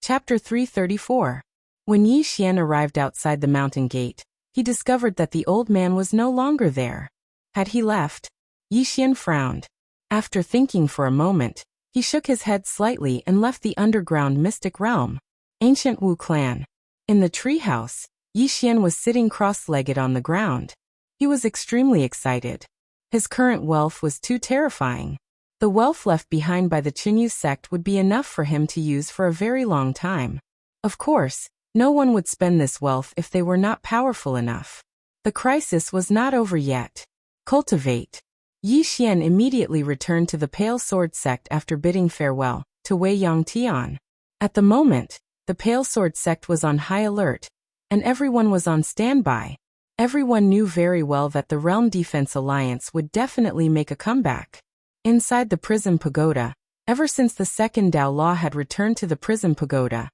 Chapter 334. When Yi Xian arrived outside the mountain gate, he discovered that the old man was no longer there. Had he left? Yi Xian frowned. After thinking for a moment, he shook his head slightly and left the underground mystic realm. Ancient Wu clan. In the treehouse, Yi Xian was sitting cross-legged on the ground. He was extremely excited. His current wealth was too terrifying. The wealth left behind by the Qinyu sect would be enough for him to use for a very long time. Of course, no one would spend this wealth if they were not powerful enough. The crisis was not over yet. Cultivate. Yi Xian immediately returned to the Pale Sword sect after bidding farewell to Wei Yangtian. At the moment, the Pale Sword sect was on high alert, and everyone was on standby. Everyone knew very well that the Realm Defense Alliance would definitely make a comeback. Inside the Prison Pagoda, ever since the second Dao Law had returned to the Prison Pagoda,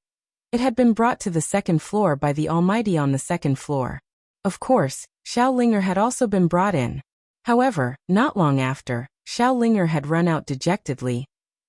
it had been brought to the second floor by the Almighty on the second floor. Of course, Xiaolinger had also been brought in. However, not long after, Xiaolinger had run out dejectedly,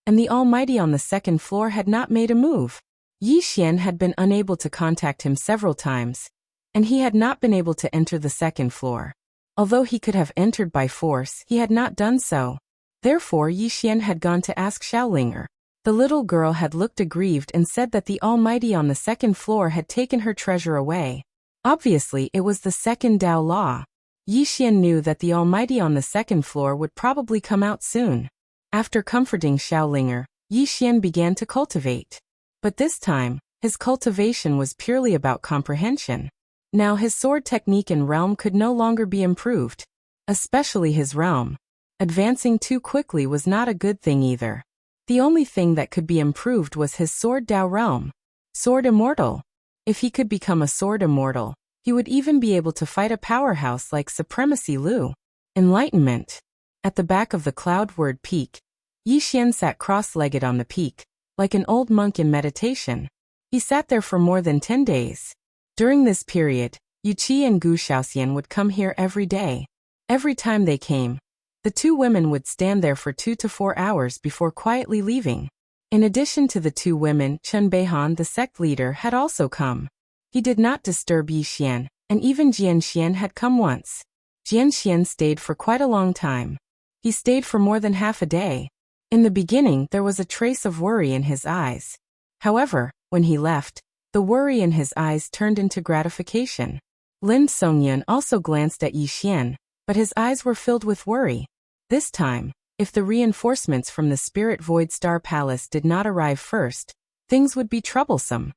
and the Almighty on the second floor had not made a move. Yi Xian had been unable to contact him several times, and he had not been able to enter the second floor. Although he could have entered by force, he had not done so. Therefore Yi Xian had gone to ask Xiaolinger. The little girl had looked aggrieved and said that the Almighty on the second floor had taken her treasure away. Obviously it was the second Dao Law. Yi Xian knew that the Almighty on the second floor would probably come out soon. After comforting Xiaolinger, Yi Xian began to cultivate. But this time, his cultivation was purely about comprehension. Now his sword technique and realm could no longer be improved. Especially his realm. Advancing too quickly was not a good thing either. The only thing that could be improved was his sword Dao realm. Sword Immortal. If he could become a sword immortal, he would even be able to fight a powerhouse like Supremacy Lu. Enlightenment. At the back of the Cloudward Peak, Yi Xian sat cross-legged on the peak, like an old monk in meditation. He sat there for more than 10 days. During this period, Yu Qi and Gu Xiaoxian would come here every day. Every time they came, the two women would stand there for 2 to 4 hours before quietly leaving. In addition to the two women, Chen Beihan, the sect leader, had also come. He did not disturb Yi Xian, and even Jian Xian had come once. Jian Xian stayed for quite a long time. He stayed for more than half a day. In the beginning, there was a trace of worry in his eyes. However, when he left, the worry in his eyes turned into gratification. Lin Songyun also glanced at Yi Xian, but his eyes were filled with worry. This time, if the reinforcements from the Spirit Void Star Palace did not arrive first, things would be troublesome.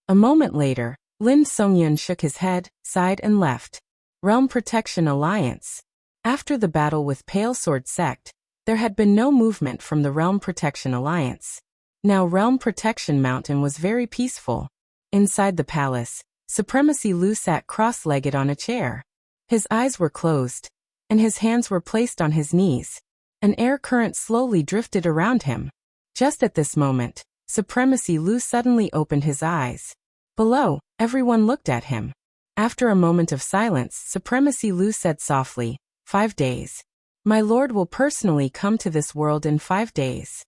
A moment later, Lin Songyun shook his head, sighed and left. Realm Protection Alliance. After the battle with Pale Sword Sect, there had been no movement from the Realm Protection Alliance. Now Realm Protection Mountain was very peaceful. Inside the palace, Supremacy Lu sat cross-legged on a chair. His eyes were closed, and his hands were placed on his knees. An air current slowly drifted around him. Just at this moment, Supremacy Lu suddenly opened his eyes. Below, everyone looked at him. After a moment of silence, Supremacy Lu said softly, 5 days. My lord will personally come to this world in 5 days.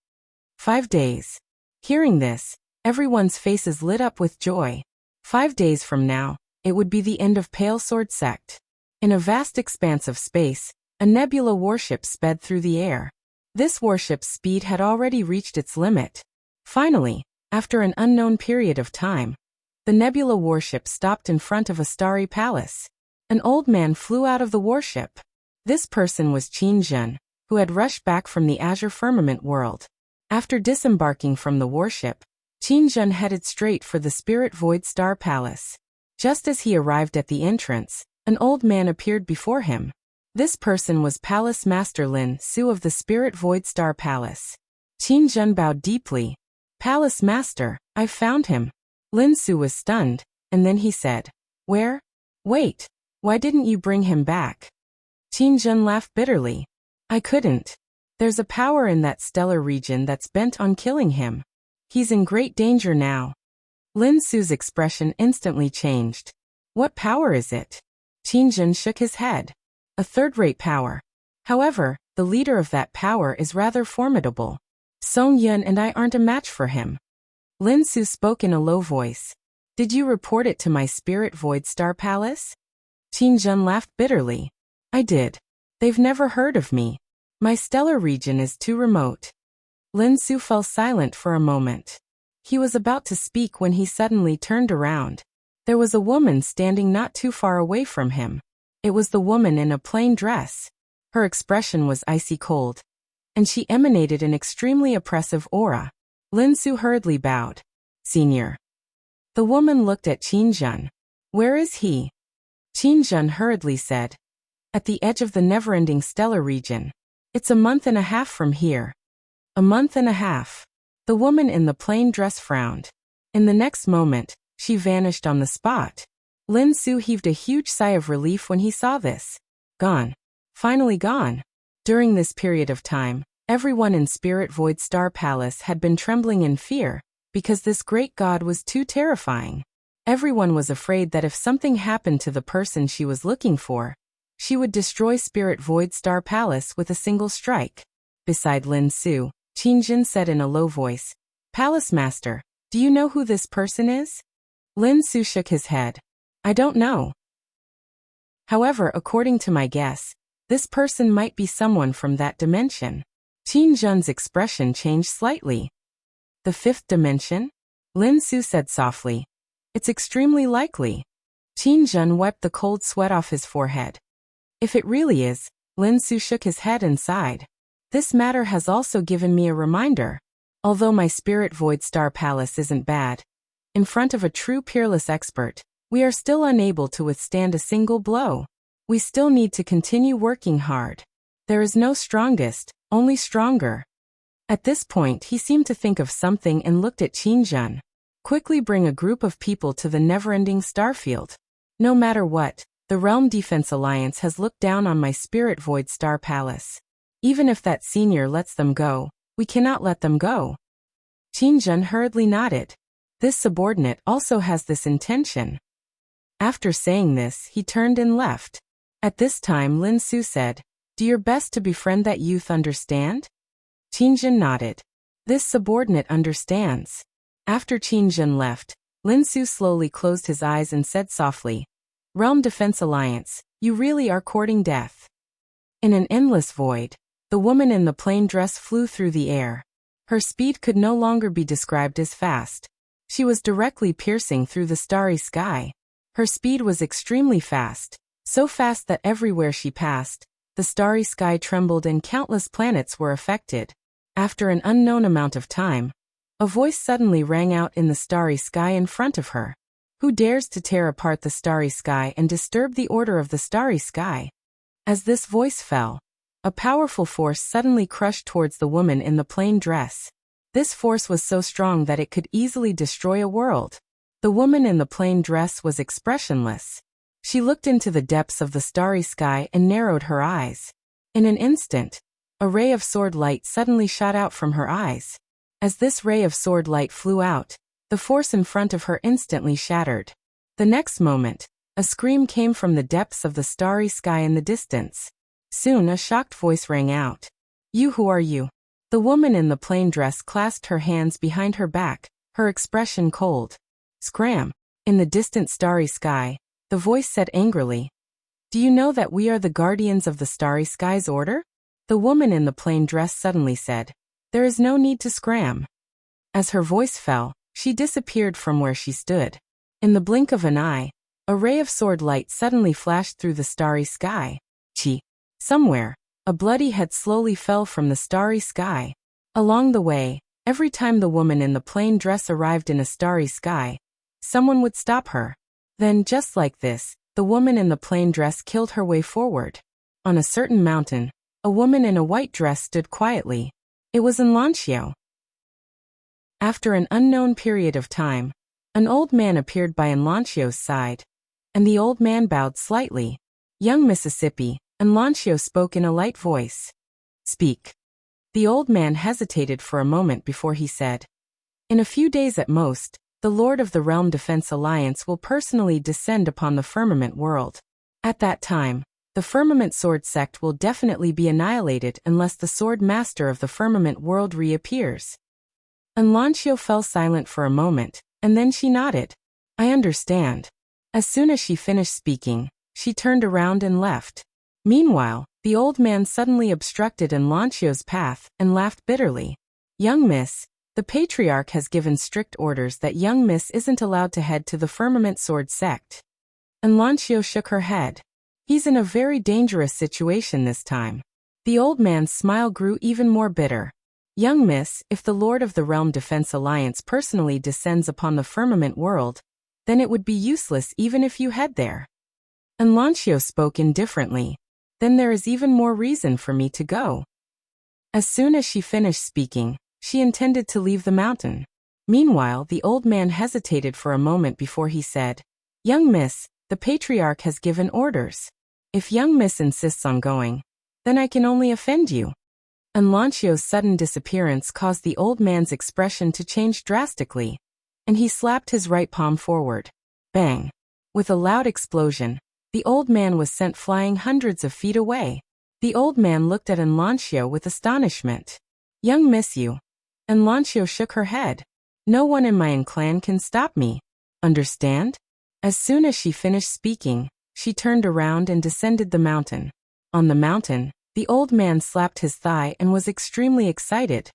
5 days. Hearing this, everyone's faces lit up with joy. 5 days from now, it would be the end of Pale Sword Sect. In a vast expanse of space, a nebula warship sped through the air. This warship's speed had already reached its limit. Finally, after an unknown period of time, the nebula warship stopped in front of a starry palace. An old man flew out of the warship. This person was Qin Zhen, who had rushed back from the Azure Firmament world. After disembarking from the warship, Qin Zhen headed straight for the Spirit Void Star Palace. Just as he arrived at the entrance, an old man appeared before him. This person was Palace Master Lin Su of the Spirit Void Star Palace. Qin Zhen bowed deeply. Palace Master, I've found him. Lin Su was stunned, and then he said, Where? Wait, why didn't you bring him back? Qin Zhen laughed bitterly. I couldn't. There's a power in that stellar region that's bent on killing him. He's in great danger now. Lin Su's expression instantly changed. What power is it? Qin Zhen shook his head. A third-rate power. However, the leader of that power is rather formidable. Song Yun and I aren't a match for him. Lin Su spoke in a low voice. Did you report it to my spirit Void Star Palace? Qin Jun laughed bitterly. I did. They've never heard of me. My stellar region is too remote. Lin Su fell silent for a moment. He was about to speak when he suddenly turned around. There was a woman standing not too far away from him. It was the woman in a plain dress. Her expression was icy cold, and she emanated an extremely oppressive aura. Lin Su hurriedly bowed. Senior. The woman looked at Qin Jun. Where is he? Qin Jun hurriedly said. At the edge of the never-ending stellar region. It's a month and a half from here. A month and a half. The woman in the plain dress frowned. In the next moment, she vanished on the spot. Lin Su heaved a huge sigh of relief when he saw this. Gone. Finally gone. During this period of time, everyone in Spirit Void Star Palace had been trembling in fear, because this great god was too terrifying. Everyone was afraid that if something happened to the person she was looking for, she would destroy Spirit Void Star Palace with a single strike. Beside Lin Su, Qin Jun said in a low voice, Palace Master, do you know who this person is? Lin Su shook his head. I don't know. However, according to my guess, this person might be someone from that dimension. Qin Jun's expression changed slightly. The fifth dimension? Lin Su said softly. It's extremely likely. Qin Jun wiped the cold sweat off his forehead. If it really is, Lin Su shook his head and sighed. This matter has also given me a reminder. Although my Spirit Void Star Palace isn't bad, in front of a true peerless expert, we are still unable to withstand a single blow. We still need to continue working hard. There is no strongest, only stronger. At this point he seemed to think of something and looked at Qin Jun. Quickly bring a group of people to the never-ending starfield. No matter what, the Realm Defense Alliance has looked down on my Spirit Void Star Palace. Even if that senior lets them go, we cannot let them go. Qin Jun hurriedly nodded. This subordinate also has this intention. After saying this, he turned and left. At this time Lin Su said, Do your best to befriend that youth, understand? Qin Jun nodded. This subordinate understands. After Qin Jun left, Lin Su slowly closed his eyes and said softly, Realm Defense Alliance, you really are courting death. In an endless void, the woman in the plain dress flew through the air. Her speed could no longer be described as fast. She was directly piercing through the starry sky. Her speed was extremely fast, so fast that everywhere she passed, the starry sky trembled and countless planets were affected. After an unknown amount of time, a voice suddenly rang out in the starry sky in front of her. Who dares to tear apart the starry sky and disturb the order of the starry sky? As this voice fell, a powerful force suddenly crushed towards the woman in the plain dress. This force was so strong that it could easily destroy a world. The woman in the plain dress was expressionless. She looked into the depths of the starry sky and narrowed her eyes. In an instant, a ray of sword light suddenly shot out from her eyes. As this ray of sword light flew out, the force in front of her instantly shattered. The next moment, a scream came from the depths of the starry sky in the distance. Soon a shocked voice rang out. You, who are you? The woman in the plain dress clasped her hands behind her back, her expression cold. Scram! In the distant starry sky, the voice said angrily. Do you know that we are the guardians of the starry sky's order? The woman in the plain dress suddenly said. There is no need to scram. As her voice fell, she disappeared from where she stood. In the blink of an eye, a ray of sword light suddenly flashed through the starry sky. Chi. Somewhere, a bloody head slowly fell from the starry sky. Along the way, every time the woman in the plain dress arrived in a starry sky, someone would stop her. Then, just like this, the woman in the plain dress killed her way forward. On a certain mountain, a woman in a white dress stood quietly. It was Wuxia. After an unknown period of time, an old man appeared by Wuxia's side, and the old man bowed slightly. Young Mississippi, Wuxia spoke in a light voice. Speak. The old man hesitated for a moment before he said. In a few days at most, the Lord of the Realm Defense Alliance will personally descend upon the firmament world. At that time, the Firmament Sword sect will definitely be annihilated unless the Swordmaster of the firmament world reappears. And Lancio fell silent for a moment, and then she nodded. I understand. As soon as she finished speaking, she turned around and left. Meanwhile, the old man suddenly obstructed Lancio's path and laughed bitterly. Young miss, the patriarch has given strict orders that young miss isn't allowed to head to the Firmament Sword sect. And Lancio shook her head. He's in a very dangerous situation this time. The old man's smile grew even more bitter. Young miss, if the Lord of the Realm Defense Alliance personally descends upon the firmament world, then it would be useless even if you head there. And Lancio spoke indifferently. Then there is even more reason for me to go. As soon as she finished speaking, she intended to leave the mountain. Meanwhile, the old man hesitated for a moment before he said, Young miss, the patriarch has given orders. If young miss insists on going, then I can only offend you. And Lancio's sudden disappearance caused the old man's expression to change drastically, and he slapped his right palm forward. Bang! With a loud explosion, the old man was sent flying hundreds of feet away. The old man looked at Lancio with astonishment. Young miss you. And Lancio shook her head. No one in my clan can stop me. Understand? As soon as she finished speaking, she turned around and descended the mountain. On the mountain, the old man slapped his thigh and was extremely excited.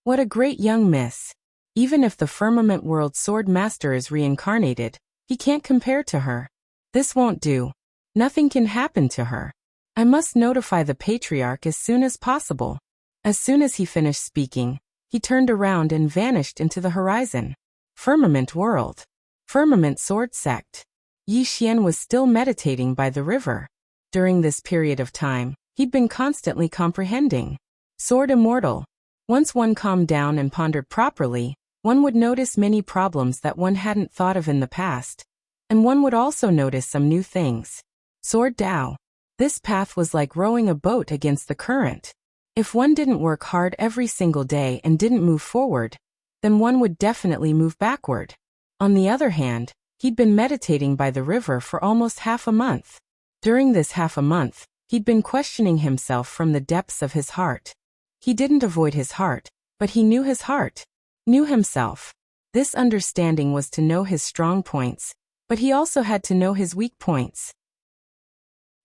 What a great young miss. Even if the Firmament World Swordmaster is reincarnated, he can't compare to her. This won't do. Nothing can happen to her. I must notify the patriarch as soon as possible. As soon as he finished speaking, he turned around and vanished into the horizon. Firmament World. Firmament Sword Sect. Yi Xian was still meditating by the river. During this period of time, he'd been constantly comprehending. Sword Immortal. Once one calmed down and pondered properly, one would notice many problems that one hadn't thought of in the past, and one would also notice some new things. Sword Dao. This path was like rowing a boat against the current. If one didn't work hard every single day and didn't move forward, then one would definitely move backward. On the other hand, he'd been meditating by the river for almost half a month. During this half a month, he'd been questioning himself from the depths of his heart. He didn't avoid his heart, but he knew his heart. Knew himself. This understanding was to know his strong points, but he also had to know his weak points.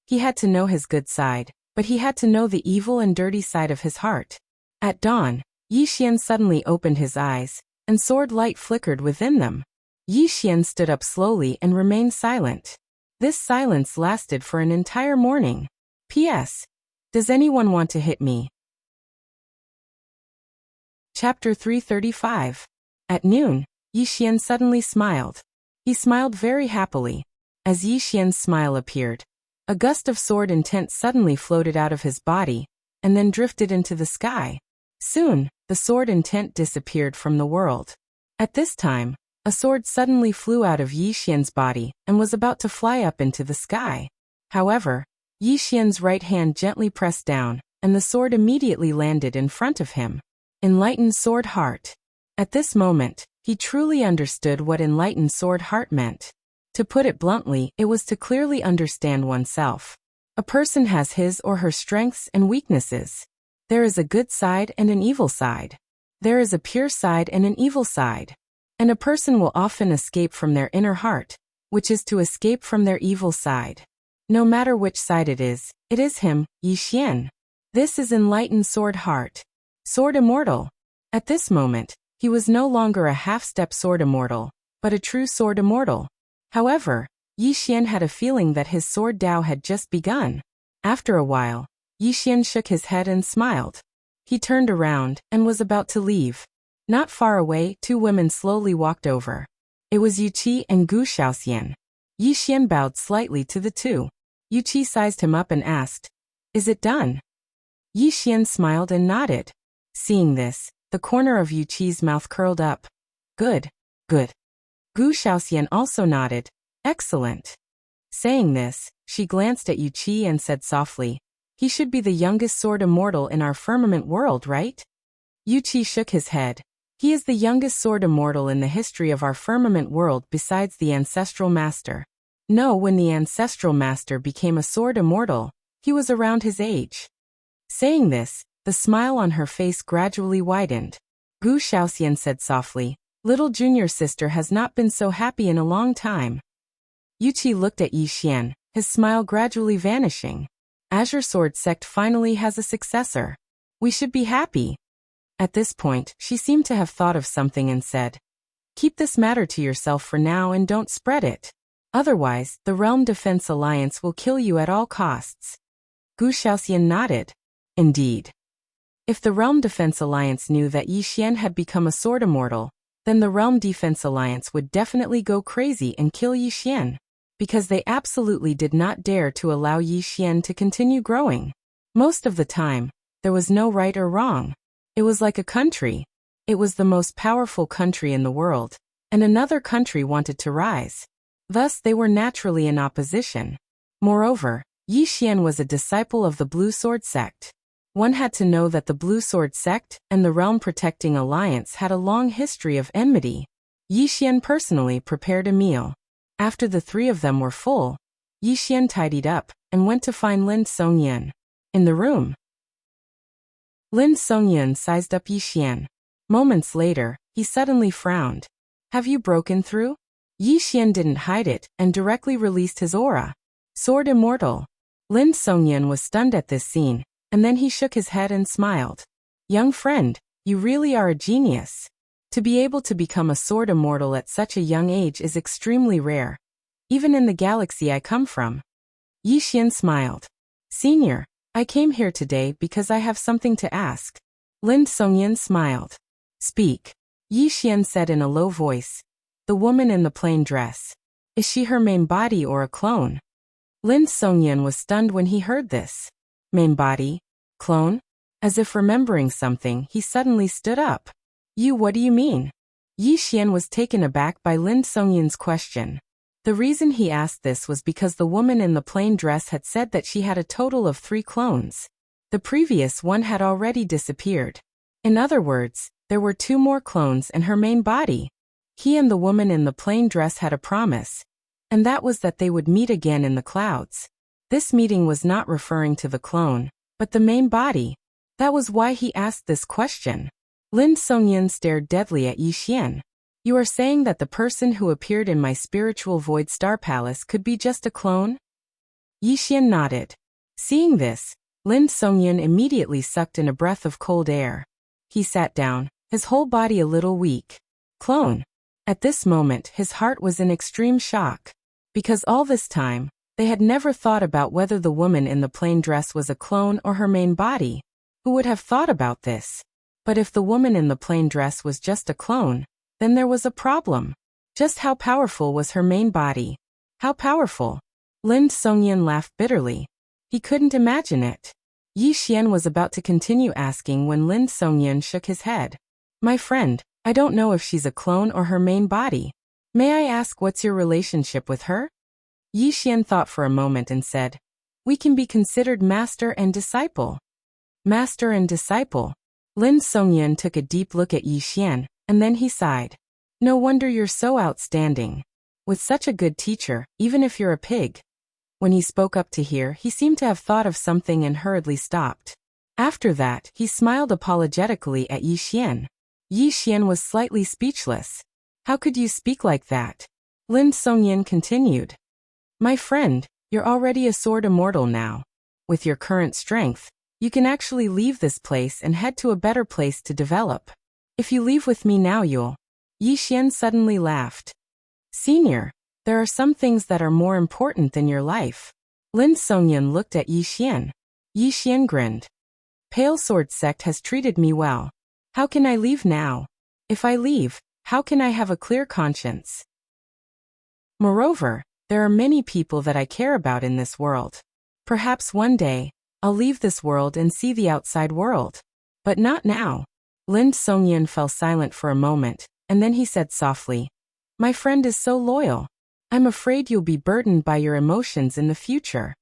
He had to know his good side, but he had to know the evil and dirty side of his heart. At dawn, Yi Xian suddenly opened his eyes, and sword light flickered within them. Yi Xian stood up slowly and remained silent. This silence lasted for an entire morning. P.S. Does anyone want to hit me? Chapter 335. At noon, Yi Xian suddenly smiled. He smiled very happily. As Yi Xian's smile appeared, a gust of sword intent suddenly floated out of his body, and then drifted into the sky. Soon, the sword intent disappeared from the world. At this time, a sword suddenly flew out of Yi Xian's body and was about to fly up into the sky. However, Yi Xian's right hand gently pressed down, and the sword immediately landed in front of him. Enlightened Sword Heart. At this moment, he truly understood what enlightened sword heart meant. To put it bluntly, it was to clearly understand oneself. A person has his or her strengths and weaknesses. There is a good side and an evil side. There is a pure side and an evil side. And a person will often escape from their inner heart, which is to escape from their evil side. No matter which side it is him, Yi Xian. This is enlightened sword heart. Sword Immortal. At this moment, he was no longer a half-step sword immortal, but a true sword immortal. However, Yi Xian had a feeling that his sword Dao had just begun. After a while, Yi Xian shook his head and smiled. He turned around and was about to leave. Not far away, two women slowly walked over. It was Yu Qi and Gu Shaoxian. Yi Xian bowed slightly to the two. Yu Qi sized him up and asked, "Is it done?" Yi Xian smiled and nodded. Seeing this, the corner of Yu Qi's mouth curled up. Good, good. Gu Shaoxian also nodded. Excellent. Saying this, she glanced at Yu Qi and said softly, "He should be the youngest sword immortal in our firmament world, right?" Yu Qi shook his head. He is the youngest sword immortal in the history of our firmament world besides the ancestral master. No, when the ancestral master became a sword immortal, he was around his age. Saying this, the smile on her face gradually widened. Gu Shaoxian said softly. Little junior sister has not been so happy in a long time. Yuqi looked at Yi Xian, his smile gradually vanishing. Azure Sword Sect finally has a successor. We should be happy. At this point, she seemed to have thought of something and said, keep this matter to yourself for now and don't spread it. Otherwise, the Realm Defense Alliance will kill you at all costs. Gu Shaoxian nodded. Indeed. If the Realm Defense Alliance knew that Yi Xian had become a sword immortal, then the Realm Defense Alliance would definitely go crazy and kill Yi Xian, because they absolutely did not dare to allow Yi Xian to continue growing. Most of the time, there was no right or wrong. It was like a country. It was the most powerful country in the world, and another country wanted to rise. Thus they were naturally in opposition. Moreover, Yi Xian was a disciple of the Blue Sword Sect. One had to know that the Blue Sword Sect and the Realm Protecting Alliance had a long history of enmity. Yi Xian personally prepared a meal. After the three of them were full, Yi Xian tidied up and went to find Lin Songyan. In the room, Lin Songyan sized up Yi Xian. Moments later, he suddenly frowned. Have you broken through? Yi Xian didn't hide it and directly released his aura. Sword Immortal. Lin Songyan was stunned at this scene, and then he shook his head and smiled. Young friend, you really are a genius. To be able to become a sword immortal at such a young age is extremely rare, even in the galaxy I come from. Yi Xian smiled. Senior, I came here today because I have something to ask. Lin Songyan smiled. Speak. Yi Xian said in a low voice. The woman in the plain dress. Is she her main body or a clone? Lin Songyan was stunned when he heard this. Main body? Clone? As if remembering something, he suddenly stood up. What do you mean? Yi Xian was taken aback by Lin Songyan's question. The reason he asked this was because the woman in the plain dress had said that she had a total of 3 clones. The previous one had already disappeared. In other words, there were 2 more clones in her main body. He and the woman in the plain dress had a promise, and that was that they would meet again in the clouds. This meeting was not referring to the clone, but the main body. That was why he asked this question. Lin Songyan stared deadly at Yi Xian. You are saying that the person who appeared in my spiritual void star palace could be just a clone? Yi Xian nodded. Seeing this, Lin Songyan immediately sucked in a breath of cold air. He sat down, his whole body a little weak. Clone. At this moment his heart was in extreme shock. Because all this time, they had never thought about whether the woman in the plain dress was a clone or her main body. Who would have thought about this? But if the woman in the plain dress was just a clone, then there was a problem. Just how powerful was her main body? How powerful? Lin Songyan laughed bitterly. He couldn't imagine it. Yi Xian was about to continue asking when Lin Songyan shook his head. My friend, I don't know if she's a clone or her main body. May I ask what's your relationship with her? Yi Xian thought for a moment and said, we can be considered master and disciple. Master and disciple. Lin Songyan took a deep look at Yi Xian, and then he sighed. No wonder you're so outstanding. With such a good teacher, even if you're a pig. When he spoke up to here, he seemed to have thought of something and hurriedly stopped. After that, he smiled apologetically at Yi Xian. Yi Xian was slightly speechless. How could you speak like that? Lin Songyan continued. My friend, you're already a sword immortal now. With your current strength, you can actually leave this place and head to a better place to develop. If you leave with me now you'll... Yi Xian suddenly laughed. Senior, there are some things that are more important than your life. Lin Songyan looked at Yi Xian. Yi Xian grinned. Pale Sword Sect has treated me well. How can I leave now? If I leave, how can I have a clear conscience? Moreover, there are many people that I care about in this world. Perhaps one day, I'll leave this world and see the outside world. But not now. Lin Songyan fell silent for a moment, and then he said softly, my friend is so loyal. I'm afraid you'll be burdened by your emotions in the future.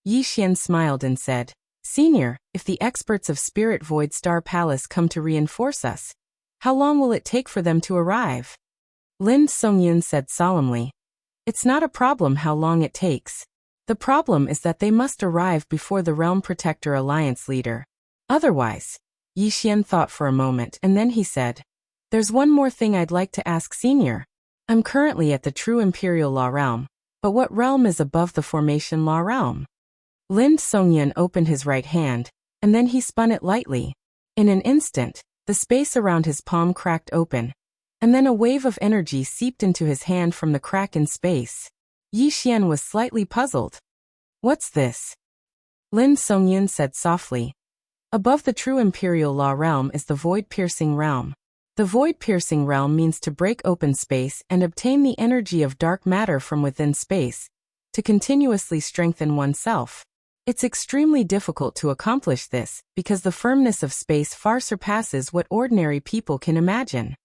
Yi Xian smiled and said, Senior, if the experts of Spirit Void Star Palace come to reinforce us, how long will it take for them to arrive? Lin Songyan said solemnly, it's not a problem how long it takes. The problem is that they must arrive before the Realm Protector Alliance leader. Otherwise, Yi Xian thought for a moment and then he said, "There's one more thing I'd like to ask Senior. I'm currently at the true Imperial Law Realm, but what realm is above the Formation Law Realm?" Lin Songyan opened his right hand, and then he spun it lightly. In an instant, the space around his palm cracked open, and then a wave of energy seeped into his hand from the crack in space. Yi Xian was slightly puzzled. "What's this?" Lin Songyan said softly. "Above the true Imperial Law Realm is the Void-Piercing Realm. The Void-Piercing Realm means to break open space and obtain the energy of dark matter from within space, to continuously strengthen oneself. It's extremely difficult to accomplish this, because the firmness of space far surpasses what ordinary people can imagine."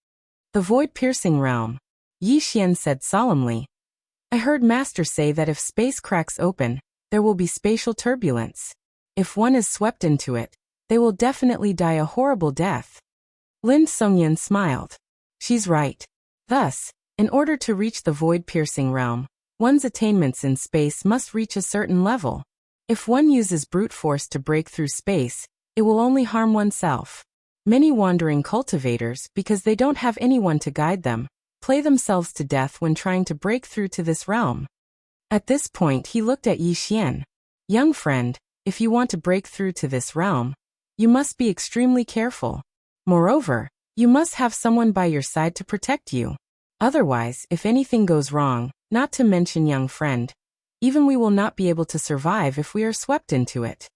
"The Void-Piercing Realm," Yi Xian said solemnly. "I heard Master say that if space cracks open, there will be spatial turbulence. If one is swept into it, they will definitely die a horrible death." Lin Songyan smiled. "She's right. Thus, in order to reach the Void-Piercing Realm, one's attainments in space must reach a certain level. If one uses brute force to break through space, it will only harm oneself. Many wandering cultivators, because they don't have anyone to guide them, play themselves to death when trying to break through to this realm." At this point he looked at Yi Xian. "Young friend, if you want to break through to this realm, you must be extremely careful. Moreover, you must have someone by your side to protect you. Otherwise, if anything goes wrong, not to mention young friend, even we will not be able to survive if we are swept into it."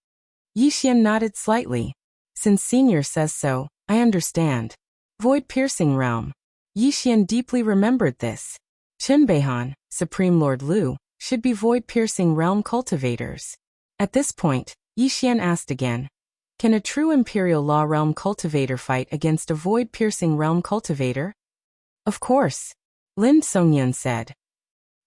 Yi Xian nodded slightly. "Since Senior says so, I understand. Void-Piercing Realm." Yi Xian deeply remembered this. Qinbeihan, Supreme Lord Lu, should be Void-Piercing Realm cultivators. At this point, Yi Xian asked again, "Can a true Imperial Law Realm cultivator fight against a Void-Piercing Realm cultivator?" "Of course," Lin Songyan said.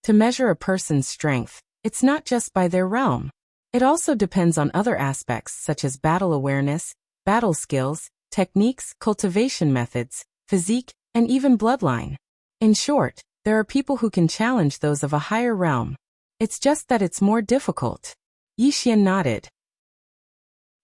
"To measure a person's strength, it's not just by their realm. It also depends on other aspects such as battle awareness, battle skills, techniques, cultivation methods, physique, and even bloodline. In short, there are people who can challenge those of a higher realm. It's just that it's more difficult." Yi Xian nodded.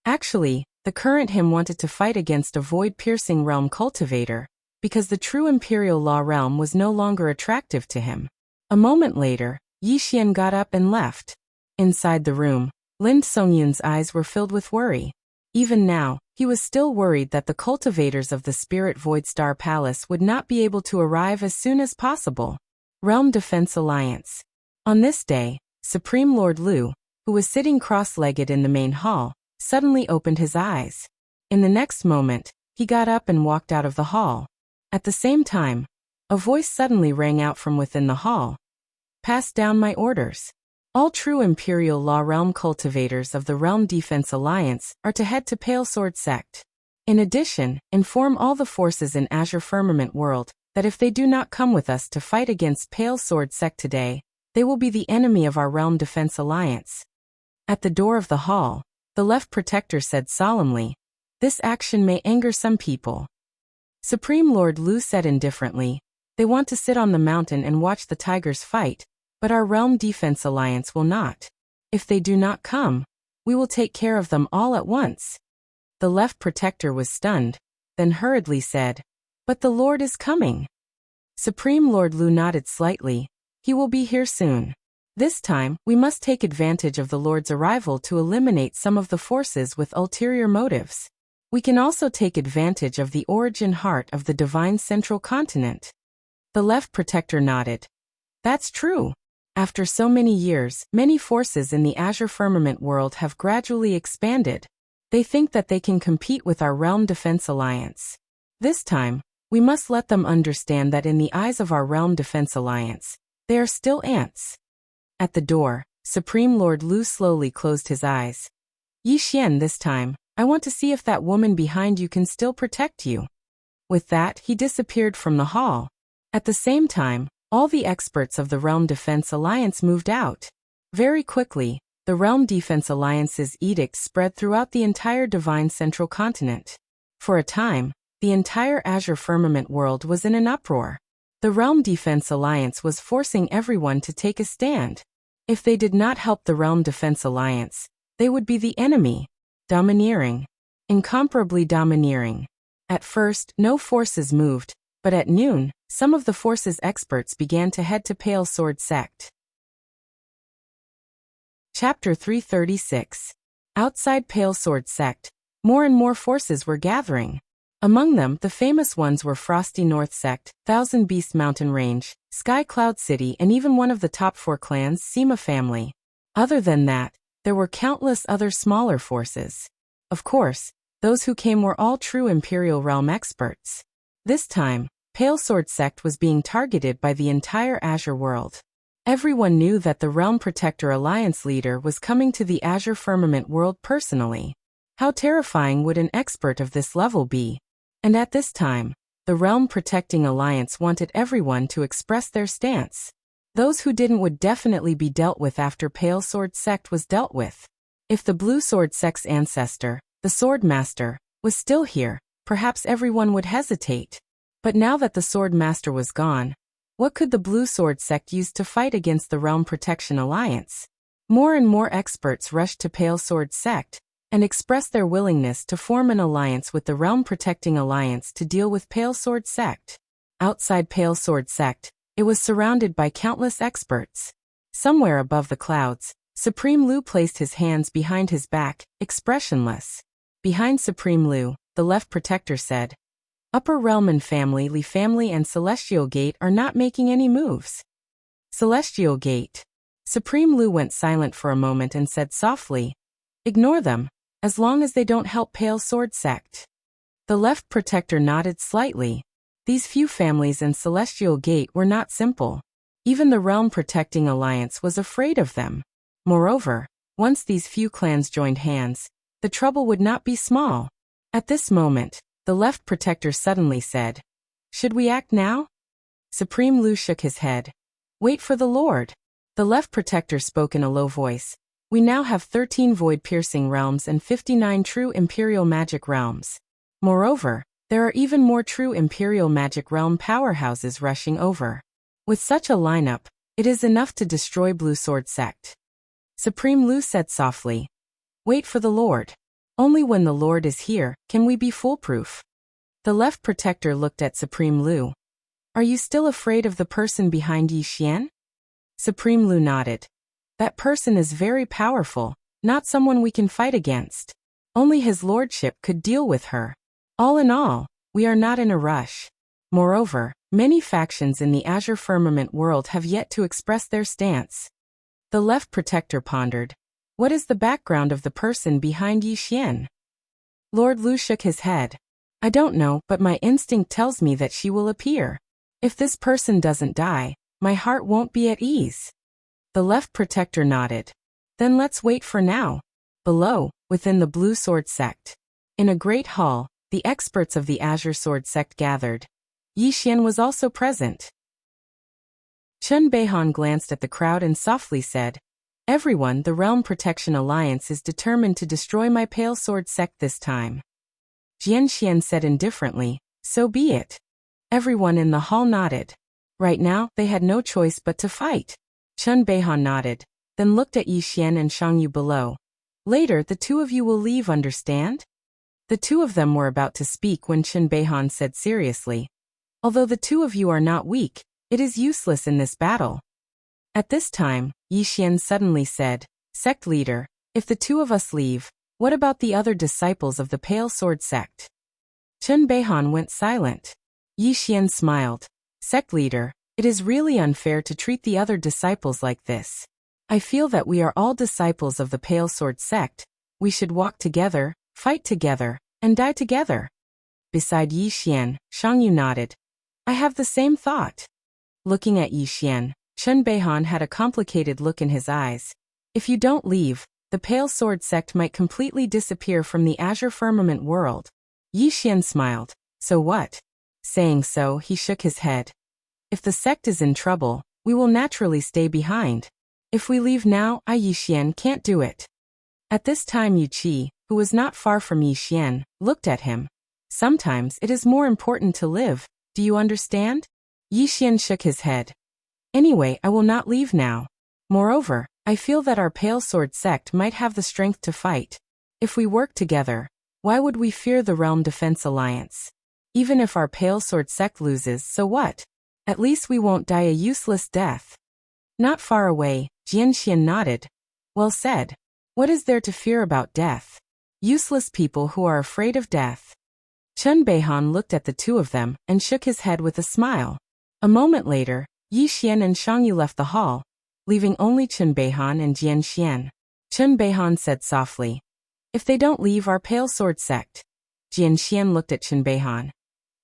Actually, the current him wanted to fight against a Void-Piercing Realm cultivator, because the true Imperial Law Realm was no longer attractive to him. A moment later, Yi Xian got up and left. Inside the room, Lin Songyan's eyes were filled with worry. Even now, he was still worried that the cultivators of the Spirit Void Star Palace would not be able to arrive as soon as possible. Realm Defense Alliance. On this day, Supreme Lord Lu, who was sitting cross-legged in the main hall, suddenly opened his eyes. In the next moment, he got up and walked out of the hall. At the same time, a voice suddenly rang out from within the hall. "Pass down my orders. All true Imperial Law Realm cultivators of the Realm Defense Alliance are to head to Pale Sword Sect. In addition, inform all the forces in Azure Firmament World that if they do not come with us to fight against Pale Sword Sect today, they will be the enemy of our Realm Defense Alliance." At the door of the hall, the Left Protector said solemnly, "This action may anger some people." Supreme Lord Lu said indifferently, "They want to sit on the mountain and watch the tigers fight, but our Realm Defense Alliance will not. If they do not come, we will take care of them all at once." The Left Protector was stunned, then hurriedly said, "But the Lord is coming." Supreme Lord Lu nodded slightly. "He will be here soon. This time, we must take advantage of the Lord's arrival to eliminate some of the forces with ulterior motives. We can also take advantage of the origin heart of the divine central continent." The Left Protector nodded. "That's true. After so many years, many forces in the Azure Firmament World have gradually expanded. They think that they can compete with our Realm Defense Alliance. This time, we must let them understand that in the eyes of our Realm Defense Alliance, they are still ants." At the door, Supreme Lord Lu slowly closed his eyes. "Yi Xian, this time, I want to see if that woman behind you can still protect you." With that, he disappeared from the hall. At the same time, all the experts of the Realm Defense Alliance moved out. Very quickly, the Realm Defense Alliance's edict spread throughout the entire divine central continent. For a time, the entire Azure Firmament World was in an uproar. The Realm Defense Alliance was forcing everyone to take a stand. If they did not help the Realm Defense Alliance, they would be the enemy. Domineering. incomparably domineering. At first, no forces moved, but at noon, some of the forces experts began to head to Pale Sword Sect. Chapter 336. Outside Pale Sword Sect, more and more forces were gathering. Among them, the famous ones were Frosty North Sect, Thousand Beast Mountain Range, Sky Cloud City, and even one of the top 4 clans, Sima family. Other than that, there were countless other smaller forces. Of course, those who came were all true Imperial Realm experts. This time, Pale Sword Sect was being targeted by the entire Azure world. Everyone knew that the Realm Protector Alliance leader was coming to the Azure Firmament world personally. How terrifying would an expert of this level be? And at this time, the Realm Protecting Alliance wanted everyone to express their stance. Those who didn't would definitely be dealt with after Pale Sword Sect was dealt with. If the Blue Sword Sect's ancestor, the Swordmaster, was still here, perhaps everyone would hesitate. But now that the Swordmaster was gone, what could the Blue Sword Sect use to fight against the Realm Protection Alliance? More and more experts rushed to Pale Sword Sect and expressed their willingness to form an alliance with the Realm Protecting Alliance to deal with Pale Sword Sect. Outside Pale Sword Sect, it was surrounded by countless experts. Somewhere above the clouds, Supreme Lu placed his hands behind his back, expressionless. Behind Supreme Lu, the left protector said, Upper Realm and Family Family and Celestial Gate are not making any moves. Celestial Gate. Supreme Lu went silent for a moment and said softly, Ignore them, as long as they don't help Pale Sword Sect. The left protector nodded slightly. These few families in Celestial Gate were not simple. Even the Realm Protecting Alliance was afraid of them. Moreover, once these few clans joined hands, the trouble would not be small. At this moment, the left protector suddenly said, Should we act now? Supreme Lu shook his head. Wait for the Lord. The left protector spoke in a low voice. We now have 13 void-piercing realms and 59 true Imperial Magic realms. Moreover, there are even more true Imperial Magic realm powerhouses rushing over. With such a lineup, it is enough to destroy Blue Sword Sect. Supreme Lu said softly, Wait for the Lord. Only when the Lord is here can we be foolproof. The left protector looked at Supreme Lu. Are you still afraid of the person behind Yi Xian? Supreme Lu nodded. That person is very powerful, not someone we can fight against. Only his lordship could deal with her. All in all, we are not in a rush. Moreover, many factions in the Azure Firmament world have yet to express their stance. The left protector pondered. What is the background of the person behind Yi Xian? Lord Lu shook his head. I don't know, but my instinct tells me that she will appear. If this person doesn't die, my heart won't be at ease. The left protector nodded. Then let's wait for now. Below, within the Blue Sword Sect. In a great hall, the experts of the Azure Sword Sect gathered. Yi Xian was also present. Chun Beihan glanced at the crowd and softly said, Everyone, the Realm Protection Alliance is determined to destroy my Pale Sword Sect this time. Jian Xian said indifferently, So be it. Everyone in the hall nodded. Right now, they had no choice but to fight. Chun Beihan nodded, then looked at Yi Xian and Shang Yu below. Later, the two of you will leave, understand? The two of them were about to speak when Chun Beihan said seriously, Although the two of you are not weak, it is useless in this battle. At this time, Yi Xian suddenly said, Sect leader, if the two of us leave, what about the other disciples of the Pale Sword Sect? Chun Beihan went silent. Yi Xian smiled. Sect leader, it is really unfair to treat the other disciples like this. I feel that we are all disciples of the Pale Sword Sect. We should walk together, fight together, and die together. Beside Yi Xian, Shang Yu nodded. I have the same thought. Looking at Yi Xian, Chun Beihan had a complicated look in his eyes. If you don't leave, the Pale Sword Sect might completely disappear from the Azure Firmament world. Yi Xian smiled. So what? Saying so, he shook his head. If the sect is in trouble, we will naturally stay behind. If we leave now, Yi Xian can't do it. At this time Yu Qi, who was not far from Yi Xian, looked at him. Sometimes it is more important to live, do you understand? Yi Xian shook his head. Anyway, I will not leave now. Moreover, I feel that our Pale Sword Sect might have the strength to fight. If we work together, Why would we fear the Realm Defense Alliance? Even if our Pale Sword sect loses, so what? At least we won't die a useless death. Not far away, Jianxian nodded. Well said. What is there to fear about death? Useless people who are afraid of death. Chun Beihan looked at the two of them and shook his head with a smile. A moment later, Yi Xian and Shangyu left the hall, leaving only Chun Beihan and Jianxian. Chun Beihan said softly, "If they don't leave our Pale Sword sect." Jianxian looked at Chun Beihan.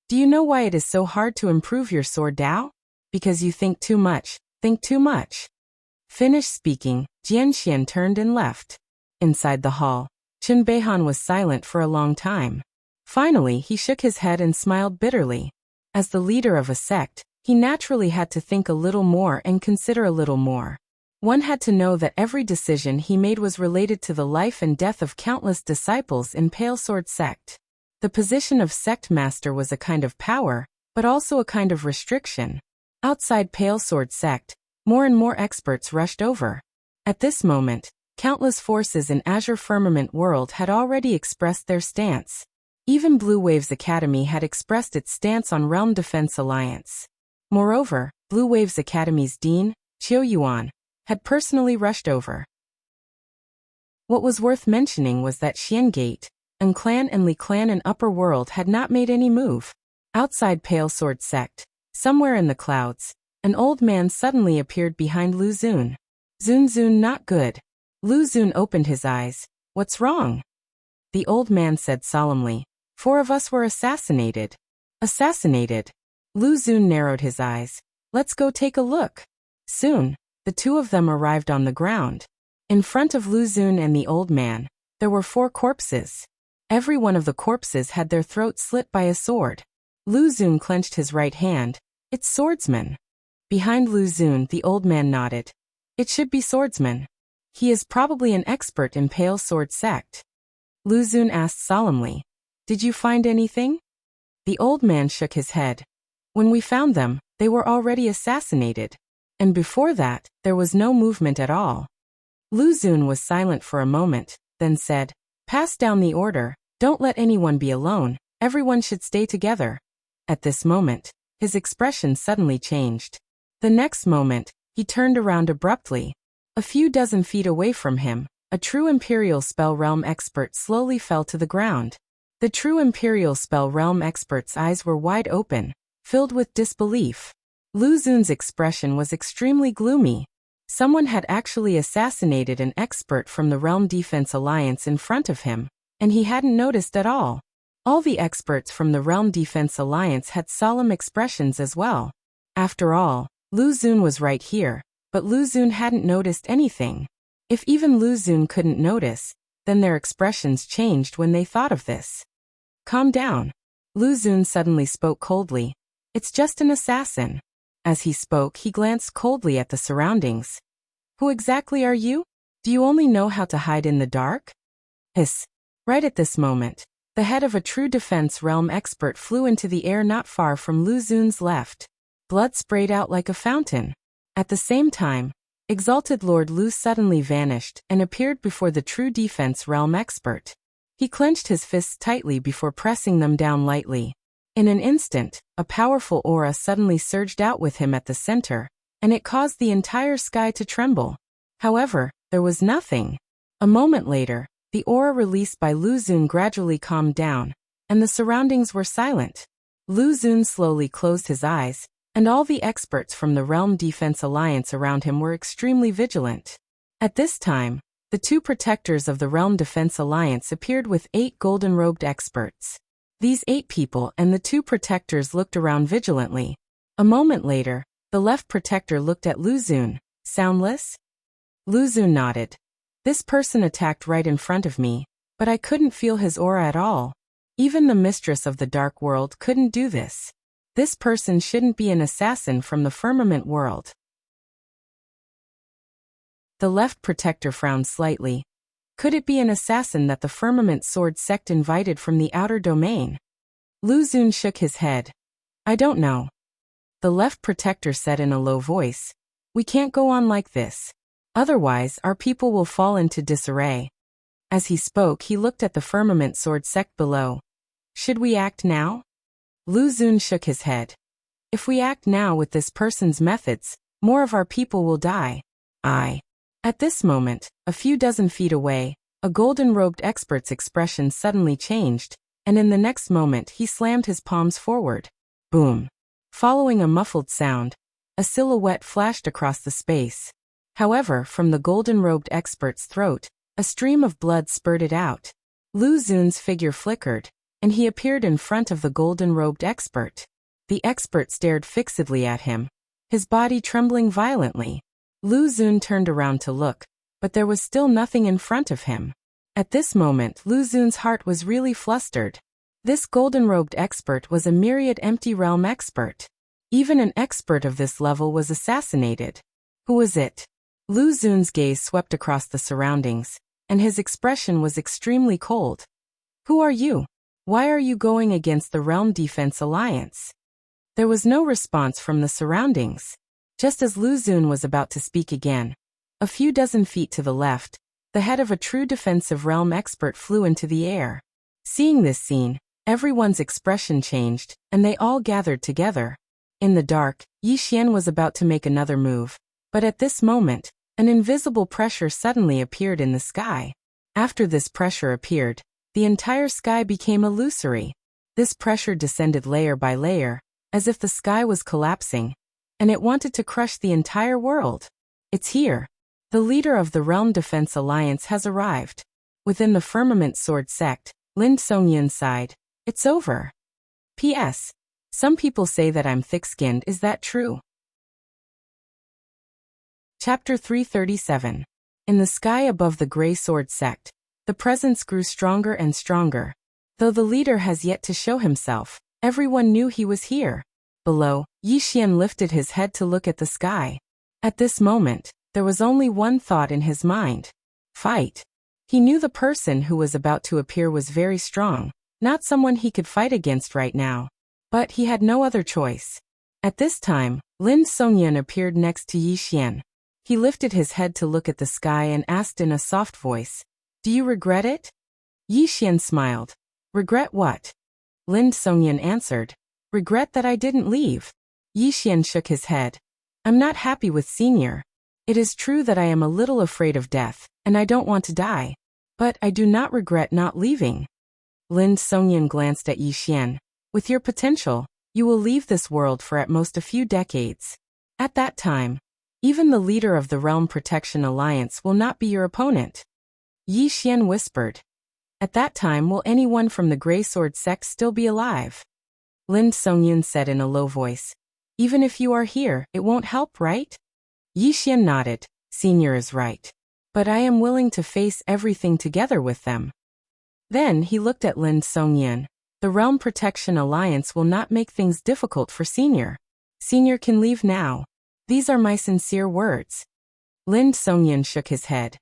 "Do you know why it is so hard to improve your sword Dao? Because you think too much, think too much." Finished speaking, Jianxian turned and left. Inside the hall, Chun Beihan was silent for a long time. Finally, he shook his head and smiled bitterly. As the leader of a sect, he naturally had to think a little more and consider a little more. One had to know that every decision he made was related to the life and death of countless disciples in Pale Sword sect. The position of sect master was a kind of power, but also a kind of restriction. Outside Pale Sword sect, more and more experts rushed over. At this moment, countless forces in Azure Firmament world had already expressed their stance. Even Blue Waves Academy had expressed its stance on Realm Defense Alliance. Moreover, Blue Waves Academy's dean, Qiu Yuan, had personally rushed over. What was worth mentioning was that Xian Gate, An Clan and Li Clan in Upper World had not made any move. Outside Pale Sword sect, somewhere in the clouds, an old man suddenly appeared behind Lu Xun. Zun, not good. Lu Xun opened his eyes. What's wrong? The old man said solemnly. 4 of us were assassinated. Assassinated? Lu Xun narrowed his eyes. Let's go take a look. Soon, the two of them arrived on the ground. In front of Lu Xun and the old man, there were 4 corpses. Every one of the corpses had their throats slit by a sword. Lu Xun clenched his right hand. It's swordsman. Behind Lu Xun, the old man nodded. It should be swordsman. He is probably an expert in Pale Sword sect. Lu Xun asked solemnly. Did you find anything? The old man shook his head. When we found them, they were already assassinated. And before that, there was no movement at all. Lu Xun was silent for a moment, then said, Pass down the order, don't let anyone be alone, everyone should stay together. At this moment, his expression suddenly changed. The next moment, he turned around abruptly. A few dozen feet away from him, a true Imperial Spell Realm expert slowly fell to the ground. The true Imperial Spell Realm expert's eyes were wide open, filled with disbelief. Lu Xun's expression was extremely gloomy. Someone had actually assassinated an expert from the Realm Defense Alliance in front of him, and he hadn't noticed at all. All the experts from the Realm Defense Alliance had solemn expressions as well. After all, Lu Xun was right here, but Lu Xun hadn't noticed anything. If even Lu Xun couldn't notice, then their expressions changed when they thought of this. Calm down. Lu Xun suddenly spoke coldly. It's just an assassin. As he spoke, he glanced coldly at the surroundings. Who exactly are you? Do you only know how to hide in the dark? Hiss. Right at this moment, the head of a true defense realm expert flew into the air not far from Lu Xun's left. Blood sprayed out like a fountain. At the same time, Exalted Lord Lu suddenly vanished and appeared before the true defense realm expert. He clenched his fists tightly before pressing them down lightly. In an instant, a powerful aura suddenly surged out with him at the center, and it caused the entire sky to tremble. However, there was nothing. A moment later, the aura released by Lu Xun gradually calmed down, and the surroundings were silent. Lu Xun slowly closed his eyes, and all the experts from the Realm Defense Alliance around him were extremely vigilant. At this time, the 2 protectors of the Realm Defense Alliance appeared with 8 golden-robed experts. These 8 people and the 2 protectors looked around vigilantly. A moment later, the left protector looked at Lu Xun. Soundless? Lu Xun nodded. This person attacked right in front of me, but I couldn't feel his aura at all. Even the mistress of the dark world couldn't do this. This person shouldn't be an assassin from the firmament world. The left protector frowned slightly. Could it be an assassin that the Firmament Sword sect invited from the outer domain? Lu Xun shook his head. I don't know. The left protector said in a low voice. We can't go on like this. Otherwise, our people will fall into disarray. As he spoke, he looked at the firmament sword sect below. Should we act now? Lu Xun shook his head. If we act now with this person's methods, more of our people will die. At this moment, a few dozen feet away, a golden-robed expert's expression suddenly changed, and in the next moment he slammed his palms forward. Boom! Following a muffled sound, a silhouette flashed across the space. However, from the golden-robed expert's throat, a stream of blood spurted out. Lu Xun's figure flickered, and he appeared in front of the golden-robed expert. The expert stared fixedly at him, his body trembling violently. Lu Xun turned around to look, but there was still nothing in front of him. At this moment, Lu Xun's heart was really flustered. This golden-robed expert was a myriad empty realm expert. Even an expert of this level was assassinated. Who was it? Lu Xun's gaze swept across the surroundings, and his expression was extremely cold. Who are you? Why are you going against the Realm Defense Alliance? There was no response from the surroundings. Just as Lu Xun was about to speak again, a few dozen feet to the left, the head of a true defensive realm expert flew into the air. Seeing this scene, everyone's expression changed, and they all gathered together. In the dark, Yi Xian was about to make another move, but at this moment, an invisible pressure suddenly appeared in the sky. After this pressure appeared, the entire sky became illusory. This pressure descended layer by layer, as if the sky was collapsing, and it wanted to crush the entire world. It's here. The leader of the Realm Defense Alliance has arrived. Within the Firmament Sword sect, Lin Songyun sighed. It's over. P.S. Some people say that I'm thick-skinned. Is that true? Chapter 337. In the sky above the Grey Sword sect, the presence grew stronger and stronger. Though the leader has yet to show himself, everyone knew he was here. Below, Yi Xian lifted his head to look at the sky. At this moment, there was only one thought in his mind. Fight. He knew the person who was about to appear was very strong, not someone he could fight against right now. But he had no other choice. At this time, Lin Songyun appeared next to Yi Xian. He lifted his head to look at the sky and asked in a soft voice, "Do you regret it?" Yi Xian smiled. "Regret what?" Lin Songyun answered, "Regret that I didn't leave." Yi Xian shook his head. "I'm not happy with Senior. It is true that I am a little afraid of death, and I don't want to die. But I do not regret not leaving." Lin Songyun glanced at Yi Xian. "With your potential, you will leave this world for at most a few decades. At that time, even the leader of the Realm Protection Alliance will not be your opponent." Yi Xian whispered. "At that time, will anyone from the Grey Sword sect still be alive?" Lin Songyun said in a low voice. "Even if you are here, it won't help, right?" Yi Xian nodded. "Senior is right. But I am willing to face everything together with them." Then he looked at Lin Songyun. "The Realm Protection Alliance will not make things difficult for Senior. Senior can leave now. These are my sincere words." Lin Songyun shook his head.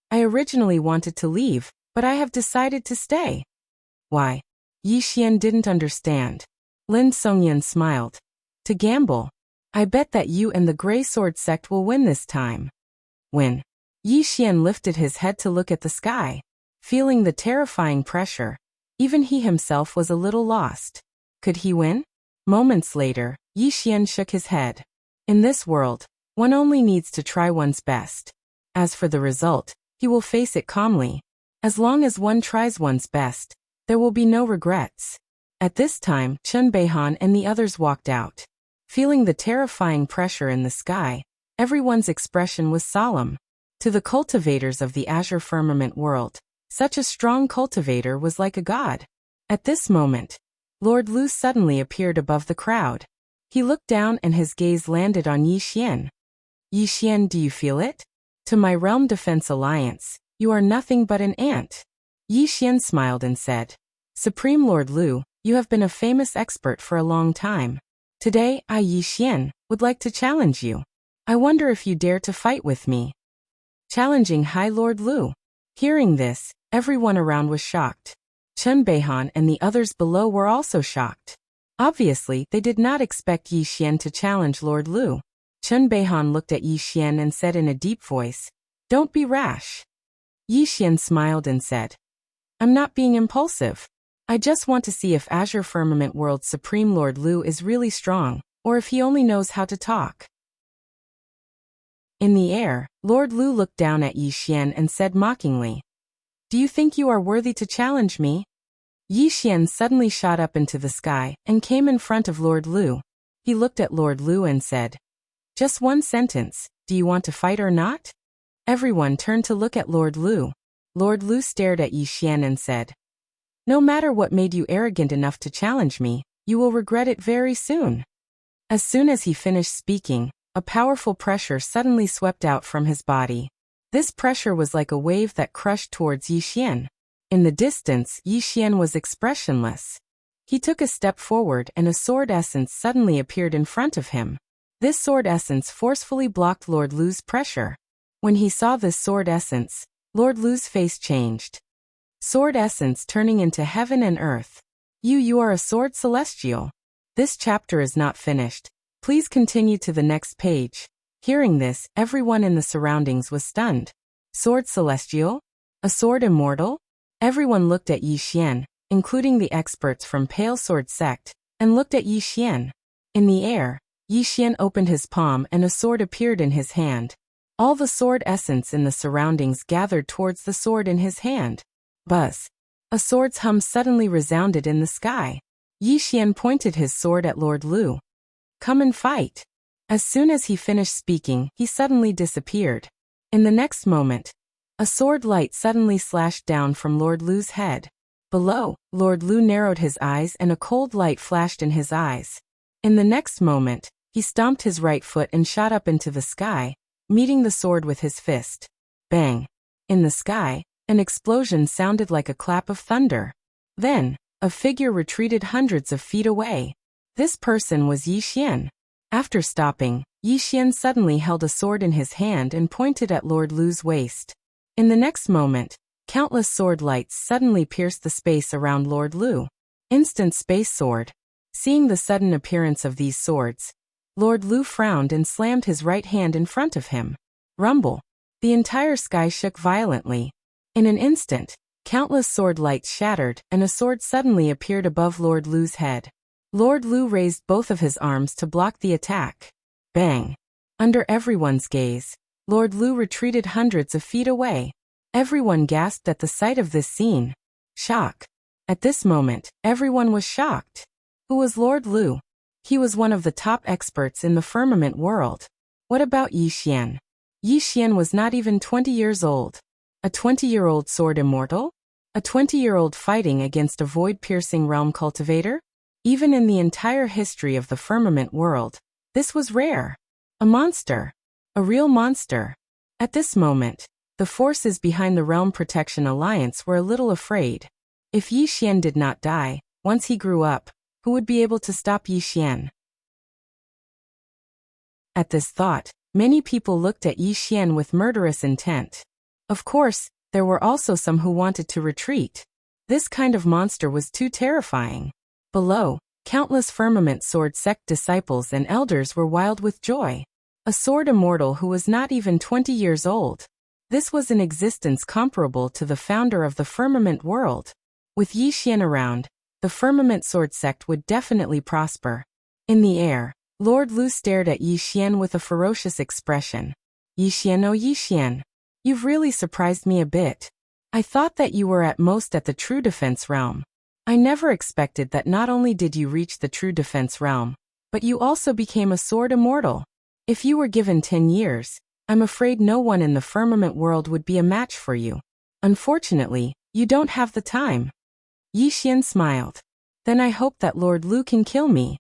"I originally wanted to leave, but I have decided to stay." "Why?" Yi Xian didn't understand. Lin Songyun smiled. "To gamble. I bet that you and the Grey Sword sect will win this time." Win? Yi Xian lifted his head to look at the sky. Feeling the terrifying pressure, even he himself was a little lost. Could he win? Moments later, Yi Xian shook his head. In this world, one only needs to try one's best. As for the result, he will face it calmly. As long as one tries one's best, there will be no regrets. At this time, Chun Beihan and the others walked out. Feeling the terrifying pressure in the sky, everyone's expression was solemn. To the cultivators of the Azure Firmament world, such a strong cultivator was like a god. At this moment, Lord Lu suddenly appeared above the crowd. He looked down and his gaze landed on Yi Xian. "Yi Xian, do you feel it? To my Realm Defense Alliance, you are nothing but an ant." Yi Xian smiled and said, "Supreme Lord Lu, you have been a famous expert for a long time. Today, I, Yi Xian, would like to challenge you. I wonder if you dare to fight with me." Challenging High Lord Lu. Hearing this, everyone around was shocked. Chun Beihan and the others below were also shocked. Obviously, they did not expect Yi Xian to challenge Lord Lu. Chun Beihan looked at Yi Xian and said in a deep voice, "Don't be rash." Yi Xian smiled and said, I'm not being impulsive. I just want to see if Azure Firmament World's Supreme Lord Lu is really strong, or if he only knows how to talk. In the air, Lord Lu looked down at Yi Xian and said mockingly, Do you think you are worthy to challenge me? Yi Xian suddenly shot up into the sky and came in front of Lord Lu. He looked at Lord Lu and said, Just one sentence, do you want to fight or not? Everyone turned to look at Lord Lu. Lord Lu stared at Yi Xian and said, No matter what made you arrogant enough to challenge me, you will regret it very soon. As soon as he finished speaking, a powerful pressure suddenly swept out from his body. This pressure was like a wave that crushed towards Yi Xian. In the distance, Yi Xian was expressionless. He took a step forward and a sword essence suddenly appeared in front of him. This sword essence forcefully blocked Lord Lu's pressure. When he saw this sword essence, Lord Lu's face changed. Sword essence turning into heaven and earth. You are a sword celestial. This chapter is not finished. Please continue to the next page. Hearing this, everyone in the surroundings was stunned. Sword celestial? A sword immortal? Everyone looked at Yi Xian, including the experts from Pale Sword Sect, and looked at Yi Xian. In the air, Yi Xian opened his palm and a sword appeared in his hand. All the sword essence in the surroundings gathered towards the sword in his hand. Buzz! A sword's hum suddenly resounded in the sky. Yi Xian pointed his sword at Lord Lu. Come and fight. As soon as he finished speaking, he suddenly disappeared. In the next moment, a sword light suddenly slashed down from Lord Lu's head. Below, Lord Lu narrowed his eyes and a cold light flashed in his eyes. In the next moment, he stomped his right foot and shot up into the sky, meeting the sword with his fist. Bang! In the sky, an explosion sounded like a clap of thunder. Then, a figure retreated hundreds of feet away. This person was Yi Xian. After stopping, Yi Xian suddenly held a sword in his hand and pointed at Lord Lu's waist. In the next moment, countless sword lights suddenly pierced the space around Lord Lu. Instant space sword. Seeing the sudden appearance of these swords, Lord Lu frowned and slammed his right hand in front of him. Rumble. The entire sky shook violently. In an instant, countless sword lights shattered and a sword suddenly appeared above Lord Lu's head. Lord Lu raised both of his arms to block the attack. Bang! Under everyone's gaze, Lord Lu retreated hundreds of feet away. Everyone gasped at the sight of this scene. Shock. At this moment, everyone was shocked. Who was Lord Lu? He was one of the top experts in the firmament world. What about Yi Xian? Yi Xian was not even 20 years old. A 20-year-old sword immortal? A 20-year-old fighting against a void-piercing realm cultivator? Even in the entire history of the firmament world, this was rare. A monster. A real monster. At this moment, the forces behind the Realm Protection Alliance were a little afraid. If Yi Xian did not die, once he grew up, who would be able to stop Yi Xian? At this thought, many people looked at Yi Xian with murderous intent. Of course, there were also some who wanted to retreat. This kind of monster was too terrifying. Below, countless Firmament Sword Sect disciples and elders were wild with joy. A sword immortal who was not even 20 years old. This was an existence comparable to the founder of the Firmament world. With Yi Xian around, the Firmament Sword Sect would definitely prosper. In the air, Lord Lu stared at Yi Xian with a ferocious expression. Yi Xian, oh Yi Xian, you've really surprised me a bit. I thought that you were at most at the True Defense realm. I never expected that not only did you reach the True Defense realm, but you also became a sword immortal. If you were given 10 years, I'm afraid no one in the firmament world would be a match for you. Unfortunately, you don't have the time. Yi Xian smiled. Then I hope that Lord Lu can kill me.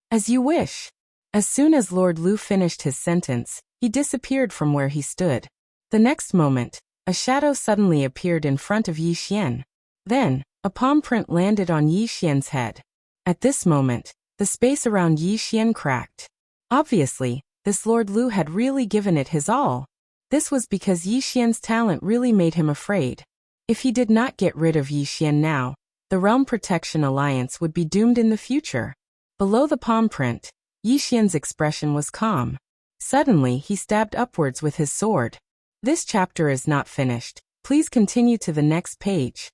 As you wish. As soon as Lord Lu finished his sentence, he disappeared from where he stood. The next moment, a shadow suddenly appeared in front of Yi Xian. Then, a palm print landed on Yi Xian's head. At this moment, the space around Yi Xian cracked. Obviously, this Lord Lu had really given it his all. This was because Yi Xian's talent really made him afraid. If he did not get rid of Yi Xian now, the Realm Protection Alliance would be doomed in the future. Below the palm print, Yi Xian's expression was calm. Suddenly he stabbed upwards with his sword. This chapter is not finished. Please continue to the next page.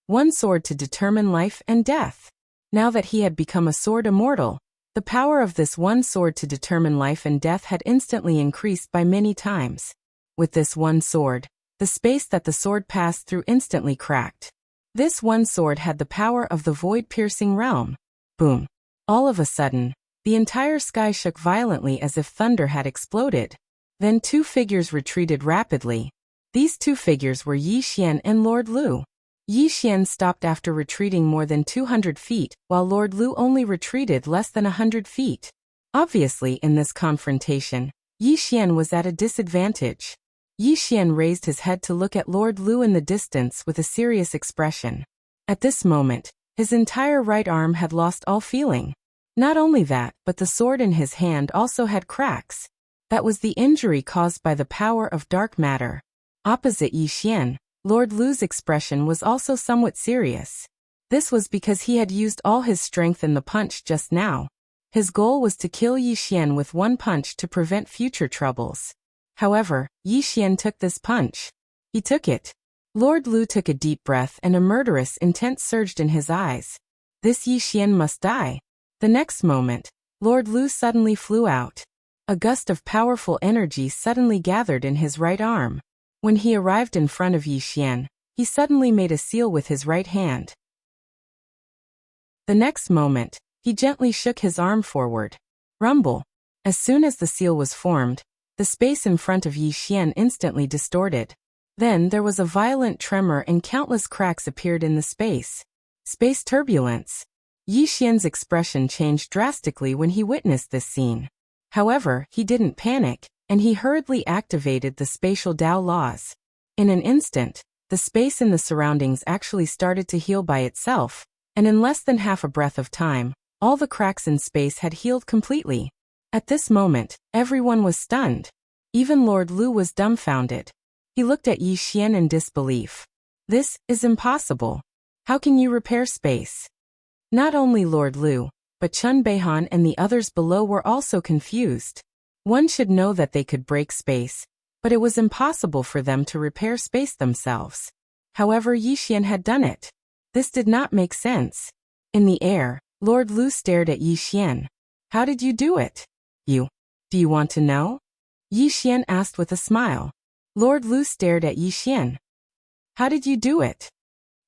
One sword to determine life and death. Now that he had become a sword immortal, the power of this one sword to determine life and death had instantly increased by many times. With this one sword, the space that the sword passed through instantly cracked. This one sword had the power of the void-piercing realm. Boom. All of a sudden, the entire sky shook violently as if thunder had exploded. Then two figures retreated rapidly. These two figures were Yi Xian and Lord Lu. Yi Xian stopped after retreating more than 200 feet, while Lord Lu only retreated less than 100 feet. Obviously, in this confrontation, Yi Xian was at a disadvantage. Yi Xian raised his head to look at Lord Lu in the distance with a serious expression. At this moment, his entire right arm had lost all feeling. Not only that, but the sword in his hand also had cracks. That was the injury caused by the power of dark matter. Opposite Yi Xian, Lord Lu's expression was also somewhat serious. This was because he had used all his strength in the punch just now. His goal was to kill Yi Xian with one punch to prevent future troubles. However, Yi Xian took this punch. He took it. Lord Lu took a deep breath and a murderous intent surged in his eyes. This Yi Xian must die. The next moment, Lord Lu suddenly flew out. A gust of powerful energy suddenly gathered in his right arm. When he arrived in front of Yi Xian, he suddenly made a seal with his right hand. The next moment, he gently shook his arm forward. Rumble. As soon as the seal was formed, the space in front of Yi Xian instantly distorted. Then there was a violent tremor and countless cracks appeared in the space. Space turbulence. Yi Xian's expression changed drastically when he witnessed this scene. However, he didn't panic, and he hurriedly activated the spatial Dao laws. In an instant, the space in the surroundings actually started to heal by itself, and in less than half a breath of time, all the cracks in space had healed completely. At this moment, everyone was stunned. Even Lord Lu was dumbfounded. He looked at Yi Xian in disbelief. This is impossible. How can you repair space? Not only Lord Lu, but Chun Beihan and the others below were also confused. One should know that they could break space, but it was impossible for them to repair space themselves. However, Yi Xian had done it. This did not make sense. In the air, Lord Lu stared at Yi Xian. How did you do it? Do you want to know? Yi Xian asked with a smile. Lord Lu stared at Yi Xian. How did you do it?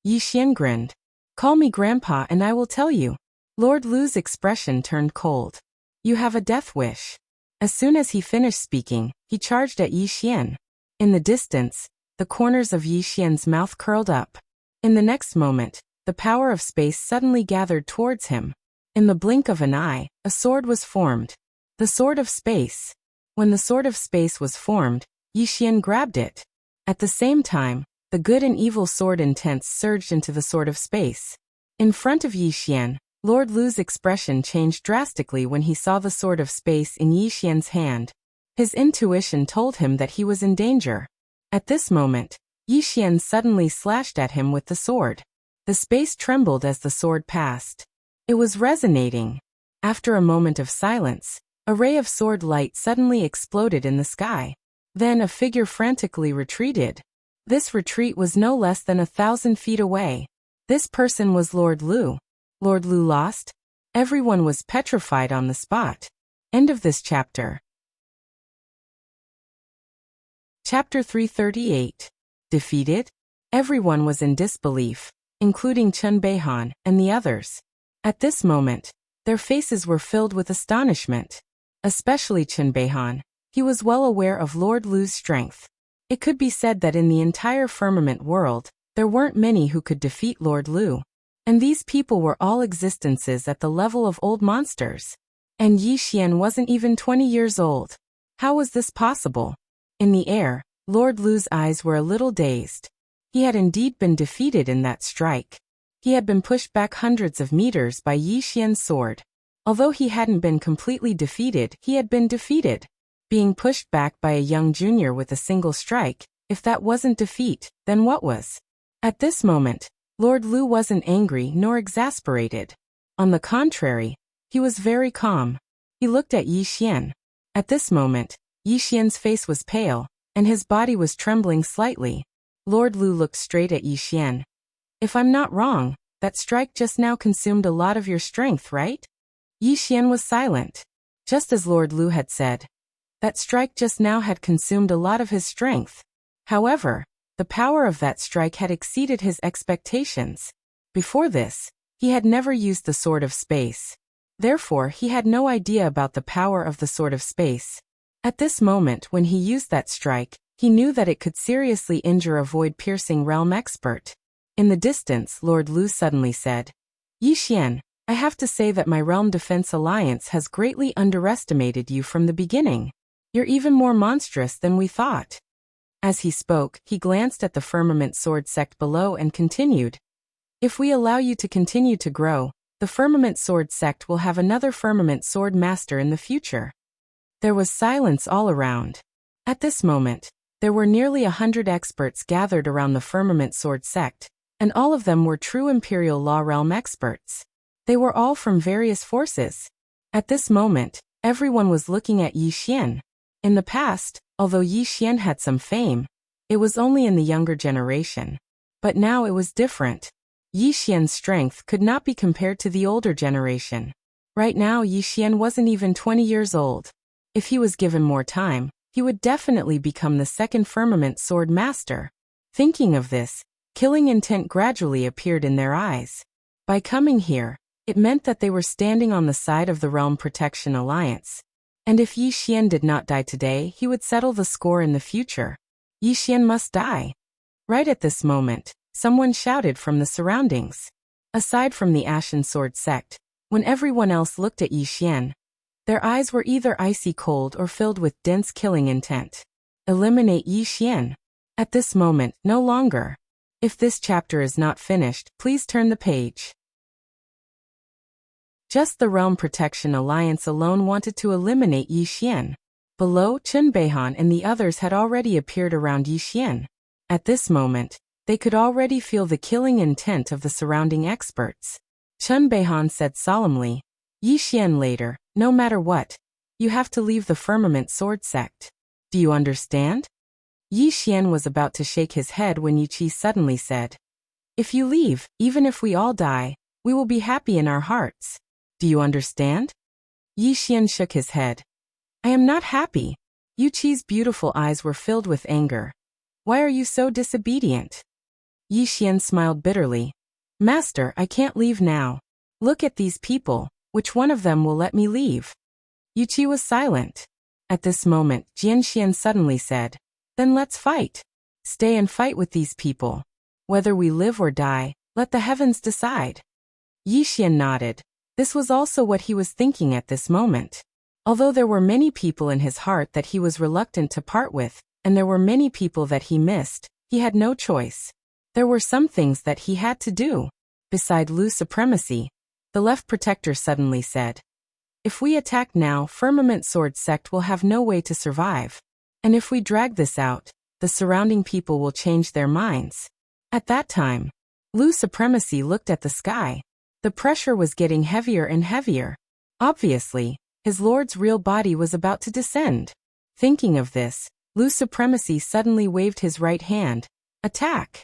Yi Xian grinned. Call me Grandpa and I will tell you. Lord Lu's expression turned cold. You have a death wish. As soon as he finished speaking, he charged at Yi Xian. In the distance, the corners of Yi Xian's mouth curled up. In the next moment, the power of space suddenly gathered towards him. In the blink of an eye, a sword was formed. The Sword of Space. When the Sword of Space was formed, Yi Xian grabbed it. At the same time, the good and evil sword intents surged into the Sword of Space. In front of Yi Xian, Lord Lu's expression changed drastically when he saw the Sword of Space in Yi Xian's hand. His intuition told him that he was in danger. At this moment, Yi Xian suddenly slashed at him with the sword. The space trembled as the sword passed. It was resonating. After a moment of silence, a ray of sword light suddenly exploded in the sky. Then a figure frantically retreated. This retreat was no less than 1,000 feet away. This person was Lord Lu. Lord Lu lost? Everyone was petrified on the spot. End of this chapter. Chapter 338. Defeated? Everyone was in disbelief, including Chun Beihan and the others. At this moment, their faces were filled with astonishment. Especially Chun Beihan. He was well aware of Lord Lu's strength. It could be said that in the entire firmament world, there weren't many who could defeat Lord Lu. And these people were all existences at the level of old monsters. And Yi Xian wasn't even 20 years old. How was this possible? In the air, Lord Lu's eyes were a little dazed. He had indeed been defeated in that strike. He had been pushed back hundreds of meters by Yi Xian's sword. Although he hadn't been completely defeated, he had been defeated. Being pushed back by a young junior with a single strike, if that wasn't defeat, then what was? At this moment, Lord Lu wasn't angry nor exasperated. On the contrary, he was very calm. He looked at Yi Xian. At this moment, Yi Xian's face was pale, and his body was trembling slightly. Lord Lu looked straight at Yi Xian. If I'm not wrong, that strike just now consumed a lot of your strength, right? Yi Xian was silent. Just as Lord Lu had said. That strike just now had consumed a lot of his strength. However, the power of that strike had exceeded his expectations. Before this, he had never used the Sword of Space. Therefore, he had no idea about the power of the Sword of Space. At this moment when he used that strike, he knew that it could seriously injure a void-piercing realm expert. In the distance, Lord Lu suddenly said, Yi Xian, I have to say that my Realm Defense Alliance has greatly underestimated you from the beginning. You're even more monstrous than we thought. As he spoke, he glanced at the Firmament Sword sect below and continued, If we allow you to continue to grow, the Firmament Sword sect will have another Firmament Swordmaster in the future. There was silence all around. At this moment, there were nearly 100 experts gathered around the Firmament Sword sect, and all of them were true Imperial Law Realm experts. They were all from various forces. At this moment, everyone was looking at Yi Xian. In the past, although Yi Xian had some fame, it was only in the younger generation. But now it was different. Yi Xian's strength could not be compared to the older generation. Right now Yi Xian wasn't even 20 years old. If he was given more time, he would definitely become the second Firmament Sword Master. Thinking of this, killing intent gradually appeared in their eyes. By coming here, it meant that they were standing on the side of the Realm Protection Alliance. And if Yi Xian did not die today, he would settle the score in the future. Yi Xian must die. Right at this moment, someone shouted from the surroundings. Aside from the Ashen Sword sect, when everyone else looked at Yi Xian, their eyes were either icy cold or filled with dense killing intent. Eliminate Yi Xian. At this moment, no longer. If this chapter is not finished, please turn the page. Just the Realm Protection Alliance alone wanted to eliminate Yi Xian. Below, Chun Beihan and the others had already appeared around Yi Xian. At this moment, they could already feel the killing intent of the surrounding experts. Chun Beihan said solemnly, Yi Xian later, no matter what, you have to leave the Firmament Sword sect. Do you understand? Yi Xian was about to shake his head when Yi Qi suddenly said, If you leave, even if we all die, we will be happy in our hearts. Do you understand? Yi Xian shook his head. I am not happy. Yi Qi's beautiful eyes were filled with anger. Why are you so disobedient? Yi Xian smiled bitterly. Master, I can't leave now. Look at these people. Which one of them will let me leave? Yi Qi was silent. At this moment, Jian Xian suddenly said, Then let's fight. Stay and fight with these people. Whether we live or die, let the heavens decide. Yi Xian nodded. This was also what he was thinking at this moment. Although there were many people in his heart that he was reluctant to part with, and there were many people that he missed, he had no choice. There were some things that he had to do. Beside Lu's supremacy, the left protector suddenly said, If we attack now, Firmament Sword sect will have no way to survive. And if we drag this out, the surrounding people will change their minds. At that time, Lu's supremacy looked at the sky. The pressure was getting heavier and heavier. Obviously, his lord's real body was about to descend. Thinking of this, Lu's supremacy suddenly waved his right hand. Attack!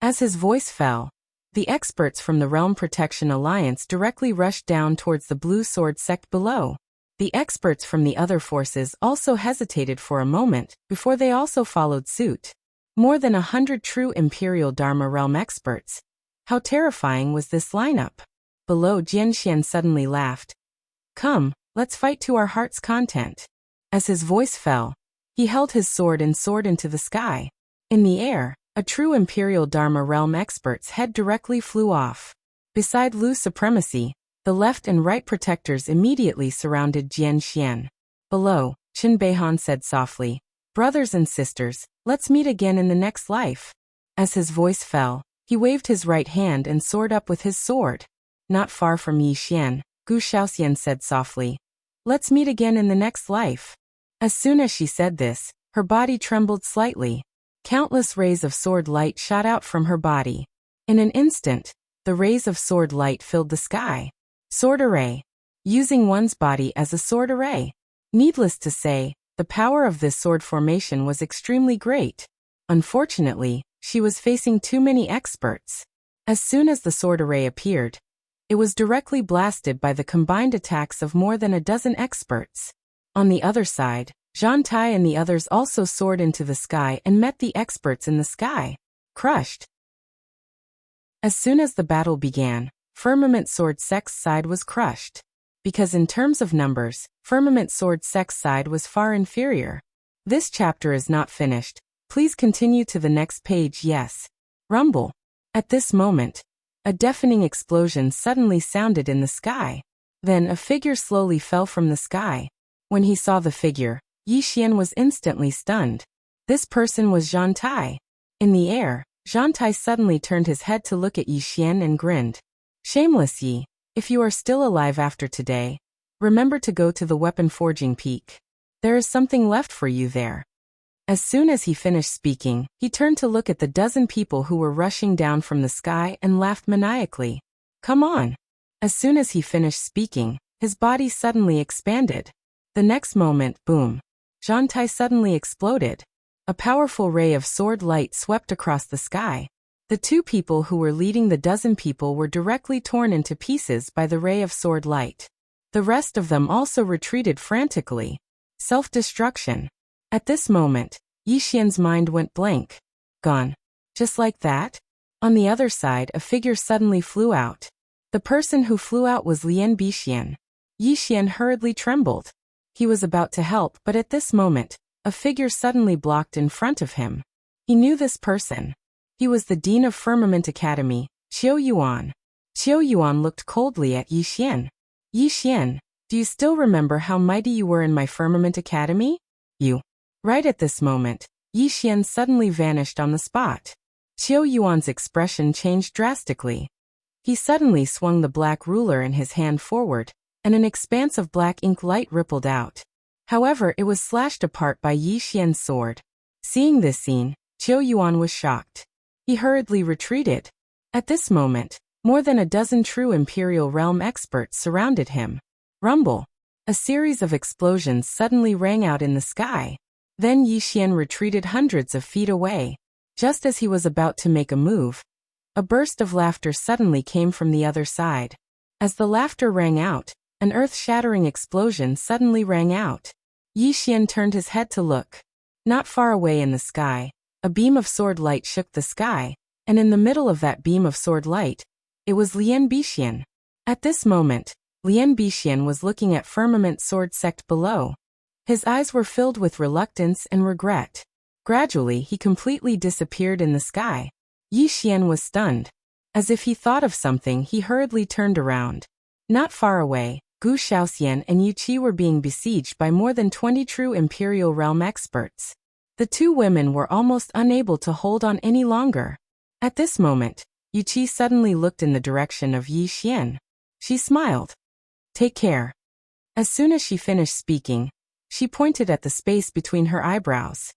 As his voice fell, the experts from the Realm Protection Alliance directly rushed down towards the Blue Sword sect below. The experts from the other forces also hesitated for a moment before they also followed suit. More than 100 true Imperial Dharma Realm experts. How terrifying was this lineup? Below, Jian Xian suddenly laughed. Come, let's fight to our heart's content. As his voice fell, he held his sword and soared into the sky. In the air, a true Imperial Dharma Realm expert's head directly flew off. Beside Lu's supremacy, the left and right protectors immediately surrounded Jian Xian. Below, Qin Beihan said softly, Brothers and sisters, let's meet again in the next life. As his voice fell, he waved his right hand and soared up with his sword. Not far from Yi Xian, Gu Shaoxian said softly, Let's meet again in the next life. As soon as she said this, her body trembled slightly. Countless rays of sword light shot out from her body. In an instant, the rays of sword light filled the sky. Sword array. Using one's body as a sword array. Needless to say, the power of this sword formation was extremely great. Unfortunately, She was facing too many experts. As soon as the sword array appeared, it was directly blasted by the combined attacks of more than a dozen experts. On the other side, Zhang Tai and the others also soared into the sky and met the experts in the sky. Crushed. As soon as the battle began, Firmament Sword Sect's side was crushed. Because in terms of numbers, Firmament Sword Sect's side was far inferior. This chapter is not finished. Please continue to the next page. Yes. Rumble. At this moment, a deafening explosion suddenly sounded in the sky. Then a figure slowly fell from the sky. When he saw the figure, Yi Xian was instantly stunned. This person was Zhang Tai. In the air, Zhang Tai suddenly turned his head to look at Yi Xian and grinned. Shameless Yi, if you are still alive after today, remember to go to the weapon forging peak. There is something left for you there. As soon as he finished speaking, he turned to look at the dozen people who were rushing down from the sky and laughed maniacally. Come on. As soon as he finished speaking, his body suddenly expanded. The next moment, boom. Zhang Tai suddenly exploded. A powerful ray of sword light swept across the sky. The two people who were leading the dozen people were directly torn into pieces by the ray of sword light. The rest of them also retreated frantically. Self-destruction. At this moment, Yi Xian's mind went blank. Gone. Just like that? On the other side, a figure suddenly flew out. The person who flew out was Lian Bixian. Yi Xian hurriedly trembled. He was about to help, but at this moment, a figure suddenly blocked in front of him. He knew this person. He was the Dean of Firmament Academy, Qiu Yuan. Qiu Yuan looked coldly at Yi Xian. Yi Xian, do you still remember how mighty you were in my Firmament Academy? You. Right at this moment, Yi Xian suddenly vanished on the spot. Qiu Yuan's expression changed drastically. He suddenly swung the black ruler in his hand forward, and an expanse of black ink light rippled out. However, it was slashed apart by Yi Xian's sword. Seeing this scene, Qiu Yuan was shocked. He hurriedly retreated. At this moment, more than a dozen true Imperial Realm experts surrounded him. Rumble. A series of explosions suddenly rang out in the sky. Then Yi Xian retreated hundreds of feet away. Just as he was about to make a move, a burst of laughter suddenly came from the other side. As the laughter rang out, an earth-shattering explosion suddenly rang out. Yi Xian turned his head to look. Not far away in the sky, a beam of sword light shook the sky, and in the middle of that beam of sword light, it was Lian Bixian. At this moment, Lian Bixian was looking at Firmament Sword Sect below. His eyes were filled with reluctance and regret. Gradually, he completely disappeared in the sky. Yi Xian was stunned. As if he thought of something, he hurriedly turned around. Not far away, Gu Shaoxian and Yu Qi were being besieged by more than 20 true Imperial Realm experts. The two women were almost unable to hold on any longer. At this moment, Yu Qi suddenly looked in the direction of Yi Xian. She smiled. Take care. As soon as she finished speaking, she pointed at the space between her eyebrows.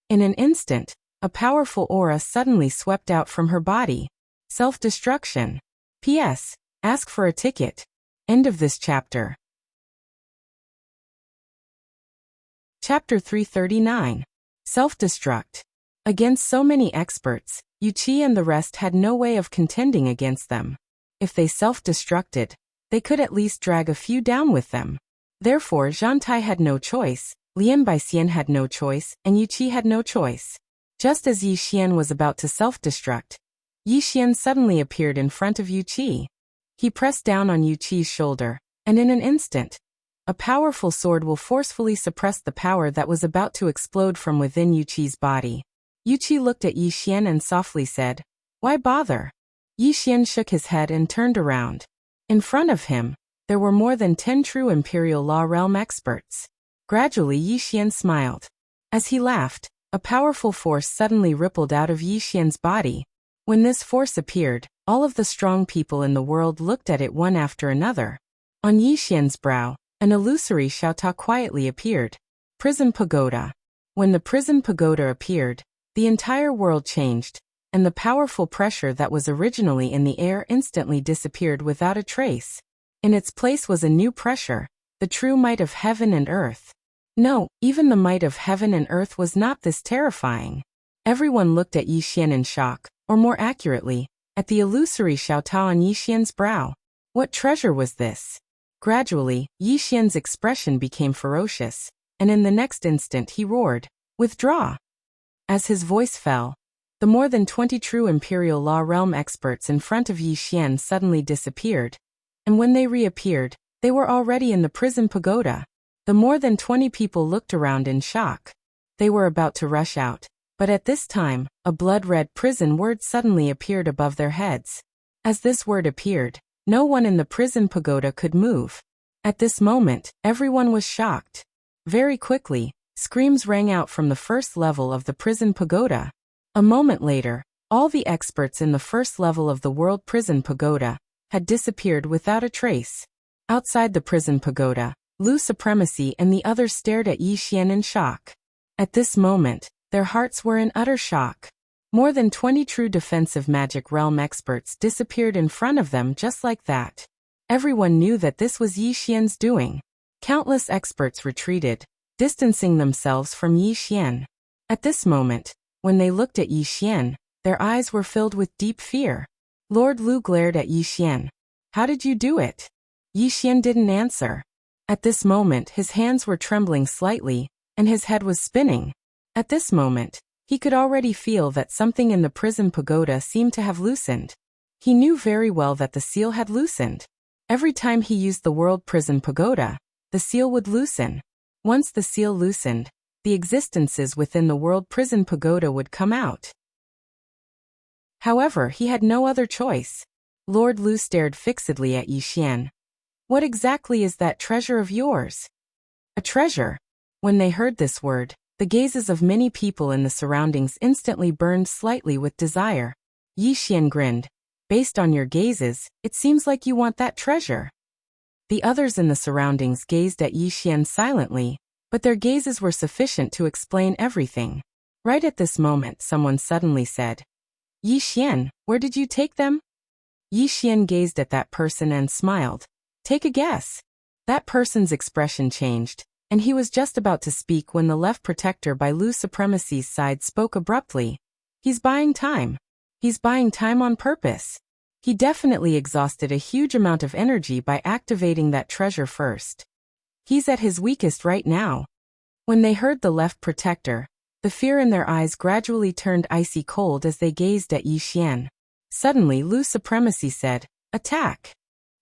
In an instant, a powerful aura suddenly swept out from her body. Self-destruction. P.S. Ask for a ticket. End of this chapter. Chapter 339. Self-destruct. Against so many experts, Yu Qi and the rest had no way of contending against them. If they self-destructed, they could at least drag a few down with them. Therefore, Zhang Tai had no choice, Lian Bixian had no choice, and Yu Qi had no choice. Just as Yi Xian was about to self-destruct, Yi Xian suddenly appeared in front of Yu Qi. He pressed down on Yu Qi's shoulder, and in an instant, a powerful sword will forcefully suppress the power that was about to explode from within Yu Qi's body. Yu Qi looked at Yi Xian and softly said, "Why bother?" Yi Xian shook his head and turned around. In front of him, there were more than 10 true Imperial Law Realm experts. Gradually Yi Xian smiled. As he laughed, a powerful force suddenly rippled out of Yi Xian's body. When this force appeared, all of the strong people in the world looked at it one after another. On Yi Xian's brow, an illusory Xiaota quietly appeared. Prison Pagoda. When the Prison Pagoda appeared, the entire world changed, and the powerful pressure that was originally in the air instantly disappeared without a trace. In its place was a new pressure, the true might of heaven and earth. No, even the might of heaven and earth was not this terrifying. Everyone looked at Yi Xian in shock, or more accurately, at the illusory Xiaotao on Yi Xian's brow. What treasure was this? Gradually, Yi Xian's expression became ferocious, and in the next instant he roared, "Withdraw!" As his voice fell, the more than 20 true Imperial Law Realm experts in front of Yi Xian suddenly disappeared, and when they reappeared, they were already in the prison pagoda. The more than 20 people looked around in shock. They were about to rush out, but at this time, a blood-red prison word suddenly appeared above their heads. As this word appeared, no one in the prison pagoda could move. At this moment, everyone was shocked. Very quickly, screams rang out from the first level of the prison pagoda. A moment later, all the experts in the first level of the World Prison Pagoda had disappeared without a trace. Outside the prison pagoda, Lu Supremacy and the others stared at Yi Xian in shock. At this moment, their hearts were in utter shock. More than 20 true defensive magic realm experts disappeared in front of them just like that. Everyone knew that this was Yi Xian's doing. Countless experts retreated, distancing themselves from Yi Xian. At this moment, when they looked at Yi Xian, their eyes were filled with deep fear. Lord Lu glared at Yi Xian. "How did you do it?" Yi Xian didn't answer. At this moment his hands were trembling slightly, and his head was spinning. At this moment, he could already feel that something in the prison pagoda seemed to have loosened. He knew very well that the seal had loosened. Every time he used the World Prison Pagoda, the seal would loosen. Once the seal loosened, the existences within the World Prison Pagoda would come out. However, he had no other choice. Lord Lu stared fixedly at Yi Xian. "What exactly is that treasure of yours?" "A treasure." When they heard this word, the gazes of many people in the surroundings instantly burned slightly with desire. Yi Xian grinned. "Based on your gazes, it seems like you want that treasure." The others in the surroundings gazed at Yi Xian silently, but their gazes were sufficient to explain everything. Right at this moment someone suddenly said, "Yi Xian, where did you take them?" Yi Xian gazed at that person and smiled. "Take a guess." That person's expression changed, and he was just about to speak when the left protector by Lu Supremacy's side spoke abruptly. "He's buying time. He's buying time on purpose. He definitely exhausted a huge amount of energy by activating that treasure first. He's at his weakest right now." When they heard the left protector, the fear in their eyes gradually turned icy cold as they gazed at Yi Xian. Suddenly Lu Supremacy said, "Attack."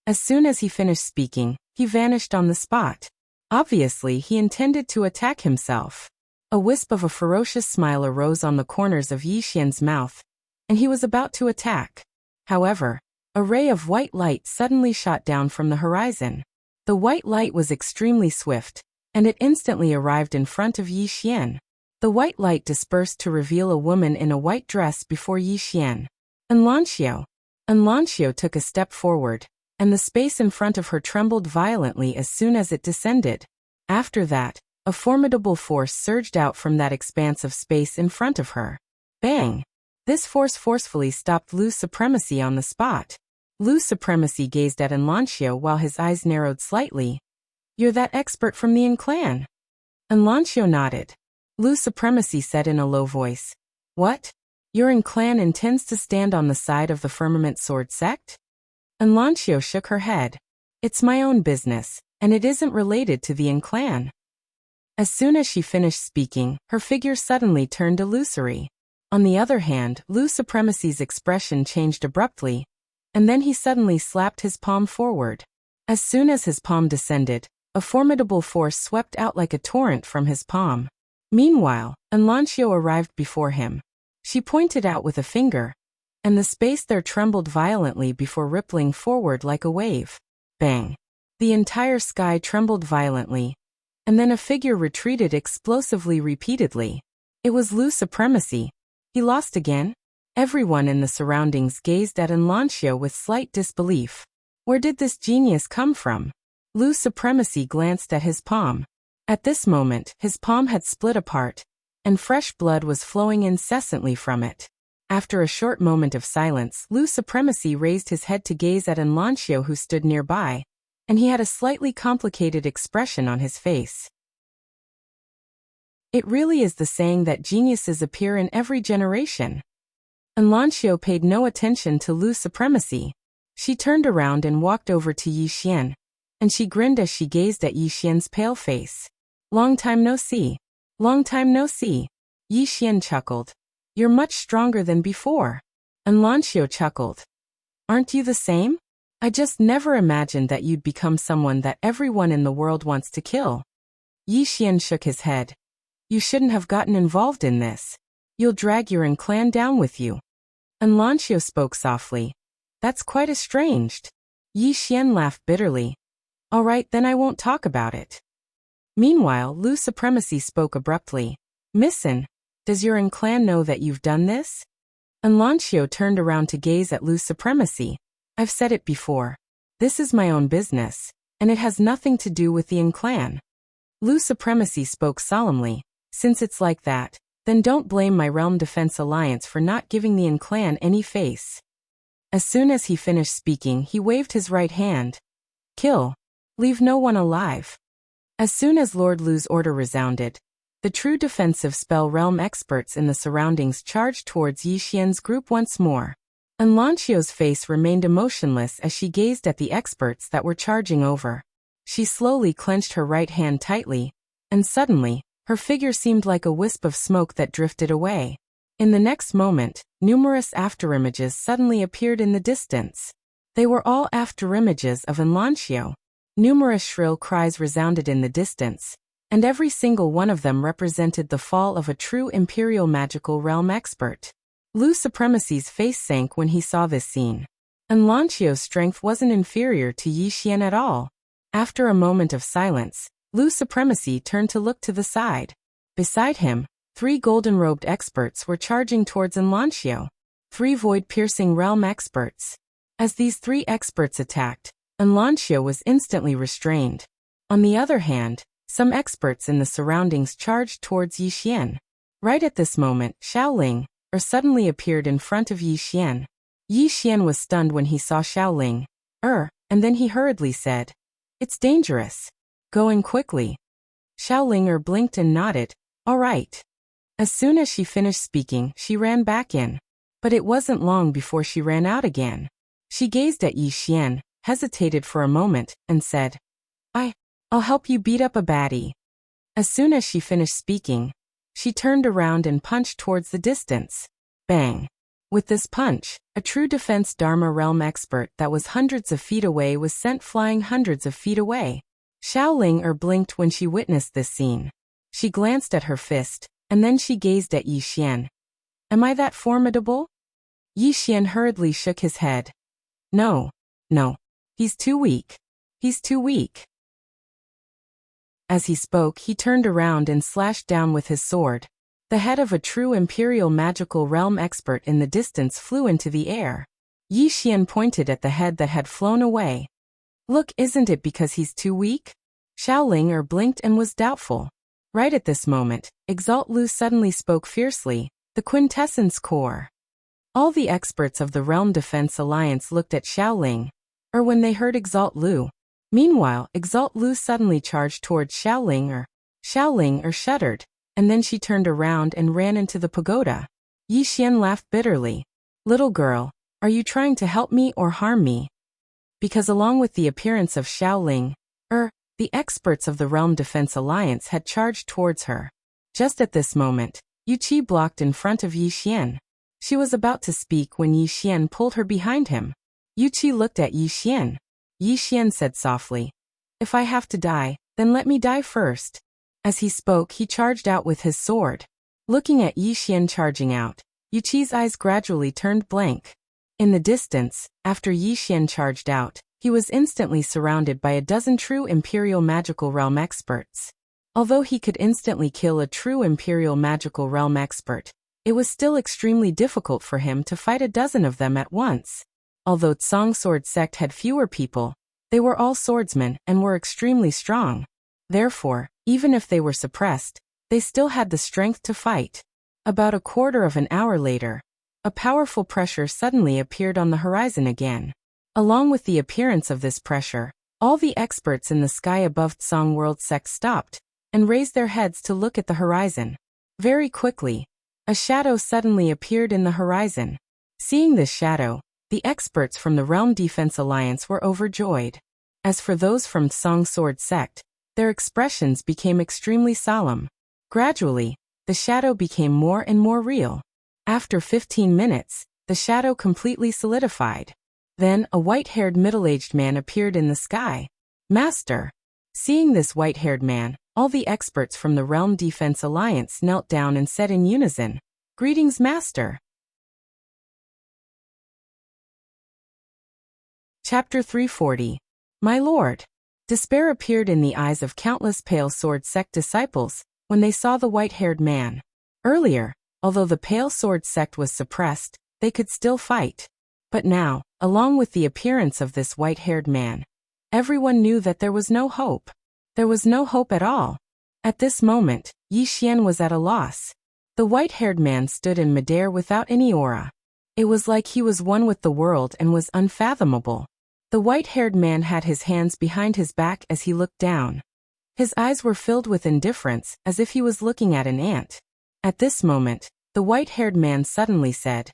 As soon as he finished speaking, he vanished on the spot. Obviously, he intended to attack himself. A wisp of a ferocious smile arose on the corners of Yi Xian's mouth, and he was about to attack. However, a ray of white light suddenly shot down from the horizon. The white light was extremely swift, and it instantly arrived in front of Yi Xian. The white light dispersed to reveal a woman in a white dress before Yi Xian. Enlancio. Enlancio took a step forward, and the space in front of her trembled violently as soon as it descended. After that, a formidable force surged out from that expanse of space in front of her. Bang! This force forcefully stopped Lu's Supremacy on the spot. Lu's Supremacy gazed at Enlancio while his eyes narrowed slightly. "You're that expert from the Yin clan?" Enlancio nodded. Lu's Supremacy said in a low voice, "What? Your Yin clan intends to stand on the side of the Firmament Sword sect?" Enlancio shook her head. "It's my own business, and it isn't related to the Yin clan." As soon as she finished speaking, her figure suddenly turned illusory. On the other hand, Lu's Supremacy's expression changed abruptly, and then he suddenly slapped his palm forward. As soon as his palm descended, a formidable force swept out like a torrent from his palm. Meanwhile, Enlancio arrived before him. She pointed out with a finger, and the space there trembled violently before rippling forward like a wave. Bang! The entire sky trembled violently, and then a figure retreated explosively repeatedly. It was Lu's Supremacy. He lost again? Everyone in the surroundings gazed at Enlancio with slight disbelief. Where did this genius come from? Lu's Supremacy glanced at his palm. At this moment, his palm had split apart, and fresh blood was flowing incessantly from it. After a short moment of silence, Lu's Supremacy raised his head to gaze at Enlancio, who stood nearby, and he had a slightly complicated expression on his face. It really is the saying that geniuses appear in every generation. And Lanxiu paid no attention to Lu's supremacy. She turned around and walked over to Yi Xian, and she grinned as she gazed at Yi Xian's pale face. Long time no see. Long time no see. Yi Xian chuckled. You're much stronger than before. And Lanxiu chuckled. Aren't you the same? I just never imagined that you'd become someone that everyone in the world wants to kill. Yi Xian shook his head. You shouldn't have gotten involved in this. You'll drag your own clan down with you. And Lanxiu spoke softly. That's quite estranged. Yi Xian laughed bitterly. All right, then I won't talk about it. Meanwhile, Lu's supremacy spoke abruptly. Missin, does your own clan know that you've done this? And Lanxiu turned around to gaze at Lu's supremacy. I've said it before. This is my own business, and it has nothing to do with the Yin clan. Lu's supremacy spoke solemnly. Since it's like that, then don't blame my Realm Defense Alliance for not giving the Yin clan any face. As soon as he finished speaking, he waved his right hand. Kill. Leave no one alive. As soon as Lord Lu's order resounded, the true defensive spell realm experts in the surroundings charged towards Yi Xian's group once more. And Lanxiu's face remained emotionless as she gazed at the experts that were charging over. She slowly clenched her right hand tightly, and suddenly, her figure seemed like a wisp of smoke that drifted away. In the next moment, numerous afterimages suddenly appeared in the distance. They were all afterimages of Lanxiu. Numerous shrill cries resounded in the distance, and every single one of them represented the fall of a true imperial magical realm expert. Lu's supremacy's face sank when he saw this scene. And Lanxiu's strength wasn't inferior to Yi Xian at all. After a moment of silence, Lu's supremacy turned to look to the side. Beside him, 3 golden-robed experts were charging towards Lanxiu. 3 void-piercing realm experts. As these 3 experts attacked, Lanxiu was instantly restrained. On the other hand, some experts in the surroundings charged towards Yi Xian. Right at this moment, Xiaoling suddenly appeared in front of Yi Xian. Yi Xian was stunned when he saw Xiaoling, and then he hurriedly said, It's dangerous. Go in quickly. Xiaoling blinked and nodded, All right. As soon as she finished speaking, she ran back in. But it wasn't long before she ran out again. She gazed at Yi Xian, hesitated for a moment, and said, I'll help you beat up a baddie. As soon as she finished speaking, she turned around and punched towards the distance. Bang! With this punch, a true defense Dharma realm expert that was hundreds of feet away was sent flying hundreds of feet away. Xiaoling blinked when she witnessed this scene. She glanced at her fist, and then she gazed at Yi Xian. Am I that formidable? Yi Xian hurriedly shook his head. No. He's too weak. He's too weak. As he spoke, he turned around and slashed down with his sword. The head of a true imperial magical realm expert in the distance flew into the air. Yi Xian pointed at the head that had flown away. Look, isn't it because he's too weak? Xiaoling blinked and was doubtful. Right at this moment, Exalt Lu suddenly spoke fiercely, the quintessence core. All the experts of the Realm Defense Alliance looked at Xiaoling, when they heard Exalt Lu. Meanwhile, Exalt Lu suddenly charged towards Xiaoling. Xiaoling shuddered, and then she turned around and ran into the pagoda. Yi Xian laughed bitterly. Little girl, are you trying to help me or harm me? Because along with the appearance of Xiaoling, the experts of the Realm Defense Alliance had charged towards her. Just at this moment, Yu Qi blocked in front of Yi Xian. She was about to speak when Yi Xian pulled her behind him. Yu Qi looked at Yi Xian. Yi Xian said softly, If I have to die, then let me die first. As he spoke, he charged out with his sword. Looking at Yi Xian charging out, Yu Qi's eyes gradually turned blank. In the distance, after Yi Xian charged out, he was instantly surrounded by a dozen true Imperial Magical Realm experts. Although he could instantly kill a true Imperial Magical Realm expert, it was still extremely difficult for him to fight a dozen of them at once. Although Tsang Sword Sect had fewer people, they were all swordsmen and were extremely strong. Therefore, even if they were suppressed, they still had the strength to fight. About a quarter of an hour later, a powerful pressure suddenly appeared on the horizon again. Along with the appearance of this pressure, all the experts in the sky above Tsang World Sect stopped. and raised their heads to look at the horizon. Very quickly, a shadow suddenly appeared in the horizon. Seeing this shadow, the experts from the Realm Defense Alliance were overjoyed. As for those from Song Sword Sect, their expressions became extremely solemn. Gradually, the shadow became more and more real. After 15 minutes, the shadow completely solidified. Then, a white-haired middle-aged man appeared in the sky. Master. Seeing this white-haired man, all the experts from the Realm Defense Alliance knelt down and said in unison, "Greetings, Master." Chapter 340. My Lord. Despair appeared in the eyes of countless Pale Sword Sect disciples when they saw the white-haired man. Earlier, although the Pale Sword Sect was suppressed, they could still fight. But now, along with the appearance of this white-haired man, everyone knew that there was no hope. There was no hope at all. At this moment, Yi Xian was at a loss. The white-haired man stood in midair without any aura. It was like he was one with the world and was unfathomable. The white-haired man had his hands behind his back as he looked down. His eyes were filled with indifference, as if he was looking at an ant. At this moment, the white-haired man suddenly said,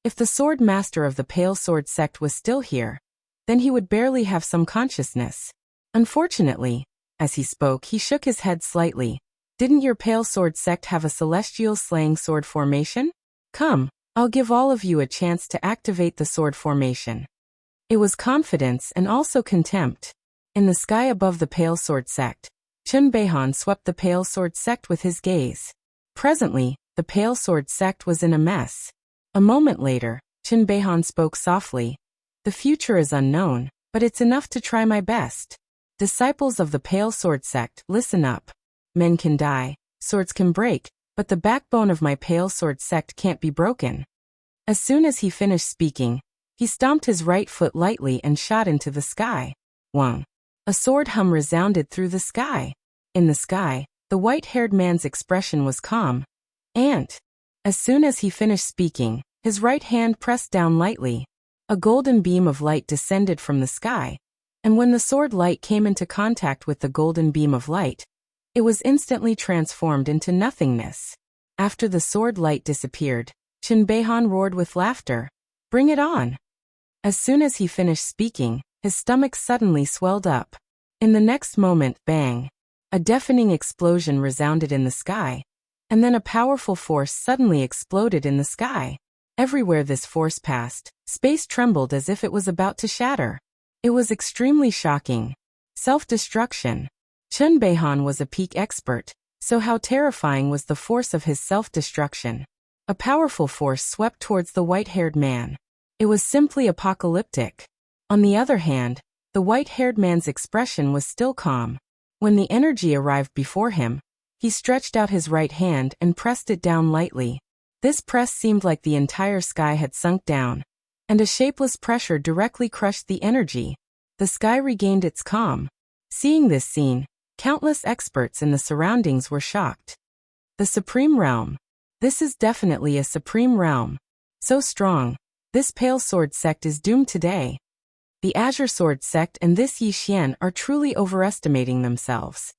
"If the Swordmaster of the Pale Sword Sect was still here, then he would barely have some consciousness." Unfortunately, as he spoke, he shook his head slightly. "Didn't your Pale Sword Sect have a celestial slaying sword formation? Come, I'll give all of you a chance to activate the sword formation." It was confidence and also contempt. In the sky above the Pale Sword Sect, Chun Beihan swept the Pale Sword Sect with his gaze. Presently, the Pale Sword Sect was in a mess. A moment later, Chun Beihan spoke softly. "The future is unknown, but it's enough to try my best. Disciples of the Pale Sword Sect, listen up. Men can die, swords can break, but the backbone of my Pale Sword Sect can't be broken." As soon as he finished speaking, he stomped his right foot lightly and shot into the sky. Wang. A sword hum resounded through the sky. In the sky, the white-haired man's expression was calm. And, as soon as he finished speaking, his right hand pressed down lightly. A golden beam of light descended from the sky, and when the sword light came into contact with the golden beam of light, it was instantly transformed into nothingness. After the sword light disappeared, Chun Beihan roared with laughter. "Bring it on!" As soon as he finished speaking, his stomach suddenly swelled up. In the next moment, bang! A deafening explosion resounded in the sky, and then a powerful force suddenly exploded in the sky. Everywhere this force passed, space trembled as if it was about to shatter. It was extremely shocking. Self-destruction. Chun Beihan was a peak expert, so how terrifying was the force of his self-destruction. A powerful force swept towards the white-haired man. It was simply apocalyptic. On the other hand, the white-haired man's expression was still calm. When the energy arrived before him, he stretched out his right hand and pressed it down lightly. This press seemed like the entire sky had sunk down, and a shapeless pressure directly crushed the energy. The sky regained its calm. Seeing this scene, countless experts in the surroundings were shocked. The Supreme Realm. This is definitely a Supreme Realm. So strong. This Pale Sword Sect is doomed today. The Azure Sword Sect and this Yi Xian are truly overestimating themselves.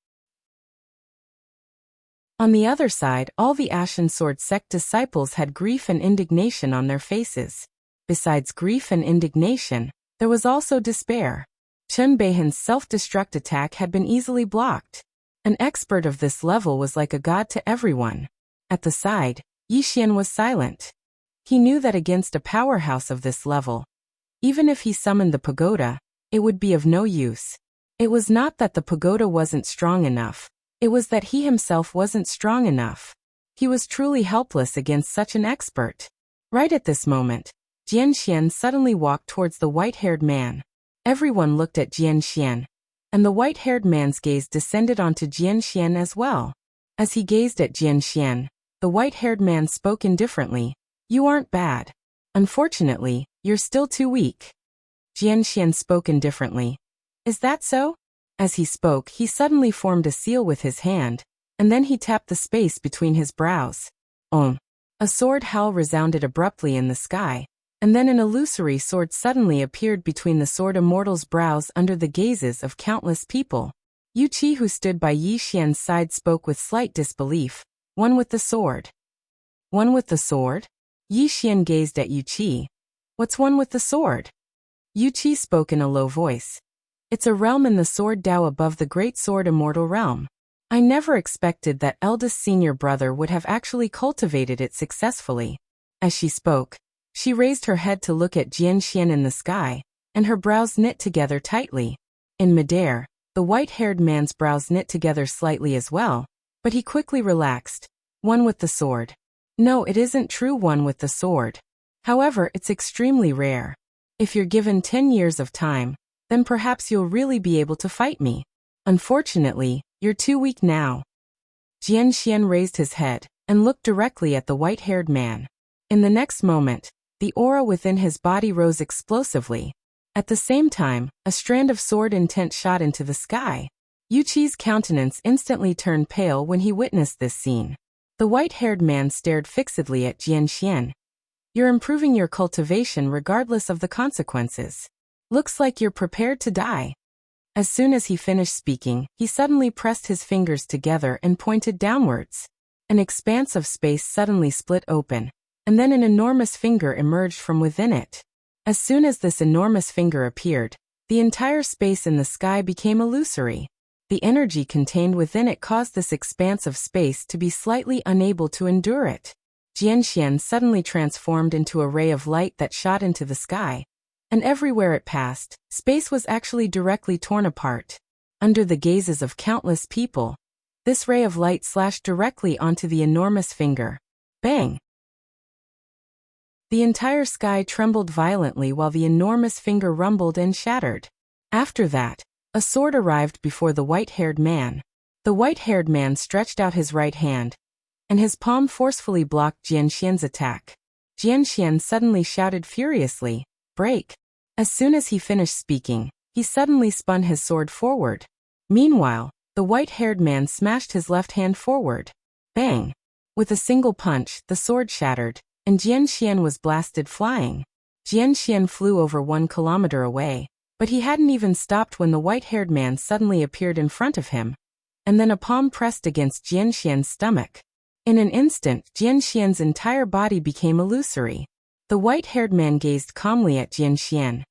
On the other side, all the Ashen Sword Sect disciples had grief and indignation on their faces. Besides grief and indignation, there was also despair. Chun Beihan's self-destruct attack had been easily blocked. An expert of this level was like a god to everyone. At the side, Yi Xian was silent. He knew that against a powerhouse of this level, even if he summoned the pagoda, it would be of no use. It was not that the pagoda wasn't strong enough, it was that he himself wasn't strong enough. He was truly helpless against such an expert. Right at this moment, Jian Xian suddenly walked towards the white-haired man. Everyone looked at Jian Xian, and the white-haired man's gaze descended onto Jian Xian as well. As he gazed at Jian Xian, the white-haired man spoke indifferently. "You aren't bad. Unfortunately, you're still too weak." Jian Xian spoke indifferently. "Is that so?" As he spoke, he suddenly formed a seal with his hand, and then he tapped the space between his brows. A sword howl resounded abruptly in the sky, and then an illusory sword suddenly appeared between the sword immortal's brows under the gazes of countless people. Yu Qi, who stood by Yi Xian's side, spoke with slight disbelief. One with the sword. One with the sword? Yi Xian gazed at Yu Qi. What's one with the sword? Yu Qi spoke in a low voice. It's a realm in the sword Dao above the great sword immortal realm. I never expected that eldest senior brother would have actually cultivated it successfully. As she spoke, she raised her head to look at Jian Xian in the sky, and her brows knit together tightly. In midair, the white-haired man's brows knit together slightly as well, but he quickly relaxed. One with the sword. No, it isn't true, one with the sword. However, it's extremely rare. If you're given 10 years of time, then perhaps you'll really be able to fight me. Unfortunately, you're too weak now. Jian Xian raised his head and looked directly at the white-haired man. In the next moment, the aura within his body rose explosively. At the same time, a strand of sword intent shot into the sky. Yu Qi's countenance instantly turned pale when he witnessed this scene. The white-haired man stared fixedly at Jian Xian. You're improving your cultivation regardless of the consequences. Looks like you're prepared to die. As soon as he finished speaking, he suddenly pressed his fingers together and pointed downwards. An expanse of space suddenly split open, and then an enormous finger emerged from within it. As soon as this enormous finger appeared, the entire space in the sky became illusory. The energy contained within it caused this expanse of space to be slightly unable to endure it. Jian Xian suddenly transformed into a ray of light that shot into the sky, and everywhere it passed, space was actually directly torn apart. Under the gazes of countless people, this ray of light slashed directly onto the enormous finger. Bang! The entire sky trembled violently while the enormous finger rumbled and shattered. After that, a sword arrived before the white-haired man. The white-haired man stretched out his right hand, and his palm forcefully blocked Jian Xian's attack. Jian Xian suddenly shouted furiously, "Break!" As soon as he finished speaking, he suddenly spun his sword forward. Meanwhile, the white-haired man smashed his left hand forward. Bang! With a single punch, the sword shattered, and Jian Xian was blasted flying. Jian Xian flew over 1 kilometer away, but he hadn't even stopped when the white-haired man suddenly appeared in front of him, and then a palm pressed against Jian Xian's stomach. In an instant, Jian Xian's entire body became illusory. The white-haired man gazed calmly at Jian Xian.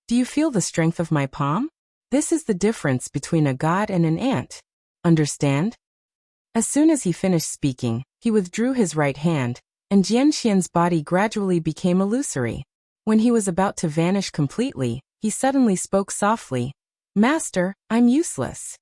Do you feel the strength of my palm? This is the difference between a god and an ant. Understand? As soon as he finished speaking, he withdrew his right hand, and Jian Xian's body gradually became illusory. When he was about to vanish completely, he suddenly spoke softly. Master, I'm useless.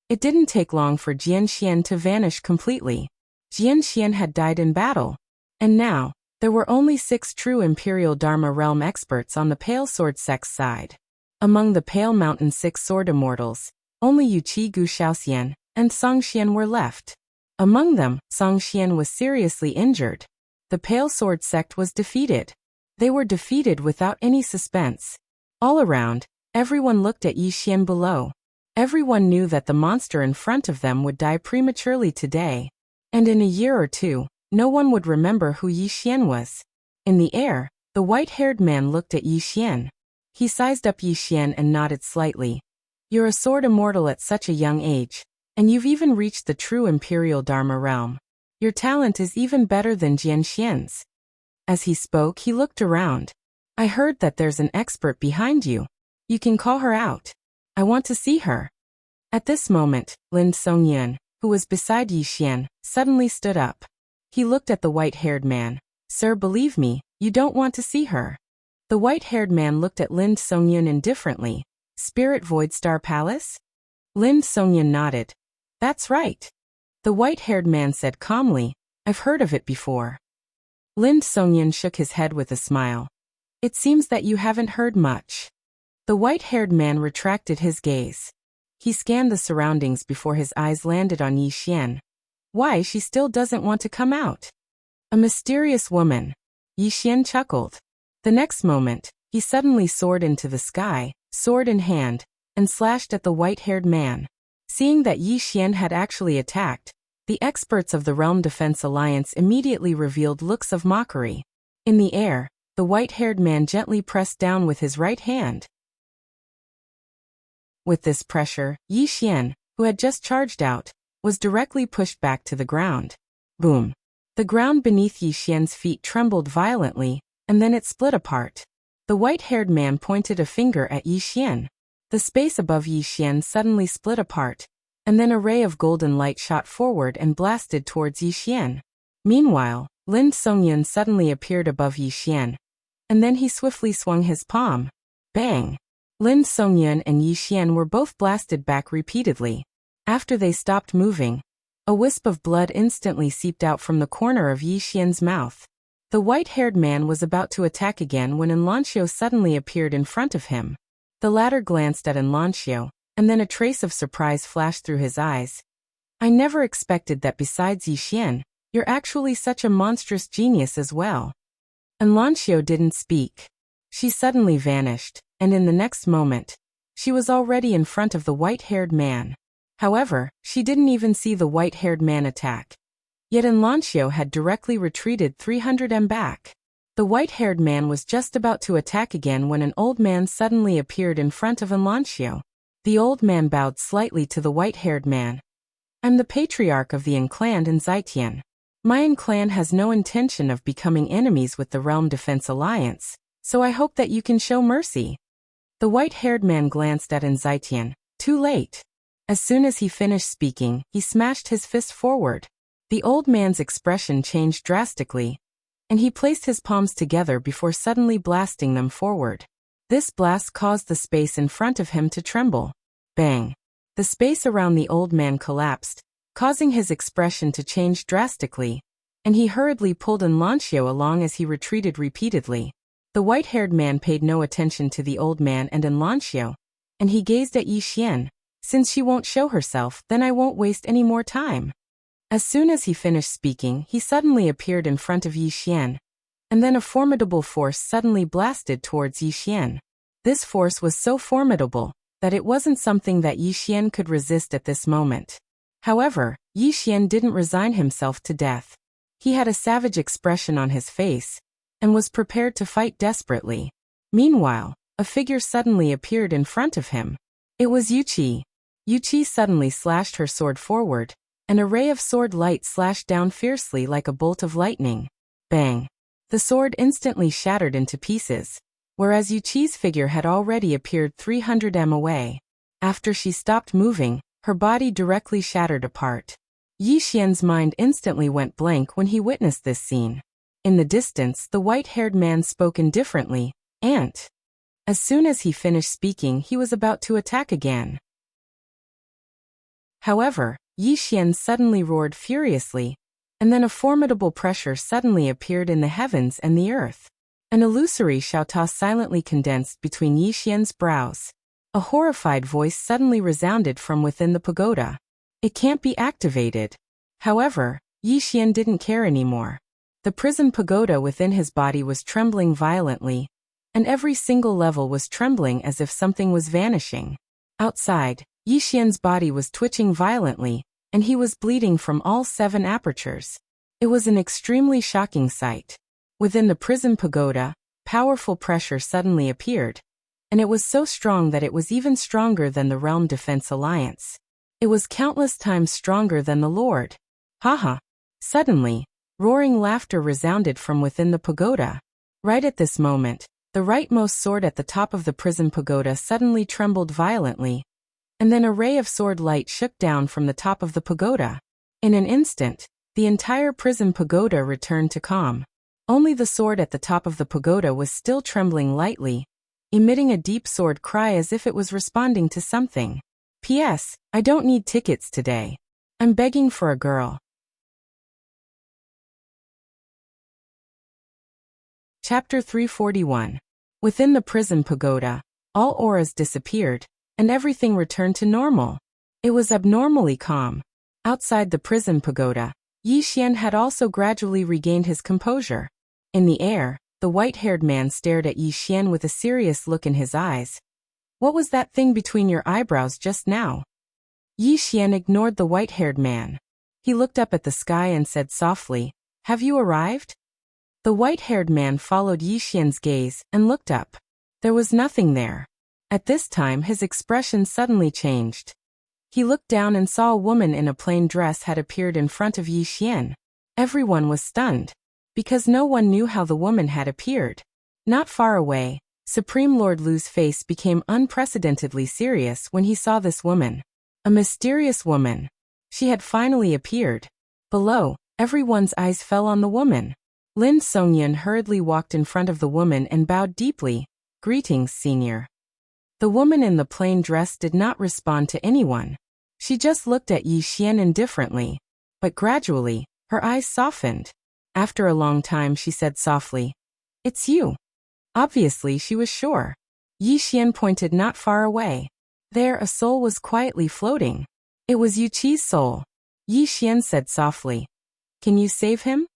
It didn't take long for Jian Xian to vanish completely. Jian Xian had died in battle. And now, there were only 6 true Imperial Dharma Realm experts on the Pale Sword sect's side. Among the Pale Mountain 6 sword immortals, only Yu Qi, Gu Shaoxian, and Song Xian were left. Among them, Song Xian was seriously injured. The Pale Sword sect was defeated. They were defeated without any suspense. All around, everyone looked at Yi Xian below. Everyone knew that the monster in front of them would die prematurely today. And in a year or two, no one would remember who Yi Xian was. In the air, the white-haired man looked at Yi Xian. He sized up Yi Xian and nodded slightly. You're a sword immortal at such a young age, and you've even reached the true Imperial Dharma realm. Your talent is even better than Jian Xian's. As he spoke, he looked around. I heard that there's an expert behind you. You can call her out. I want to see her. At this moment, Lin Songyun, who was beside Yi Xian, suddenly stood up. He looked at the white-haired man. Sir, believe me, you don't want to see her. The white-haired man looked at Lin Songyun indifferently. Spirit Void Star Palace? Lin Songyun nodded. That's right. The white-haired man said calmly, I've heard of it before. Lin Songyun shook his head with a smile. It seems that you haven't heard much. The white-haired man retracted his gaze. He scanned the surroundings before his eyes landed on Yi Xian. Why, she still doesn't want to come out. A mysterious woman. Yi Xian chuckled. The next moment, he suddenly soared into the sky, sword in hand, and slashed at the white-haired man. Seeing that Yi Xian had actually attacked, the experts of the Realm Defense Alliance immediately revealed looks of mockery. In the air, the white-haired man gently pressed down with his right hand. With this pressure, Yi Xian, who had just charged out, was directly pushed back to the ground. Boom! The ground beneath Yi Xian's feet trembled violently, and then it split apart. The white-haired man pointed a finger at Yi Xian. The space above Yi Xian suddenly split apart, and then a ray of golden light shot forward and blasted towards Yi Xian. Meanwhile, Lin Songyun suddenly appeared above Yi Xian, and then he swiftly swung his palm. Bang! Lin Songyun and Yi Xian were both blasted back repeatedly. After they stopped moving, a wisp of blood instantly seeped out from the corner of Yi Xian's mouth. The white-haired man was about to attack again when Enlancio suddenly appeared in front of him. The latter glanced at Enlancio, and then a trace of surprise flashed through his eyes. I never expected that besides Yi Xian, you're actually such a monstrous genius as well. Enlancio didn't speak. She suddenly vanished, and in the next moment, she was already in front of the white-haired man. However, she didn't even see the white-haired man attack. Yet Enlancio had directly retreated 300 m back. The white-haired man was just about to attack again when an old man suddenly appeared in front of Enlancio. The old man bowed slightly to the white-haired man. I'm the patriarch of the Yin clan in Zitian. My Yin clan has no intention of becoming enemies with the Realm Defense Alliance, so I hope that you can show mercy. The white-haired man glanced at Zitian. Too late. As soon as he finished speaking, he smashed his fist forward. The old man's expression changed drastically, and he placed his palms together before suddenly blasting them forward. This blast caused the space in front of him to tremble. Bang! The space around the old man collapsed, causing his expression to change drastically, and he hurriedly pulled Enlancio along as he retreated repeatedly. The white-haired man paid no attention to the old man and Enlancio, and he gazed at Yi Xian. Since she won't show herself, then I won't waste any more time. As soon as he finished speaking, he suddenly appeared in front of Yi Xian, and then a formidable force suddenly blasted towards Yi Xian. This force was so formidable that it wasn't something that Yi Xian could resist at this moment. However, Yi Xian didn't resign himself to death. He had a savage expression on his face, and was prepared to fight desperately. Meanwhile, a figure suddenly appeared in front of him. It was Yuqi. Yuqi suddenly slashed her sword forward, and a ray of sword light slashed down fiercely like a bolt of lightning. Bang! The sword instantly shattered into pieces, whereas Yuqi's figure had already appeared 300 m away. After she stopped moving, her body directly shattered apart. Yi Xian's mind instantly went blank when he witnessed this scene. In the distance, the white-haired man spoke indifferently, "Aunt." As soon as he finished speaking, he was about to attack again. However, Yi Xian suddenly roared furiously, and then a formidable pressure suddenly appeared in the heavens and the earth. An illusory shouta silently condensed between Yi Xian's brows. A horrified voice suddenly resounded from within the pagoda. It can't be activated. However, Yi Xian didn't care anymore. The prison pagoda within his body was trembling violently, and every single level was trembling as if something was vanishing. Outside, Yi Xian's body was twitching violently, and he was bleeding from all 7 apertures. It was an extremely shocking sight. Within the prison pagoda, powerful pressure suddenly appeared, and it was so strong that it was even stronger than the Realm Defense Alliance. It was countless times stronger than the Lord. Haha! Suddenly, roaring laughter resounded from within the pagoda. Right at this moment, the rightmost sword at the top of the prison pagoda suddenly trembled violently, and then a ray of sword light shook down from the top of the pagoda. In an instant, the entire prison pagoda returned to calm. Only the sword at the top of the pagoda was still trembling lightly, emitting a deep sword cry as if it was responding to something. P.S. I don't need tickets today. I'm begging for a girl. Chapter 341. Within the prison pagoda, all auras disappeared, and everything returned to normal. It was abnormally calm. Outside the prison pagoda, Yi Xian had also gradually regained his composure. In the air, the white-haired man stared at Yi Xian with a serious look in his eyes. What was that thing between your eyebrows just now? Yi Xian ignored the white-haired man. He looked up at the sky and said softly, "Have you arrived?" The white-haired man followed Yi Xian's gaze and looked up. There was nothing there. At this time his expression suddenly changed. He looked down and saw a woman in a plain dress had appeared in front of Yi Xian. Everyone was stunned, because no one knew how the woman had appeared. Not far away, Supreme Lord Lu's face became unprecedentedly serious when he saw this woman. A mysterious woman. She had finally appeared. Below, everyone's eyes fell on the woman. Lin Songyan hurriedly walked in front of the woman and bowed deeply. "Greetings, senior." The woman in the plain dress did not respond to anyone. She just looked at Yi Xian indifferently. But gradually, her eyes softened. After a long time she said softly, "It's you." Obviously she was sure. Yi Xian pointed not far away. There a soul was quietly floating. It was Yu Qi's soul. Yi Xian said softly, "Can you save him?"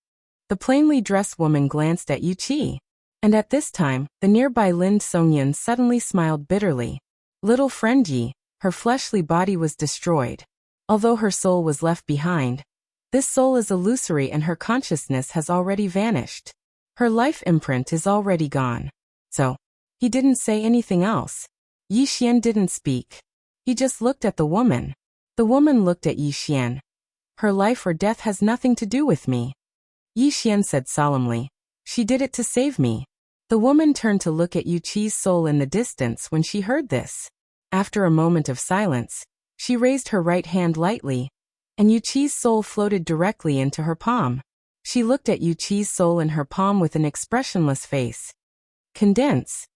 The plainly dressed woman glanced at Yu Qi. And at this time, the nearby Lin Songyan suddenly smiled bitterly. Little friend Yi, her fleshly body was destroyed. Although her soul was left behind, this soul is illusory and her consciousness has already vanished. Her life imprint is already gone. So, he didn't say anything else. Yi Xian didn't speak. He just looked at the woman. The woman looked at Yi Xian. "Her life or death has nothing to do with me." Yi Xian said solemnly, "She did it to save me." The woman turned to look at Yu Qi's soul in the distance when she heard this. After a moment of silence, she raised her right hand lightly, and Yu Qi's soul floated directly into her palm. She looked at Yu Qi's soul in her palm with an expressionless face. "Condense."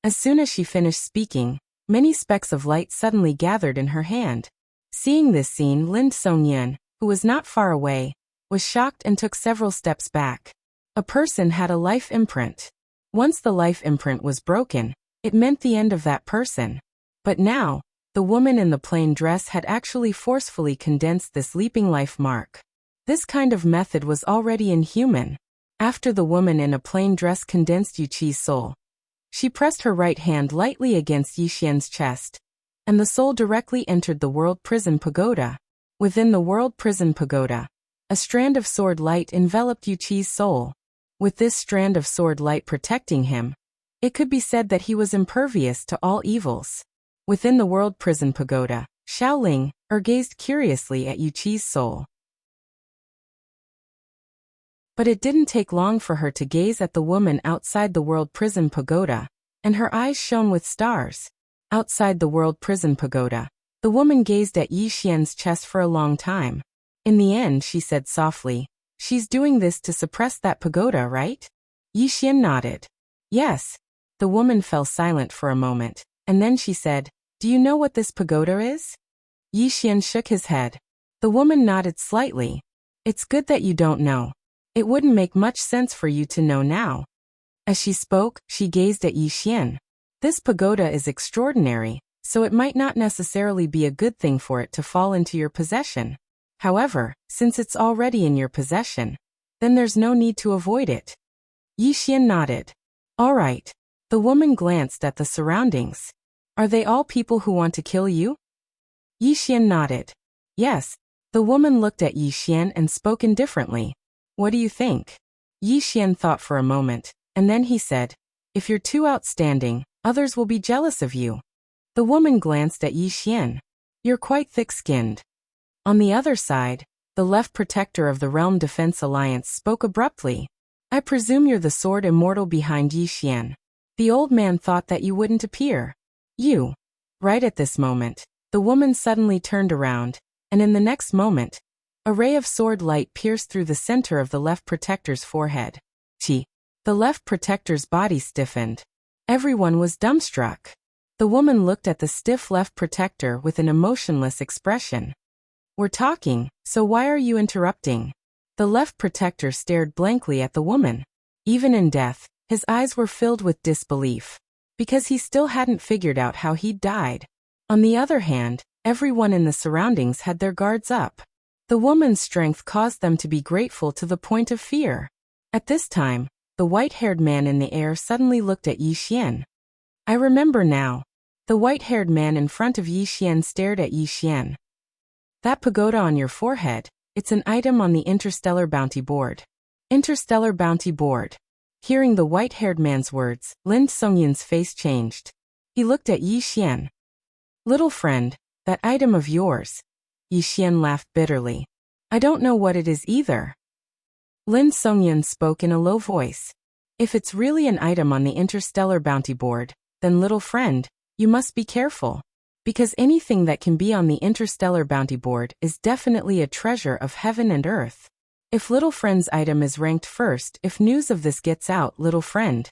As soon as she finished speaking, many specks of light suddenly gathered in her hand. Seeing this scene, Lin Songyan, who was not far away, was shocked and took several steps back. A person had a life imprint. Once the life imprint was broken, it meant the end of that person. But now, the woman in the plain dress had actually forcefully condensed this leaping life mark. This kind of method was already inhuman. After the woman in a plain dress condensed Yu Qi's soul, she pressed her right hand lightly against Yi Xian's chest, and the soul directly entered the World Prison Pagoda. Within the World Prison Pagoda, a strand of sword light enveloped Yu Qi's soul. With this strand of sword light protecting him, it could be said that he was impervious to all evils. Within the World Prison Pagoda, Xiaoling gazed curiously at Yu Qi's soul. But it didn't take long for her to gaze at the woman outside the World Prison Pagoda, and her eyes shone with stars. Outside the World Prison Pagoda, the woman gazed at Yi Xian's chest for a long time. In the end she said softly, "She's doing this to suppress that pagoda, right?" Yi Xian nodded. "Yes." The woman fell silent for a moment, and then she said, "Do you know what this pagoda is?" Yi Xian shook his head. The woman nodded slightly. "It's good that you don't know. It wouldn't make much sense for you to know now." As she spoke, she gazed at Yi Xian. "This pagoda is extraordinary, so it might not necessarily be a good thing for it to fall into your possession. However, since it's already in your possession, then there's no need to avoid it." Yi Xian nodded. "All right." The woman glanced at the surroundings. "Are they all people who want to kill you?" Yi Xian nodded. "Yes." The woman looked at Yi Xian and spoke indifferently. "What do you think?" Yi Xian thought for a moment, and then he said, "If you're too outstanding, others will be jealous of you." The woman glanced at Yi Xian. "You're quite thick-skinned." On the other side, the left protector of the Realm Defense Alliance spoke abruptly. "I presume you're the sword immortal behind Yi Xian. The old man thought that you wouldn't appear." "You." Right at this moment, the woman suddenly turned around, and in the next moment, a ray of sword light pierced through the center of the left protector's forehead. Chi. The left protector's body stiffened. Everyone was dumbstruck. The woman looked at the stiff left protector with an emotionless expression. "We're talking, so why are you interrupting?" The left protector stared blankly at the woman. Even in death, his eyes were filled with disbelief, because he still hadn't figured out how he'd died. On the other hand, everyone in the surroundings had their guards up. The woman's strength caused them to be grateful to the point of fear. At this time, the white-haired man in the air suddenly looked at Yi Xian. "I remember now." The white-haired man in front of Yi Xian stared at Yi Xian. "That pagoda on your forehead, it's an item on the Interstellar Bounty Board." Interstellar Bounty Board. Hearing the white-haired man's words, Lin Songyan's face changed. He looked at Yi Xian. "Little friend, That item of yours. Yi Xian laughed bitterly. I don't know what it is either. Lin Songyun spoke in a low voice. If it's really an item on the interstellar bounty board, then little friend, you must be careful. Because anything that can be on the interstellar bounty board is definitely a treasure of heaven and earth. If little friend's item is ranked first, if news of this gets out, little friend.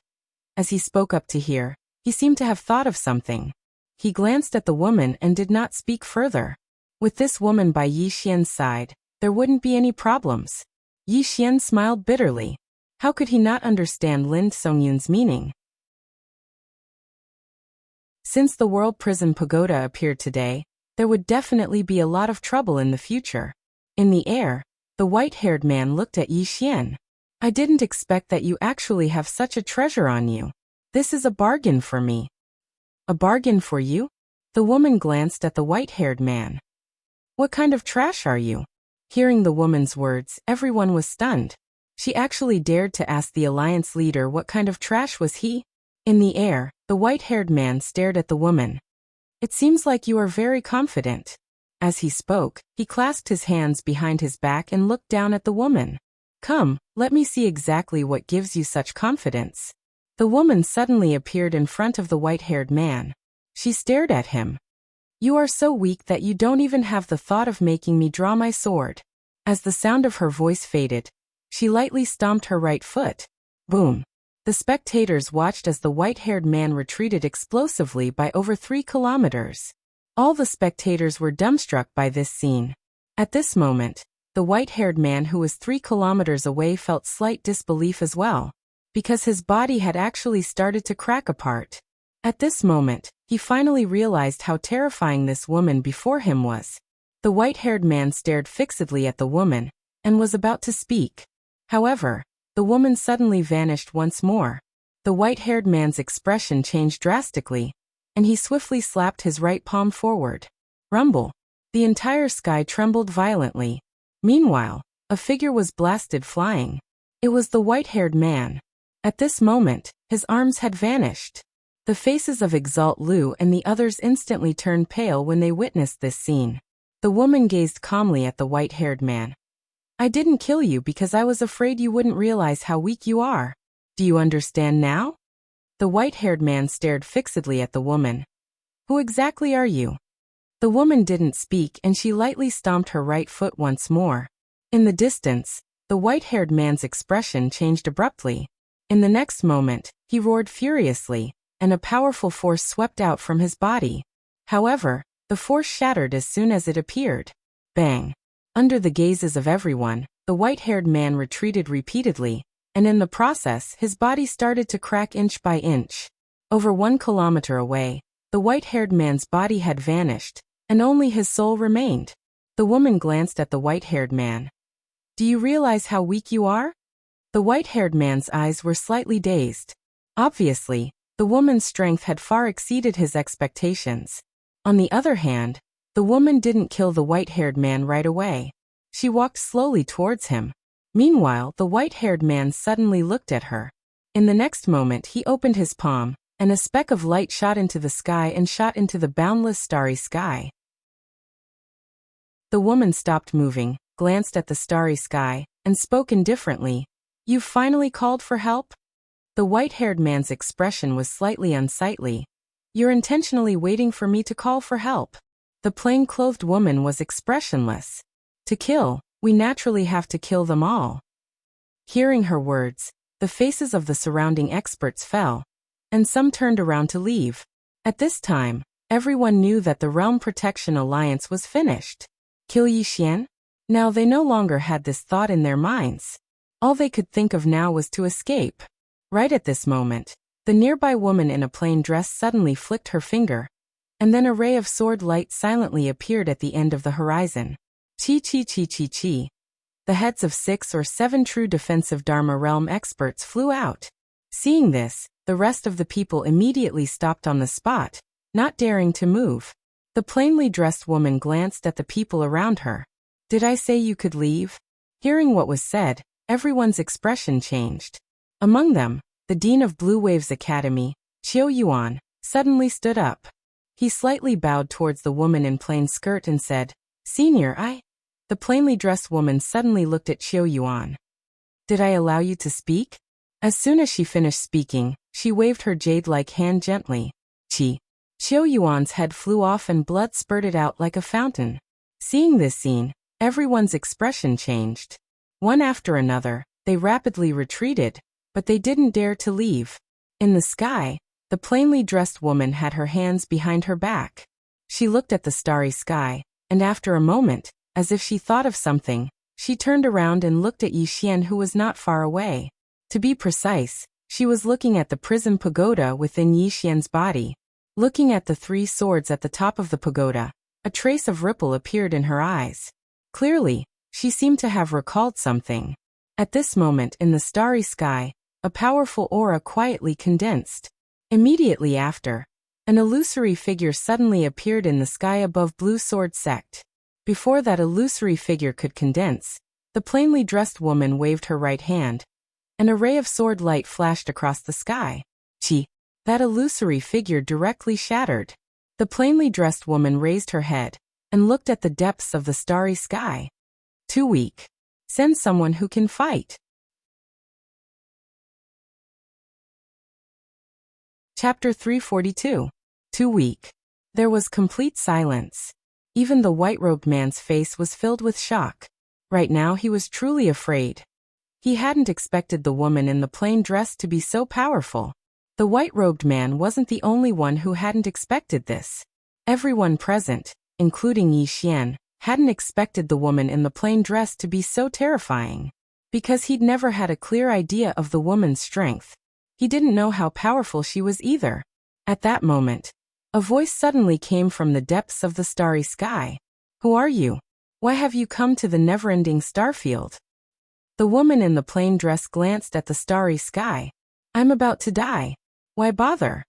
As he spoke up to hear, he seemed to have thought of something. He glanced at the woman and did not speak further. With this woman by Yi Xian's side, there wouldn't be any problems. Yi Xian smiled bitterly. How could he not understand Lin Songyun's meaning? Since the World Prison Pagoda appeared today, there would definitely be a lot of trouble in the future. In the air, the white-haired man looked at Yi Xian. I didn't expect that you actually have such a treasure on you. This is a bargain for me. A bargain for you? The woman glanced at the white-haired man. What kind of trash are you? Hearing the woman's words, everyone was stunned. She actually dared to ask the alliance leader what kind of trash was he? In the air, the white-haired man stared at the woman. It seems like you are very confident. As he spoke, he clasped his hands behind his back and looked down at the woman. Come, let me see exactly what gives you such confidence. The woman suddenly appeared in front of the white-haired man. She stared at him. You are so weak that you don't even have the thought of making me draw my sword. As the sound of her voice faded, she lightly stomped her right foot. Boom. The spectators watched as the white-haired man retreated explosively by over 3 kilometers. All the spectators were dumbstruck by this scene. At this moment, the white-haired man who was 3 kilometers away felt slight disbelief as well, because his body had actually started to crack apart. At this moment, he finally realized how terrifying this woman before him was. The white-haired man stared fixedly at the woman, and was about to speak. However, the woman suddenly vanished once more. The white-haired man's expression changed drastically, and he swiftly slapped his right palm forward. Rumble. The entire sky trembled violently. Meanwhile, a figure was blasted flying. It was the white-haired man. At this moment, his arms had vanished. The faces of Exalt Lu and the others instantly turned pale when they witnessed this scene. The woman gazed calmly at the white-haired man. I didn't kill you because I was afraid you wouldn't realize how weak you are. Do you understand now? The white-haired man stared fixedly at the woman. Who exactly are you? The woman didn't speak and she lightly stomped her right foot once more. In the distance, the white-haired man's expression changed abruptly. In the next moment, he roared furiously, and a powerful force swept out from his body. However, the force shattered as soon as it appeared. Bang! Under the gazes of everyone, the white-haired man retreated repeatedly, and in the process his body started to crack inch by inch. Over 1 kilometer away, the white-haired man's body had vanished, and only his soul remained. The woman glanced at the white-haired man. Do you realize how weak you are? The white-haired man's eyes were slightly dazed. Obviously, the woman's strength had far exceeded his expectations. On the other hand, the woman didn't kill the white-haired man right away. She walked slowly towards him. Meanwhile, the white-haired man suddenly looked at her. In the next moment he opened his palm, and a speck of light shot into the sky and shot into the boundless starry sky. The woman stopped moving, glanced at the starry sky, and spoke indifferently. You've finally called for help? The white-haired man's expression was slightly unsightly. You're intentionally waiting for me to call for help. The plain-clothed woman was expressionless. To kill, we naturally have to kill them all. Hearing her words, the faces of the surrounding experts fell, and some turned around to leave. At this time, everyone knew that the Realm Protection Alliance was finished. Kill Yi Xian? Now they no longer had this thought in their minds. All they could think of now was to escape. Right at this moment, the nearby woman in a plain dress suddenly flicked her finger, and then a ray of sword light silently appeared at the end of the horizon. Chi chi chi chi chi. The heads of 6 or 7 true defensive Dharma realm experts flew out. Seeing this, the rest of the people immediately stopped on the spot, not daring to move. The plainly dressed woman glanced at the people around her. Did I say you could leave? Hearing what was said, everyone's expression changed. Among them, the dean of Blue Waves Academy, Qiu Yuan, suddenly stood up. He slightly bowed towards the woman in plain skirt and said, "Senior, The plainly dressed woman suddenly looked at Qiu Yuan. "Did I allow you to speak?" As soon as she finished speaking, she waved her jade-like hand gently. Qiu Yuan's head flew off and blood spurted out like a fountain. Seeing this scene, everyone's expression changed. One after another, they rapidly retreated, but they didn't dare to leave. In the sky, the plainly dressed woman had her hands behind her back. She looked at the starry sky, and after a moment, as if she thought of something, she turned around and looked at Yi Xian, who was not far away. To be precise, she was looking at the prism pagoda within Yi Xian's body. Looking at the 3 swords at the top of the pagoda, a trace of ripple appeared in her eyes. Clearly, she seemed to have recalled something. At this moment in the starry sky, a powerful aura quietly condensed. Immediately after, an illusory figure suddenly appeared in the sky above Blue Sword Sect. Before that illusory figure could condense, the plainly dressed woman waved her right hand. An array of sword light flashed across the sky. That illusory figure directly shattered. The plainly dressed woman raised her head and looked at the depths of the starry sky. Too weak. Send someone who can fight. Chapter 342. Too weak. There was complete silence. Even the white-robed man's face was filled with shock. Right now he was truly afraid. He hadn't expected the woman in the plain dress to be so powerful. The white-robed man wasn't the only one who hadn't expected this. Everyone present, including Yi Xian, hadn't expected the woman in the plain dress to be so terrifying. Because he'd never had a clear idea of the woman's strength. He didn't know how powerful she was either. At that moment, a voice suddenly came from the depths of the starry sky. "Who are you? Why have you come to the never-ending starfield?" The woman in the plain dress glanced at the starry sky. "I'm about to die. Why bother?"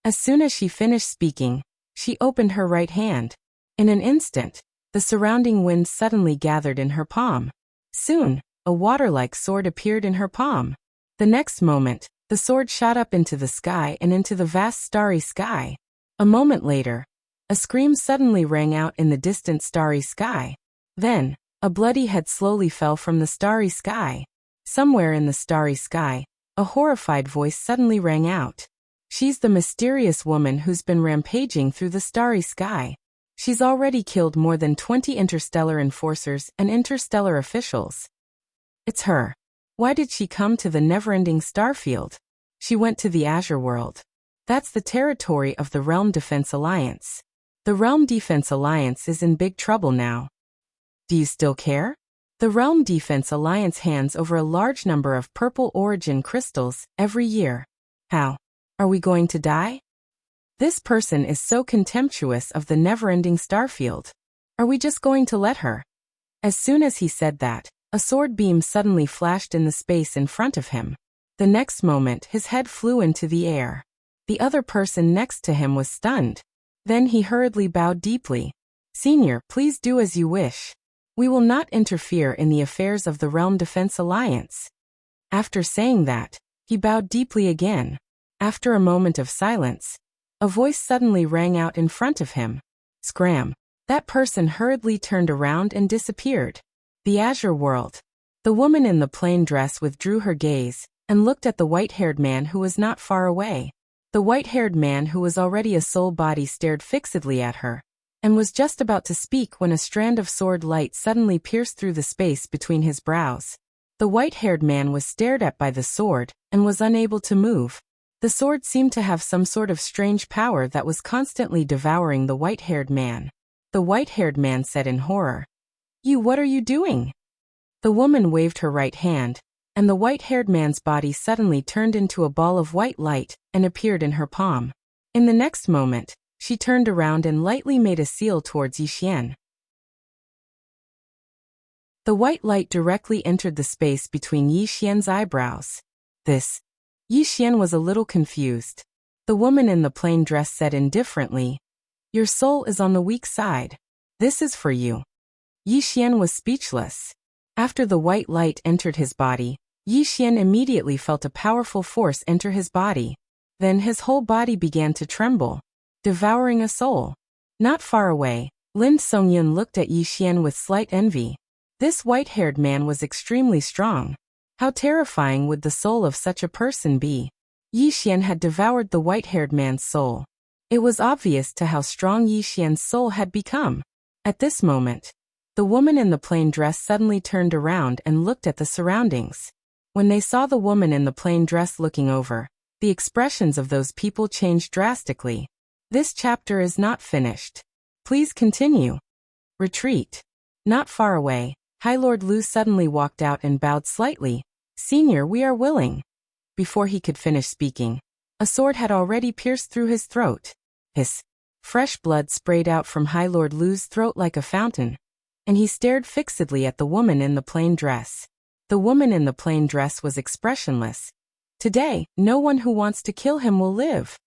As soon as she finished speaking, she opened her right hand. In an instant, the surrounding wind suddenly gathered in her palm. Soon, a water-like sword appeared in her palm. The next moment, the sword shot up into the sky and into the vast starry sky. A moment later, a scream suddenly rang out in the distant starry sky. Then, a bloody head slowly fell from the starry sky. Somewhere in the starry sky, a horrified voice suddenly rang out. "She's the mysterious woman who's been rampaging through the starry sky. She's already killed more than 20 interstellar enforcers and interstellar officials. It's her. Why did she come to the never-ending starfield? She went to the Azure world. That's the territory of the Realm Defense Alliance. The Realm Defense Alliance is in big trouble now. Do you still care? The Realm Defense Alliance hands over a large number of purple origin crystals every year. How? Are we going to die? This person is so contemptuous of the never-ending starfield. Are we just going to let her?" As soon as he said that, a sword beam suddenly flashed in the space in front of him. The next moment his head flew into the air. The other person next to him was stunned. Then he hurriedly bowed deeply. "Senior, please do as you wish. We will not interfere in the affairs of the Realm Defense Alliance." After saying that, he bowed deeply again. After a moment of silence, a voice suddenly rang out in front of him. Scram! That person hurriedly turned around and disappeared. The Azure world. The woman in the plain dress withdrew her gaze and looked at the white-haired man who was not far away. The white-haired man who was already a soul body stared fixedly at her, and was just about to speak when a strand of sword light suddenly pierced through the space between his brows. The white-haired man was stared at by the sword, and was unable to move. The sword seemed to have some sort of strange power that was constantly devouring the white-haired man. The white-haired man said in horror, What are you doing?" The woman waved her right hand, and the white-haired man's body suddenly turned into a ball of white light and appeared in her palm. In the next moment, she turned around and lightly made a seal towards Yi Xian. The white light directly entered the space between Yi Xian's eyebrows. Yi Xian was a little confused. The woman in the plain dress said indifferently, "Your soul is on the weak side. This is for you." Yi Xian was speechless. After the white light entered his body, Yi Xian immediately felt a powerful force enter his body. Then his whole body began to tremble. devouring a soul. Not far away, Lin Songyun looked at Yi Xian with slight envy. This white-haired man was extremely strong. How terrifying would the soul of such a person be? Yi Xian had devoured the white-haired man's soul. It was obvious to how strong Yi Xian's soul had become. At this moment, the woman in the plain dress suddenly turned around and looked at the surroundings. When they saw the woman in the plain dress looking over, the expressions of those people changed drastically. This chapter is not finished. Please continue. Retreat. Not far away, High Lord Lu suddenly walked out and bowed slightly. Senior, we are willing. Before he could finish speaking, a sword had already pierced through his throat. Hiss. Fresh blood sprayed out from High Lord Lu's throat like a fountain, and he stared fixedly at the woman in the plain dress. The woman in the plain dress was expressionless. Today, no one who wants to kill him will live.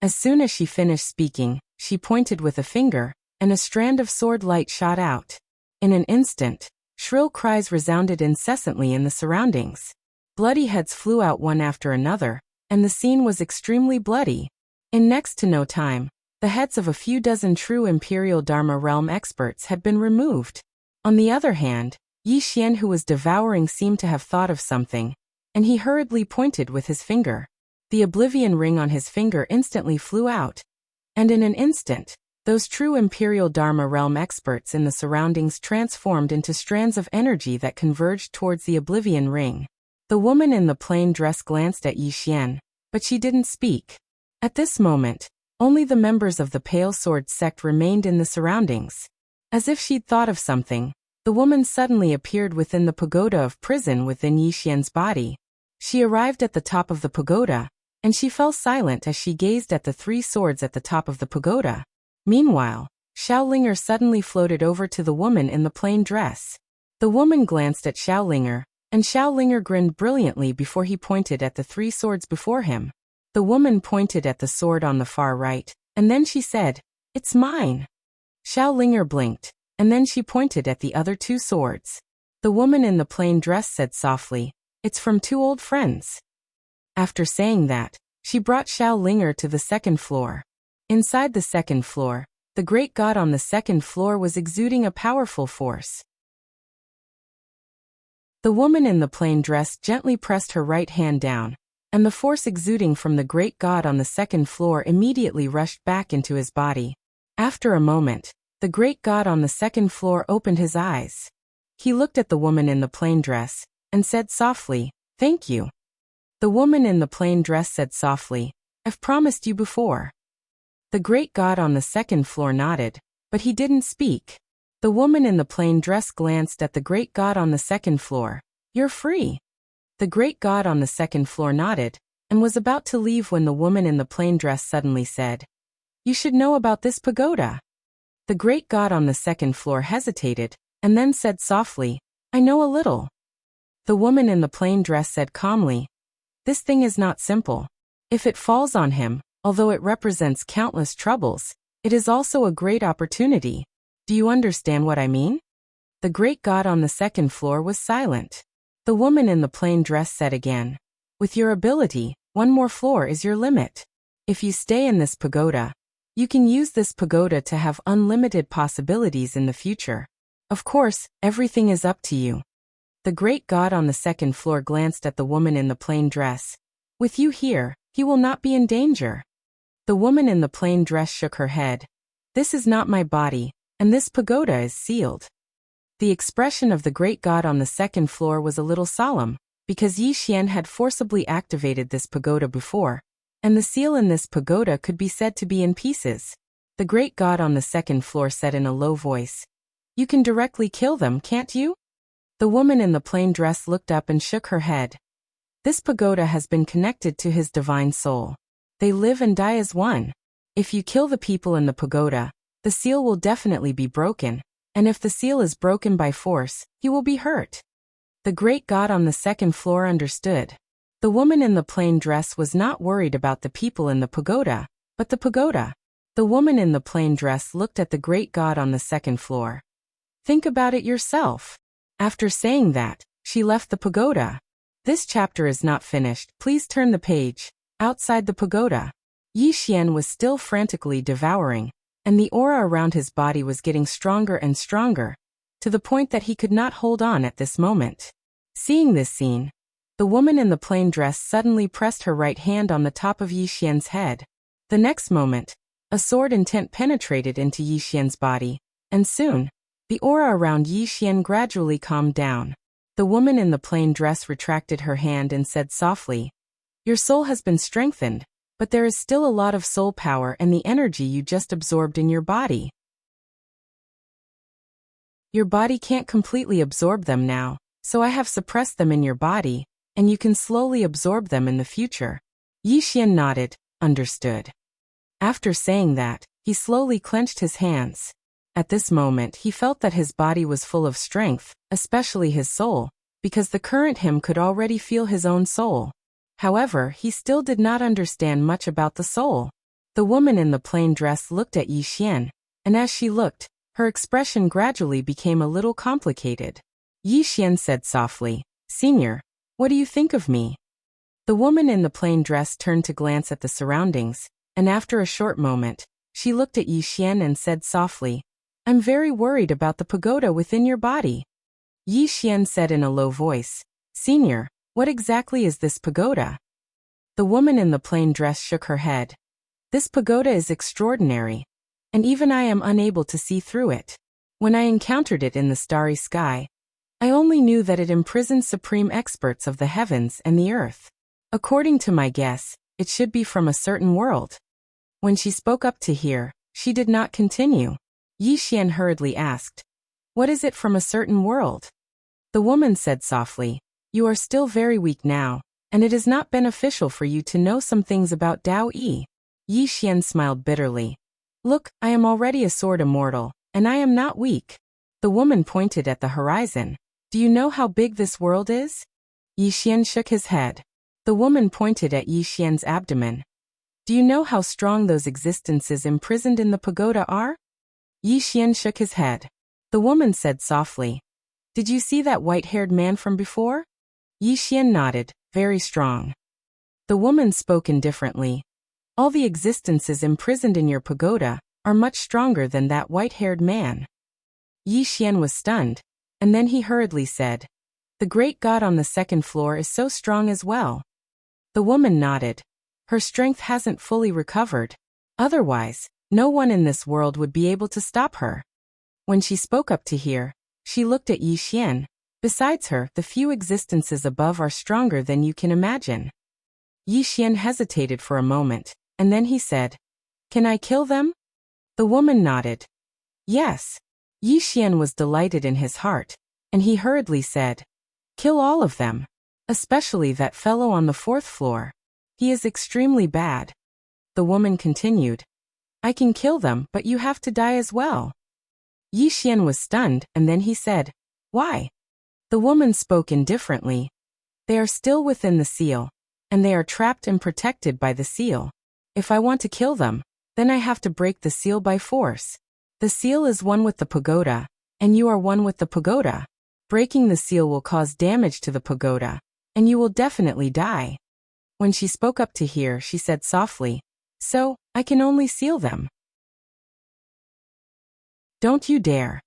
As soon as she finished speaking, she pointed with a finger, and a strand of sword light shot out. In an instant, shrill cries resounded incessantly in the surroundings. Bloody heads flew out one after another, and the scene was extremely bloody. In next to no time, the heads of a few dozen true Imperial Dharma realm experts had been removed. On the other hand, Yi Xian, who was devouring, seemed to have thought of something, and he hurriedly pointed with his finger. The oblivion ring on his finger instantly flew out, and in an instant, those true Imperial Dharma realm experts in the surroundings transformed into strands of energy that converged towards the oblivion ring. The woman in the plain dress glanced at Yi Xian, but she didn't speak. At this moment, only the members of the Pale Sword sect remained in the surroundings. As if she'd thought of something, the woman suddenly appeared within the pagoda of prison within Yi Xian's body. She arrived at the top of the pagoda, and she fell silent as she gazed at the three swords at the top of the pagoda. Meanwhile, Xiaolinger suddenly floated over to the woman in the plain dress. The woman glanced at Xiaolinger, and Xiaolinger grinned brilliantly before he pointed at the three swords before him. The woman pointed at the sword on the far right, and then she said, "It's mine." Xiaolinger blinked, and then she pointed at the other two swords. The woman in the plain dress said softly, "It's from two old friends." After saying that, she brought Xiaolinger to the second floor. Inside the second floor, the great god on the second floor was exuding a powerful force. The woman in the plain dress gently pressed her right hand down, and the force exuding from the great god on the second floor immediately rushed back into his body. After a moment, the great god on the second floor opened his eyes. He looked at the woman in the plain dress, and said softly, "Thank you." The woman in the plain dress said softly, "I've promised you before." The great god on the second floor nodded, but he didn't speak. The woman in the plain dress glanced at the great god on the second floor. "You're free." The great god on the second floor nodded, and was about to leave when the woman in the plain dress suddenly said, "You should know about this pagoda." The great god on the second floor hesitated, and then said softly, "I know a little." The woman in the plain dress said calmly, "This thing is not simple. If it falls on him, although it represents countless troubles, it is also a great opportunity. Do you understand what I mean?" The great god on the second floor was silent. The woman in the plain dress said again, "With your ability, one more floor is your limit. If you stay in this pagoda, you can use this pagoda to have unlimited possibilities in the future. Of course, everything is up to you." The great god on the second floor glanced at the woman in the plain dress. "With you here, he will not be in danger." The woman in the plain dress shook her head. "This is not my body, and this pagoda is sealed." The expression of the great god on the second floor was a little solemn, because Yi Xian had forcibly activated this pagoda before, and the seal in this pagoda could be said to be in pieces. The great god on the second floor said in a low voice, "You can directly kill them, can't you?" The woman in the plain dress looked up and shook her head. "This pagoda has been connected to his divine soul. They live and die as one. If you kill the people in the pagoda, the seal will definitely be broken, and if the seal is broken by force, he will be hurt." The great god on the second floor understood. The woman in the plain dress was not worried about the people in the pagoda, but the pagoda. The woman in the plain dress looked at the great god on the second floor. "Think about it yourself." After saying that, she left the pagoda. This chapter is not finished. Please turn the page. Outside the pagoda, Yi Xian was still frantically devouring, and the aura around his body was getting stronger and stronger, to the point that he could not hold on at this moment. Seeing this scene, the woman in the plain dress suddenly pressed her right hand on the top of Yi Xian's head. The next moment, a sword intent penetrated into Yi Xian's body, and soon, the aura around Yi Xian gradually calmed down. The woman in the plain dress retracted her hand and said softly, "Your soul has been strengthened, but there is still a lot of soul power and the energy you just absorbed in your body. Your body can't completely absorb them now, so I have suppressed them in your body, and you can slowly absorb them in the future." Yi Xian nodded, understood. After saying that, he slowly clenched his hands. At this moment he felt that his body was full of strength, especially his soul, because the current him could already feel his own soul. However, he still did not understand much about the soul. The woman in the plain dress looked at Yi Xian, and as she looked, her expression gradually became a little complicated. Yi Xian said softly, "Senior, what do you think of me?" The woman in the plain dress turned to glance at the surroundings, and after a short moment, she looked at Yi Xian and said softly, "I'm very worried about the pagoda within your body." Yi Xian said in a low voice, "Senior, what exactly is this pagoda?" The woman in the plain dress shook her head. "This pagoda is extraordinary, and even I am unable to see through it. When I encountered it in the starry sky, I only knew that it imprisoned supreme experts of the heavens and the earth. According to my guess, it should be from a certain world." When she spoke up to hear, she did not continue. Yi Xian hurriedly asked, "What is it from a certain world?" The woman said softly, "You are still very weak now, and it is not beneficial for you to know some things about Dao Yi." Yi Xian smiled bitterly. "Look, I am already a sword immortal, and I am not weak." The woman pointed at the horizon. "Do you know how big this world is?" Yi Xian shook his head. The woman pointed at Yi Xian's abdomen. "Do you know how strong those existences imprisoned in the pagoda are?" Yi Xian shook his head. The woman said softly, "Did you see that white-haired man from before?" Yi Xian nodded, "Very strong." The woman spoke indifferently. "All the existences imprisoned in your pagoda are much stronger than that white-haired man." Yi Xian was stunned, and then he hurriedly said, "The great god on the second floor is so strong as well." The woman nodded. "Her strength hasn't fully recovered. Otherwise, no one in this world would be able to stop her." When she spoke up to hear, she looked at Yi Xian. "Besides her, the few existences above are stronger than you can imagine." Yi Xian hesitated for a moment, and then he said, "Can I kill them?" The woman nodded. "Yes." Yi Xian was delighted in his heart, and he hurriedly said, "Kill all of them. Especially that fellow on the fourth floor. He is extremely bad." The woman continued, "I can kill them, but you have to die as well." Yi Xian was stunned, and then he said, "Why?" The woman spoke indifferently. "They are still within the seal, and they are trapped and protected by the seal. If I want to kill them, then I have to break the seal by force. The seal is one with the pagoda, and you are one with the pagoda. Breaking the seal will cause damage to the pagoda, and you will definitely die." When she spoke up to hear, she said softly, "So, I can only seal them." "Don't you dare."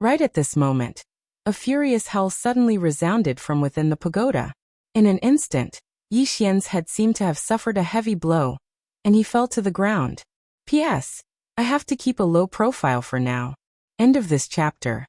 Right at this moment, a furious howl suddenly resounded from within the pagoda. In an instant, Yi Xian's head seemed to have suffered a heavy blow, and he fell to the ground. P.S. I have to keep a low profile for now. End of this chapter.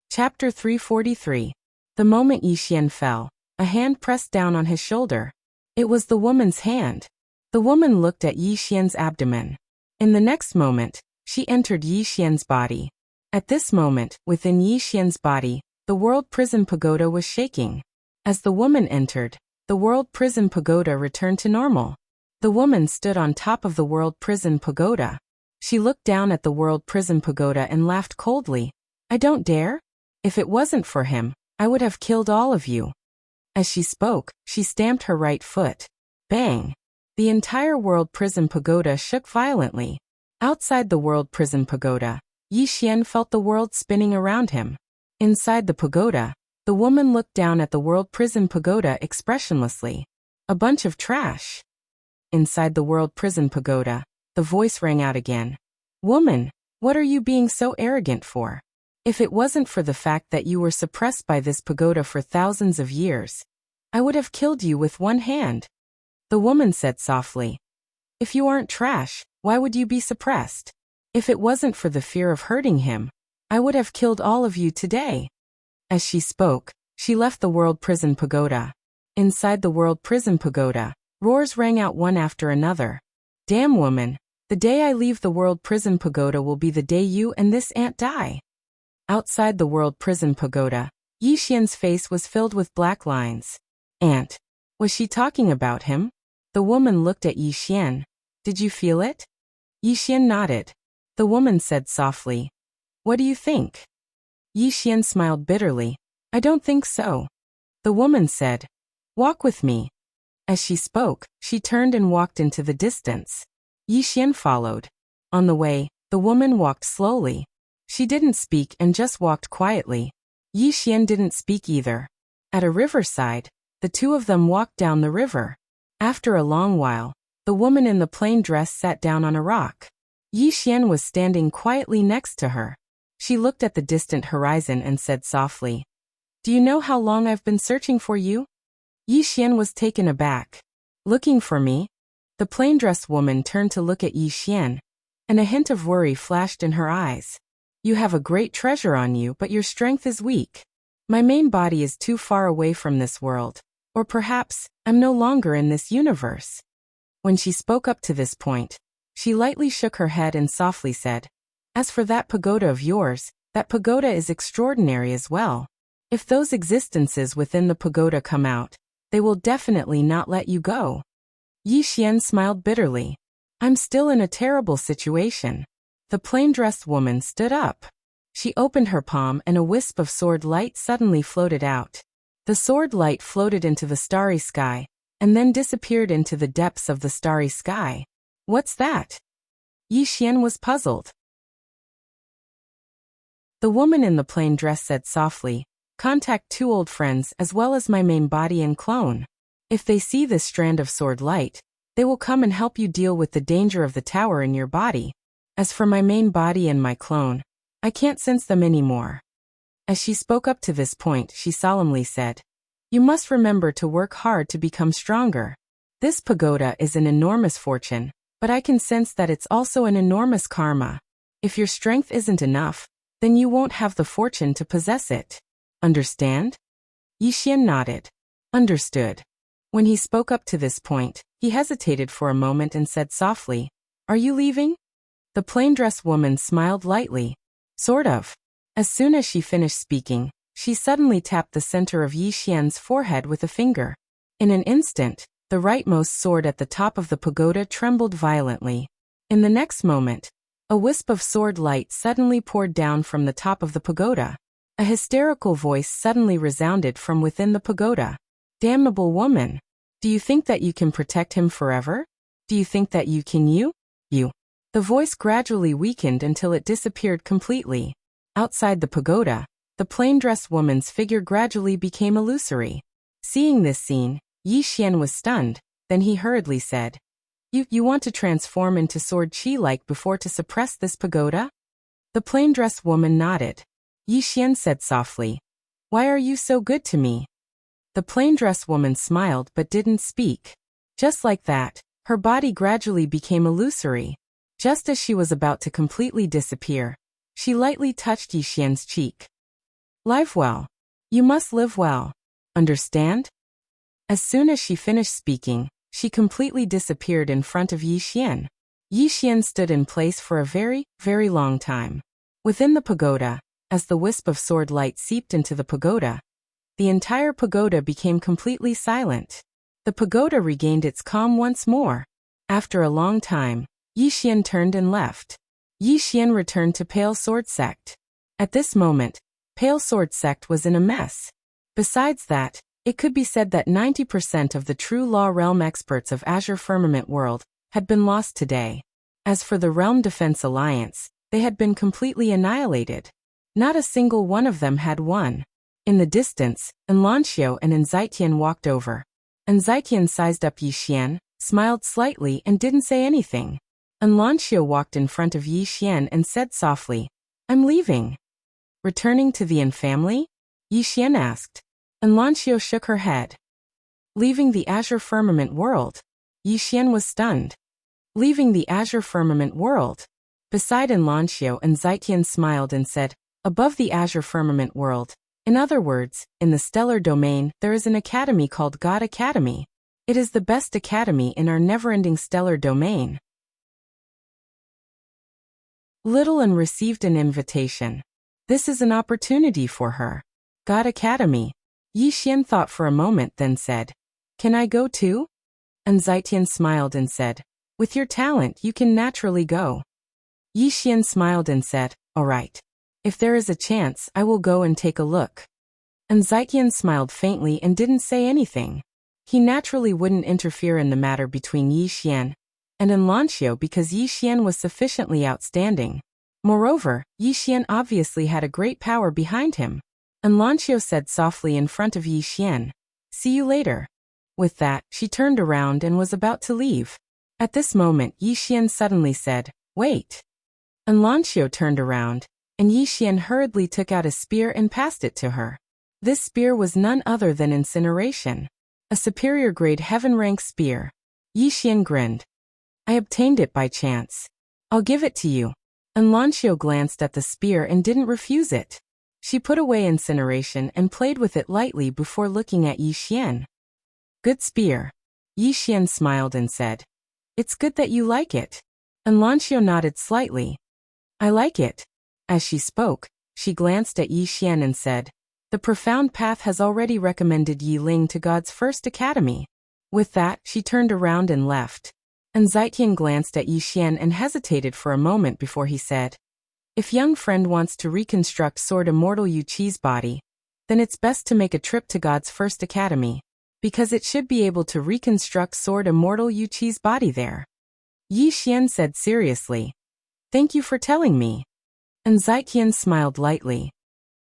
Chapter 343. The moment Yi Xian fell, a hand pressed down on his shoulder. It was the woman's hand. The woman looked at Yi Xian's abdomen. In the next moment, she entered Yi Xian's body. At this moment, within Yi Xian's body, the world prison pagoda was shaking. As the woman entered, the world prison pagoda returned to normal. The woman stood on top of the world prison pagoda. She looked down at the world prison pagoda and laughed coldly. "I don't dare. If it wasn't for him, I would have killed all of you." As she spoke, she stamped her right foot. Bang! The entire world prison pagoda shook violently. Outside the world prison pagoda, Yi Xian felt the world spinning around him. Inside the pagoda, The woman looked down at the World Prison Pagoda expressionlessly. A bunch of trash. Inside the World Prison Pagoda, the voice rang out again. Woman, what are you being so arrogant for? If it wasn't for the fact that you were suppressed by this pagoda for thousands of years, I would have killed you with one hand. The woman said softly. If you aren't trash, why would you be suppressed? If it wasn't for the fear of hurting him, I would have killed all of you today. As she spoke, she left the World Prison Pagoda. Inside the World Prison Pagoda, roars rang out one after another. Damn woman, the day I leave the World Prison Pagoda will be the day you and this ant die. Outside the World Prison Pagoda, Yi Xian's face was filled with black lines. Ant. Was she talking about him? The woman looked at Yi Xian. Did you feel it? Yi Xian nodded. The woman said softly. What do you think? Yi Xian smiled bitterly. I don't think so. The woman said. Walk with me. As she spoke, she turned and walked into the distance. Yi Xian followed. On the way, the woman walked slowly. She didn't speak and just walked quietly. Yi Xian didn't speak either. At a riverside, the two of them walked down the river. After a long while, the woman in the plain dress sat down on a rock. Yi Xian was standing quietly next to her. She looked at the distant horizon and said softly, Do you know how long I've been searching for you? Yi Xian was taken aback. Looking for me? The plain-dressed woman turned to look at Yi Xian, and a hint of worry flashed in her eyes. You have a great treasure on you, but your strength is weak. My main body is too far away from this world. Or perhaps, I'm no longer in this universe. When she spoke up to this point, she lightly shook her head and softly said, As for that pagoda of yours, that pagoda is extraordinary as well. If those existences within the pagoda come out, they will definitely not let you go. Yi Xian smiled bitterly. I'm still in a terrible situation. The plain-dressed woman stood up. She opened her palm and a wisp of sword light suddenly floated out. The sword light floated into the starry sky, and then disappeared into the depths of the starry sky. What's that? Yi Xian was puzzled. The woman in the plain dress said softly, Contact two old friends as well as my main body and clone. If they see this strand of sword light, they will come and help you deal with the danger of the tower in your body. As for my main body and my clone, I can't sense them anymore. As she spoke up to this point, she solemnly said, You must remember to work hard to become stronger. This pagoda is an enormous fortune, but I can sense that it's also an enormous karma. If your strength isn't enough, then you won't have the fortune to possess it. Understand? Yi Xian nodded. Understood. When he spoke up to this point, he hesitated for a moment and said softly, Are you leaving? The plain-dressed woman smiled lightly. Sort of. As soon as she finished speaking, she suddenly tapped the center of Yi Xian's forehead with a finger. In an instant, the rightmost sword at the top of the pagoda trembled violently. In the next moment, a wisp of sword light suddenly poured down from the top of the pagoda. A hysterical voice suddenly resounded from within the pagoda. Damnable woman! Do you think that you can protect him forever? Do you think that you can you? The voice gradually weakened until it disappeared completely. Outside the pagoda, the plain-dressed woman's figure gradually became illusory. Seeing this scene, Yi Xian was stunned, then he hurriedly said, You want to transform into sword chi like before to suppress this pagoda? The plain-dressed woman nodded. Yi Xian said softly, Why are you so good to me? The plain-dressed woman smiled but didn't speak. Just like that, her body gradually became illusory. Just as she was about to completely disappear, she lightly touched Yi Xian's cheek. Live well. You must live well. Understand? As soon as she finished speaking, she completely disappeared in front of Yi Xian. Yi Xian stood in place for a very, very long time. Within the pagoda, as the wisp of sword light seeped into the pagoda, the entire pagoda became completely silent. The pagoda regained its calm once more. After a long time, Yi Xian turned and left. Yi Xian returned to Pale Sword Sect. At this moment, Pale Sword Sect was in a mess. Besides that, it could be said that 90% of the true law realm experts of Azure Firmament World had been lost today. As for the Realm Defense Alliance, they had been completely annihilated. Not a single one of them had won. In the distance, Enlancio and Enzaitian walked over. Enzaitian sized up Yi Xian, smiled slightly and didn't say anything. Enlancio walked in front of Yi Xian and said softly, "I'm leaving." "Returning to the Yin family?" Yi Xian asked. Enlancio shook her head. "Leaving the Azure Firmament world?" Yi Xian was stunned. "Leaving the Azure Firmament world?" Beside Enlancio, Enzaitian smiled and said, "Above the Azure Firmament world. In other words, in the stellar domain, there is an academy called God Academy. It is the best academy in our never-ending stellar domain." Little An received an invitation. This is an opportunity for her. God Academy. Yi Xian thought for a moment, then said, "Can I go too?" Enzaitian smiled and said, "With your talent, you can naturally go." Yi Xian smiled and said, "All right. If there is a chance, I will go and take a look." Enzaitian smiled faintly and didn't say anything. He naturally wouldn't interfere in the matter between Yi Xian and Enlancio because Yi Xian was sufficiently outstanding. Moreover, Yi Xian obviously had a great power behind him. Enlancio said softly in front of Yi Xian, "See you later." With that, she turned around and was about to leave. At this moment, Yi Xian suddenly said, "Wait." Enlancio turned around, and Yi Xian hurriedly took out a spear and passed it to her. This spear was none other than incineration. A superior grade heaven-rank spear. Yi Xian grinned. "I obtained it by chance. I'll give it to you." Enlancio glanced at the spear and didn't refuse it. She put away incineration and played with it lightly before looking at Yi Xian. "Good spear." Yi Xian smiled and said, "It's good that you like it." Enlancio nodded slightly. "I like it." As she spoke, she glanced at Yi Xian and said, "The profound path has already recommended Yi Ling to God's first academy." With that, she turned around and left. Enzaitian glanced at Yi Xian and hesitated for a moment before he said, "If young friend wants to reconstruct Sword Immortal Yu Qi's body, then it's best to make a trip to God's first academy, because it should be able to reconstruct Sword Immortal Yu Qi's body there." Yi Xian said seriously, "Thank you for telling me." Enzaitian smiled lightly.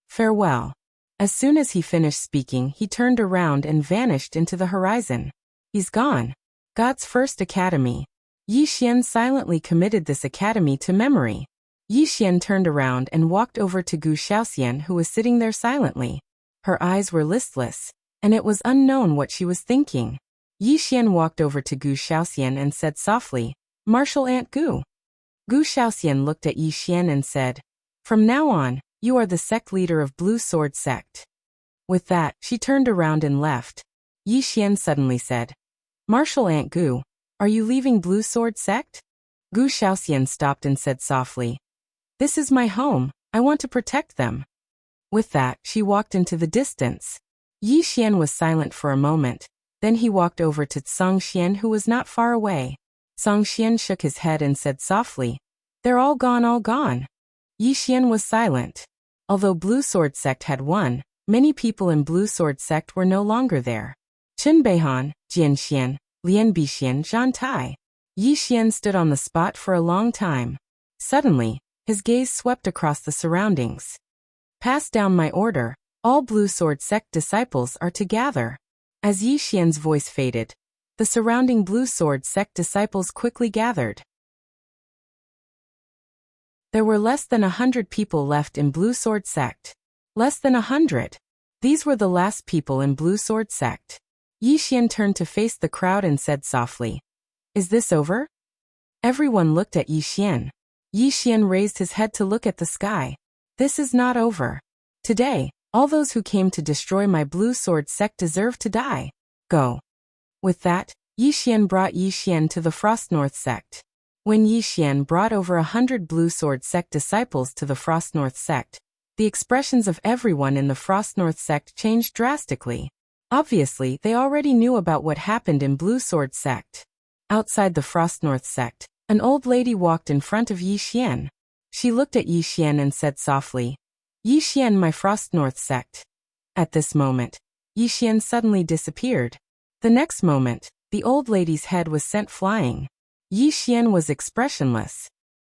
"Farewell." As soon as he finished speaking, he turned around and vanished into the horizon. He's gone. God's first academy. Yi Xian silently committed this academy to memory. Yi Xian turned around and walked over to Gu Xiaoxian, who was sitting there silently. Her eyes were listless, and it was unknown what she was thinking. Yi Xian walked over to Gu Xiaoxian and said softly, "Martial Ant Gu." Gu Xiaoxian looked at Yi Xian and said, "From now on, you are the sect leader of Blue Sword Sect." With that, she turned around and left. Yi Xian suddenly said, "Martial Ant Gu, are you leaving Blue Sword Sect?" Gu Xiaoxian stopped and said softly, "This is my home, I want to protect them." With that, she walked into the distance. Yi Xian was silent for a moment, then he walked over to Song Xian, who was not far away. Song Xian shook his head and said softly, "They're all gone, all gone." Yi Xian was silent. Although Blue Sword Sect had won, many people in Blue Sword Sect were no longer there. Chen Beihan, Jian Xian, Lian Bixian, Zhan Tai. Yi Xian stood on the spot for a long time. Suddenly, his gaze swept across the surroundings. "Pass down my order. All Blue Sword Sect disciples are to gather." As Yi Xian's voice faded, the surrounding Blue Sword Sect disciples quickly gathered. There were less than 100 people left in Blue Sword Sect. Less than 100. These were the last people in Blue Sword Sect. Yi Xian turned to face the crowd and said softly, "Is this over?" Everyone looked at Yi Xian. Yi Xian raised his head to look at the sky. "This is not over. Today, all those who came to destroy my Blue Sword Sect deserve to die. Go." With that, Yi Xian brought Yi Xian to the Frost North Sect. When Yi Xian brought over 100 Blue Sword Sect disciples to the Frost North Sect, the expressions of everyone in the Frost North Sect changed drastically. Obviously, they already knew about what happened in Blue Sword Sect. Outside the Frost North Sect, an old lady walked in front of Yi Xian. She looked at Yi Xian and said softly, "Yi Xian, my Frost North Sect." At this moment, Yi Xian suddenly disappeared. The next moment, the old lady's head was sent flying. Yi Xian was expressionless.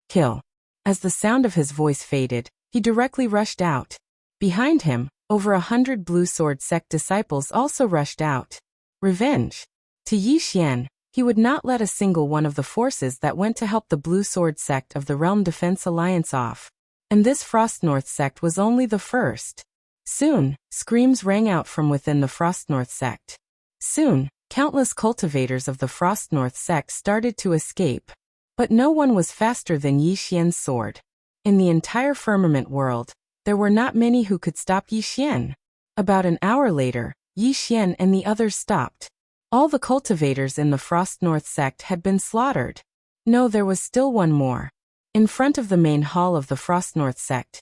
"Kill." As the sound of his voice faded, he directly rushed out. Behind him, Over 100 Blue Sword sect disciples also rushed out. Revenge. To Yi Xian, he would not let a single one of the forces that went to help the Blue Sword sect of the Realm Defense Alliance off. And this Frost North sect was only the first. Soon, screams rang out from within the Frost North sect. Soon, countless cultivators of the Frost North sect started to escape. But no one was faster than Yi Xian's sword. In the entire firmament world, there were not many who could stop Yi Xian. About an hour later, Yi Xian and the others stopped. All the cultivators in the Frost North sect had been slaughtered. No, there was still one more. In front of the main hall of the Frost North sect,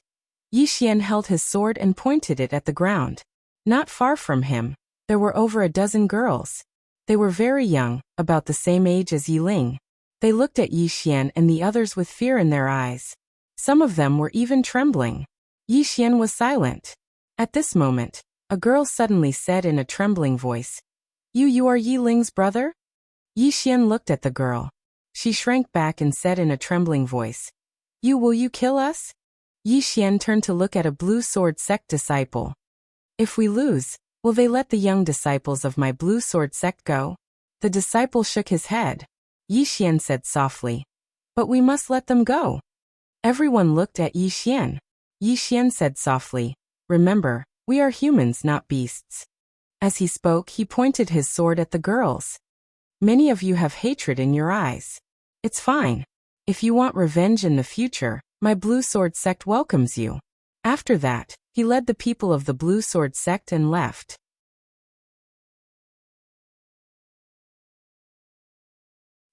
Yi Xian held his sword and pointed it at the ground. Not far from him, there were over a dozen girls. They were very young, about the same age as Yi Ling. They looked at Yi Xian and the others with fear in their eyes. Some of them were even trembling. Yi Xian was silent. At this moment, a girl suddenly said in a trembling voice, You are Yi Ling's brother?" Yi Xian looked at the girl. She shrank back and said in a trembling voice, Will you kill us?" Yi Xian turned to look at a Blue Sword sect disciple. "If we lose, will they let the young disciples of my Blue Sword sect go?" The disciple shook his head. Yi Xian said softly, "But we must let them go." Everyone looked at Yi Xian. Yi Xian said softly, "Remember, we are humans, not beasts." As he spoke, he pointed his sword at the girls. "Many of you have hatred in your eyes. It's fine. If you want revenge in the future, my Blue Sword sect welcomes you." After that, he led the people of the Blue Sword sect and left.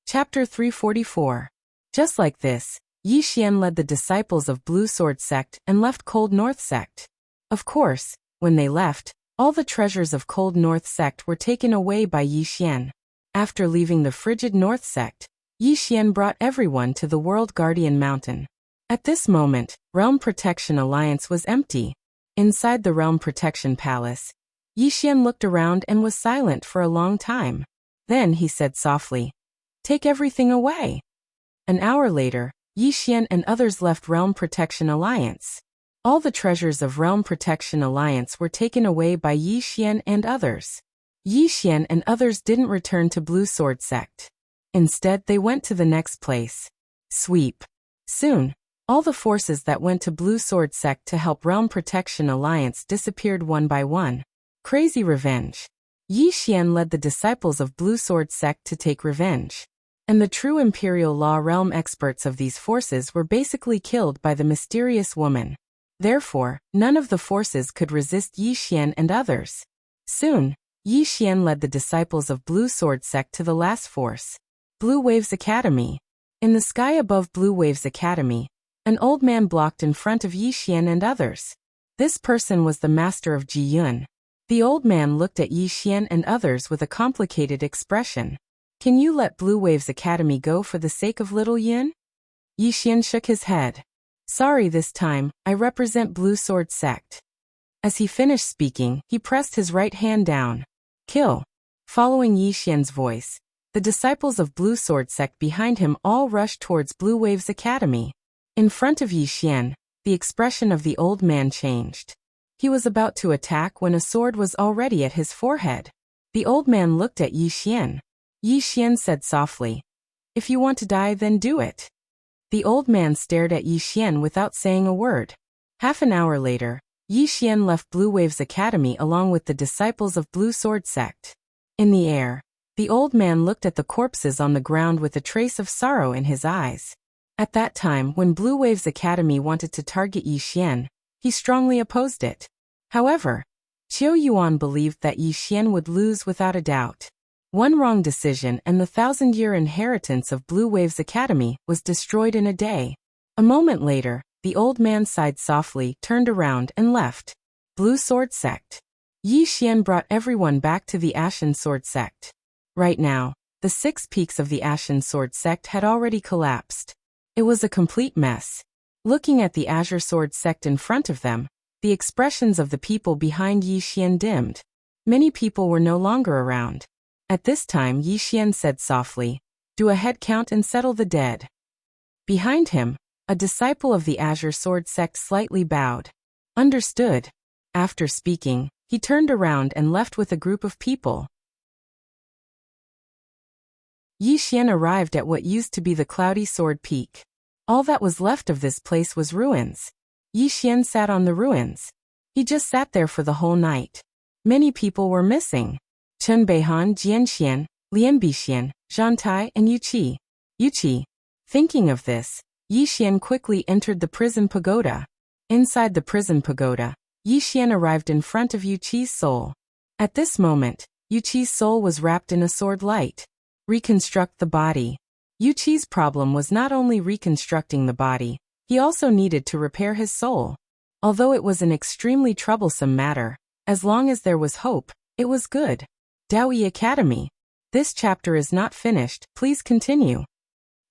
Chapter 344. Just like this, Yi Xian led the disciples of Blue Sword sect and left Cold North sect. Of course, when they left, all the treasures of Cold North sect were taken away by Yi Xian. After leaving the frigid North sect, Yi Xian brought everyone to the World Guardian Mountain. At this moment, Realm Protection Alliance was empty. Inside the Realm Protection Palace, Yi Xian looked around and was silent for a long time. Then he said softly, "Take everything away." An hour later, Yi Xian and others left Realm Protection Alliance. All the treasures of Realm Protection Alliance were taken away by Yi Xian and others. Yi Xian and others didn't return to Blue Sword sect. Instead, they went to the next place. Sweep. Soon, all the forces that went to Blue Sword sect to help Realm Protection Alliance disappeared one by one. Crazy revenge. Yi Xian led the disciples of Blue Sword sect to take revenge. And the true Imperial Law realm experts of these forces were basically killed by the mysterious woman. Therefore, none of the forces could resist Yi Xian and others. Soon, Yi Xian led the disciples of Blue Sword sect to the last force, Blue Waves Academy. In the sky above Blue Waves Academy, an old man blocked in front of Yi Xian and others. This person was the master of Ji Yun. The old man looked at Yi Xian and others with a complicated expression. "Can you let Blue Waves Academy go for the sake of little Yun?" Yi Xian shook his head. "Sorry, this time, I represent Blue Sword sect." As he finished speaking, he pressed his right hand down. "Kill." Following Yi Xian's voice, the disciples of Blue Sword sect behind him all rushed towards Blue Waves Academy. In front of Yi Xian, the expression of the old man changed. He was about to attack when a sword was already at his forehead. The old man looked at Yi Xian. Yi Xian said softly, "If you want to die, then do it." The old man stared at Yi Xian without saying a word. Half an hour later, Yi Xian left Blue Waves Academy along with the disciples of Blue Sword sect. In the air, the old man looked at the corpses on the ground with a trace of sorrow in his eyes. At that time, when Blue Waves Academy wanted to target Yi Xian, he strongly opposed it. However, Qiu Yuan believed that Yi Xian would lose without a doubt. One wrong decision and the 1,000-year inheritance of Blue Waves Academy was destroyed in a day. A moment later, the old man sighed softly, turned around and left. Blue Sword sect. Yi Xian brought everyone back to the Ashen Sword sect. Right now, the 6 peaks of the Ashen Sword sect had already collapsed. It was a complete mess. Looking at the Azure Sword sect in front of them, the expressions of the people behind Yi Xian dimmed. Many people were no longer around. At this time, Yi Xian said softly, "Do a head count and settle the dead." Behind him, a disciple of the Azure Sword sect slightly bowed. "Understood." After speaking, he turned around and left with a group of people. Yi Xian arrived at what used to be the Cloudy Sword Peak. All that was left of this place was ruins. Yi Xian sat on the ruins. He just sat there for the whole night. Many people were missing. Chen Beihan, Jian Xian, Lian Bixian, Zhang Tai, and Yu Qi. Thinking of this, Yi Xian quickly entered the prison pagoda. Inside the prison pagoda, Yi Xian arrived in front of Yu Qi's soul. At this moment, Yu Qi's soul was wrapped in a sword light. Reconstruct the body. Yu Qi's problem was not only reconstructing the body, he also needed to repair his soul. Although it was an extremely troublesome matter, as long as there was hope, it was good. Daoyi Academy. This chapter is not finished, please continue.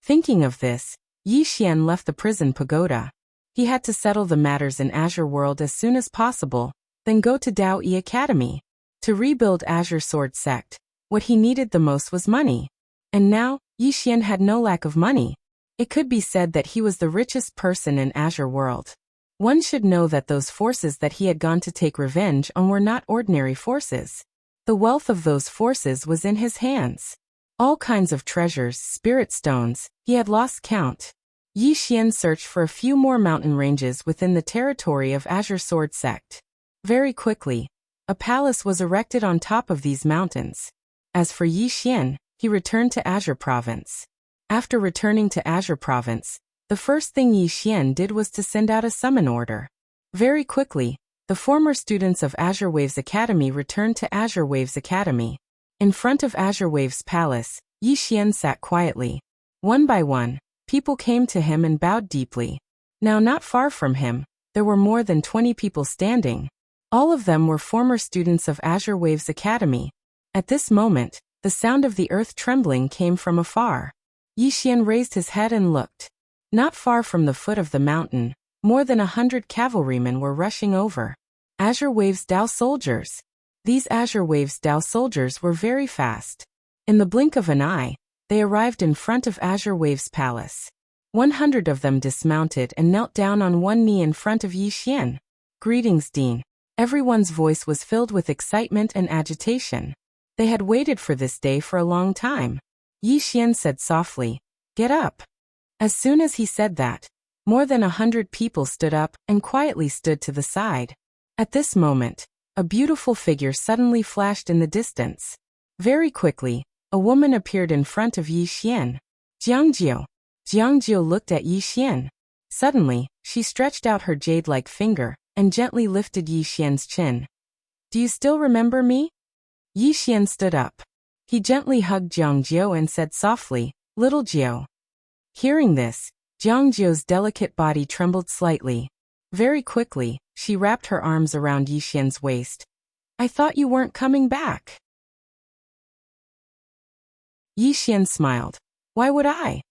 Thinking of this, Yi Xian left the prison pagoda. He had to settle the matters in Azure World as soon as possible, then go to Daoyi Academy. To rebuild Azure Sword Sect, what he needed the most was money. And now, Yi Xian had no lack of money. It could be said that he was the richest person in Azure World. One should know that those forces that he had gone to take revenge on were not ordinary forces. The wealth of those forces was in his hands. All kinds of treasures, spirit stones, he had lost count. Yi Xian searched for a few more mountain ranges within the territory of Azure Sword Sect. Very quickly, a palace was erected on top of these mountains. As for Yi Xian, he returned to Azure Province. After returning to Azure Province, the first thing Yi Xian did was to send out a summon order. Very quickly, the former students of Azure Waves Academy returned to Azure Waves Academy. In front of Azure Waves Palace, Yi Xian sat quietly. One by one, people came to him and bowed deeply. Now not far from him, there were more than 20 people standing. All of them were former students of Azure Waves Academy. At this moment, the sound of the earth trembling came from afar. Yi Xian raised his head and looked. Not far from the foot of the mountain, more than 100 cavalrymen were rushing over. Azure Waves Dao soldiers. These Azure Waves Dao soldiers were very fast. In the blink of an eye, they arrived in front of Azure Waves Palace. 100 of them dismounted and knelt down on one knee in front of Yi Xian. Greetings, Dean. Everyone's voice was filled with excitement and agitation. They had waited for this day for a long time. Yi Xian said softly, "Get up." As soon as he said that, more than 100 people stood up and quietly stood to the side. At this moment, a beautiful figure suddenly flashed in the distance. Very quickly, a woman appeared in front of Yi Xian. Jiangjiu. Jiangjiu looked at Yi Xian. Suddenly, she stretched out her jade-like finger and gently lifted Yi Xian's chin. "Do you still remember me?" Yi Xian stood up. He gently hugged Jiangjiu and said softly, "Little Jiu." Hearing this, Jiangjiu's delicate body trembled slightly. Very quickly, she wrapped her arms around Yi Xian's waist. "I thought you weren't coming back." Yi Xian smiled. "Why would I?"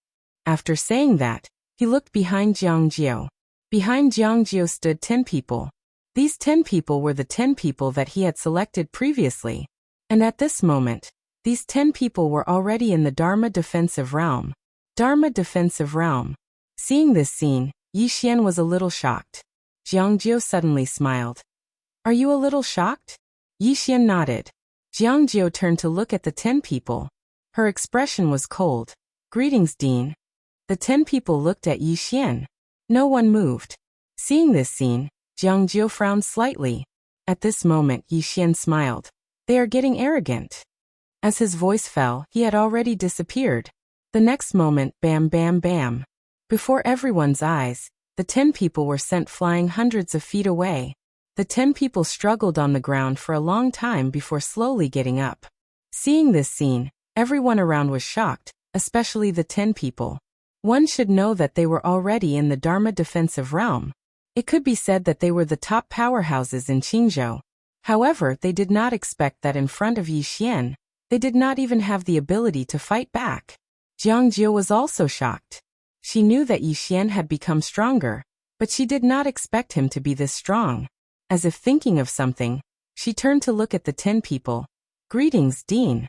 After saying that, he looked behind Jiangjiu. Behind Jiangjiu stood 10 people. These 10 people were the 10 people that he had selected previously. And at this moment, these 10 people were already in the Dharma Defensive Realm. Dharma Defensive Realm. Seeing this scene, Yi Xian was a little shocked. Jiangjiu suddenly smiled. "Are you a little shocked?" Yi Xian nodded. Jiangjiu turned to look at the 10 people. Her expression was cold. "Greetings, Dean." The 10 people looked at Yi Xian. No one moved. Seeing this scene, Jiangjiu frowned slightly. At this moment, Yi Xian smiled. "They are getting arrogant." As his voice fell, he had already disappeared. The next moment, bam bam bam. Before everyone's eyes, the 10 people were sent flying hundreds of feet away. The 10 people struggled on the ground for a long time before slowly getting up. Seeing this scene, everyone around was shocked, especially the 10 people. One should know that they were already in the Dharma Defensive Realm. It could be said that they were the top powerhouses in Qingzhou. However, they did not expect that in front of Yi Xian, they did not even have the ability to fight back. Jiangjiu was also shocked. She knew that Yi Xian had become stronger, but she did not expect him to be this strong. As if thinking of something, she turned to look at the 10 people. "Greetings, Dean."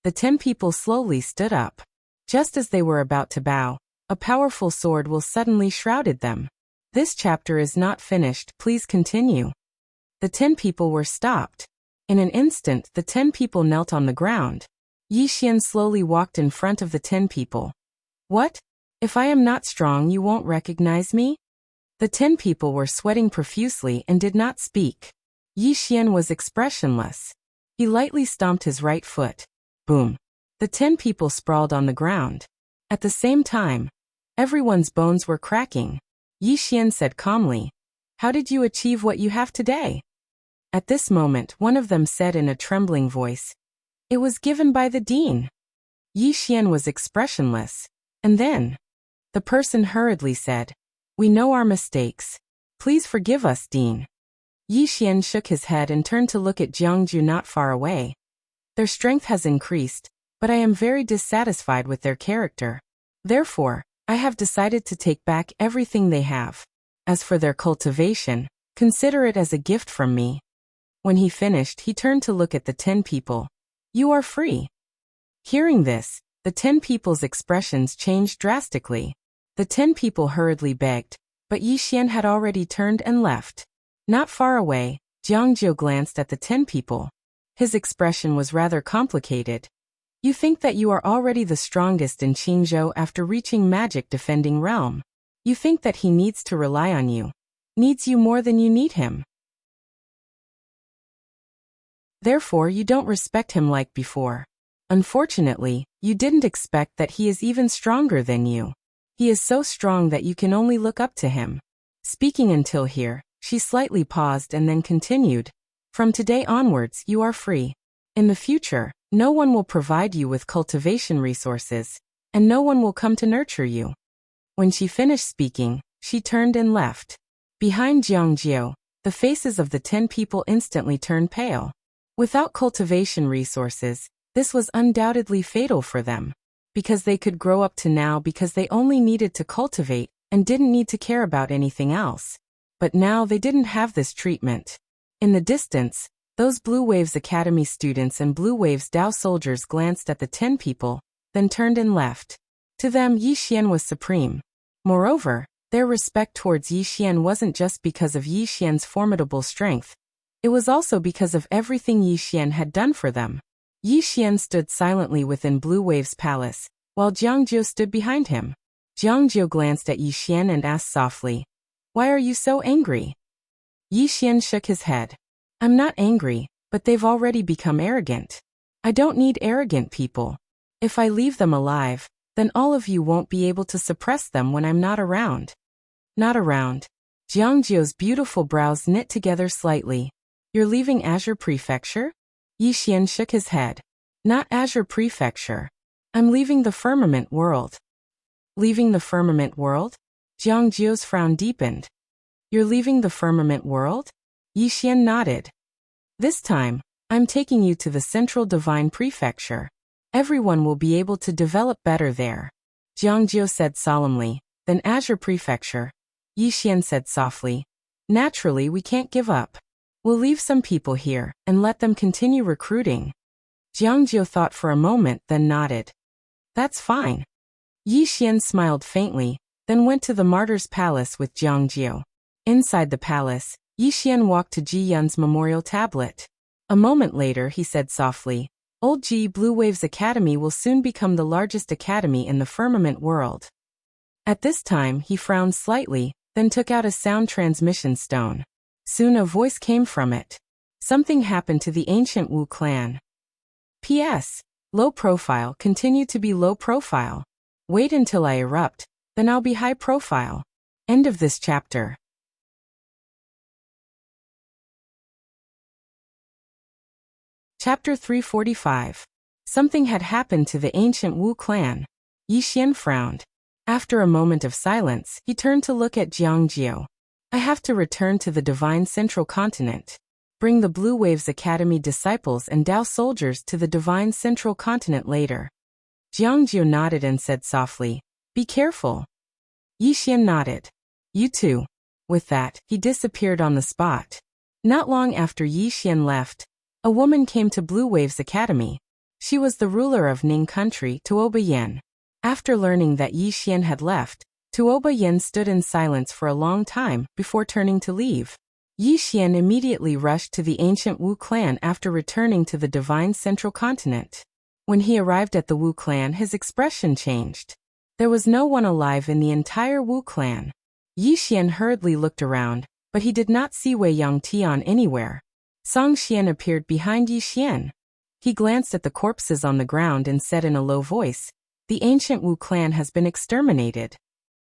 The 10 people slowly stood up. Just as they were about to bow, a powerful sword will suddenly shrouded them. This chapter is not finished, please continue. The 10 people were stopped. In an instant, the 10 people knelt on the ground. Yi Xian slowly walked in front of the 10 people. What? If I am not strong, you won't recognize me? The 10 people were sweating profusely and did not speak. Yi Xian was expressionless. He lightly stomped his right foot. Boom. The 10 people sprawled on the ground. At the same time, everyone's bones were cracking. Yi Xian said calmly, "How did you achieve what you have today?" At this moment, one of them said in a trembling voice, "It was given by the dean." Yi Xian was expressionless. And then, the person hurriedly said, "We know our mistakes. Please forgive us, Dean." Yi Xian shook his head and turned to look at Jiangju not far away. Their strength has increased, but I am very dissatisfied with their character. Therefore, I have decided to take back everything they have. As for their cultivation, consider it as a gift from me. When he finished, he turned to look at the 10 people. "You are free." Hearing this, the 10 people's expressions changed drastically. The 10 people hurriedly begged, but Yi Xian had already turned and left. Not far away, Jiangjiu glanced at the 10 people. His expression was rather complicated. "You think that you are already the strongest in Qingzhou after reaching magic defending realm. You think that he needs to rely on you. Needs you more than you need him. Therefore, you don't respect him like before. Unfortunately, you didn't expect that he is even stronger than you. He is so strong that you can only look up to him." Speaking until here, she slightly paused and then continued, "From today onwards, you are free. In the future, no one will provide you with cultivation resources, and no one will come to nurture you." When she finished speaking, she turned and left. Behind Jiangjiu, the faces of the 10 people instantly turned pale. Without cultivation resources, this was undoubtedly fatal for them, because they could grow up to now because they only needed to cultivate and didn't need to care about anything else. But now they didn't have this treatment. In the distance, those Blue Waves Academy students and Blue Waves Dao soldiers glanced at the 10 people, then turned and left. To them, Yi Xian was supreme. Moreover, their respect towards Yi Xian wasn't just because of Yi Xian's formidable strength. It was also because of everything Yi Xian had done for them. Yi Xian stood silently within Blue Wave's palace, while Jiangjiu stood behind him. Jiangjiu glanced at Yi Xian and asked softly, "Why are you so angry?" Yi Xian shook his head. "I'm not angry, but they've already become arrogant. I don't need arrogant people. If I leave them alive, then all of you won't be able to suppress them when I'm not around." Not around. Jiangjiu's beautiful brows knit together slightly. "You're leaving Azure Prefecture?" Yi Xian shook his head. "Not Azure Prefecture. I'm leaving the Firmament World." "Leaving the Firmament World?" Jiangjiu's frown deepened. "You're leaving the Firmament World?" Yi Xian nodded. "This time, I'm taking you to the Central Divine Prefecture. Everyone will be able to develop better there." Jiangjiu said solemnly. "Then Azure Prefecture." Yi Xian said softly. "Naturally, we can't give up. We'll leave some people here and let them continue recruiting." Jiangjiu thought for a moment, then nodded. "That's fine." Yi Xian smiled faintly, then went to the Martyr's Palace with Jiangjiu. Inside the palace, Yi Xian walked to Ji Yun's memorial tablet. A moment later, he said softly, "Old Ji Blue Waves Academy will soon become the largest academy in the firmament world." At this time, he frowned slightly, then took out a sound transmission stone. Soon a voice came from it. "Something happened to the ancient Wu clan. P.S. Low profile, continue to be low profile. Wait until I erupt, then I'll be high profile." End of this chapter. Chapter 345. Something had happened to the ancient Wu clan. Yi Xian frowned. After a moment of silence, he turned to look at Jiangjiu. "I have to return to the Divine Central Continent. Bring the Blue Waves Academy disciples and Dao soldiers to the Divine Central Continent later." Jiangjiu nodded and said softly, "Be careful." Yi Xian nodded. "You too." With that, he disappeared on the spot. Not long after Yi Xian left, a woman came to Blue Waves Academy. She was the ruler of Ning Country, Tuoba Yen. After learning that Yi Xian had left, Tuoba Yen stood in silence for a long time before turning to leave. Yi Xian immediately rushed to the ancient Wu clan after returning to the divine central continent. When he arrived at the Wu clan, his expression changed. There was no one alive in the entire Wu clan. Yi Xian hurriedly looked around, but he did not see Wei Yangtian anywhere. Song Xian appeared behind Yi Xian. He glanced at the corpses on the ground and said in a low voice, "The ancient Wu clan has been exterminated."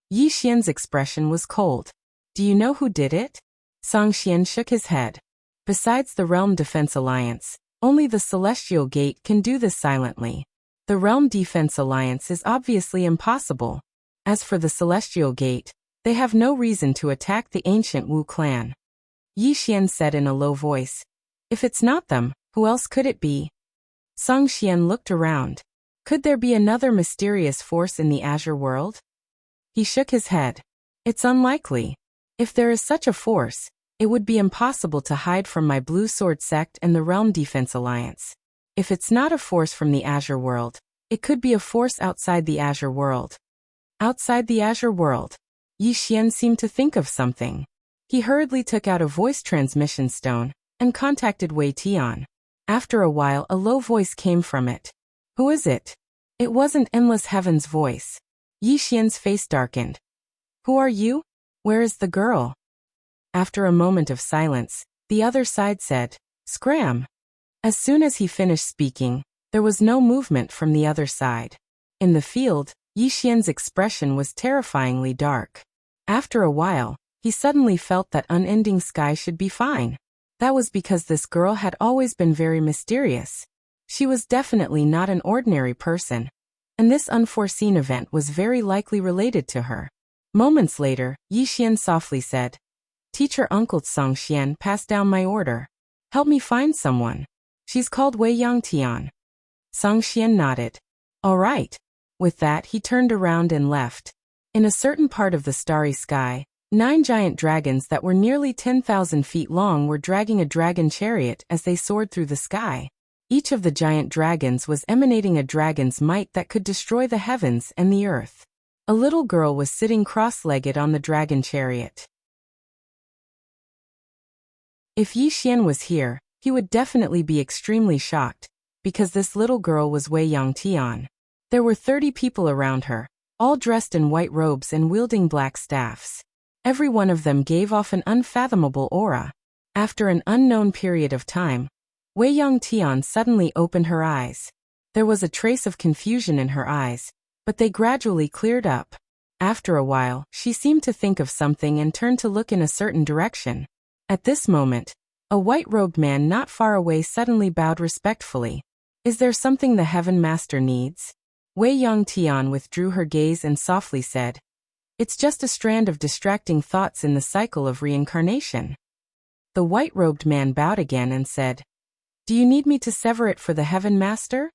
Yi Xian's expression was cold. "Do you know who did it?" Song Xian shook his head. "Besides the Realm Defense Alliance, only the Celestial Gate can do this silently. The Realm Defense Alliance is obviously impossible. As for the Celestial Gate, they have no reason to attack the ancient Wu clan." Yi Xian said in a low voice, "If it's not them, who else could it be?" Song Xian looked around. Could there be another mysterious force in the Azure world? He shook his head. "It's unlikely. If there is such a force, it would be impossible to hide from my Blue Sword sect and the Realm Defense Alliance. If it's not a force from the Azure world, it could be a force outside the Azure world." Outside the Azure world? Yi Xian seemed to think of something. He hurriedly took out a voice transmission stone and contacted Wei Tian. After a while, a low voice came from it. "Who is it?" It wasn't Endless Heaven's voice. Yi Xian's face darkened. "Who are you? Where is the girl?" After a moment of silence, the other side said, "Scram." As soon as he finished speaking, there was no movement from the other side. In the field, Yi Xian's expression was terrifyingly dark. After a while, he suddenly felt that unending sky should be fine. That was because this girl had always been very mysterious. She was definitely not an ordinary person, and this unforeseen event was very likely related to her. Moments later, Yi Xian softly said, "Teacher Uncle Song Xian passed down my order. Help me find someone. She's called Wei Yangtian." Song Xian nodded. "All right." With that, he turned around and left. In a certain part of the starry sky, 9 giant dragons that were nearly 10,000 feet long were dragging a dragon chariot as they soared through the sky. Each of the giant dragons was emanating a dragon's might that could destroy the heavens and the earth. A little girl was sitting cross-legged on the dragon chariot. If Yi Xian was here, he would definitely be extremely shocked, because this little girl was Wei Yangtian. There were 30 people around her, all dressed in white robes and wielding black staffs. Every one of them gave off an unfathomable aura. After an unknown period of time, Wei Yangtian suddenly opened her eyes. There was a trace of confusion in her eyes, but they gradually cleared up. After a while, she seemed to think of something and turned to look in a certain direction. At this moment, a white-robed man not far away suddenly bowed respectfully. "Is there something the Heaven Master needs?" Wei Yangtian withdrew her gaze and softly said, "It's just a strand of distracting thoughts in the cycle of reincarnation." The white-robed man bowed again and said, "Do you need me to sever it for the Heaven Master?"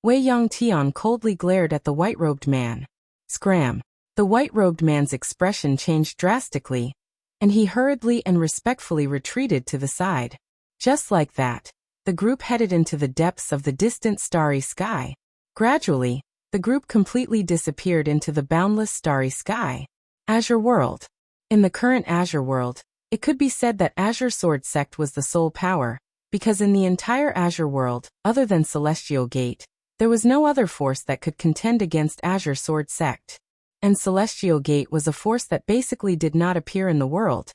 Wei Yangtian coldly glared at the white-robed man. Scram! The white-robed man's expression changed drastically, and he hurriedly and respectfully retreated to the side. Just like that, the group headed into the depths of the distant starry sky. Gradually, the group completely disappeared into the boundless starry sky. Azure World. In the current Azure World, it could be said that Azure Sword Sect was the sole power, because in the entire Azure World, other than Celestial Gate, there was no other force that could contend against Azure Sword Sect. And Celestial Gate was a force that basically did not appear in the world.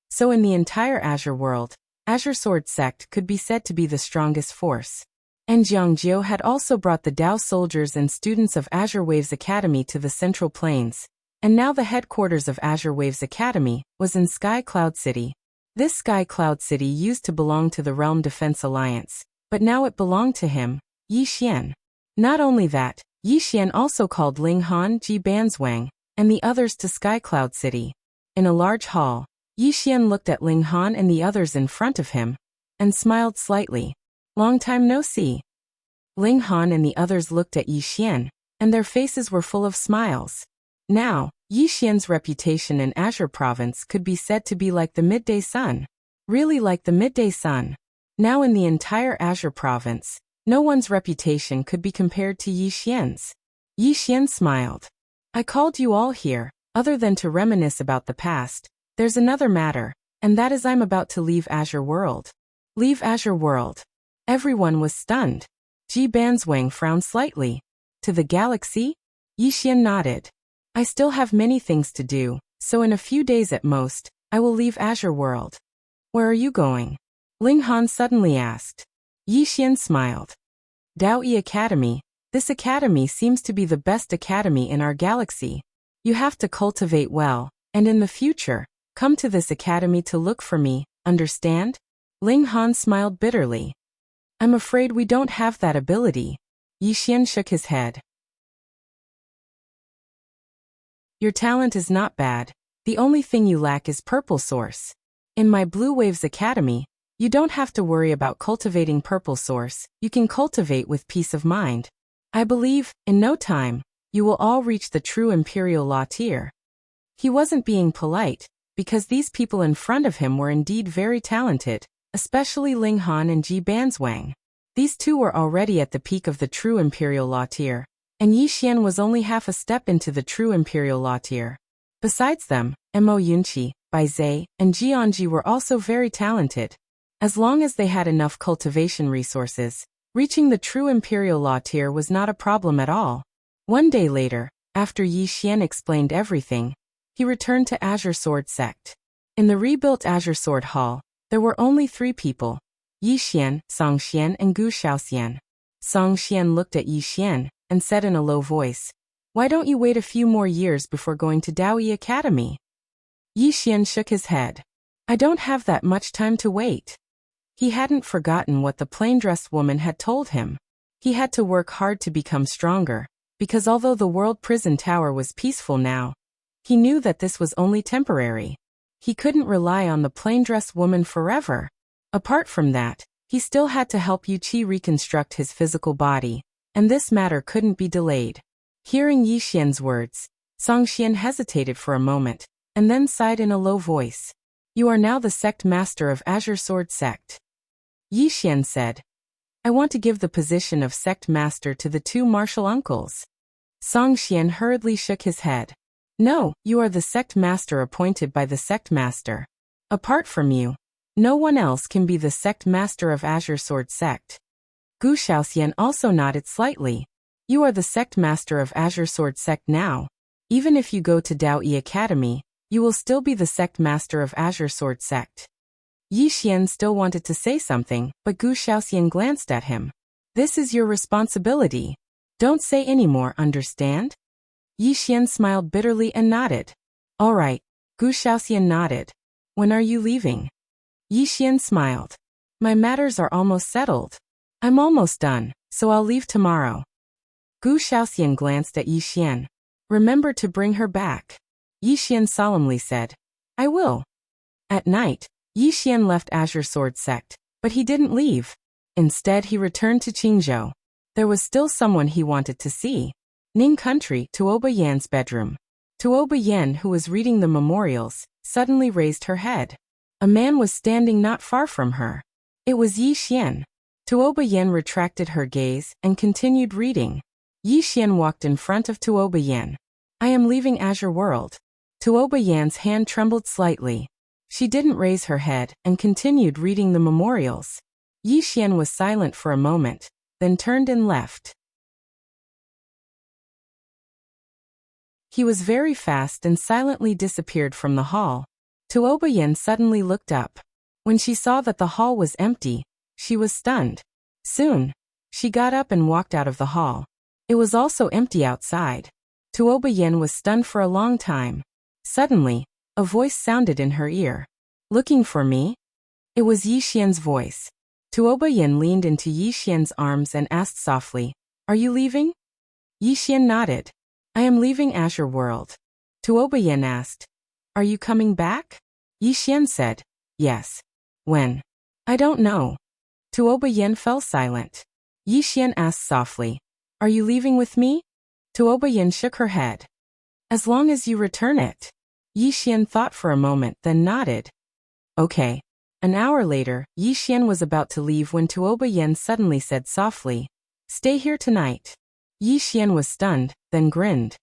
So in the entire Azure World, Azure Sword Sect could be said to be the strongest force. And Jiangjiu had also brought the Dao soldiers and students of Azure Waves Academy to the Central Plains, and now the headquarters of Azure Waves Academy was in Sky Cloud City. This Sky Cloud City used to belong to the Realm Defense Alliance, but now it belonged to him, Yi Xian. Not only that, Yi Xian also called Ling Han, Ji Banzwang, and the others to Sky Cloud City. In a large hall, Yi Xian looked at Ling Han and the others in front of him, and smiled slightly. "Long time no see." Ling Han and the others looked at Yi Xian, and their faces were full of smiles. Now, Yi Xian's reputation in Azure Province could be said to be like the midday sun. Really like the midday sun. Now in the entire Azure Province, no one's reputation could be compared to Yi Xian's. Yi Xian smiled. "I called you all here, other than to reminisce about the past. There's another matter, And that is I'm about to leave Azure World. Leave Azure World. Everyone was stunned. Ji Banzwang frowned slightly. To the galaxy? Yixian nodded. I still have many things to do, so in a few days at most, I will leave Azure World. Where are you going? Ling Han suddenly asked. Yixian smiled. Daoyi Academy. This academy seems to be the best academy in our galaxy. You have to cultivate well, and in the future, come to this academy to look for me, understand? Ling Han smiled bitterly. I'm afraid we don't have that ability. Yixian shook his head. Your talent is not bad. The only thing you lack is Purple Source. In my Blue Waves Academy, you don't have to worry about cultivating Purple Source. You can cultivate with peace of mind. I believe, in no time, you will all reach the true Imperial Law tier. He wasn't being polite, because these people in front of him were indeed very talented, especially Ling Han and Ji Banzwang. These two were already at the peak of the true Imperial Law tier, and Yixian was only half a step into the true Imperial Law tier. Besides them, Mo Yunqi, Bai Zhe, and Jianji were also very talented. As long as they had enough cultivation resources, reaching the true Imperial Law tier was not a problem at all. One day later, after Yixian explained everything, he returned to Azure Sword Sect. In the rebuilt Azure Sword Hall, there were only 3 people: Yixian, Songxian, and Gu Shaoxian. Songxian looked at Yixian and said in a low voice, "Why don't you wait a few more years before going to Daoyi Academy?" Yixian shook his head. I don't have that much time to wait. He hadn't forgotten what the plain-dressed woman had told him. He had to work hard to become stronger, because although the World Prison Tower was peaceful now, he knew that this was only temporary. He couldn't rely on the plain-dressed woman forever. Apart from that, he still had to help Yuqi reconstruct his physical body, and this matter couldn't be delayed. Hearing Yixian's words, Songxian hesitated for a moment, and then sighed in a low voice. You are now the sect master of Azure Sword Sect. Yixian said, I want to give the position of sect master to the 2 martial uncles. Songxian hurriedly shook his head. No, you are the sect master appointed by the sect master. Apart from you, no one else can be the sect master of Azure Sword Sect. Gu Shaoxian also nodded slightly. You are the sect master of Azure Sword Sect now. Even if you go to Daoyi Academy, you will still be the sect master of Azure Sword Sect. Yixian still wanted to say something, but Gu Shaoxian glanced at him. This is your responsibility. Don't say any more, understand? Yixian smiled bitterly and nodded. All right. Gu Shaoxian nodded. When are you leaving? Yixian smiled. My matters are almost settled. I'm almost done, so I'll leave tomorrow. Gu Shaoxian glanced at Yixian. Remember to bring her back. Yixian solemnly said, I will. At night, Yixian left Azure Sword Sect, but he didn't leave. Instead, he returned to Qingzhou. There was still someone he wanted to see. Ning Country, Tuoba Yan's bedroom. Tuoba Yan, who was reading the memorials, suddenly raised her head. A man was standing not far from her. It was Yixian. Tuoba Yan retracted her gaze and continued reading. Yixian walked in front of Tuoba Yan. I am leaving Azure World. Tuoba Yan's hand trembled slightly. She didn't raise her head and continued reading the memorials. Yixian was silent for a moment, then turned and left. He was very fast and silently disappeared from the hall. Tuoba Yan suddenly looked up. When she saw that the hall was empty, she was stunned. Soon, she got up and walked out of the hall. It was also empty outside. Tuoba Yan was stunned for a long time. Suddenly, a voice sounded in her ear. Looking for me? It was Yixian's voice. Tuoba Yan leaned into Yixian's arms and asked softly, Are you leaving? Yixian nodded. I am leaving Azure World. Tuoba Yan asked, Are you coming back? Yixian said, Yes. When? I don't know. Tuoba Yan fell silent. Yixian asked softly, Are you leaving with me? Tuoba Yan shook her head. As long as you return it. Yixian thought for a moment, then nodded. Okay. An hour later, Yixian was about to leave when Tuoba Yan suddenly said softly, Stay here tonight. Yixian was stunned, then grinned.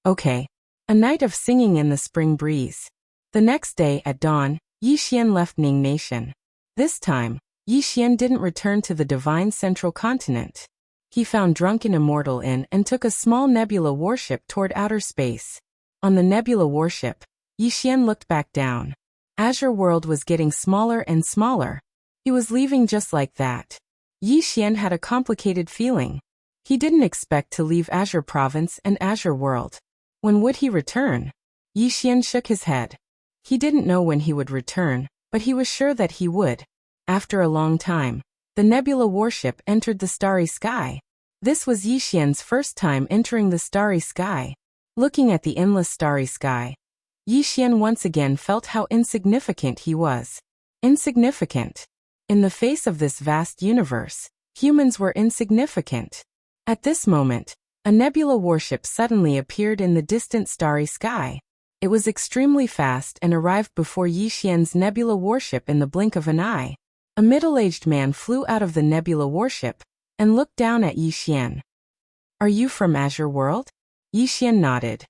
Okay. A night of singing in the spring breeze. The next day, at dawn, Yi Xian left Ning Nation. This time, Yi Xian didn't return to the divine central continent. He found Drunken Immortal Inn and took a small nebula warship toward outer space. On the nebula warship, Yi Xian looked back down. Azure World was getting smaller and smaller. He was leaving just like that. Yi Xian had a complicated feeling. He didn't expect to leave Azure Province and Azure World. When would he return? Yi Xian shook his head. He didn't know when he would return, but he was sure that he would. After a long time, the nebula warship entered the starry sky. This was Yi Xian's first time entering the starry sky. Looking at the endless starry sky, Yi Xian once again felt how insignificant he was. Insignificant. In the face of this vast universe, humans were insignificant. At this moment, a nebula warship suddenly appeared in the distant starry sky. It was extremely fast and arrived before Yi Xian's nebula warship in the blink of an eye. A middle-aged man flew out of the nebula warship and looked down at Yi Xian. "Are you from Azure World?" Yi Xian nodded.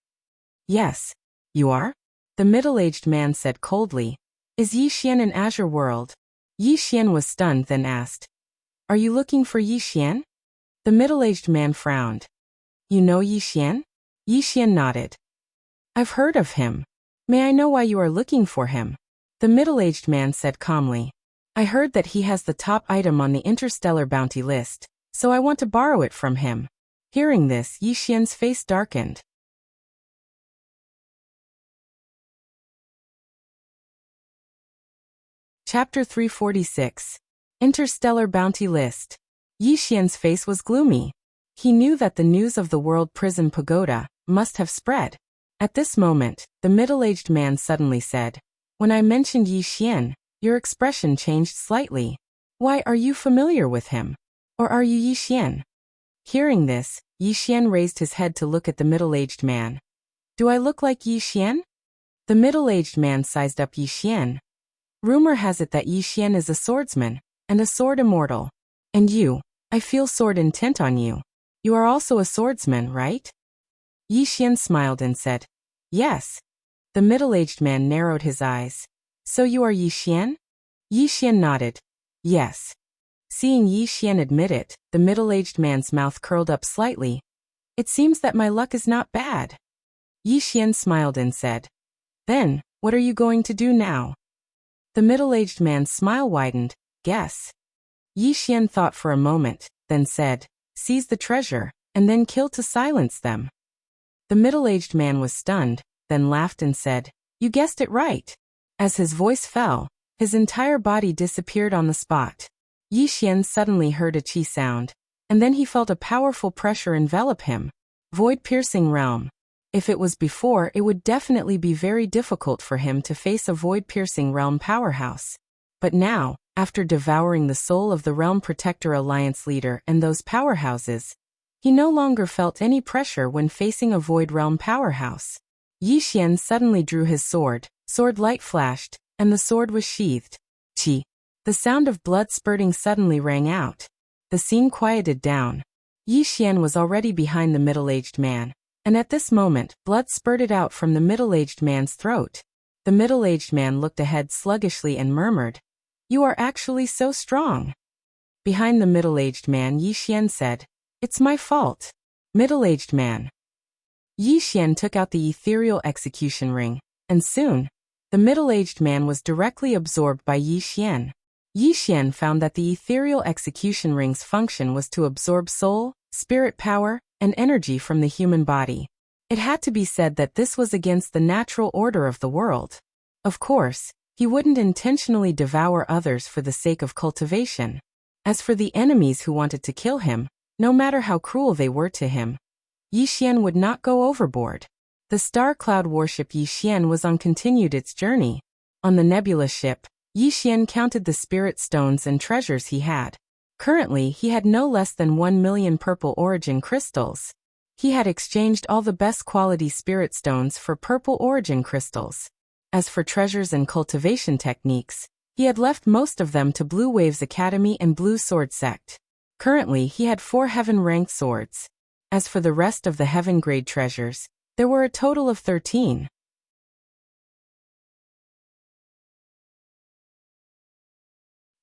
"Yes. You are?" The middle-aged man said coldly. "Is Yi Xian in Azure World?" Yi Xian was stunned, then asked, "Are you looking for Yi Xian?" The middle-aged man frowned. "You know Yi Xian?" Yi Xian nodded. "I've heard of him. May I know why you are looking for him?" The middle-aged man said calmly. "I heard that he has the top item on the interstellar bounty list, so I want to borrow it from him." Hearing this, Yi Xian's face darkened. Chapter 346. Interstellar Bounty List. Yi Xian's face was gloomy. He knew that the news of the World Prison Pagoda must have spread. At this moment, the middle-aged man suddenly said, "When I mentioned Yi Xian, your expression changed slightly. Why, are you familiar with him? Or are you Yi Xian?" Hearing this, Yi Xian raised his head to look at the middle-aged man. "Do I look like Yi Xian?" The middle-aged man sized up Yi Xian. "Rumor has it that Yi Xian is a swordsman, and a sword immortal. And you, I feel sword intent on you. You are also a swordsman, right?" Yi Xian smiled and said, "Yes." The middle-aged man narrowed his eyes. "So you are Yi Xian?" Yi Xian nodded. "Yes." Seeing Yi Xian admit it, the middle-aged man's mouth curled up slightly. "It seems that my luck is not bad." Yi Xian smiled and said, "Then, what are you going to do now?" The middle-aged man's smile widened. "Guess." Yi Xian thought for a moment, then said, "Seize the treasure, and then kill to silence them." The middle-aged man was stunned, then laughed and said, "You guessed it right." As his voice fell, his entire body disappeared on the spot. Yi Xian suddenly heard a chi sound, and then he felt a powerful pressure envelop him. Void-piercing realm. If it was before, it would definitely be very difficult for him to face a void-piercing realm powerhouse. But now, after devouring the soul of the Realm Protector Alliance leader and those powerhouses, he no longer felt any pressure when facing a void realm powerhouse. Yi Xian suddenly drew his sword, sword light flashed, and the sword was sheathed. Chi. The sound of blood spurting suddenly rang out. The scene quieted down. Yi Xian was already behind the middle-aged man, and at this moment, blood spurted out from the middle-aged man's throat. The middle-aged man looked ahead sluggishly and murmured, "You are actually so strong." Behind the middle-aged man, Yi Xian said, "It's my fault." Middle-aged man. Yi Xian took out the ethereal execution ring, and soon, the middle-aged man was directly absorbed by Yi Xian. Yi Xian found that the ethereal execution ring's function was to absorb soul, spirit power, and energy from the human body. It had to be said that this was against the natural order of the world. Of course, he wouldn't intentionally devour others for the sake of cultivation. As for the enemies who wanted to kill him, no matter how cruel they were to him, Yi Xian would not go overboard. The Star Cloud warship Yi Xian was on continued its journey. On the nebula ship, Yi Xian counted the spirit stones and treasures he had. Currently, he had no less than 1,000,000 purple origin crystals. He had exchanged all the best quality spirit stones for purple origin crystals. As for treasures and cultivation techniques, he had left most of them to Blue Wave's Academy and Blue Sword Sect. Currently, he had 4 heaven-ranked swords. As for the rest of the heaven-grade treasures, there were a total of 13.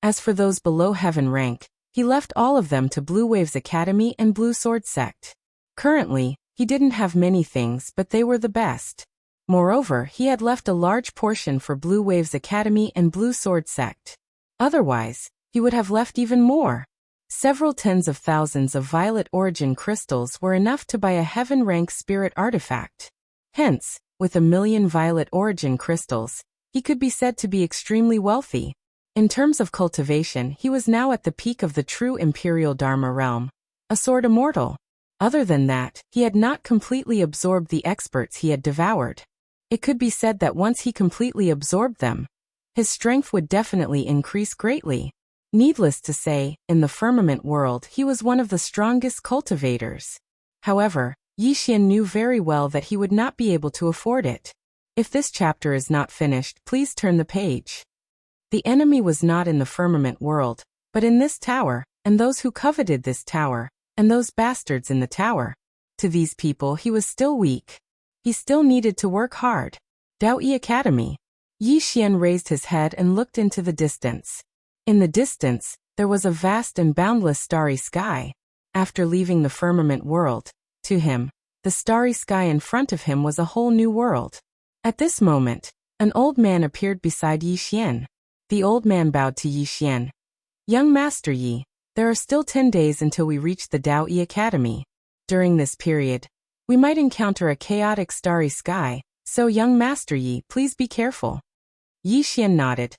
As for those below heaven rank, he left all of them to Blue Wave's Academy and Blue Sword Sect. Currently, he didn't have many things, but they were the best. Moreover, he had left a large portion for Blue Wave's Academy and Blue Sword Sect. Otherwise, he would have left even more. Several tens of thousands of violet origin crystals were enough to buy a heaven-rank spirit artifact. Hence, with 1,000,000 violet origin crystals, he could be said to be extremely wealthy. In terms of cultivation, he was now at the peak of the true Imperial Dharma realm, a sword immortal. Other than that, he had not completely absorbed the experts he had devoured. It could be said that once he completely absorbed them, his strength would definitely increase greatly. Needless to say, in the firmament world he was one of the strongest cultivators. However, Yixian knew very well that he would not be able to afford it. If this chapter is not finished, please turn the page. The enemy was not in the firmament world, but in this tower, and those who coveted this tower, and those bastards in the tower. To these people he was still weak. He still needed to work hard. Daoyi Academy. Yixian raised his head and looked into the distance. In the distance, there was a vast and boundless starry sky. After leaving the firmament world, to him, the starry sky in front of him was a whole new world. At this moment, an old man appeared beside Yixian. The old man bowed to Yixian. Young Master Yi, there are still 10 days until we reach the Daoyi Academy. During this period, we might encounter a chaotic starry sky, so young Master Yi, please be careful. Yixian nodded.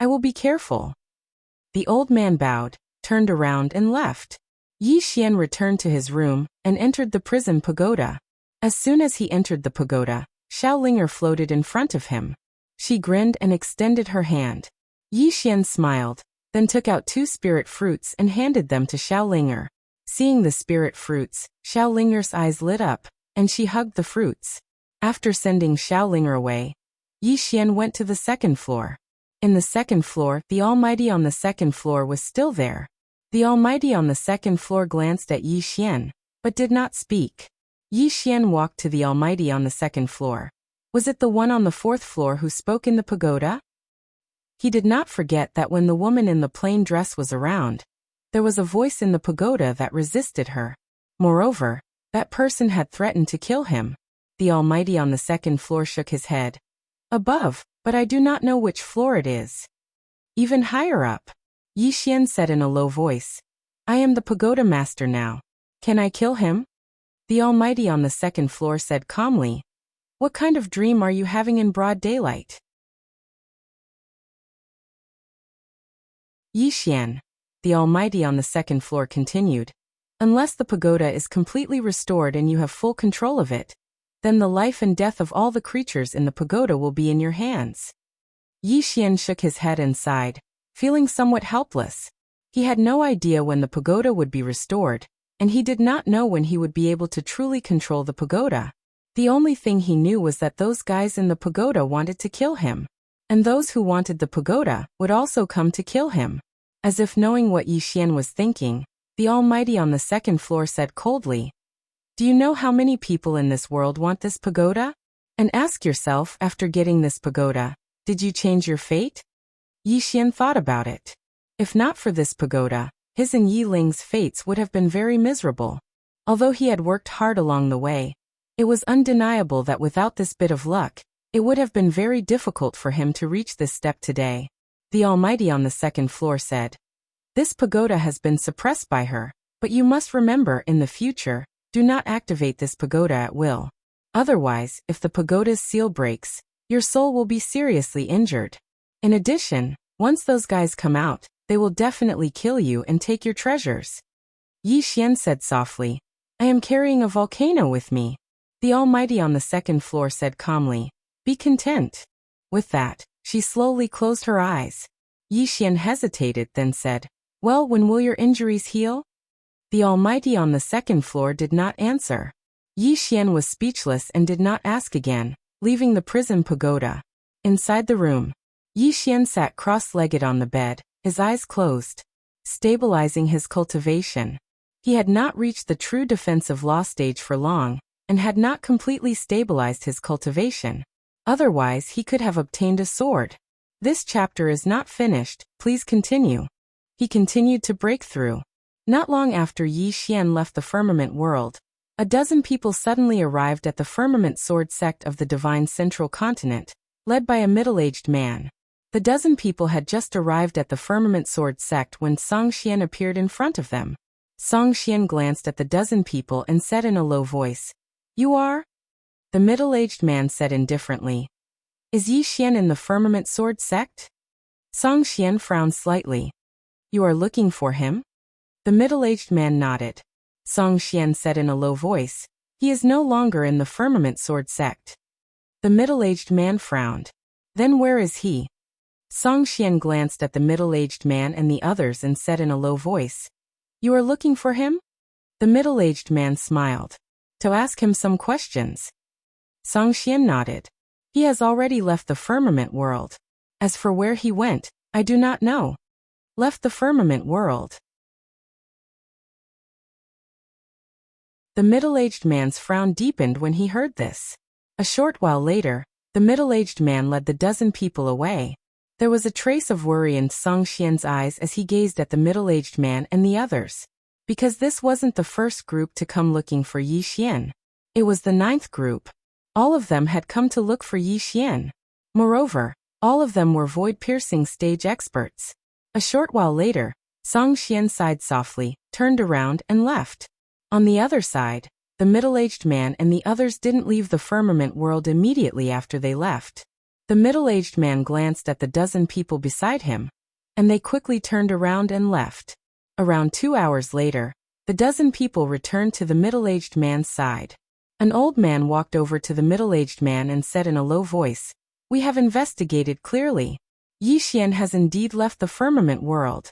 I will be careful. The old man bowed, turned around and left. Yixian returned to his room and entered the prison pagoda. As soon as he entered the pagoda, Xiaolinger floated in front of him. She grinned and extended her hand. Yixian smiled, then took out 2 spirit fruits and handed them to Xiaolinger. Seeing the spirit fruits, Xiaolinger's eyes lit up, and she hugged the fruits. After sending Xiaolinger away, Yixian went to the 2nd floor. In the 2nd floor, the Almighty on the 2nd floor was still there. The Almighty on the 2nd floor glanced at Yixian, but did not speak. Yixian walked to the Almighty on the 2nd floor. Was it the one on the 4th floor who spoke in the pagoda? He did not forget that when the woman in the plain dress was around, there was a voice in the pagoda that resisted her. Moreover, that person had threatened to kill him. The Almighty on the 2nd floor shook his head. Above, but I do not know which floor it is. Even higher up. Yixian said in a low voice. I am the pagoda master now. Can I kill him? The Almighty on the 2nd floor said calmly. What kind of dream are you having in broad daylight? Yixian, the Almighty on the 2nd floor continued. Unless the pagoda is completely restored and you have full control of it, then the life and death of all the creatures in the pagoda will be in your hands. Yixian shook his head and sighed, feeling somewhat helpless. He had no idea when the pagoda would be restored, and he did not know when he would be able to truly control the pagoda. The only thing he knew was that those guys in the pagoda wanted to kill him, and those who wanted the pagoda would also come to kill him. As if knowing what Yixian was thinking, the Almighty on the 2nd floor said coldly, Do you know how many people in this world want this pagoda? And ask yourself, after getting this pagoda, did you change your fate? Yixian thought about it. If not for this pagoda, his and Yi Ling's fates would have been very miserable. Although he had worked hard along the way, it was undeniable that without this bit of luck, it would have been very difficult for him to reach this step today. The Almighty on the 2nd floor said, This pagoda has been suppressed by her, but you must remember in the future, do not activate this pagoda at will. Otherwise, if the pagoda's seal breaks, your soul will be seriously injured. In addition, once those guys come out, they will definitely kill you and take your treasures. Yixian said softly, I am carrying a volcano with me. The Almighty on the 2nd floor said calmly, Be content. With that, she slowly closed her eyes. Yixian hesitated, then said, Well, when will your injuries heal? The Almighty on the 2nd floor did not answer. Yixian was speechless and did not ask again, leaving the prison pagoda. Inside the room, Yixian sat cross-legged on the bed, his eyes closed, stabilizing his cultivation. He had not reached the true defensive law stage for long, and had not completely stabilized his cultivation. Otherwise he could have obtained a sword. This chapter is not finished, please continue. He continued to break through. Not long after Yi Xian left the firmament world, a dozen people suddenly arrived at the firmament sword sect of the divine central continent, led by a middle-aged man. The dozen people had just arrived at the firmament sword sect when Song Xian appeared in front of them. Song Xian glanced at the dozen people and said in a low voice, "You are?" The middle-aged man said indifferently, "Is Yi Xian in the firmament sword sect?" Song Xian frowned slightly. "You are looking for him?" The middle-aged man nodded. Song Xian said in a low voice, "He is no longer in the firmament sword sect." The middle-aged man frowned. "Then where is he?" Song Xian glanced at the middle-aged man and the others and said in a low voice, "You are looking for him?" The middle-aged man smiled. "To ask him some questions." Song Xian nodded. "He has already left the firmament world. As for where he went, I do not know." Left the firmament world. The middle-aged man's frown deepened when he heard this. A short while later, the middle-aged man led the dozen people away. There was a trace of worry in Song Xian's eyes as he gazed at the middle-aged man and the others. Because this wasn't the first group to come looking for Yi Xian. It was the 9th group. All of them had come to look for Yi Xian. Moreover, all of them were void-piercing stage experts. A short while later, Song Xian sighed softly, turned around and left. On the other side, the middle-aged man and the others didn't leave the firmament world immediately after they left. The middle-aged man glanced at the dozen people beside him, and they quickly turned around and left. Around 2 hours later, the dozen people returned to the middle-aged man's side. An old man walked over to the middle-aged man and said in a low voice, "We have investigated clearly. Yi Xian has indeed left the firmament world."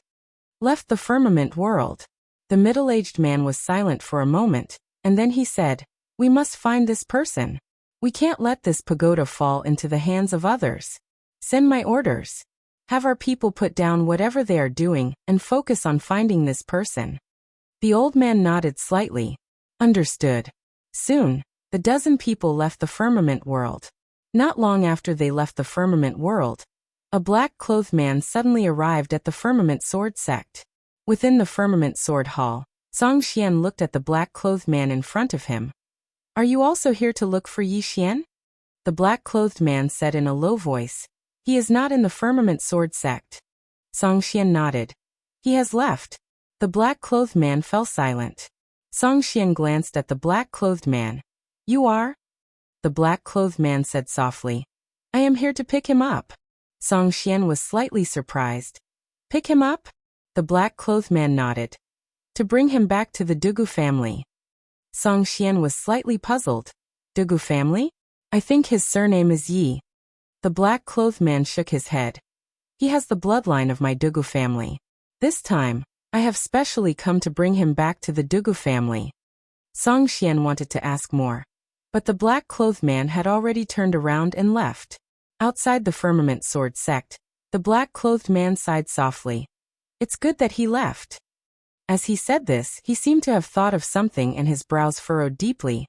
Left the firmament world. The middle-aged man was silent for a moment, and then he said, "We must find this person. We can't let this pagoda fall into the hands of others. Send my orders. Have our people put down whatever they are doing and focus on finding this person." The old man nodded slightly. Understood. Soon, the dozen people left the firmament world. Not long after they left the firmament world, a black-clothed man suddenly arrived at the firmament sword sect. Within the firmament sword hall, Song Xian looked at the black-clothed man in front of him. "Are you also here to look for Yi Xian?" The black-clothed man said in a low voice, "He is not in the firmament sword sect." Song Xian nodded. "He has left." The black-clothed man fell silent. Song Xian glanced at the black-clothed man. "You are?" The black-clothed man said softly, "I am here to pick him up." Song Xian was slightly surprised. "Pick him up?" The black-clothed man nodded. "To bring him back to the Dugu family." Song Xian was slightly puzzled. "Dugu family? I think his surname is Yi." The black-clothed man shook his head. "He has the bloodline of my Dugu family. This time, I have specially come to bring him back to the Dugu family." Song Xian wanted to ask more, but the black-clothed man had already turned around and left. Outside the firmament sword sect, the black-clothed man sighed softly. "It's good that he left." As he said this, he seemed to have thought of something and his brows furrowed deeply.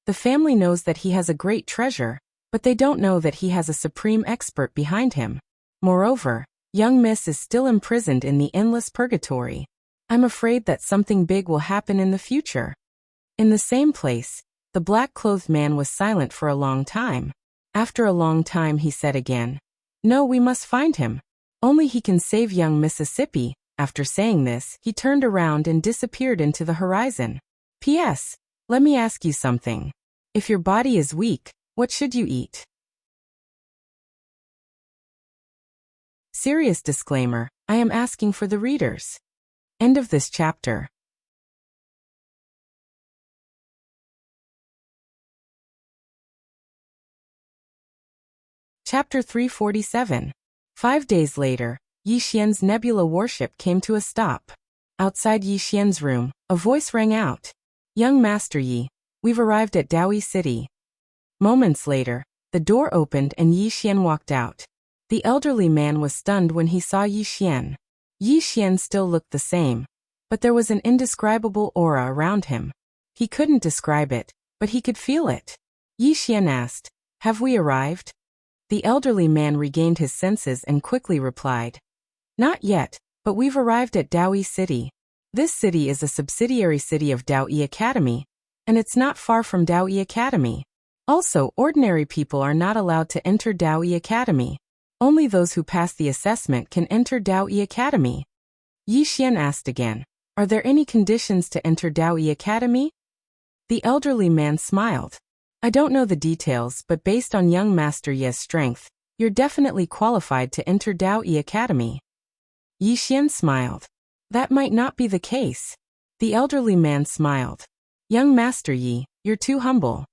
The family knows that he has a great treasure, but they don't know that he has a supreme expert behind him. Moreover, young Miss is still imprisoned in the endless purgatory. I'm afraid that something big will happen in the future. In the same place, the black-clothed man was silent for a long time. After a long time he said again, "No, we must find him. Only he can save young Mississippi." After saying this, he turned around and disappeared into the horizon. P.S. Let me ask you something. If your body is weak, what should you eat? Serious disclaimer, I am asking for the readers. End of this chapter. Chapter 347. 5 days later, Yi Xian's nebula warship came to a stop. Outside Yi Xian's room, a voice rang out. "Young Master Yi, we've arrived at Daoi City." Moments later, the door opened and Yi Xian walked out. The elderly man was stunned when he saw Yi Xian. Yi Xian still looked the same, but there was an indescribable aura around him. He couldn't describe it, but he could feel it. Yi Xian asked, "Have we arrived?" The elderly man regained his senses and quickly replied, "Not yet, but we've arrived at Daoyi City. This city is a subsidiary city of Daoyi Academy, and it's not far from Daoyi Academy. Also, ordinary people are not allowed to enter Daoyi Academy. Only those who pass the assessment can enter Daoyi Academy." Yi Xian asked again, "Are there any conditions to enter Daoyi Academy?" The elderly man smiled. "I don't know the details, but based on young Master Ye's strength, you're definitely qualified to enter Daoyi Academy." Yi Xian smiled. "That might not be the case." The elderly man smiled. "Young Master Yi, you're too humble."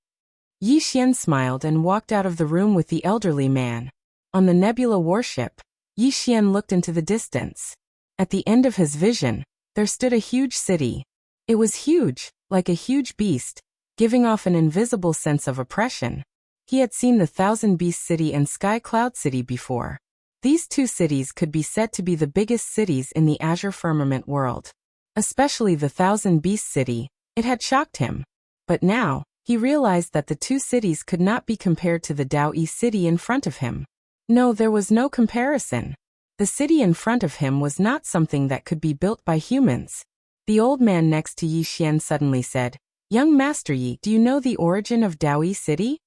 Yi Xian smiled and walked out of the room with the elderly man. On the Nebula warship, Yi Xian looked into the distance. At the end of his vision, there stood a huge city. It was huge, like a huge beast, giving off an invisible sense of oppression. He had seen the Thousand Beast City and Sky Cloud City before. These two cities could be said to be the biggest cities in the Azure Firmament world. Especially the Thousand Beast City, it had shocked him. But now, he realized that the two cities could not be compared to the Daoyi City in front of him. No, there was no comparison. The city in front of him was not something that could be built by humans. The old man next to Yi Xian suddenly said, "Young Master Yi, do you know the origin of Daoyi City?"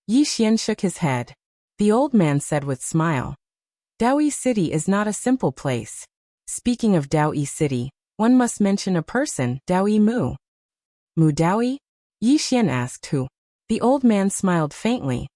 Yi Xian shook his head. The old man said with smile, "Daoyi City is not a simple place. Speaking of Daoyi City, one must mention a person, Daoyi Mu." "Mu Daoyi?" Yi Xian asked. "Who?" The old man smiled faintly.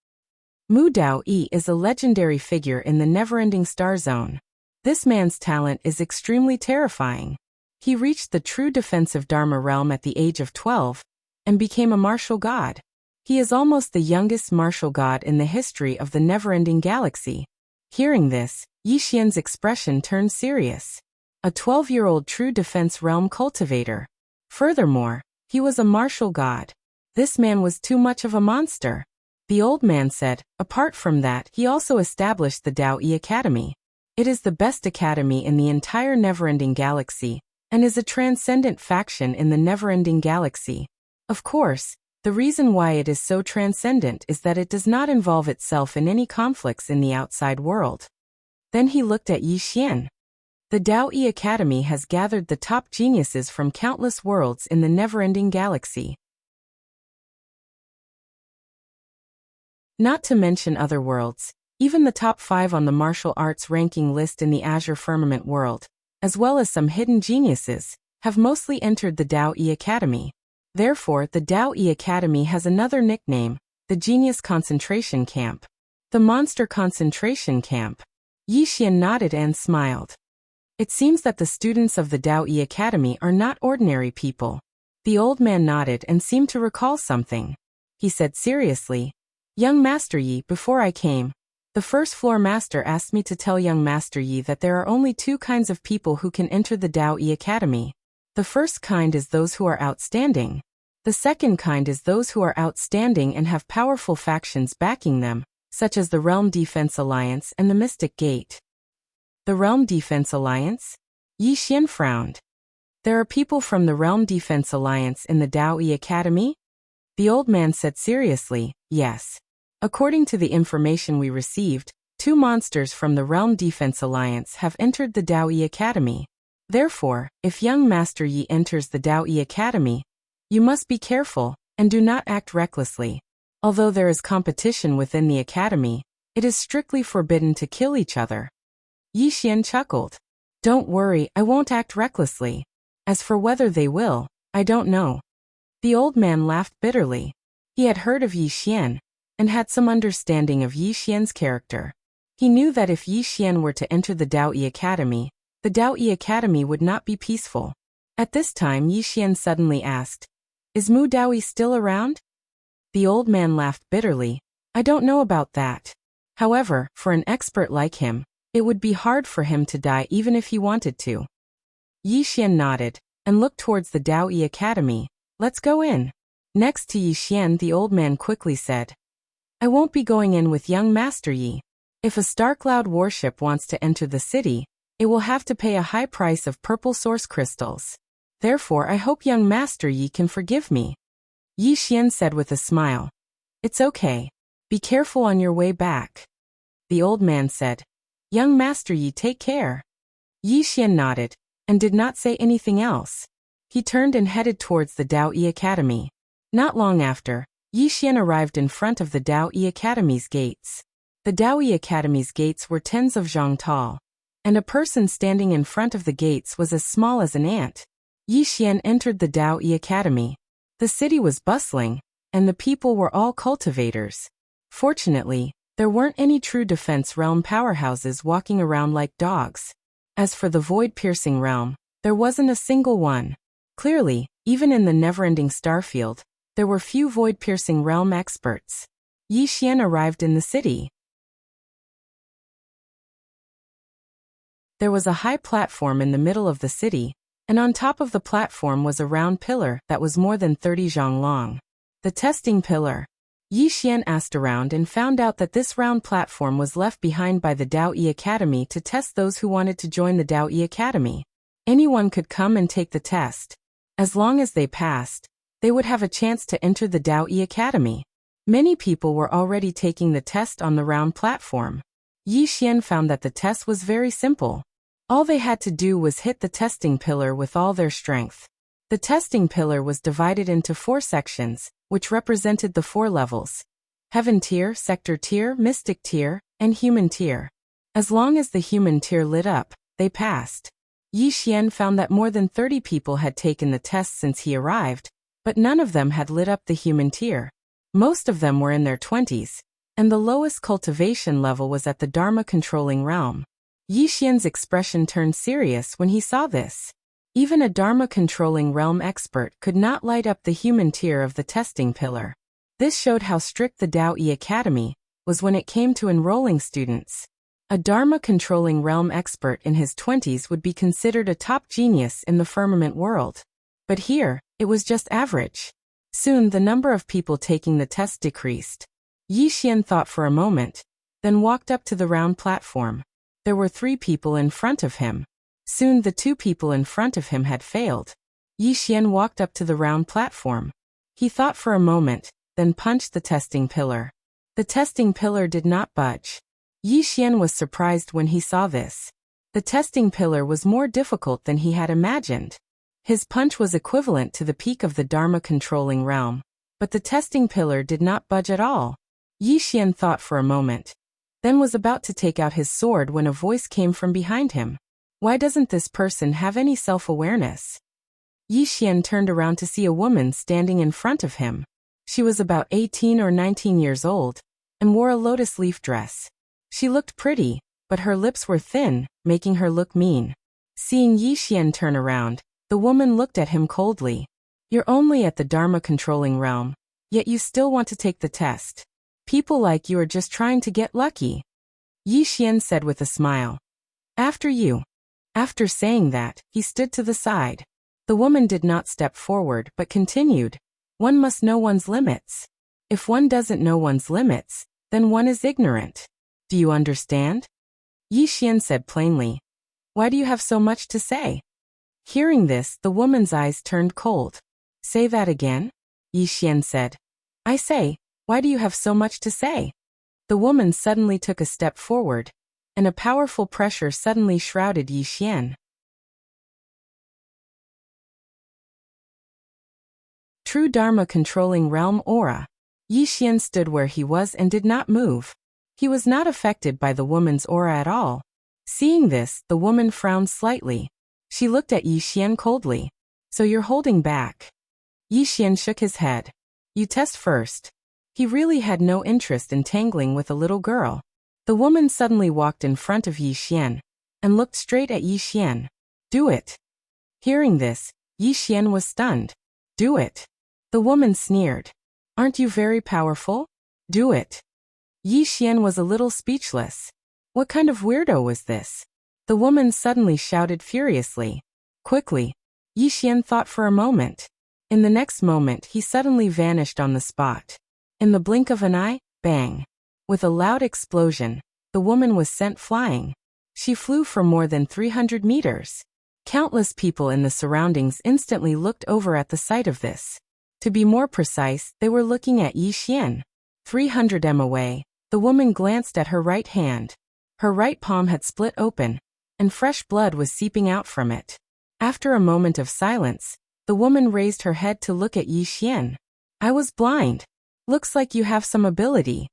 Mu Daoyi is a legendary figure in the never-ending star zone. This man's talent is extremely terrifying. He reached the true defensive Dharma realm at the age of 12 and became a martial god. He is almost the youngest martial god in the history of the never-ending galaxy. Hearing this, Yi Xian's expression turned serious. A 12-year-old true defense realm cultivator. Furthermore, he was a martial god. This man was too much of a monster. The old man said, "Apart from that, he also established the Daoyi Academy. It is the best academy in the entire never-ending galaxy, and is a transcendent faction in the never-ending galaxy. Of course, the reason why it is so transcendent is that it does not involve itself in any conflicts in the outside world." Then he looked at Yi Xian. "The Daoyi Academy has gathered the top geniuses from countless worlds in the never-ending galaxy. Not to mention other worlds, even the top 5 on the martial arts ranking list in the Azure Firmament world, as well as some hidden geniuses, have mostly entered the Daoyi Academy. Therefore, the Daoyi Academy has another nickname, the Genius Concentration Camp. The Monster Concentration Camp." Yi Xian nodded and smiled. "It seems that the students of the Daoyi Academy are not ordinary people." The old man nodded and seemed to recall something. He said seriously, "Young Master Yi, before I came, the first floor master asked me to tell young Master Yi that there are only 2 kinds of people who can enter the Daoyi Academy. The first kind is those who are outstanding. The second kind is those who are outstanding and have powerful factions backing them, such as the Realm Defense Alliance and the Mystic Gate." "The Realm Defense Alliance?" Yi Xian frowned. "There are people from the Realm Defense Alliance in the Daoyi Academy?" The old man said seriously, "Yes. According to the information we received, 2 monsters from the Realm Defense Alliance have entered the Daoyi Academy. Therefore, if young Master Yi enters the Daoyi Academy, you must be careful, and do not act recklessly. Although there is competition within the academy, it is strictly forbidden to kill each other." Yi Xian chuckled. "Don't worry, I won't act recklessly. As for whether they will, I don't know." The old man laughed bitterly. He had heard of Yi Xian, and had some understanding of Yi Xian's character. He knew that if Yi Xian were to enter the Daoyi Academy, the Daoyi Academy would not be peaceful. At this time Yi Xian suddenly asked, "Is Mu Daoyi still around?" The old man laughed bitterly. "I don't know about that. However, for an expert like him, it would be hard for him to die even if he wanted to." Yi Xian nodded, and looked towards the Daoyi Academy. "Let's go in." Next to Yi Xian, the old man quickly said, "I won't be going in with young Master Yi. If a Star Cloud warship wants to enter the city, it will have to pay a high price of purple source crystals. Therefore I hope young Master Yi can forgive me." Yi Xian said with a smile, "It's okay. Be careful on your way back." the old man said. Young master, ye take care. Yi Xian nodded, and did not say anything else. He turned and headed towards the Dao Yi Academy. Not long after, Yi Xian arrived in front of the Dao Yi Academy's gates. The Dao Yi Academy's gates were tens of zhang tall, and a person standing in front of the gates was as small as an ant. Yi Xian entered the Dao Yi Academy. The city was bustling, and the people were all cultivators. Fortunately, there weren't any true defense realm powerhouses walking around like dogs. As for the void-piercing realm, there wasn't a single one. Clearly, even in the never-ending starfield, there were few void-piercing realm experts. Yi Xian arrived in the city. There was a high platform in the middle of the city, and on top of the platform was a round pillar that was more than 30 zhang long. The testing pillar. Yi Xian asked around and found out that this round platform was left behind by the Dao Yi Academy to test those who wanted to join the Dao Yi Academy. Anyone could come and take the test. As long as they passed, they would have a chance to enter the Dao Yi Academy. Many people were already taking the test on the round platform. Yi Xian found that the test was very simple. All they had to do was hit the testing pillar with all their strength. The testing pillar was divided into 4 sections, which represented the 4 levels: Heaven tier, Sector tier, Mystic tier, and Human tier. As long as the Human tier lit up, they passed. Yi Xian found that more than 30 people had taken the test since he arrived, but none of them had lit up the Human tier. Most of them were in their 20s, and the lowest cultivation level was at the Dharma-controlling realm. Yi Xian's expression turned serious when he saw this. Even a Dharma-controlling realm expert could not light up the Human tier of the testing pillar. This showed how strict the Dao Yi Academy was when it came to enrolling students. A Dharma-controlling realm expert in his 20s would be considered a top genius in the firmament world. But here, it was just average. Soon the number of people taking the test decreased. Yi Xian thought for a moment, then walked up to the round platform. There were 3 people in front of him. Soon the 2 people in front of him had failed. Yi Xian walked up to the round platform. He thought for a moment, then punched the testing pillar. The testing pillar did not budge. Yi Xian was surprised when he saw this. The testing pillar was more difficult than he had imagined. His punch was equivalent to the peak of the Dharma-controlling realm, but the testing pillar did not budge at all. Yi Xian thought for a moment, then was about to take out his sword when a voice came from behind him. Why doesn't this person have any self-awareness? Yi Xian turned around to see a woman standing in front of him. She was about 18 or 19 years old, and wore a lotus leaf dress. She looked pretty, but her lips were thin, making her look mean. Seeing Yi Xian turn around, the woman looked at him coldly. You're only at the Dharma-controlling realm, yet you still want to take the test. People like you are just trying to get lucky. Yi Xian said with a smile. After you. After saying that, he stood to the side. The woman did not step forward but continued. One must know one's limits. If one doesn't know one's limits, then one is ignorant. Do you understand? Yi Xian said plainly. Why do you have so much to say? Hearing this, the woman's eyes turned cold. Say that again? Yi Xian said. I say, why do you have so much to say? The woman suddenly took a step forward, and a powerful pressure suddenly shrouded Yi Xian. True Dharma-controlling realm aura. Yi Xian stood where he was and did not move. He was not affected by the woman's aura at all. Seeing this, the woman frowned slightly. She looked at Yi Xian coldly. So you're holding back? Yi Xian shook his head. You test first. He really had no interest in tangling with a little girl. The woman suddenly walked in front of Yi Xian, and looked straight at Yi Xian. Do it. Hearing this, Yi Xian was stunned. Do it. The woman sneered. Aren't you very powerful? Do it. Yi Xian was a little speechless. What kind of weirdo was this? The woman suddenly shouted furiously. Quickly. Yi Xian thought for a moment. In the next moment he suddenly vanished on the spot. In the blink of an eye, bang. With a loud explosion, the woman was sent flying. She flew for more than 300 meters. Countless people in the surroundings instantly looked over at the sight of this. To be more precise, they were looking at Yi Xian. 300 m away, The woman glanced at her right hand. Her right palm had split open, and fresh blood was seeping out from it. After a moment of silence, the woman raised her head to look at Yi Xian. I was blind. Looks like you have some ability.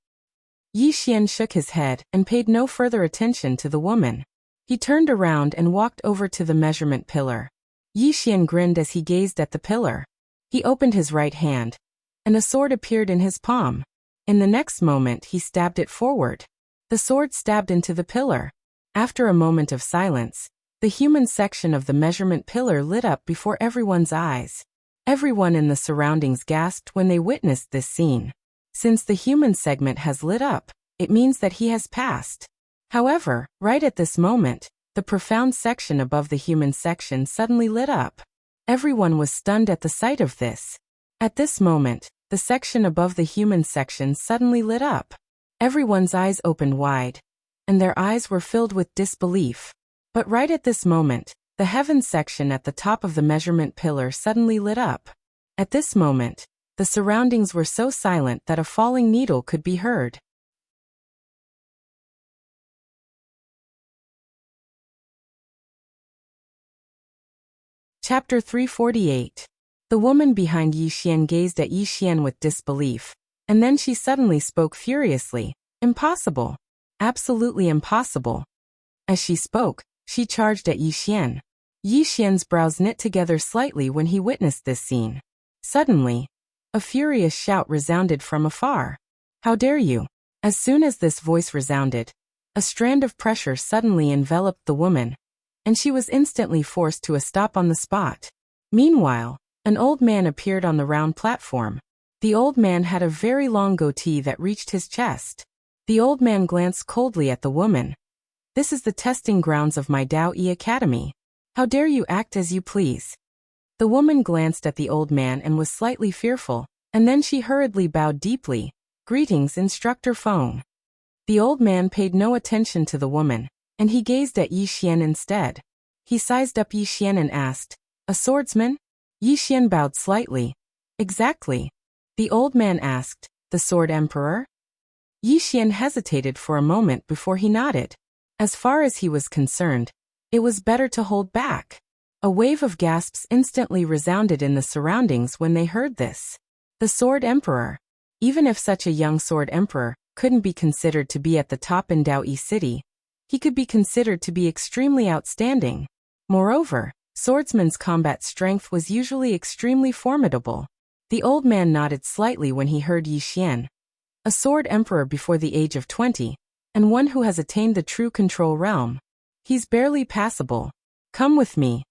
Yi Xian shook his head and paid no further attention to the woman. He turned around and walked over to the measurement pillar. Yi Xian grinned as he gazed at the pillar. He opened his right hand, and a sword appeared in his palm. In the next moment he stabbed it forward. The sword stabbed into the pillar. After a moment of silence, the human section of the measurement pillar lit up before everyone's eyes. Everyone in the surroundings gasped when they witnessed this scene. Since the human segment has lit up, it means that he has passed. However, right at this moment, the profound section above the human section suddenly lit up. Everyone was stunned at the sight of this. At this moment, the section above the human section suddenly lit up. Everyone's eyes opened wide, and their eyes were filled with disbelief. But right at this moment, the heavens section at the top of the measurement pillar suddenly lit up. At this moment, the surroundings were so silent that a falling needle could be heard. Chapter 348. The woman behind Yi Xian gazed at Yi Xian with disbelief, and then she suddenly spoke furiously. Impossible. Absolutely impossible. As she spoke, she charged at Yi Xian. Yi Xian's brows knit together slightly when he witnessed this scene. Suddenly, a furious shout resounded from afar. How dare you! As soon as this voice resounded, a strand of pressure suddenly enveloped the woman, and she was instantly forced to a stop on the spot. Meanwhile, an old man appeared on the round platform. The old man had a very long goatee that reached his chest. The old man glanced coldly at the woman. This is the testing grounds of my Dao Yi Academy. How dare you act as you please? The woman glanced at the old man and was slightly fearful, and then she hurriedly bowed deeply. Greetings, Instructor Feng. The old man paid no attention to the woman, and he gazed at Yi Xian instead. He sized up Yi Xian and asked, a swordsman? Yi Xian bowed slightly. Exactly. The old man asked, the Sword Emperor? Yi Xian hesitated for a moment before he nodded. As far as he was concerned, it was better to hold back. A wave of gasps instantly resounded in the surroundings when they heard this. The Sword Emperor. Even if such a young Sword Emperor couldn't be considered to be at the top in Dao Yi City, he could be considered to be extremely outstanding. Moreover, swordsman's combat strength was usually extremely formidable. The old man nodded slightly when he heard Yi Xian. A Sword Emperor before the age of 20, and one who has attained the true control realm. He's barely passable. Come with me.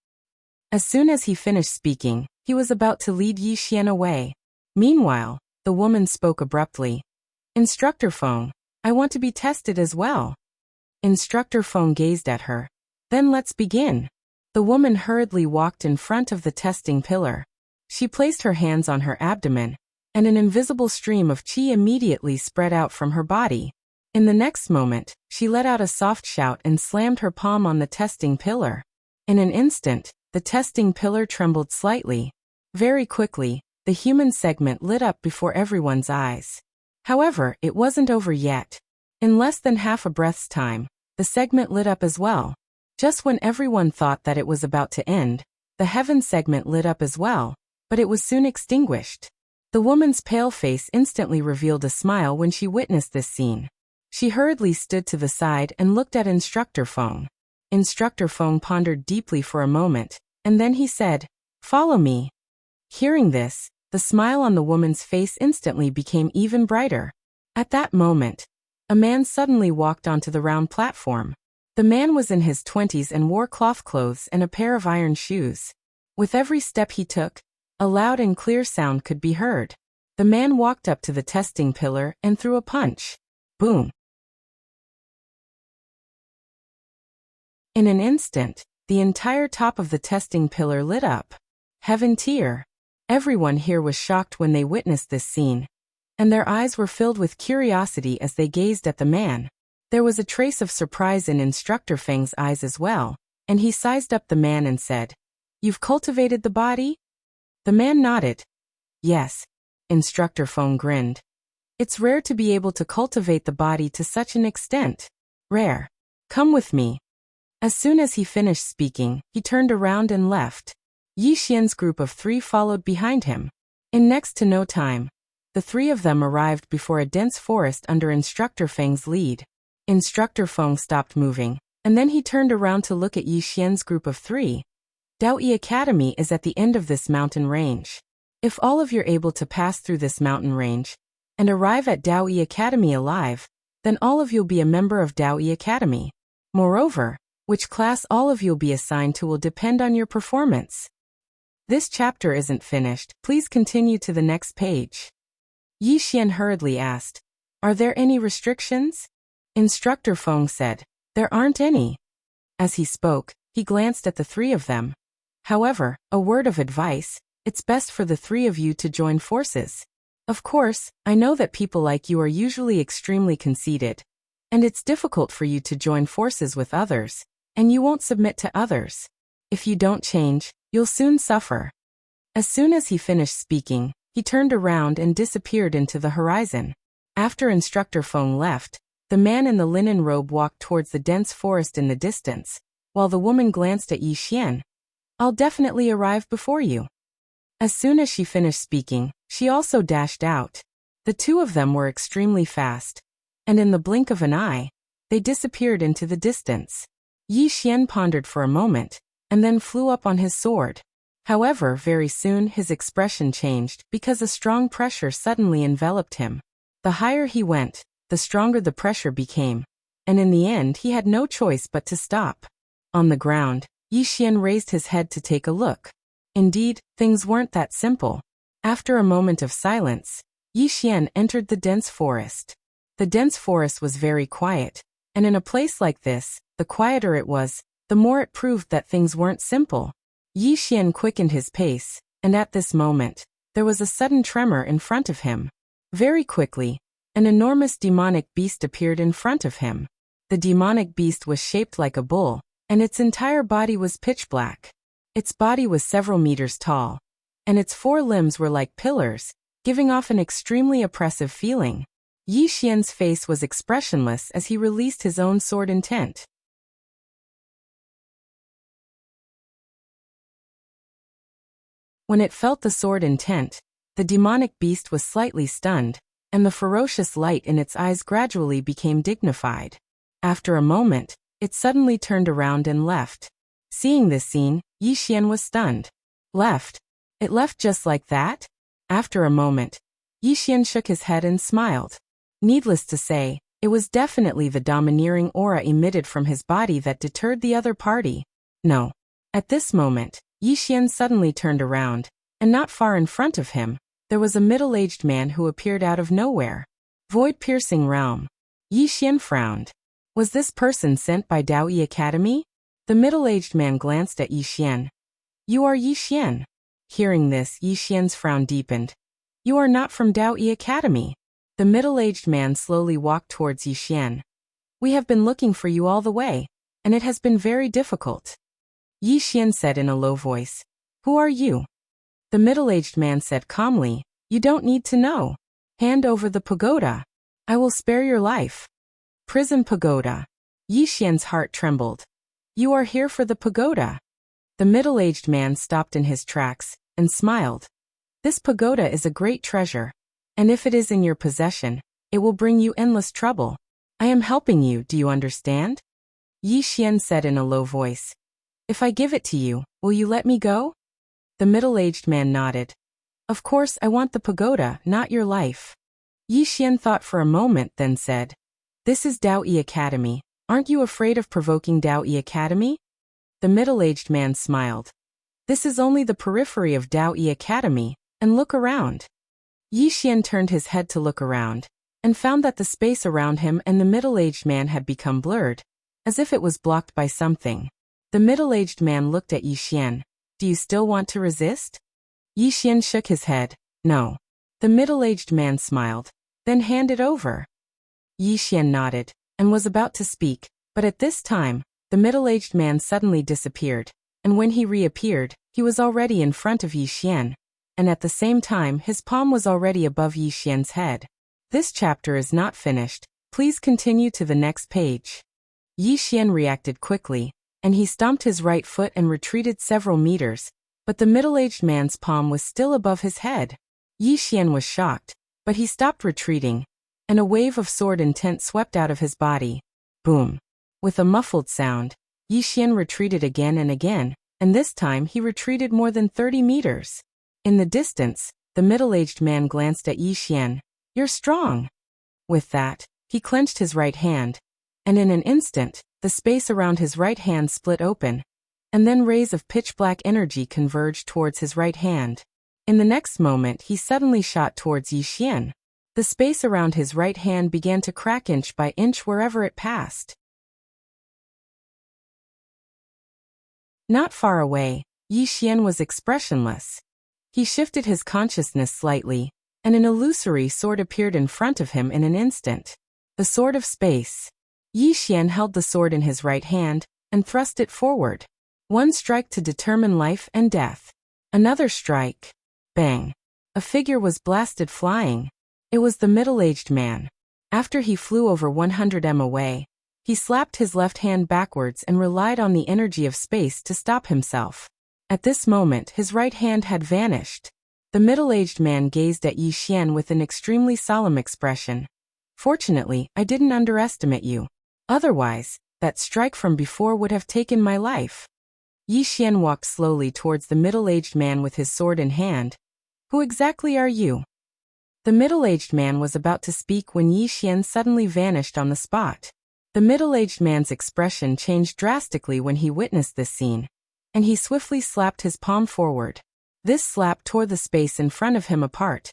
As soon as he finished speaking, he was about to lead Yi Xian away. Meanwhile, the woman spoke abruptly. Instructor Feng, I want to be tested as well. Instructor Feng gazed at her. Then let's begin. The woman hurriedly walked in front of the testing pillar. She placed her hands on her abdomen, and an invisible stream of qi immediately spread out from her body. In the next moment, she let out a soft shout and slammed her palm on the testing pillar. In an instant, the testing pillar trembled slightly. Very quickly, the human segment lit up before everyone's eyes. However, it wasn't over yet. In less than half a breath's time, the segment lit up as well. Just when everyone thought that it was about to end, the heaven segment lit up as well, but it was soon extinguished. The woman's pale face instantly revealed a smile when she witnessed this scene. She hurriedly stood to the side and looked at Instructor Feng. Instructor Feng pondered deeply for a moment, and then he said, "Follow me." Hearing this, the smile on the woman's face instantly became even brighter. At that moment, a man suddenly walked onto the round platform. The man was in his 20s and wore cloth clothes and a pair of iron shoes. With every step he took, a loud and clear sound could be heard. The man walked up to the testing pillar and threw a punch. Boom! In an instant, the entire top of the testing pillar lit up. Heaven tier. Everyone here was shocked when they witnessed this scene, and their eyes were filled with curiosity as they gazed at the man. There was a trace of surprise in Instructor Feng's eyes as well, and he sized up the man and said, "You've cultivated the body?" The man nodded. Yes. Instructor Feng grinned. It's rare to be able to cultivate the body to such an extent. Rare. Come with me. As soon as he finished speaking, he turned around and left. Yi Xian's group of 3 followed behind him. In next to no time, the 3 of them arrived before a dense forest under Instructor Feng's lead. Instructor Feng stopped moving, and then he turned around to look at Yi Xian's group of 3. Daoyi Academy is at the end of this mountain range. If all of you are able to pass through this mountain range and arrive at Daoyi Academy alive, then all of you'll be a member of Daoyi Academy. Moreover, which class all of you'll be assigned to will depend on your performance. This chapter isn't finished. Please continue to the next page. Yi Xian hurriedly asked, "Are there any restrictions?" Instructor Feng said, "There aren't any." As he spoke, he glanced at the 3 of them. "However, a word of advice, it's best for the 3 of you to join forces. Of course, I know that people like you are usually extremely conceited, and it's difficult for you to join forces with others, and you won't submit to others. If you don't change, you'll soon suffer." As soon as he finished speaking, he turned around and disappeared into the horizon. After Instructor Feng left, the man in the linen robe walked towards the dense forest in the distance, while the woman glanced at Yi Xian. "I'll definitely arrive before you." As soon as she finished speaking, she also dashed out. The 2 of them were extremely fast, and in the blink of an eye, they disappeared into the distance. Yi Xian pondered for a moment, and then flew up on his sword. However, very soon his expression changed because a strong pressure suddenly enveloped him. The higher he went, the stronger the pressure became, and in the end he had no choice but to stop. On the ground, Yi Xian raised his head to take a look. Indeed, things weren't that simple. After a moment of silence, Yi Xian entered the dense forest. The dense forest was very quiet, and in a place like this, the quieter it was, the more it proved that things weren't simple. Yi Xian quickened his pace, and at this moment, there was a sudden tremor in front of him. Very quickly, an enormous demonic beast appeared in front of him. The demonic beast was shaped like a bull, and its entire body was pitch black. Its body was several meters tall, and its 4 limbs were like pillars, giving off an extremely oppressive feeling. Yi Xian's face was expressionless as he released his own sword intent. When it felt the sword intent, the demonic beast was slightly stunned, and the ferocious light in its eyes gradually became dignified. After a moment, it suddenly turned around and left. Seeing this scene, Yi Xian was stunned. Left? It left just like that? After a moment, Yi Xian shook his head and smiled. Needless to say, it was definitely the domineering aura emitted from his body that deterred the other party. No. At this moment, Yi Xian suddenly turned around, and not far in front of him, there was a middle-aged man who appeared out of nowhere. Void-piercing realm. Yi Xian frowned. Was this person sent by Daoyi Academy? The middle-aged man glanced at Yi Xian. "You are Yi Xian." Hearing this, Yi Xian's frown deepened. "You are not from Daoyi Academy." The middle-aged man slowly walked towards Yi Xian. "We have been looking for you all the way, and it has been very difficult." Yi Xian said in a low voice. "Who are you?" The middle-aged man said calmly, "You don't need to know. Hand over the pagoda. I will spare your life." Prison pagoda. Yi Xian's heart trembled. "You are here for the pagoda." The middle-aged man stopped in his tracks and smiled. "This pagoda is a great treasure, and if it is in your possession, it will bring you endless trouble. I am helping you, do you understand?" Yi Xian said in a low voice. "If I give it to you, will you let me go?" The middle-aged man nodded. "Of course, I want the pagoda, not your life." Yi Xian thought for a moment, then said, "This is Daoyi Academy. Aren't you afraid of provoking Daoyi Academy?" The middle-aged man smiled. "This is only the periphery of Daoyi Academy, and look around." Yi Xian turned his head to look around, and found that the space around him and the middle-aged man had become blurred, as if it was blocked by something. The middle-aged man looked at Yi Xian. "Do you still want to resist?" Yi Xian shook his head. "No." The middle-aged man smiled. "Then hand it over." Yi Xian nodded, and was about to speak, but at this time, the middle-aged man suddenly disappeared, and when he reappeared, he was already in front of Yi Xian, and at the same time his palm was already above Yi Xian's head. This chapter is not finished. Please continue to the next page. Yi Xian reacted quickly, and he stomped his right foot and retreated several meters, but the middle-aged man's palm was still above his head. Yi Xian was shocked, but he stopped retreating, and a wave of sword intent swept out of his body. Boom! With a muffled sound, Yi Xian retreated again and again, and this time he retreated more than 30 meters. In the distance, the middle-aged man glanced at Yi Xian. "You're strong." With that, he clenched his right hand, and in an instant, the space around his right hand split open, and then rays of pitch-black energy converged towards his right hand. In the next moment, he suddenly shot towards Yi Xian. The space around his right hand began to crack inch by inch wherever it passed. Not far away, Yi Xian was expressionless. He shifted his consciousness slightly, and an illusory sword appeared in front of him in an instant. The Sword of Space. Yi Xian held the sword in his right hand, and thrust it forward. One strike to determine life and death. Another strike. Bang! A figure was blasted flying. It was the middle-aged man. After he flew over 100 m away, he slapped his left hand backwards and relied on the energy of space to stop himself. At this moment, his right hand had vanished. The middle-aged man gazed at Yi Xian with an extremely solemn expression. "Fortunately, I didn't underestimate you. Otherwise, that strike from before would have taken my life." Yi Xian walked slowly towards the middle-aged man with his sword in hand. "Who exactly are you?" The middle-aged man was about to speak when Yi Xian suddenly vanished on the spot. The middle-aged man's expression changed drastically when he witnessed this scene, and he swiftly slapped his palm forward. This slap tore the space in front of him apart,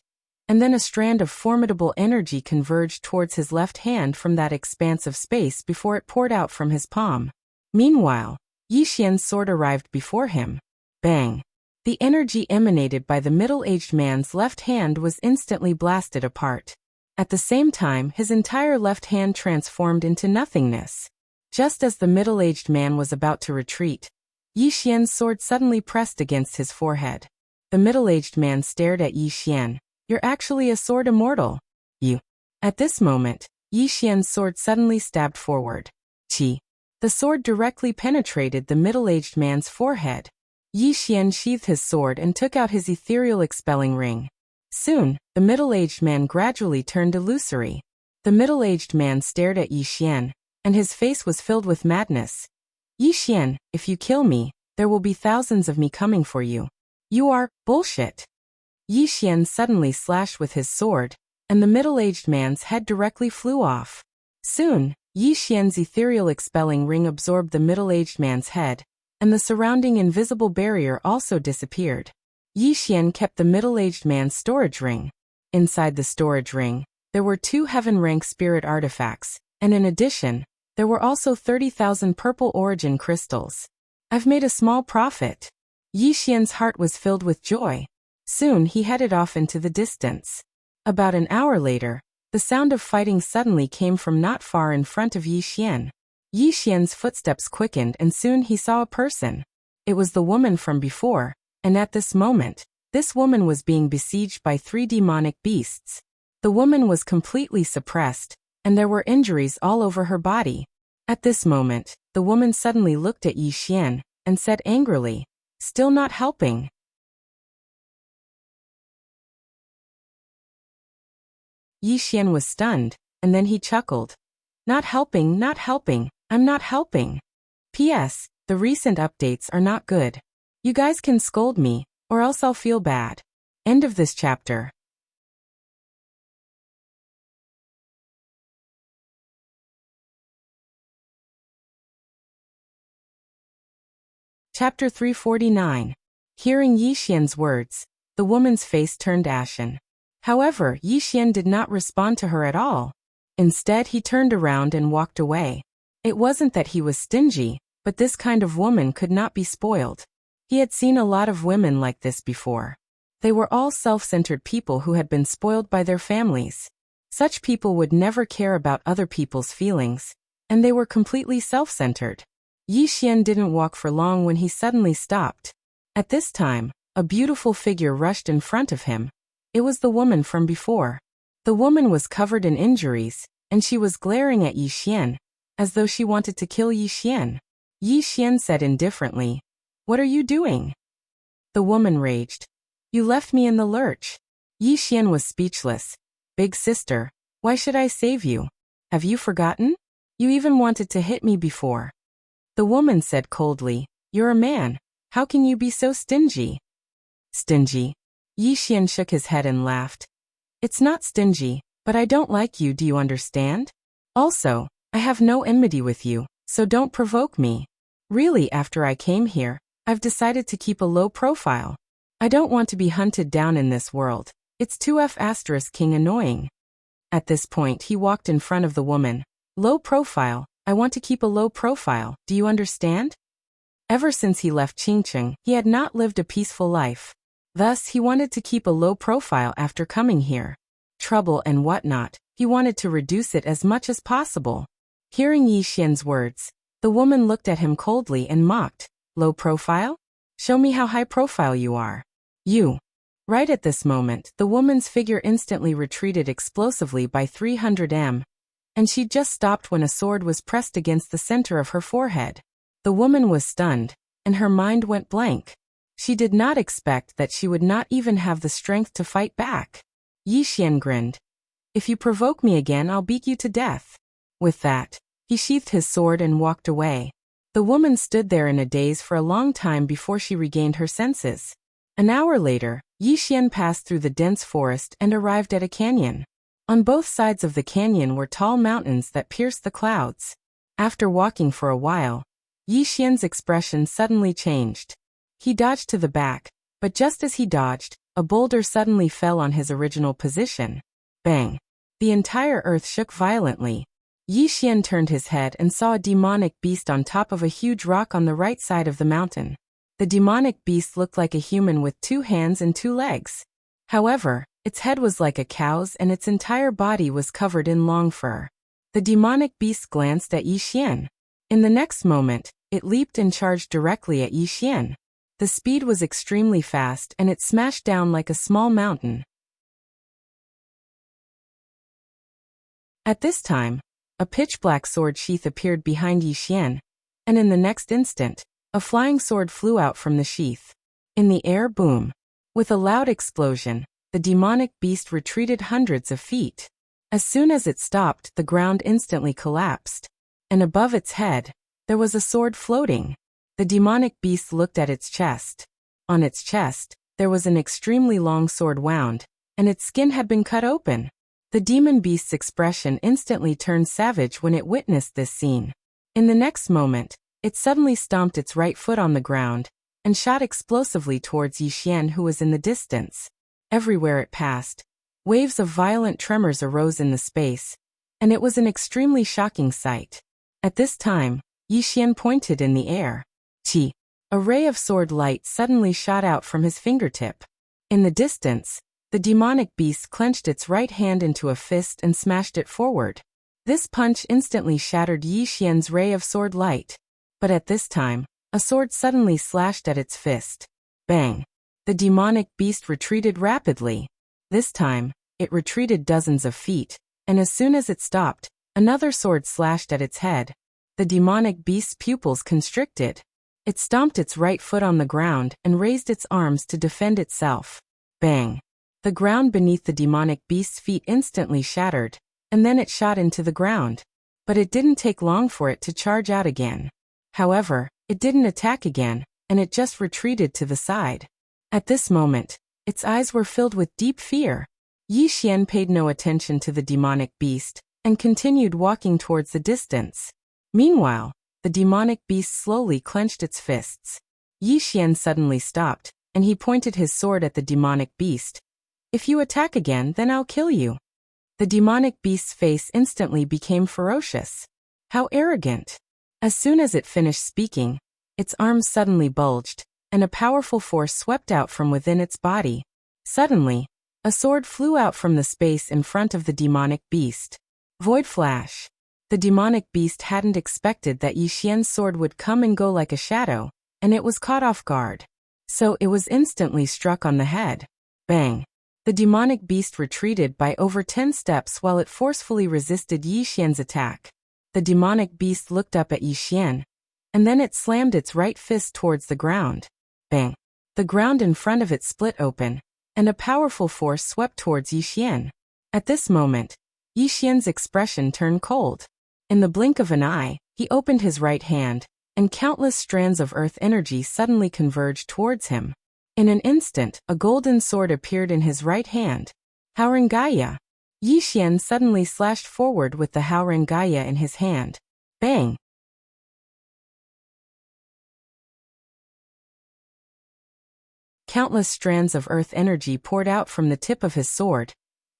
and then a strand of formidable energy converged towards his left hand from that expanse of space before it poured out from his palm. Meanwhile, Yi Xian's sword arrived before him. Bang! The energy emanated by the middle-aged man's left hand was instantly blasted apart. At the same time, his entire left hand transformed into nothingness. Just as the middle-aged man was about to retreat, Yi Xian's sword suddenly pressed against his forehead. The middle-aged man stared at Yi Xian. "You're actually a sword immortal. You." At this moment, Yi Xian's sword suddenly stabbed forward. Chi. The sword directly penetrated the middle-aged man's forehead. Yi Xian sheathed his sword and took out his ethereal expelling ring. Soon, the middle-aged man gradually turned illusory. The middle-aged man stared at Yi Xian, and his face was filled with madness. "Yi Xian, if you kill me, there will be thousands of me coming for you. You are bullshit." Yi Xian suddenly slashed with his sword, and the middle-aged man's head directly flew off. Soon, Yi Xian's ethereal expelling ring absorbed the middle-aged man's head, and the surrounding invisible barrier also disappeared. Yi Xian kept the middle-aged man's storage ring. Inside the storage ring, there were 2 heaven-rank spirit artifacts, and in addition, there were also 30,000 purple origin crystals. "I've made a small profit." Yi Xian's heart was filled with joy. Soon he headed off into the distance. About an hour later, the sound of fighting suddenly came from not far in front of Yi Xian. Yi Xian's footsteps quickened and soon he saw a person. It was the woman from before, and at this moment, this woman was being besieged by 3 demonic beasts. The woman was completely suppressed, and there were injuries all over her body. At this moment, the woman suddenly looked at Yi Xian, and said angrily, "Still not helping?" Yi Xian was stunned, and then he chuckled. "Not helping, not helping, I'm not helping. P.S. The recent updates are not good. You guys can scold me, or else I'll feel bad." End of this chapter. Chapter 349. Hearing Yi Xian's words, the woman's face turned ashen. However, Yi Xian did not respond to her at all. Instead, he turned around and walked away. It wasn't that he was stingy, but this kind of woman could not be spoiled. He had seen a lot of women like this before. They were all self-centered people who had been spoiled by their families. Such people would never care about other people's feelings, and they were completely self-centered. Yi Xian didn't walk for long when he suddenly stopped. At this time, a beautiful figure rushed in front of him. It was the woman from before. The woman was covered in injuries, and she was glaring at Yi Xian, as though she wanted to kill Yi Xian. Yi Xian said indifferently, "What are you doing?" The woman raged. "You left me in the lurch." Yi Xian was speechless. "Big sister, why should I save you? Have you forgotten? You even wanted to hit me before." The woman said coldly, "You're a man. How can you be so stingy?" "Stingy?" Yi Xian shook his head and laughed. "It's not stingy, but I don't like you, do you understand? Also, I have no enmity with you, so don't provoke me. Really, after I came here, I've decided to keep a low profile. I don't want to be hunted down in this world. It's too **king annoying." At this point he walked in front of the woman. "Low profile, I want to keep a low profile, do you understand?" Ever since he left Qingcheng, he had not lived a peaceful life. Thus, he wanted to keep a low profile after coming here. Trouble and whatnot, he wanted to reduce it as much as possible. Hearing Yi Xian's words, the woman looked at him coldly and mocked. "Low profile? Show me how high profile you are. You." Right at this moment, the woman's figure instantly retreated explosively by 300 m, and she just stopped when a sword was pressed against the center of her forehead. The woman was stunned, and her mind went blank. She did not expect that she would not even have the strength to fight back. Yi Xian grinned. "If you provoke me again, I'll beat you to death." With that, he sheathed his sword and walked away. The woman stood there in a daze for a long time before she regained her senses. An hour later, Yi Xian passed through the dense forest and arrived at a canyon. On both sides of the canyon were tall mountains that pierced the clouds. After walking for a while, Yi Xian's expression suddenly changed. He dodged to the back, but just as he dodged, a boulder suddenly fell on his original position. Bang! The entire earth shook violently. Yi Xian turned his head and saw a demonic beast on top of a huge rock on the right side of the mountain. The demonic beast looked like a human with 2 hands and 2 legs. However, its head was like a cow's and its entire body was covered in long fur. The demonic beast glanced at Yi Xian. In the next moment, it leaped and charged directly at Yi Xian. The speed was extremely fast and it smashed down like a small mountain. At this time, a pitch-black sword sheath appeared behind Yi Xian, and in the next instant, a flying sword flew out from the sheath. In the air, boom! With a loud explosion, the demonic beast retreated hundreds of feet. As soon as it stopped, the ground instantly collapsed. And above its head, there was a sword floating. The demonic beast looked at its chest. On its chest, there was an extremely long sword wound, and its skin had been cut open. The demon beast's expression instantly turned savage when it witnessed this scene. In the next moment, it suddenly stomped its right foot on the ground, and shot explosively towards Yi Xian, who was in the distance. Everywhere it passed, waves of violent tremors arose in the space, and it was an extremely shocking sight. At this time, Yi Xian pointed in the air. Chi! A ray of sword light suddenly shot out from his fingertip. In the distance, the demonic beast clenched its right hand into a fist and smashed it forward. This punch instantly shattered Yi Xian's ray of sword light. But at this time, a sword suddenly slashed at its fist. Bang! The demonic beast retreated rapidly. This time, it retreated dozens of feet, and as soon as it stopped, another sword slashed at its head. The demonic beast's pupils constricted. It stomped its right foot on the ground and raised its arms to defend itself. Bang! The ground beneath the demonic beast's feet instantly shattered, and then it shot into the ground. But it didn't take long for it to charge out again. However, it didn't attack again, and it just retreated to the side. At this moment, its eyes were filled with deep fear. Yi Xian paid no attention to the demonic beast, and continued walking towards the distance. Meanwhile, the demonic beast slowly clenched its fists. Yi Xian suddenly stopped, and he pointed his sword at the demonic beast. "If you attack again, then I'll kill you." The demonic beast's face instantly became ferocious. How arrogant! As soon as it finished speaking, its arms suddenly bulged, and a powerful force swept out from within its body. Suddenly, a sword flew out from the space in front of the demonic beast. Void flash! The demonic beast hadn't expected that Yi Xian's sword would come and go like a shadow, and it was caught off guard. So it was instantly struck on the head. Bang! The demonic beast retreated by over 10 steps while it forcefully resisted Yi Xian's attack. The demonic beast looked up at Yi Xian, and then it slammed its right fist towards the ground. Bang! The ground in front of it split open, and a powerful force swept towards Yi Xian. At this moment, Yi Xian's expression turned cold. In the blink of an eye, he opened his right hand, and countless strands of earth energy suddenly converged towards him. In an instant, a golden sword appeared in his right hand. Haurengaya. Yi Xian suddenly slashed forward with the Haurengaya in his hand. Bang! Countless strands of earth energy poured out from the tip of his sword,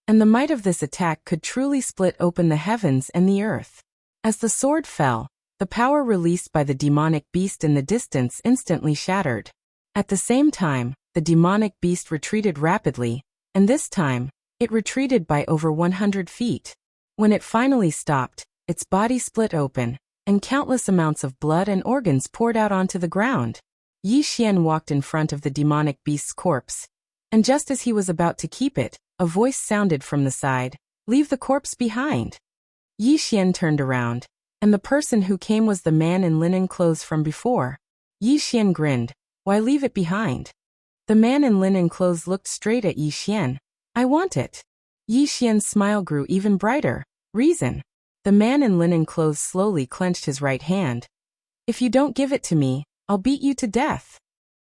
and the might of this attack could truly split open the heavens and the earth. As the sword fell, the power released by the demonic beast in the distance instantly shattered. At the same time, the demonic beast retreated rapidly, and this time, it retreated by over 100 feet. When it finally stopped, its body split open, and countless amounts of blood and organs poured out onto the ground. Yi Xian walked in front of the demonic beast's corpse, and just as he was about to keep it, a voice sounded from the side, "Leave the corpse behind." Yi Xian turned around, and the person who came was the man in linen clothes from before. Yi Xian grinned. "Why leave it behind?" The man in linen clothes looked straight at Yi Xian. "I want it." Yi Xian's smile grew even brighter. "Reason." The man in linen clothes slowly clenched his right hand. "If you don't give it to me, I'll beat you to death."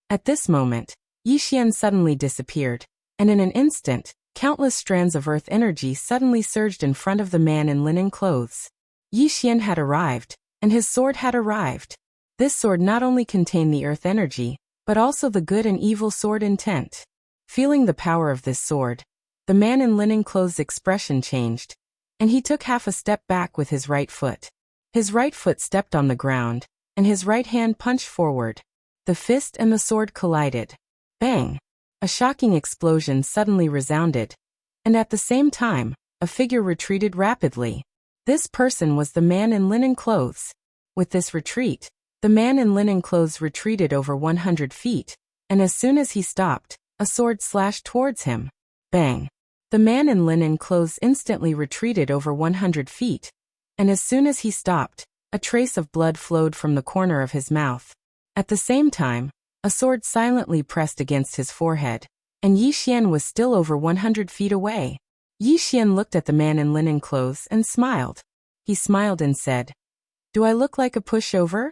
At this moment, Yi Xian suddenly disappeared, and in an instant, countless strands of earth energy suddenly surged in front of the man in linen clothes. Yi Xian had arrived, and his sword had arrived. This sword not only contained the earth energy, but also the good and evil sword intent. Feeling the power of this sword, the man in linen clothes' expression changed, and he took half a step back with his right foot. His right foot stepped on the ground, and his right hand punched forward. The fist and the sword collided. Bang! A shocking explosion suddenly resounded, and at the same time, a figure retreated rapidly. This person was the man in linen clothes. With this retreat, the man in linen clothes retreated over 100 feet, and as soon as he stopped, a sword slashed towards him. Bang! The man in linen clothes instantly retreated over 100 feet, and as soon as he stopped, a trace of blood flowed from the corner of his mouth. At the same time, a sword silently pressed against his forehead, and Yi Xian was still over 100 feet away. Yi Xian looked at the man in linen clothes and smiled. He smiled and said, "Do I look like a pushover?"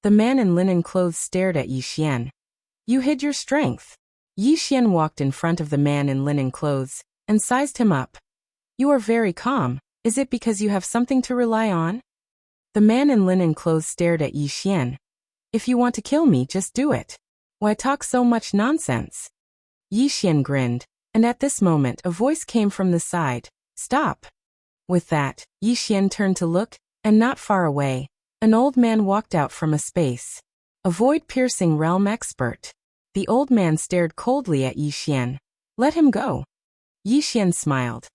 The man in linen clothes stared at Yi Xian. "You hid your strength." Yi Xian walked in front of the man in linen clothes and sized him up. "You are very calm. Is it because you have something to rely on?" The man in linen clothes stared at Yi Xian. "If you want to kill me, just do it. Why talk so much nonsense?" Yi Xian grinned, and at this moment a voice came from the side. "Stop." With that, Yi Xian turned to look, and not far away, an old man walked out from a space. A void-piercing realm expert. The old man stared coldly at Yi Xian. "Let him go." Yi Xian smiled.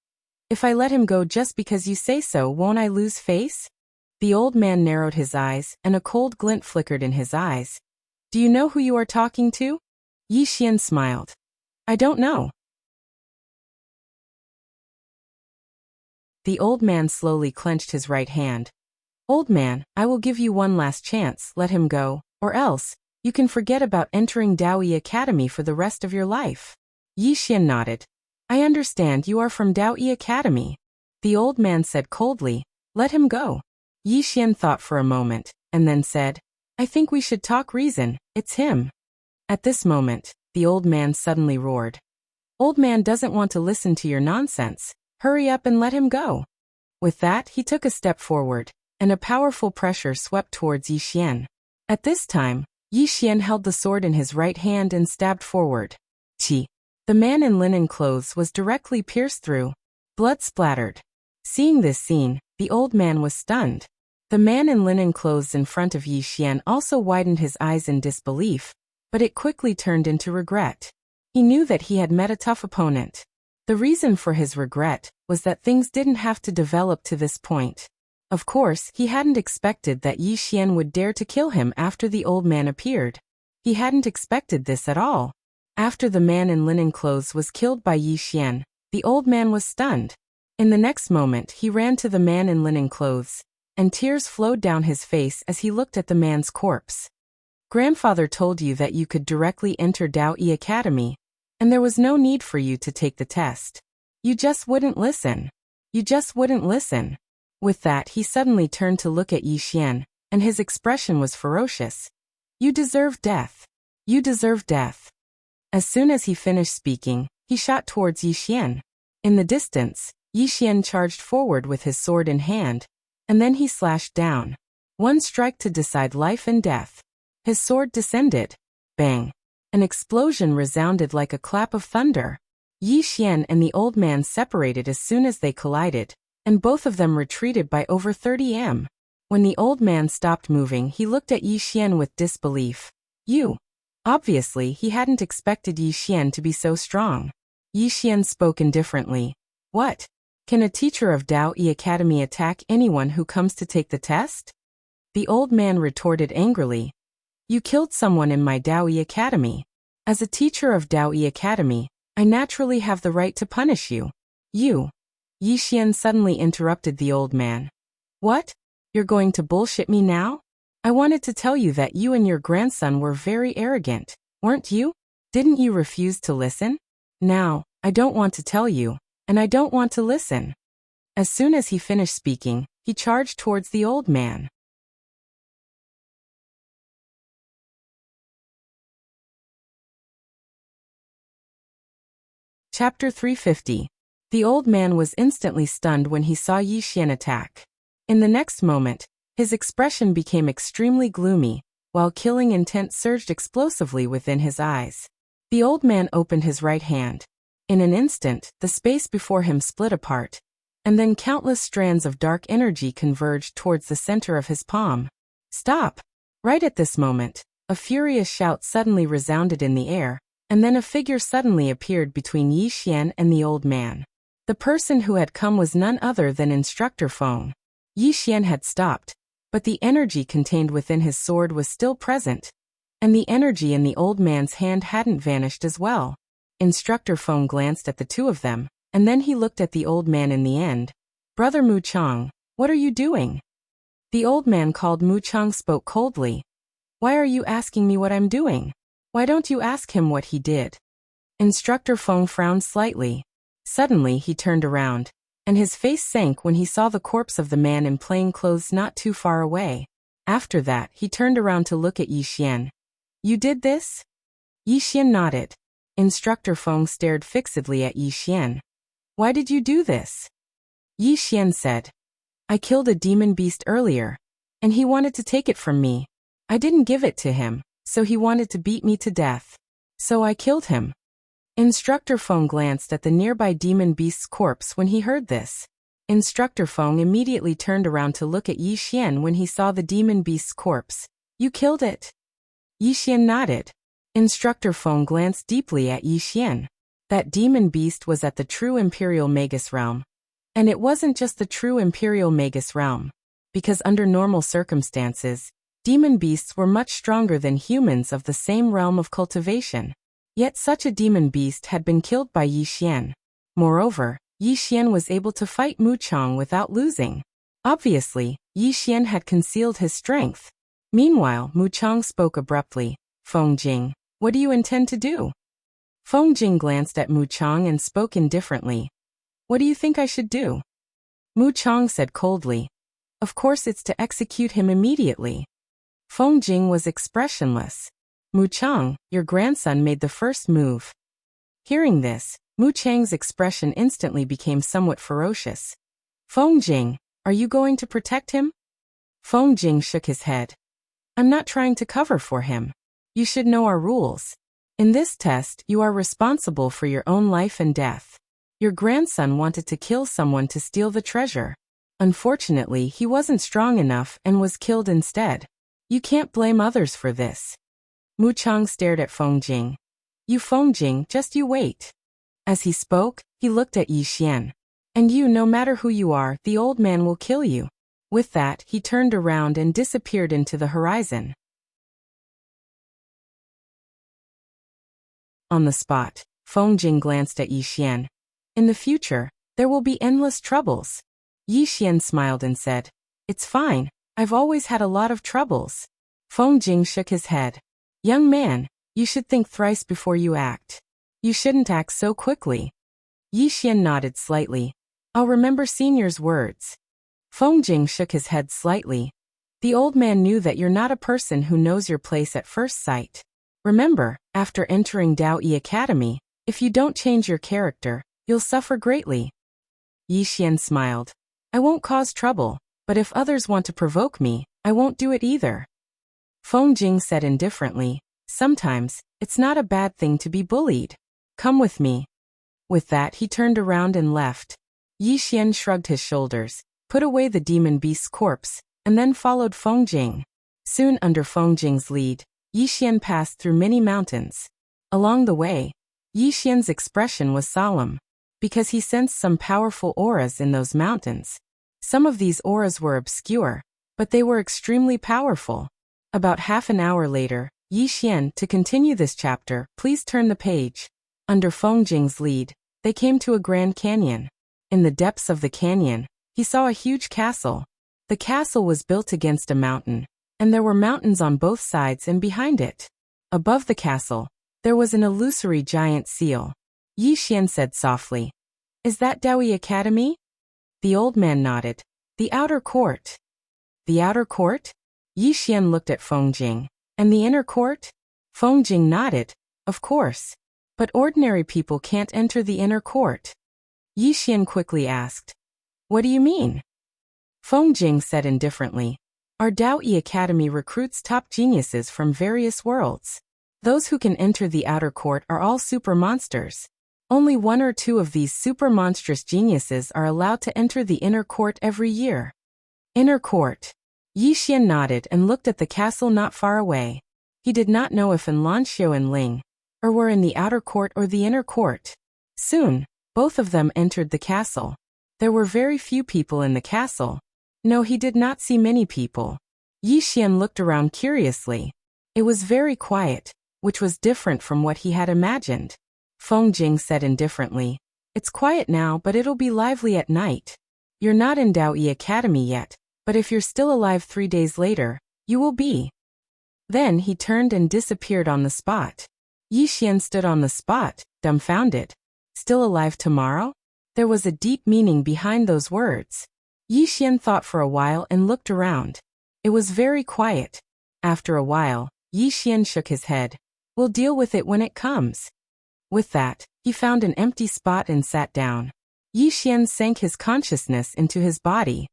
"If I let him go just because you say so, won't I lose face?" The old man narrowed his eyes, and a cold glint flickered in his eyes. "Do you know who you are talking to?" Yi Xian smiled. "I don't know." The old man slowly clenched his right hand. "Old man, I will give you one last chance, let him go, or else, you can forget about entering Daoyi Academy for the rest of your life." Yi Xian nodded. "I understand you are from Daoyi Academy." The old man said coldly, "Let him go." Yi Xian thought for a moment, and then said, "I think we should talk reason, it's him." At this moment, the old man suddenly roared. "Old man doesn't want to listen to your nonsense. Hurry up and let him go." With that, he took a step forward, and a powerful pressure swept towards Yi Xian. At this time, Yi Xian held the sword in his right hand and stabbed forward. Chi! The man in linen clothes was directly pierced through. Blood splattered. Seeing this scene, the old man was stunned. The man in linen clothes in front of Yi Xian also widened his eyes in disbelief, but it quickly turned into regret. He knew that he had met a tough opponent. The reason for his regret was that things didn't have to develop to this point. Of course, he hadn't expected that Yi Xian would dare to kill him after the old man appeared. He hadn't expected this at all. After the man in linen clothes was killed by Yi Xian, the old man was stunned. In the next moment he ran to the man in linen clothes, and tears flowed down his face as he looked at the man's corpse. Grandfather told you that you could directly enter Dao Yi Academy, and there was no need for you to take the test. You just wouldn't listen. You just wouldn't listen. With that, he suddenly turned to look at Yi Xian, and his expression was ferocious. You deserve death. You deserve death. As soon as he finished speaking, he shot towards Yi Xian. In the distance, Yi Xian charged forward with his sword in hand, and then he slashed down. One strike to decide life and death. His sword descended. Bang! An explosion resounded like a clap of thunder. Yi Xian and the old man separated as soon as they collided, and both of them retreated by over 30 m. When the old man stopped moving, he looked at Yi Xian with disbelief. You. Obviously, he hadn't expected Yi Xian to be so strong. Yi Xian spoke indifferently. What? Can a teacher of Dao Yi Academy attack anyone who comes to take the test? The old man retorted angrily. You killed someone in my Dao Yi Academy. As a teacher of Dao Yi Academy, I naturally have the right to punish you. You. Yi Xian suddenly interrupted the old man. What? You're going to bullshit me now? I wanted to tell you that you and your grandson were very arrogant, weren't you? Didn't you refuse to listen? Now, I don't want to tell you, and I don't want to listen. As soon as he finished speaking, he charged towards the old man. Chapter 350. The old man was instantly stunned when he saw Yi Xian attack. In the next moment, his expression became extremely gloomy, while killing intent surged explosively within his eyes. The old man opened his right hand. In an instant, the space before him split apart, and then countless strands of dark energy converged towards the center of his palm. Stop! Right at this moment, a furious shout suddenly resounded in the air, and then a figure suddenly appeared between Yi Xian and the old man. The person who had come was none other than Instructor Feng. Yi Xian had stopped, but the energy contained within his sword was still present, and the energy in the old man's hand hadn't vanished as well. Instructor Feng glanced at the two of them, and then he looked at the old man in the end. Brother Mu Chang, what are you doing? The old man called Mu Chang spoke coldly. Why are you asking me what I'm doing? Why don't you ask him what he did? Instructor Feng frowned slightly. Suddenly he turned around, and his face sank when he saw the corpse of the man in plain clothes not too far away. After that, he turned around to look at Yi Xian. You did this? Yi Xian nodded. Instructor Feng stared fixedly at Yi Xian. Why did you do this? Yi Xian said. I killed a demon beast earlier, and he wanted to take it from me. I didn't give it to him, so he wanted to beat me to death. So I killed him. Instructor Feng glanced at the nearby demon beast's corpse when he heard this. Instructor Feng immediately turned around to look at Yi Xian when he saw the demon beast's corpse. You killed it? Yi Xian nodded. Instructor Feng glanced deeply at Yi Xian. That demon beast was at the true Imperial Magus realm. And it wasn't just the true Imperial Magus realm, because under normal circumstances, demon beasts were much stronger than humans of the same realm of cultivation. Yet such a demon beast had been killed by Yi Xian. Moreover, Yi Xian was able to fight Mu Chang without losing. Obviously, Yi Xian had concealed his strength. Meanwhile, Mu Chang spoke abruptly. Feng Jing, what do you intend to do? Feng Jing glanced at Mu Chang and spoke indifferently. What do you think I should do? Mu Chang said coldly. Of course it's to execute him immediately. Feng Jing was expressionless. Mu Chang, your grandson made the first move. Hearing this, Mu Chang's expression instantly became somewhat ferocious. Feng Jing, are you going to protect him? Feng Jing shook his head. I'm not trying to cover for him. You should know our rules. In this test, you are responsible for your own life and death. Your grandson wanted to kill someone to steal the treasure. Unfortunately, he wasn't strong enough and was killed instead. You can't blame others for this. Mu Chang stared at Feng Jing. You Feng Jing, just you wait. As he spoke, he looked at Yi Xian. And you, no matter who you are, the old man will kill you. With that, he turned around and disappeared into the horizon. On the spot, Feng Jing glanced at Yi Xian. In the future, there will be endless troubles. Yi Xian smiled and said, It's fine, I've always had a lot of troubles. Feng Jing shook his head. Young man, you should think thrice before you act. You shouldn't act so quickly. Yi Xian nodded slightly. I'll remember senior's words. Feng Jing shook his head slightly. The old man knew that you're not a person who knows your place at first sight. Remember, after entering Dao Yi Academy, if you don't change your character, you'll suffer greatly. Yi Xian smiled. I won't cause trouble, but if others want to provoke me, I won't do it either. Feng Jing said indifferently, Sometimes, it's not a bad thing to be bullied. Come with me. With that he turned around and left. Yi Xian shrugged his shoulders, put away the demon beast's corpse, and then followed Feng Jing. Soon under Feng Jing's lead, Yi Xian passed through many mountains. Along the way, Yi Xian's expression was solemn, because he sensed some powerful auras in those mountains. Some of these auras were obscure, but they were extremely powerful. About half an hour later, Yi Xian, to continue this chapter, please turn the page. Under Feng Jing's lead, they came to a grand canyon. In the depths of the canyon, he saw a huge castle. The castle was built against a mountain, and there were mountains on both sides and behind it. Above the castle, there was an illusory giant seal. Yi Xian said softly, Is that Dao Yi Academy? The old man nodded. The outer court. The outer court? Yi Xian looked at Feng Jing. And the inner court? Feng Jing nodded. Of course. But ordinary people can't enter the inner court. Yi Xian quickly asked. What do you mean? Feng Jing said indifferently. Our Dao Yi Academy recruits top geniuses from various worlds. Those who can enter the outer court are all super monsters. Only one or two of these super monstrous geniuses are allowed to enter the inner court every year. Inner court. Yi Xian nodded and looked at the castle not far away. He did not know if Lanxiu and Ling were in the outer court or the inner court. Soon, both of them entered the castle. There were very few people in the castle. No, he did not see many people. Yi Xian looked around curiously. It was very quiet, which was different from what he had imagined. Feng Jing said indifferently, It's quiet now, but it'll be lively at night. You're not in Dao Yi Academy yet, but if you're still alive 3 days later, you will be. Then he turned and disappeared on the spot. Yi Xian stood on the spot, dumbfounded. Still alive tomorrow? There was a deep meaning behind those words. Yi Xian thought for a while and looked around. It was very quiet. After a while, Yi Xian shook his head. We'll deal with it when it comes. With that, he found an empty spot and sat down. Yi Xian sank his consciousness into his body.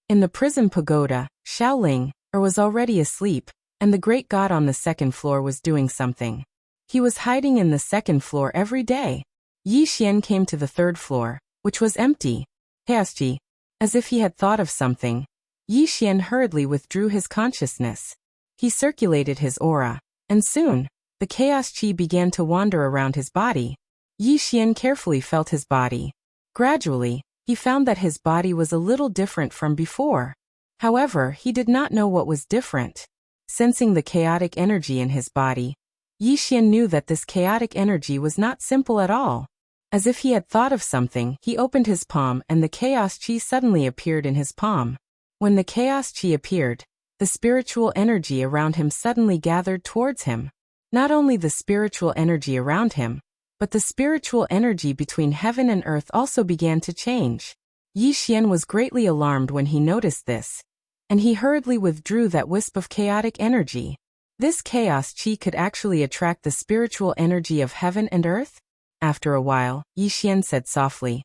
In the prison pagoda, Xiaoling was already asleep, and the great god on the second floor was doing something. He was hiding in the second floor every day. Yi Xian came to the third floor, which was empty. Chaos-chi. As if he had thought of something, Yi Xian hurriedly withdrew his consciousness. He circulated his aura, and soon, the chaos-chi began to wander around his body. Yi Xian carefully felt his body. Gradually, he found that his body was a little different from before. However, he did not know what was different. Sensing the chaotic energy in his body, Yi Xian knew that this chaotic energy was not simple at all. As if he had thought of something, he opened his palm and the chaos chi suddenly appeared in his palm. When the chaos chi appeared, the spiritual energy around him suddenly gathered towards him. Not only the spiritual energy around him, but the spiritual energy between heaven and earth also began to change. Yi Xian was greatly alarmed when he noticed this, and he hurriedly withdrew that wisp of chaotic energy. This chaos chi could actually attract the spiritual energy of heaven and earth? After a while, Yi Xian said softly,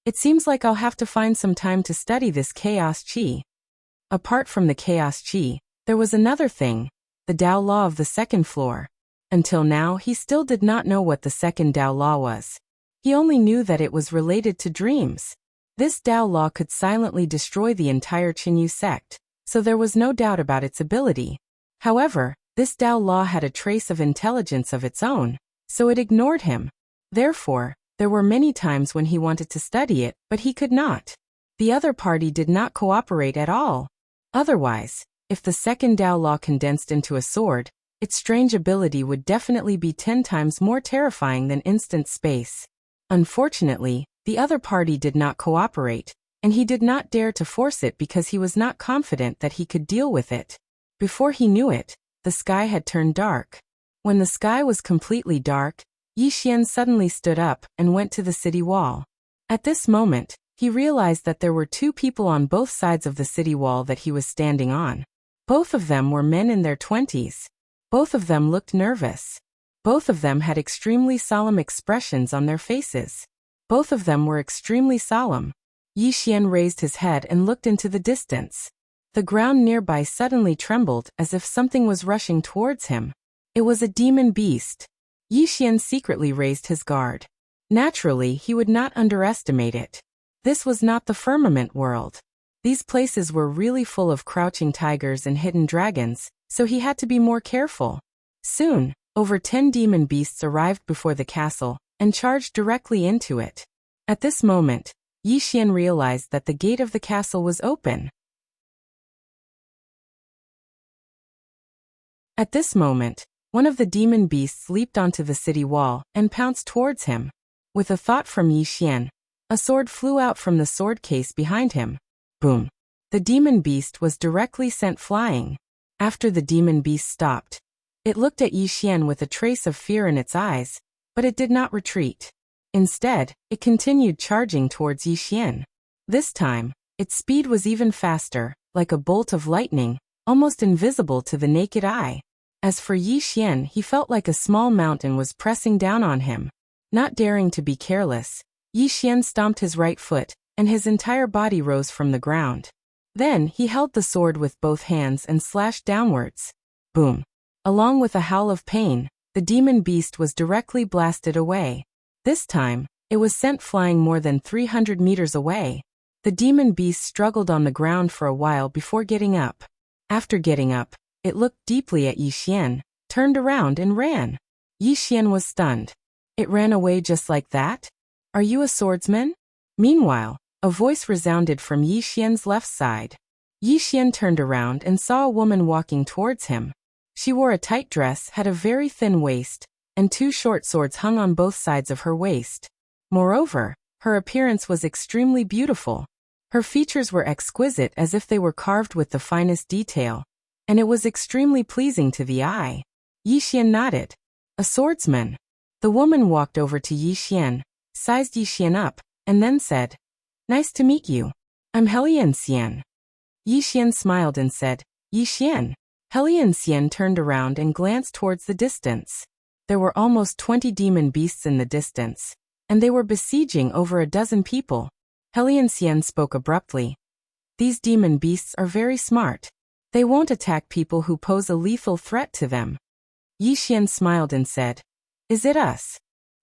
It seems like I'll have to find some time to study this chaos chi. Apart from the chaos chi, there was another thing, the Tao law of the second floor. Until now, he still did not know what the second Tao law was. He only knew that it was related to dreams. This Tao law could silently destroy the entire Qinyu sect, so there was no doubt about its ability. However, this Tao law had a trace of intelligence of its own, so it ignored him. Therefore, there were many times when he wanted to study it, but he could not. The other party did not cooperate at all. Otherwise, If the second Dao Law condensed into a sword, its strange ability would definitely be 10 times more terrifying than instant space. Unfortunately, the other party did not cooperate, and he did not dare to force it because he was not confident that he could deal with it. Before he knew it, the sky had turned dark. When the sky was completely dark, Yi Xian suddenly stood up and went to the city wall. At this moment, he realized that there were two people on both sides of the city wall that he was standing on. Both of them were men in their 20s. Both of them looked nervous. Both of them had extremely solemn expressions on their faces. Both of them were extremely solemn. Yi Xian raised his head and looked into the distance. The ground nearby suddenly trembled as if something was rushing towards him. It was a demon beast. Yi Xian secretly raised his guard. Naturally, he would not underestimate it. This was not the firmament world. These places were really full of crouching tigers and hidden dragons, so he had to be more careful. Soon, over 10 demon beasts arrived before the castle and charged directly into it. At this moment, Yi Xian realized that the gate of the castle was open. At this moment, one of the demon beasts leaped onto the city wall and pounced towards him. With a thought from Yi Xian, a sword flew out from the sword case behind him. Boom! The demon beast was directly sent flying. After the demon beast stopped, it looked at Yi Xian with a trace of fear in its eyes, but it did not retreat. Instead, it continued charging towards Yi Xian. This time, its speed was even faster, like a bolt of lightning, almost invisible to the naked eye. As for Yi Xian, he felt like a small mountain was pressing down on him. Not daring to be careless, Yi Xian stomped his right foot, and his entire body rose from the ground. Then he held the sword with both hands and slashed downwards. Boom! Along with a howl of pain, the demon beast was directly blasted away. This time, it was sent flying more than 300 meters away. The demon beast struggled on the ground for a while before getting up. After getting up, it looked deeply at Yi Xian, turned around and ran. Yi Xian was stunned. It ran away just like that? Are you a swordsman? Meanwhile, a voice resounded from Yi Xian's left side. Yi Xian turned around and saw a woman walking towards him. She wore a tight dress, had a very thin waist, and 2 short swords hung on both sides of her waist. Moreover, her appearance was extremely beautiful. Her features were exquisite as if they were carved with the finest detail, and it was extremely pleasing to the eye. Yi Xian nodded. A swordsman. The woman walked over to Yi Xian, sized Yi Xian up, and then said, "Nice to meet you. I'm Helian Xian." Yi Xian smiled and said, "Yi Xian." Helian Xian turned around and glanced towards the distance. There were almost 20 demon beasts in the distance, and they were besieging over a dozen people. Helian Xian spoke abruptly. "These demon beasts are very smart. They won't attack people who pose a lethal threat to them." Yi Xian smiled and said, "Is it us?"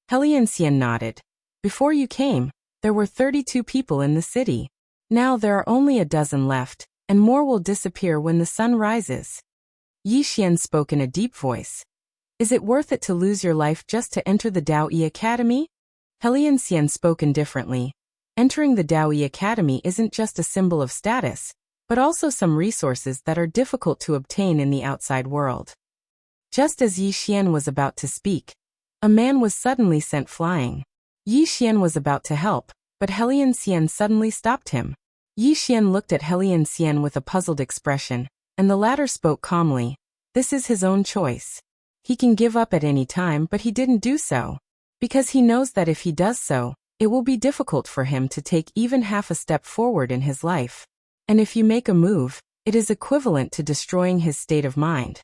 Helian Xian nodded. "Before you came, there were 32 people in the city. Now there are only a dozen left, and more will disappear when the sun rises." Yi Xian spoke in a deep voice. "Is it worth it to lose your life just to enter the Dao Yi Academy?" Helian Xian spoke indifferently. Entering the Dao Yi Academy isn't just a symbol of status, but also some resources that are difficult to obtain in the outside world. Just as Yi Xian was about to speak, a man was suddenly sent flying. Yi Xian was about to help, but Helian Xian suddenly stopped him. Yi Xian looked at Helian Xian with a puzzled expression, and the latter spoke calmly. This is his own choice. He can give up at any time, but he didn't do so. Because he knows that if he does so, it will be difficult for him to take even half a step forward in his life. And if you make a move, it is equivalent to destroying his state of mind.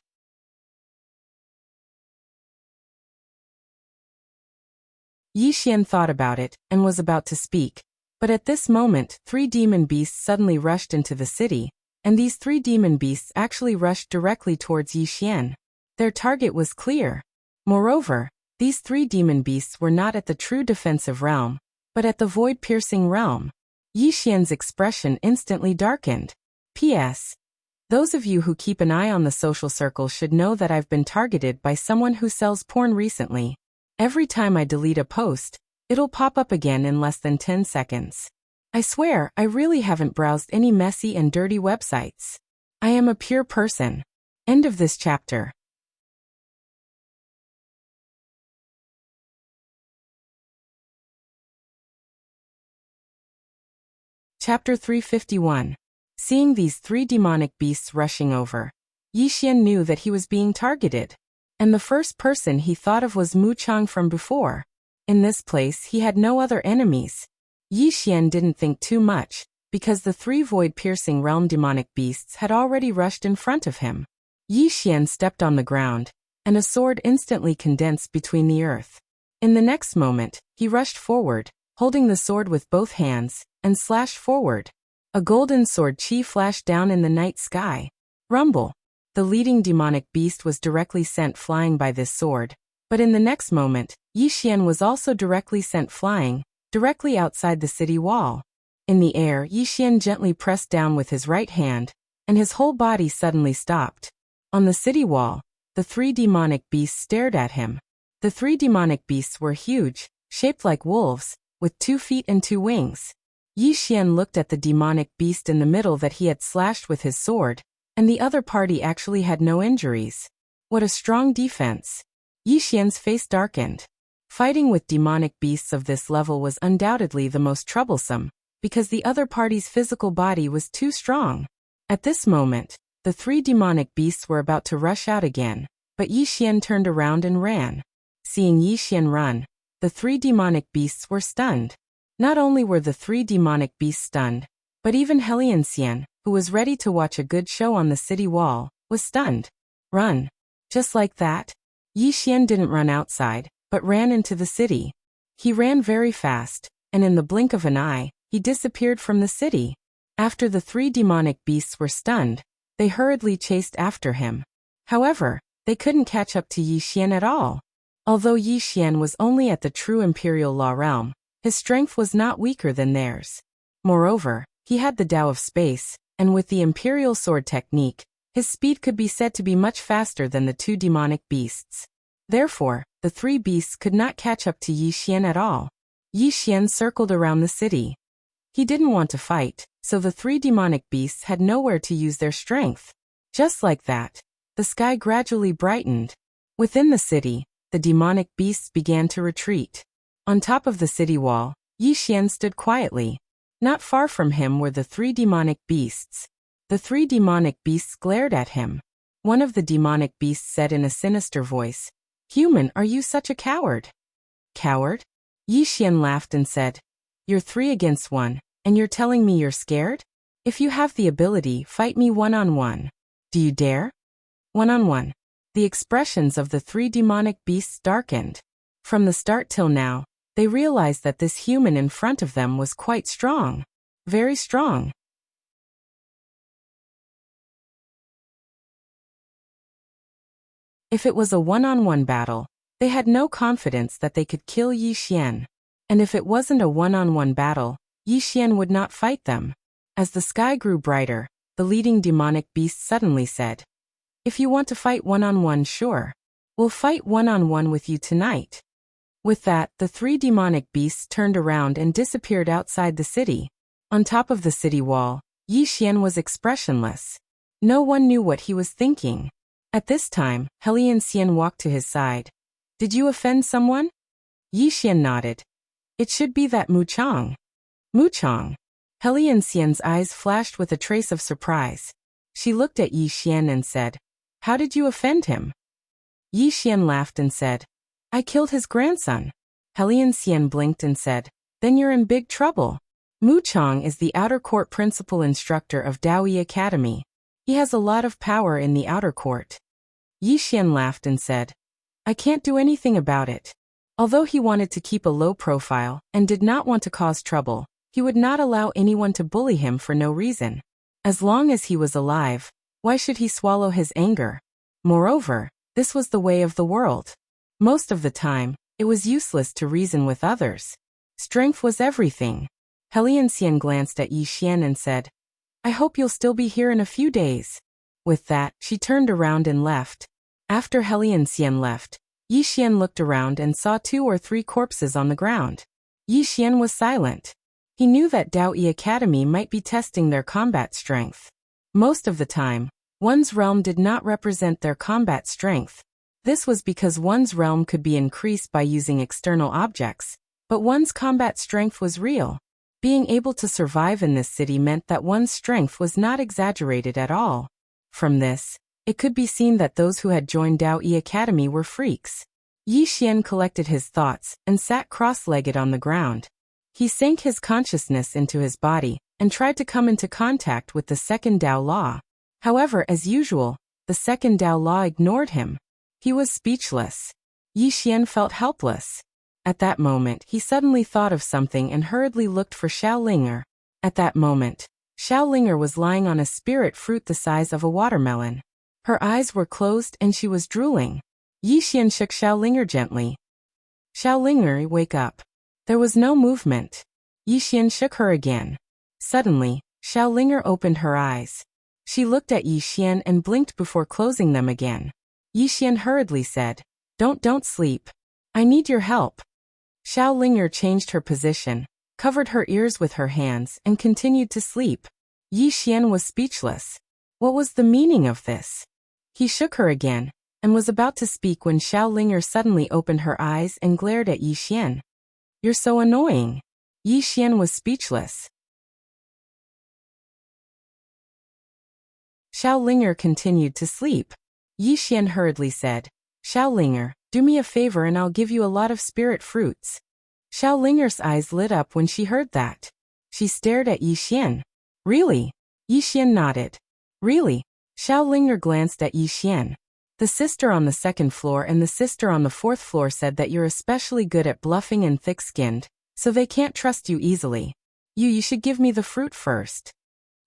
Yi Xian thought about it and was about to speak, but at this moment 3 demon beasts suddenly rushed into the city, and these 3 demon beasts actually rushed directly towards Yi Xian. Their target was clear. Moreover, these 3 demon beasts were not at the true defensive realm, but at the void-piercing realm. Yi Xian's expression instantly darkened. P.S. Those of you who keep an eye on the social circle should know that I've been targeted by someone who sells porn recently. Every time I delete a post, it'll pop up again in less than 10 seconds. I swear, I really haven't browsed any messy and dirty websites. I am a pure person. End of this chapter. Chapter 351. Seeing these three demonic beasts rushing over, Yixian knew that he was being targeted. And the first person he thought of was Mu Chang from before. In this place he had no other enemies. Yixian didn't think too much, because the three void-piercing realm demonic beasts had already rushed in front of him. Yixian stepped on the ground, and a sword instantly condensed between the earth. In the next moment, he rushed forward, holding the sword with both hands, and slashed forward. A golden sword chi flashed down in the night sky. Rumble. The leading demonic beast was directly sent flying by this sword, but in the next moment, Yixian was also directly sent flying, directly outside the city wall. In the air, Yixian gently pressed down with his right hand, and his whole body suddenly stopped. On the city wall, the three demonic beasts stared at him. The three demonic beasts were huge, shaped like wolves, with 2 feet and 2 wings. Yixian looked at the demonic beast in the middle that he had slashed with his sword, and the other party actually had no injuries. What a strong defense. Yixian's face darkened. Fighting with demonic beasts of this level was undoubtedly the most troublesome, because the other party's physical body was too strong. At this moment, the three demonic beasts were about to rush out again, but Yixian turned around and ran. Seeing Yixian run, the three demonic beasts were stunned. Not only were the three demonic beasts stunned, but even Helianxian, who was ready to watch a good show on the city wall, was stunned. Run. Just like that. Yixian didn't run outside, but ran into the city. He ran very fast, and in the blink of an eye, he disappeared from the city. After the three demonic beasts were stunned, they hurriedly chased after him. However, they couldn't catch up to Yixian at all. Although Yixian was only at the true Imperial Law realm, his strength was not weaker than theirs. Moreover, he had the Tao of Space, and with the Imperial Sword technique, his speed could be said to be much faster than the two demonic beasts. Therefore, the three beasts could not catch up to Yixian at all. Yixian circled around the city. He didn't want to fight, so the three demonic beasts had nowhere to use their strength. Just like that, the sky gradually brightened. Within the city, the demonic beasts began to retreat. On top of the city wall, Yixian stood quietly. Not far from him were the three demonic beasts. The three demonic beasts glared at him. One of the demonic beasts said in a sinister voice, "Human, are you such a coward?" Coward? Yixian laughed and said, "You're 3 against 1, and you're telling me you're scared? If you have the ability, fight me one-on-one. Do you dare?" One-on-one. The expressions of the three demonic beasts darkened. From the start till now, they realized that this human in front of them was quite strong. Very strong. If it was a one-on-one battle, they had no confidence that they could kill Yixian. And if it wasn't a one-on-one battle, Yixian would not fight them. As the sky grew brighter, the leading demonic beast suddenly said, "If you want to fight one-on-one, sure. We'll fight one-on-one with you tonight." With that, the three demonic beasts turned around and disappeared outside the city. On top of the city wall, Yixian was expressionless. No one knew what he was thinking. At this time, Helianxian walked to his side. "Did you offend someone?" Yixian nodded. "It should be that Mu Chang." Mu Chang. Helianxian's eyes flashed with a trace of surprise. She looked at Yixian and said, "How did you offend him?" Yixian laughed and said, "I killed his grandson." Helianxian blinked and said, "Then you're in big trouble." Mu Chang is the outer court principal instructor of Daoyi Academy. He has a lot of power in the outer court. Yixian laughed and said, "I can't do anything about it." Although he wanted to keep a low profile and did not want to cause trouble, he would not allow anyone to bully him for no reason. As long as he was alive, why should he swallow his anger? Moreover, this was the way of the world. Most of the time, it was useless to reason with others. Strength was everything. Helianxian glanced at Yixian and said, "I hope you'll still be here in a few days." With that, she turned around and left. After Helianxian left, Yixian looked around and saw 2 or 3 corpses on the ground. Yixian was silent. He knew that Daoyi Academy might be testing their combat strength. Most of the time, One's realm did not represent their combat strength. This was because one's realm could be increased by using external objects, but one's combat strength was real. Being able to survive in this city meant that one's strength was not exaggerated at all. From this, it could be seen that those who had joined Dao Yi Academy were freaks. Yi Xian collected his thoughts and sat cross-legged on the ground. He sank his consciousness into his body and tried to come into contact with the second Dao Law. However, as usual, the second Dao Law ignored him. He was speechless. Yi Xian felt helpless. At that moment, he suddenly thought of something and hurriedly looked for Xiaolinger. At that moment, Xiaolinger was lying on a spirit fruit the size of a watermelon. Her eyes were closed and she was drooling. Yi Xian shook Xiaolinger gently. Xiaolinger, wake up. There was no movement. Yi Xian shook her again. Suddenly, Xiaolinger opened her eyes. She looked at Yi Xian and blinked before closing them again. Yi Xian hurriedly said, Don't sleep. I need your help. Xiaolinger changed her position, covered her ears with her hands, and continued to sleep. Yi Xian was speechless. What was the meaning of this? He shook her again, and was about to speak when Xiaolinger suddenly opened her eyes and glared at Yi Xian. You're so annoying. Yi Xian was speechless. Xiaolinger continued to sleep. Yi Xian hurriedly said, Xiaolinger, do me a favor and I'll give you a lot of spirit fruits. Xiaolinger's eyes lit up when she heard that. She stared at Yi Xian. Really? Yi Xian nodded. Really? Xiaolinger glanced at Yi Xian. The sister on the second floor and the sister on the fourth floor said that you're especially good at bluffing and thick-skinned, so they can't trust you easily. You should give me the fruit first.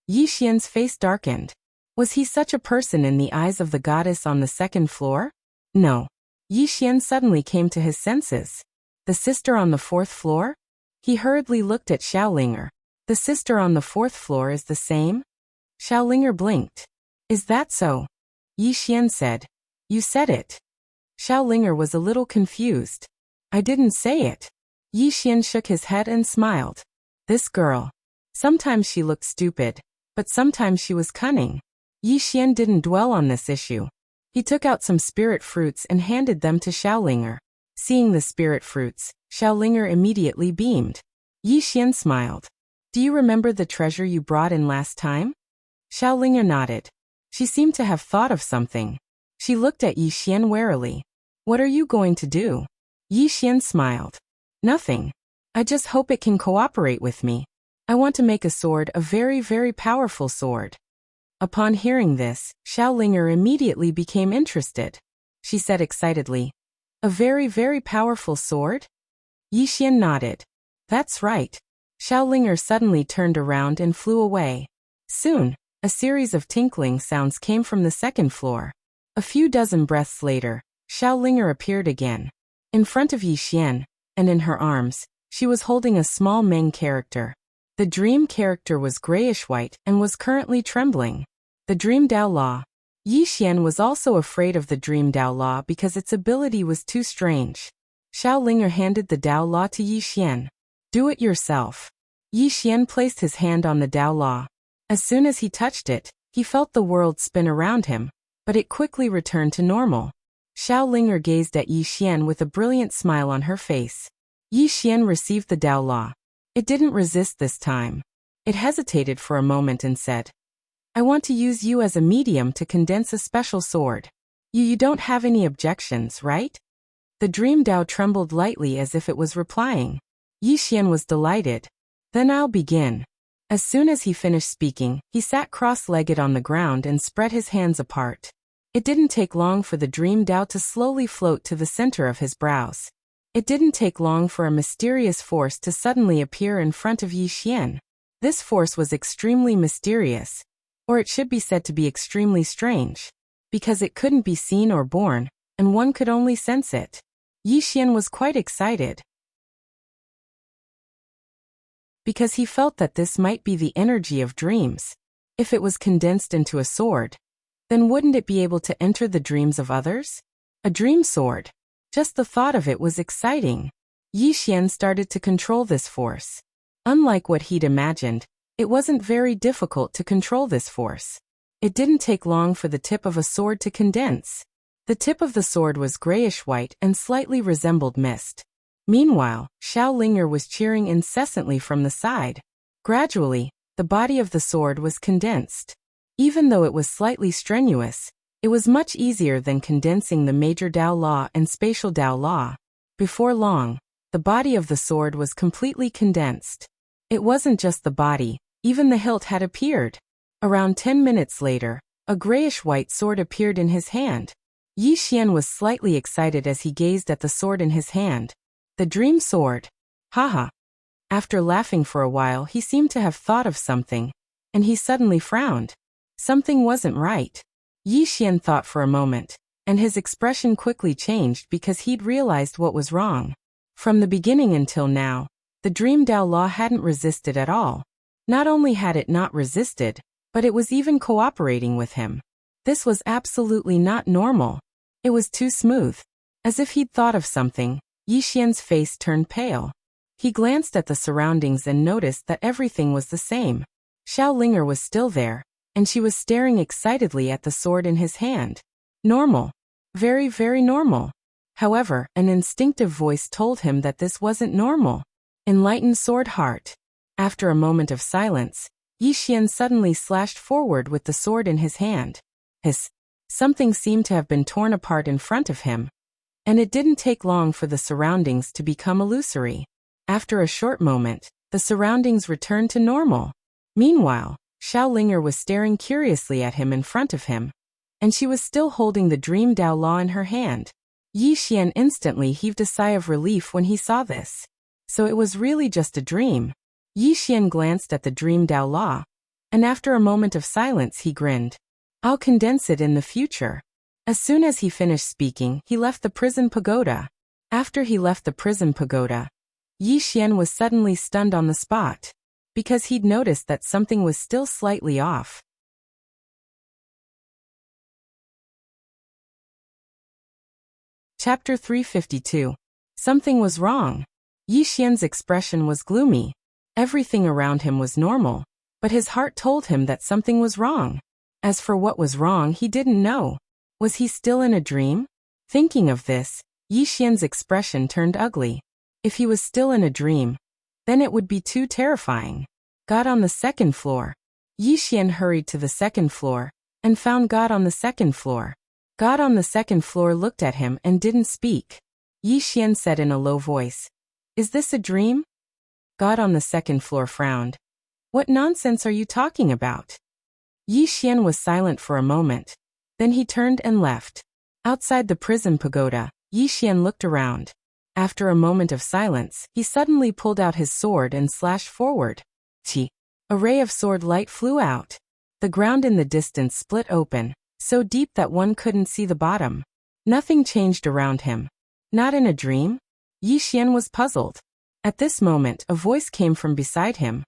Yi Xian's face darkened. Was he such a person in the eyes of the goddess on the second floor? No. Yi Xian suddenly came to his senses. The sister on the fourth floor? He hurriedly looked at Xiaolinger. The sister on the fourth floor is the same? Xiaolinger blinked. Is that so? Yi Xian said. You said it. Xiaolinger was a little confused. I didn't say it. Yi Xian shook his head and smiled. This girl. Sometimes she looked stupid, but sometimes she was cunning. Yi Xian didn't dwell on this issue. He took out some spirit fruits and handed them to Xiaolinger. Seeing the spirit fruits, Xiaolinger immediately beamed. Yi Xian smiled. Do you remember the treasure you brought in last time? Xiaolinger nodded. She seemed to have thought of something. She looked at Yi Xian warily. What are you going to do? Yi Xian smiled. Nothing. I just hope it can cooperate with me. I want to make a sword, a very, very powerful sword. Upon hearing this, Xiaolinger immediately became interested. She said excitedly, a very, very powerful sword? Yi Xian nodded. That's right. Xiaolinger suddenly turned around and flew away. Soon, a series of tinkling sounds came from the second floor. A few dozen breaths later, Xiaolinger appeared again. In front of Yi Xian, and in her arms, she was holding a small Meng character. The dream character was grayish-white and was currently trembling. The Dream Dao Law. Yi Xian was also afraid of the Dream Dao Law because its ability was too strange. Xiaolinger handed the Dao Law to Yi Xian. Do it yourself. Yi Xian placed his hand on the Dao Law. As soon as he touched it, he felt the world spin around him, but it quickly returned to normal. Xiaolinger gazed at Yi Xian with a brilliant smile on her face. Yi Xian received the Dao Law. It didn't resist this time. It hesitated for a moment and said, I want to use you as a medium to condense a special sword. You don't have any objections, right? The Dream Dao trembled lightly as if it was replying. Yi Xian was delighted. Then I'll begin. As soon as he finished speaking, he sat cross-legged on the ground and spread his hands apart. It didn't take long for the Dream Dao to slowly float to the center of his brows. It didn't take long for a mysterious force to suddenly appear in front of Yi Xian. This force was extremely mysterious, or it should be said to be extremely strange, because it couldn't be seen or born, and one could only sense it. Yi Xian was quite excited, because he felt that this might be the energy of dreams. If it was condensed into a sword, then wouldn't it be able to enter the dreams of others? A dream sword. Just the thought of it was exciting. Yi Xian started to control this force. Unlike what he'd imagined, it wasn't very difficult to control this force. It didn't take long for the tip of a sword to condense. The tip of the sword was grayish-white and slightly resembled mist. Meanwhile, Xiao was cheering incessantly from the side. Gradually, the body of the sword was condensed. Even though it was slightly strenuous, it was much easier than condensing the major Dao Law and spatial Dao Law. Before long, the body of the sword was completely condensed. It wasn't just the body, even the hilt had appeared. Around 10 minutes later, a grayish-white sword appeared in his hand. Yi Xian was slightly excited as he gazed at the sword in his hand. The dream sword. Haha. After laughing for a while, he seemed to have thought of something, and he suddenly frowned. Something wasn't right. Yi Xian thought for a moment, and his expression quickly changed because he'd realized what was wrong. From the beginning until now, the dream Dao Law hadn't resisted at all. Not only had it not resisted, but it was even cooperating with him. This was absolutely not normal. It was too smooth. As if he'd thought of something, Yi Xian's face turned pale. He glanced at the surroundings and noticed that everything was the same. Xiao was still there, and she was staring excitedly at the sword in his hand. Normal. Very, very normal. However, an instinctive voice told him that this wasn't normal. Enlightened sword heart. After a moment of silence, Yi Xian suddenly slashed forward with the sword in his hand. Something seemed to have been torn apart in front of him. And it didn't take long for the surroundings to become illusory. After a short moment, the surroundings returned to normal. Meanwhile, Xiao was staring curiously at him in front of him, and she was still holding the dream Dao Law in her hand. Yi Xian instantly heaved a sigh of relief when he saw this. So it was really just a dream. Yi Xian glanced at the dream Dao Law, and after a moment of silence he grinned. I'll condense it in the future. As soon as he finished speaking, he left the prison pagoda. After he left the prison pagoda, Yi Xian was suddenly stunned on the spot, because he'd noticed that something was still slightly off. Chapter 352. Something was wrong. Yi Xian's expression was gloomy. Everything around him was normal, but his heart told him that something was wrong. As for what was wrong, he didn't know. Was he still in a dream? Thinking of this, Yi Xian's expression turned ugly. If he was still in a dream, then it would be too terrifying. God on the second floor. Yi Xian hurried to the second floor, and found God on the second floor. God on the second floor looked at him and didn't speak. Yi Xian said in a low voice, "Is this a dream?" God on the second floor frowned. "What nonsense are you talking about?" Yi Xian was silent for a moment. Then he turned and left. Outside the prison pagoda, Yi Xian looked around. After a moment of silence, he suddenly pulled out his sword and slashed forward. A ray of sword light flew out. The ground in the distance split open, so deep that one couldn't see the bottom. Nothing changed around him. Not in a dream? Yi Xian was puzzled. At this moment, a voice came from beside him.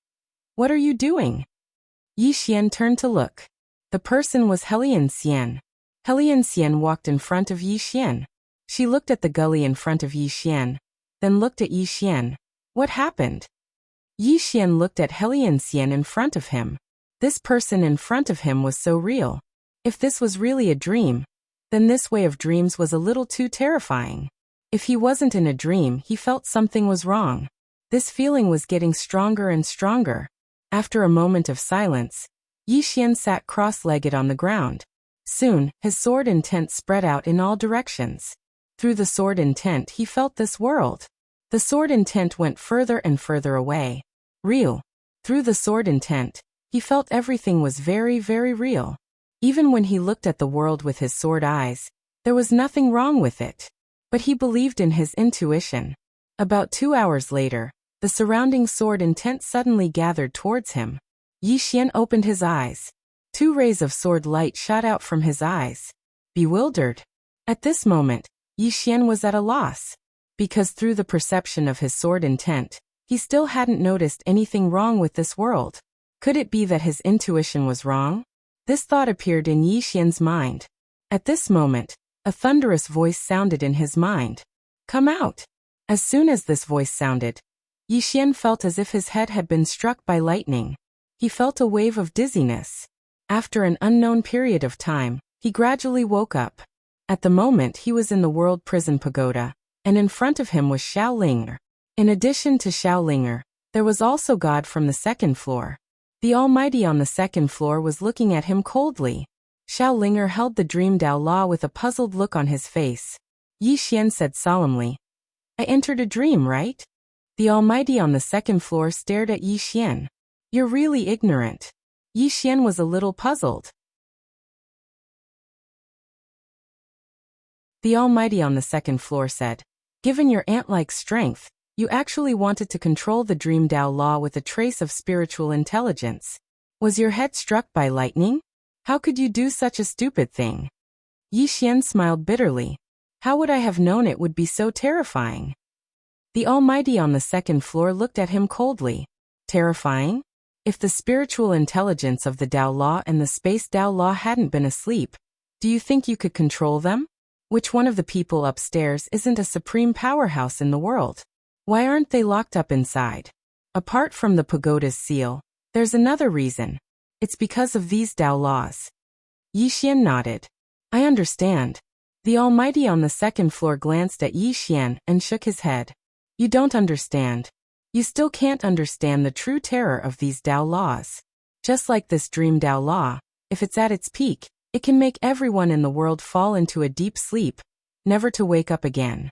"What are you doing?" Yi Xian turned to look. The person was Helian Xian. Helian Xian walked in front of Yi Xian. She looked at the gully in front of Yi Xian, then looked at Yi Xian. What happened? Yi Xian looked at Helian Xian in front of him. This person in front of him was so real. If this was really a dream, then this way of dreams was a little too terrifying. If he wasn't in a dream, he felt something was wrong. This feeling was getting stronger and stronger. After a moment of silence, Yi Xian sat cross-legged on the ground. Soon, his sword intent spread out in all directions. Through the sword intent he felt this world. The sword intent went further and further away. Real. Through the sword intent, he felt everything was very, very real. Even when he looked at the world with his sword eyes, there was nothing wrong with it. But he believed in his intuition. About 2 hours later, the surrounding sword intent suddenly gathered towards him. Yi Xian opened his eyes. 2 rays of sword light shot out from his eyes. Bewildered. At this moment, Yi Xian was at a loss. Because through the perception of his sword intent, he still hadn't noticed anything wrong with this world. Could it be that his intuition was wrong? This thought appeared in Yi Xian's mind. At this moment, a thunderous voice sounded in his mind. "Come out." As soon as this voice sounded, Yi Xian felt as if his head had been struck by lightning. He felt a wave of dizziness. After an unknown period of time, he gradually woke up. At the moment he was in the World Prison Pagoda, and in front of him was Xiaolinger. In addition to Xiaolinger, there was also God from the second floor. The Almighty on the second floor was looking at him coldly. Xiaolinger held the dream Dao Law with a puzzled look on his face. Yi Xian said solemnly, "I entered a dream, right?" The Almighty on the second floor stared at Yi Xian. "You're really ignorant." Yi Xian was a little puzzled. The Almighty on the second floor said, "Given your ant-like strength, you actually wanted to control the dream Dao Law with a trace of spiritual intelligence. Was your head struck by lightning? How could you do such a stupid thing?" Yi Xian smiled bitterly. "How would I have known it would be so terrifying?" The Almighty on the second floor looked at him coldly. "Terrifying? If the spiritual intelligence of the Dao Law and the space Dao Law hadn't been asleep, do you think you could control them? Which one of the people upstairs isn't a supreme powerhouse in the world? Why aren't they locked up inside? Apart from the pagoda's seal, there's another reason. It's because of these Dao Laws." Yi Xian nodded. "I understand." The Almighty on the second floor glanced at Yi Xian and shook his head. "You don't understand. You still can't understand the true terror of these Dao Laws. Just like this dream Dao Law, if it's at its peak, it can make everyone in the world fall into a deep sleep, never to wake up again."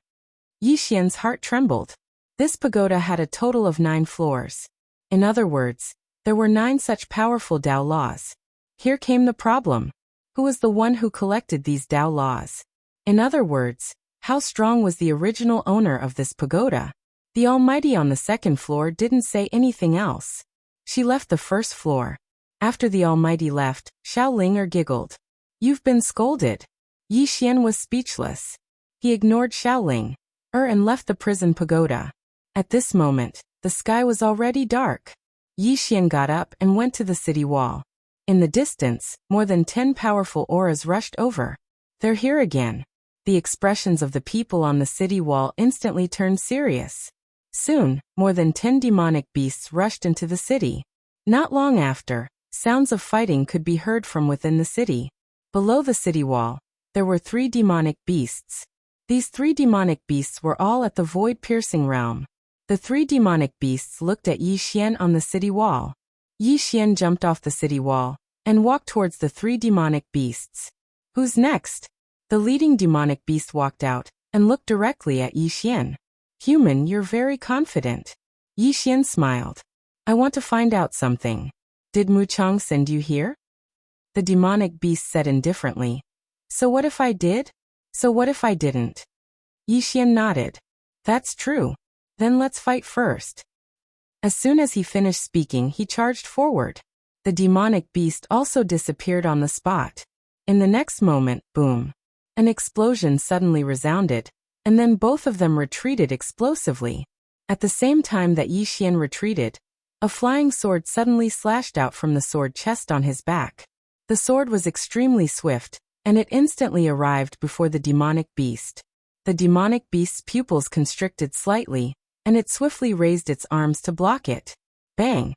Yi Xian's heart trembled. This pagoda had a total of 9 floors. In other words, there were 9 such powerful Dao Laws. Here came the problem. Who was the one who collected these Dao Laws? In other words, how strong was the original owner of this pagoda? The Almighty on the second floor didn't say anything else. She left the first floor. After the Almighty left, Xiaolinger giggled. "You've been scolded." Yi Xian was speechless. He ignored Xiaoling and left the prison pagoda. At this moment, the sky was already dark. Yi Xian got up and went to the city wall. In the distance, more than 10 powerful auras rushed over. "They're here again." The expressions of the people on the city wall instantly turned serious. Soon, more than 10 demonic beasts rushed into the city. Not long after, sounds of fighting could be heard from within the city. Below the city wall, there were 3 demonic beasts. These 3 demonic beasts were all at the void-piercing realm. The 3 demonic beasts looked at Yi Xian on the city wall. Yi Xian jumped off the city wall and walked towards the 3 demonic beasts. "Who's next?" The leading demonic beast walked out and looked directly at Yi Xian. "Human, you're very confident." Yi Xian smiled. "I want to find out something. Did Mu Chang send you here?" The demonic beast said indifferently. "So what if I did? So what if I didn't?" Yi Xian nodded. "That's true. Then let's fight first." As soon as he finished speaking, he charged forward. The demonic beast also disappeared on the spot. In the next moment, boom. An explosion suddenly resounded, and then both of them retreated explosively. At the same time that Yi Xian retreated, a flying sword suddenly slashed out from the sword chest on his back. The sword was extremely swift, and it instantly arrived before the demonic beast. The demonic beast's pupils constricted slightly, and it swiftly raised its arms to block it. Bang!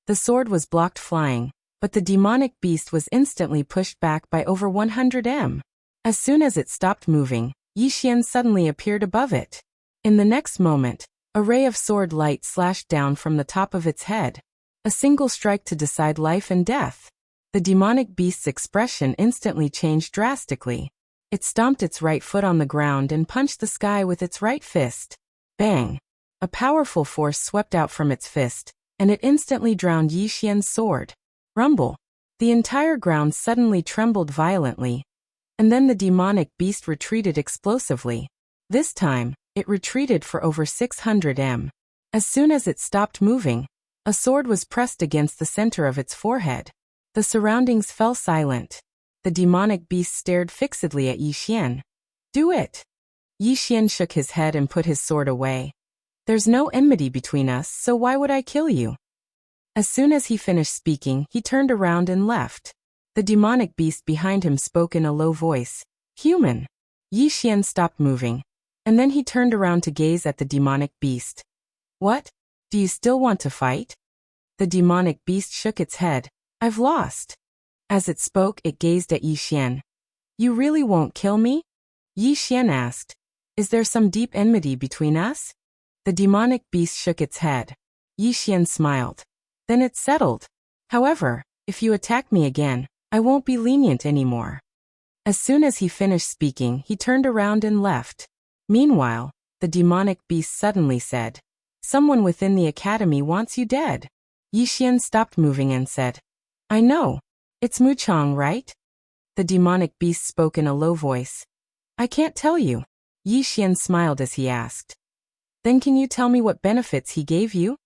The sword was blocked flying, but the demonic beast was instantly pushed back by over 100 m. As soon as it stopped moving, Yi Xian suddenly appeared above it. In the next moment, a ray of sword light slashed down from the top of its head. A single strike to decide life and death. The demonic beast's expression instantly changed drastically. It stomped its right foot on the ground and punched the sky with its right fist. Bang! A powerful force swept out from its fist, and it instantly drowned Yi Xian's sword. Rumble! The entire ground suddenly trembled violently, and then the demonic beast retreated explosively. This time, it retreated for over 600 m. As soon as it stopped moving, a sword was pressed against the center of its forehead. The surroundings fell silent. The demonic beast stared fixedly at Yi Xian. "Do it!" Yi Xian shook his head and put his sword away. "There's no enmity between us, so why would I kill you?" As soon as he finished speaking, he turned around and left. The demonic beast behind him spoke in a low voice. "Human!" Yi Xian stopped moving, and then he turned around to gaze at the demonic beast. "What? Do you still want to fight?" The demonic beast shook its head. I've lost. As it spoke, it gazed at Yi Xian. You really won't kill me? Yi Xian asked. Is there some deep enmity between us? The demonic beast shook its head. Yi Xian smiled. Then it's settled. However, if you attack me again, I won't be lenient anymore. As soon as he finished speaking, he turned around and left. Meanwhile, the demonic beast suddenly said, Someone within the academy wants you dead. Yi Xian stopped moving and said, I know. It's Mu Chang, right? The demonic beast spoke in a low voice. I can't tell you. Yi Xian smiled as he asked. Then can you tell me what benefits he gave you?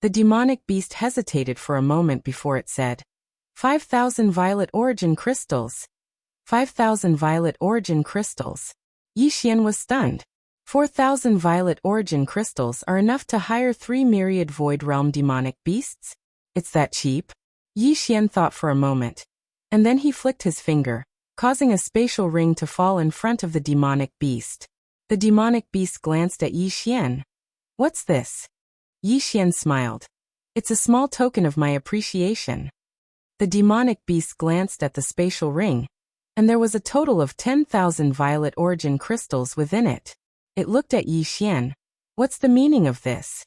The demonic beast hesitated for a moment before it said, 5,000 violet origin crystals. 5,000 violet origin crystals. Yi Xian was stunned. 4,000 violet origin crystals are enough to hire 3 myriad void realm demonic beasts? It's that cheap? Yi Xian thought for a moment. And then he flicked his finger, causing a spatial ring to fall in front of the demonic beast. The demonic beast glanced at Yi Xian. What's this? Yi Xian smiled. It's a small token of my appreciation. The demonic beast glanced at the spatial ring, and there was a total of 10,000 violet origin crystals within it. It looked at Yi Xian. What's the meaning of this?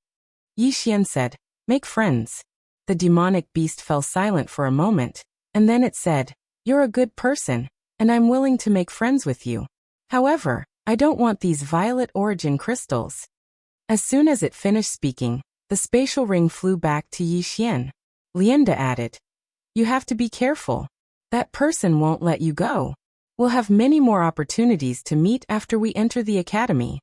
Yi Xian said, Make friends. The demonic beast fell silent for a moment, and then it said, You're a good person, and I'm willing to make friends with you. However, I don't want these violet origin crystals. As soon as it finished speaking, the spatial ring flew back to Yi Xian. Lienda added, You have to be careful. That person won't let you go. We'll have many more opportunities to meet after we enter the academy.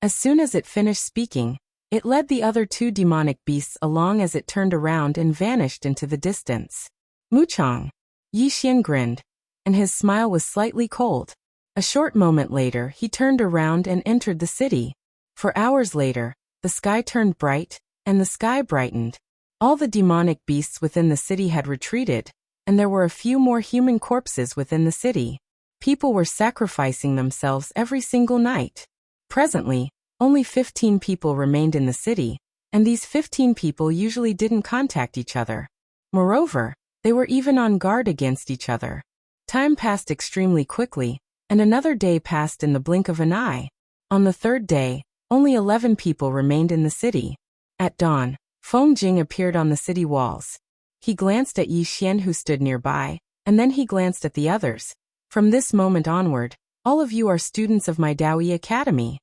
As soon as it finished speaking, it led the other 2 demonic beasts along as it turned around and vanished into the distance. Mu Chang. Yi Xian grinned, and his smile was slightly cold. A short moment later, he turned around and entered the city. For hours later, the sky turned bright, and the sky brightened. All the demonic beasts within the city had retreated, and there were a few more human corpses within the city. People were sacrificing themselves every single night. Presently, only 15 people remained in the city, and these 15 people usually didn't contact each other. Moreover, they were even on guard against each other. Time passed extremely quickly, and another day passed in the blink of an eye. On the 3rd day, only 11 people remained in the city. At dawn, Feng Jing appeared on the city walls. He glanced at Yi Xian who stood nearby, and then he glanced at the others. From this moment onward, all of you are students of my Daoyi Academy.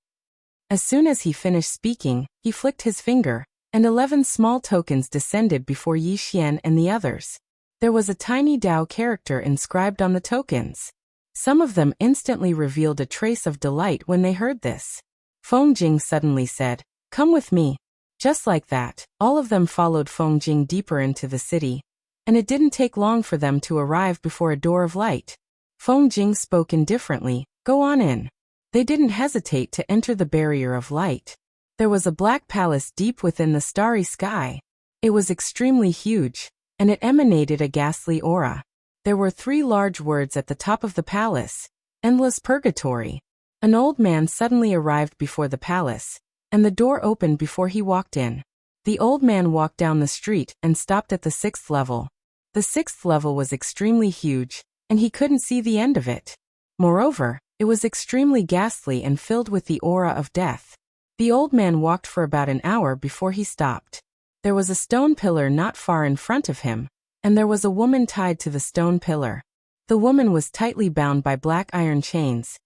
As soon as he finished speaking, he flicked his finger, and 11 small tokens descended before Yi Xian and the others. There was a tiny Dao character inscribed on the tokens. Some of them instantly revealed a trace of delight when they heard this. Feng Jing suddenly said, Come with me. Just like that, all of them followed Feng Jing deeper into the city, and it didn't take long for them to arrive before a door of light. Feng Jing spoke indifferently, Go on in. They didn't hesitate to enter the barrier of light. There was a black palace deep within the starry sky. It was extremely huge, and it emanated a ghastly aura. There were 3 large words at the top of the palace, Endless Purgatory. An old man suddenly arrived before the palace, and the door opened before he walked in. The old man walked down the street and stopped at the 6th level. The 6th level was extremely huge, and he couldn't see the end of it. Moreover, it was extremely ghastly and filled with the aura of death. The old man walked for about an hour before he stopped. There was a stone pillar not far in front of him, and there was a woman tied to the stone pillar. The woman was tightly bound by black iron chains,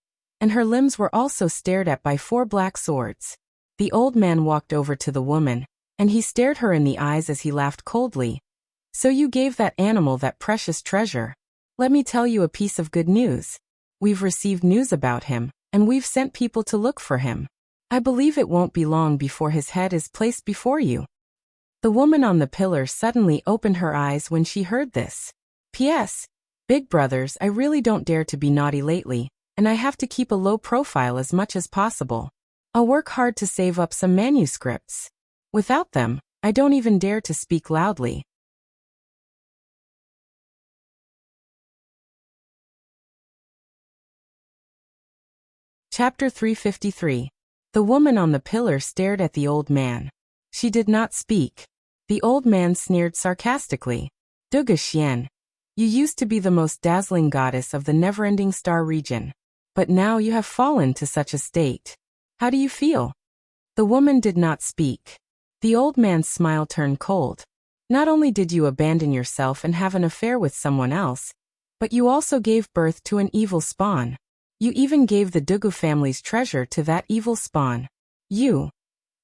and her limbs were also stared at by 4 black swords. The old man walked over to the woman, and he stared her in the eyes as he laughed coldly. So you gave that animal that precious treasure. Let me tell you a piece of good news. We've received news about him, and we've sent people to look for him. I believe it won't be long before his head is placed before you. The woman on the pillar suddenly opened her eyes when she heard this. P.S. Big brothers, I really don't dare to be naughty lately, and I have to keep a low profile as much as possible. I'll work hard to save up some manuscripts. Without them, I don't even dare to speak loudly. Chapter 353. The woman on the pillar stared at the old man. She did not speak. The old man sneered sarcastically. Duga Xian, you used to be the most dazzling goddess of the never-ending star region. But now you have fallen to such a state. How do you feel? The woman did not speak. The old man's smile turned cold. Not only did you abandon yourself and have an affair with someone else, but you also gave birth to an evil spawn. You even gave the Dugu family's treasure to that evil spawn. You.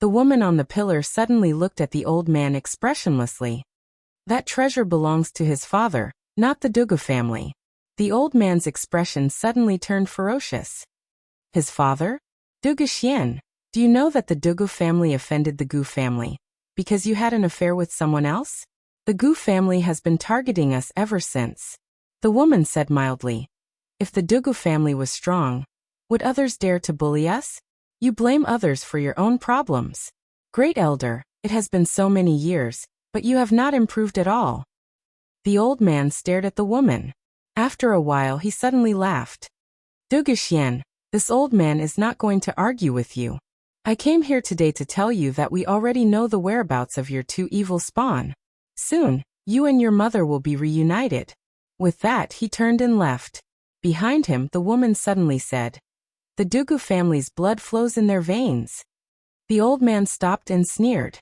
The woman on the pillar suddenly looked at the old man expressionlessly. That treasure belongs to his father, not the Dugu family. The old man's expression suddenly turned ferocious. His father? Dugu Xian, do you know that the Dugu family offended the Gu family because you had an affair with someone else? The Gu family has been targeting us ever since. The woman said mildly. If the Dugu family was strong, would others dare to bully us? You blame others for your own problems. Great elder, it has been so many years, but you have not improved at all. The old man stared at the woman. After a while he suddenly laughed. Dugu Xian, this old man is not going to argue with you. I came here today to tell you that we already know the whereabouts of your two evil spawn. Soon, you and your mother will be reunited. With that he turned and left. Behind him the woman suddenly said, the Dugu family's blood flows in their veins. The old man stopped and sneered.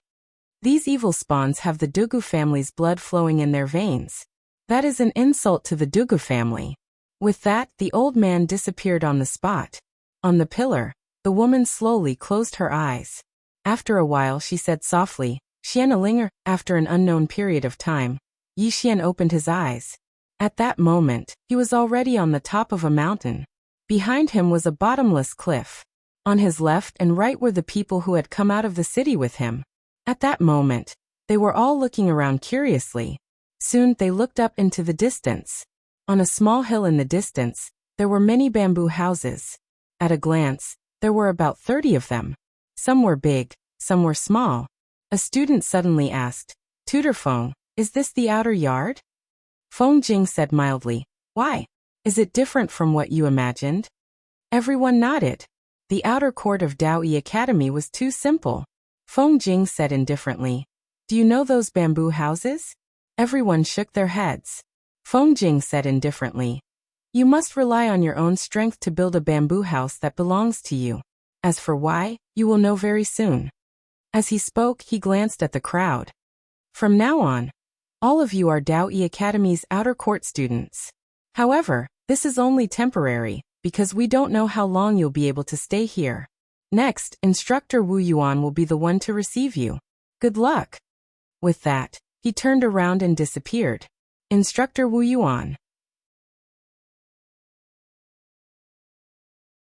These evil spawns have the Dugu family's blood flowing in their veins. That is an insult to the Dugu family. With that, the old man disappeared on the spot. On the pillar, the woman slowly closed her eyes. After a while she said softly, Xianalinger. After an unknown period of time, Yi Xian opened his eyes. At that moment, he was already on the top of a mountain. Behind him was a bottomless cliff. On his left and right were the people who had come out of the city with him. At that moment, they were all looking around curiously. Soon they looked up into the distance. On a small hill in the distance, there were many bamboo houses. At a glance, there were about 30 of them. Some were big, some were small. A student suddenly asked, Tutor Feng, is this the outer yard? Feng Jing said mildly, why? Is it different from what you imagined? Everyone nodded. The outer court of Dao Yi Academy was too simple. Feng Jing said indifferently, do you know those bamboo houses? Everyone shook their heads. Feng Jing said indifferently, you must rely on your own strength to build a bamboo house that belongs to you. As for why, you will know very soon. As he spoke, he glanced at the crowd. From now on, all of you are Dao Yi Academy's outer court students. However, this is only temporary, because we don't know how long you'll be able to stay here. Next, Instructor Wu Yuan will be the one to receive you. Good luck. With that, he turned around and disappeared. Instructor Wu Yuan.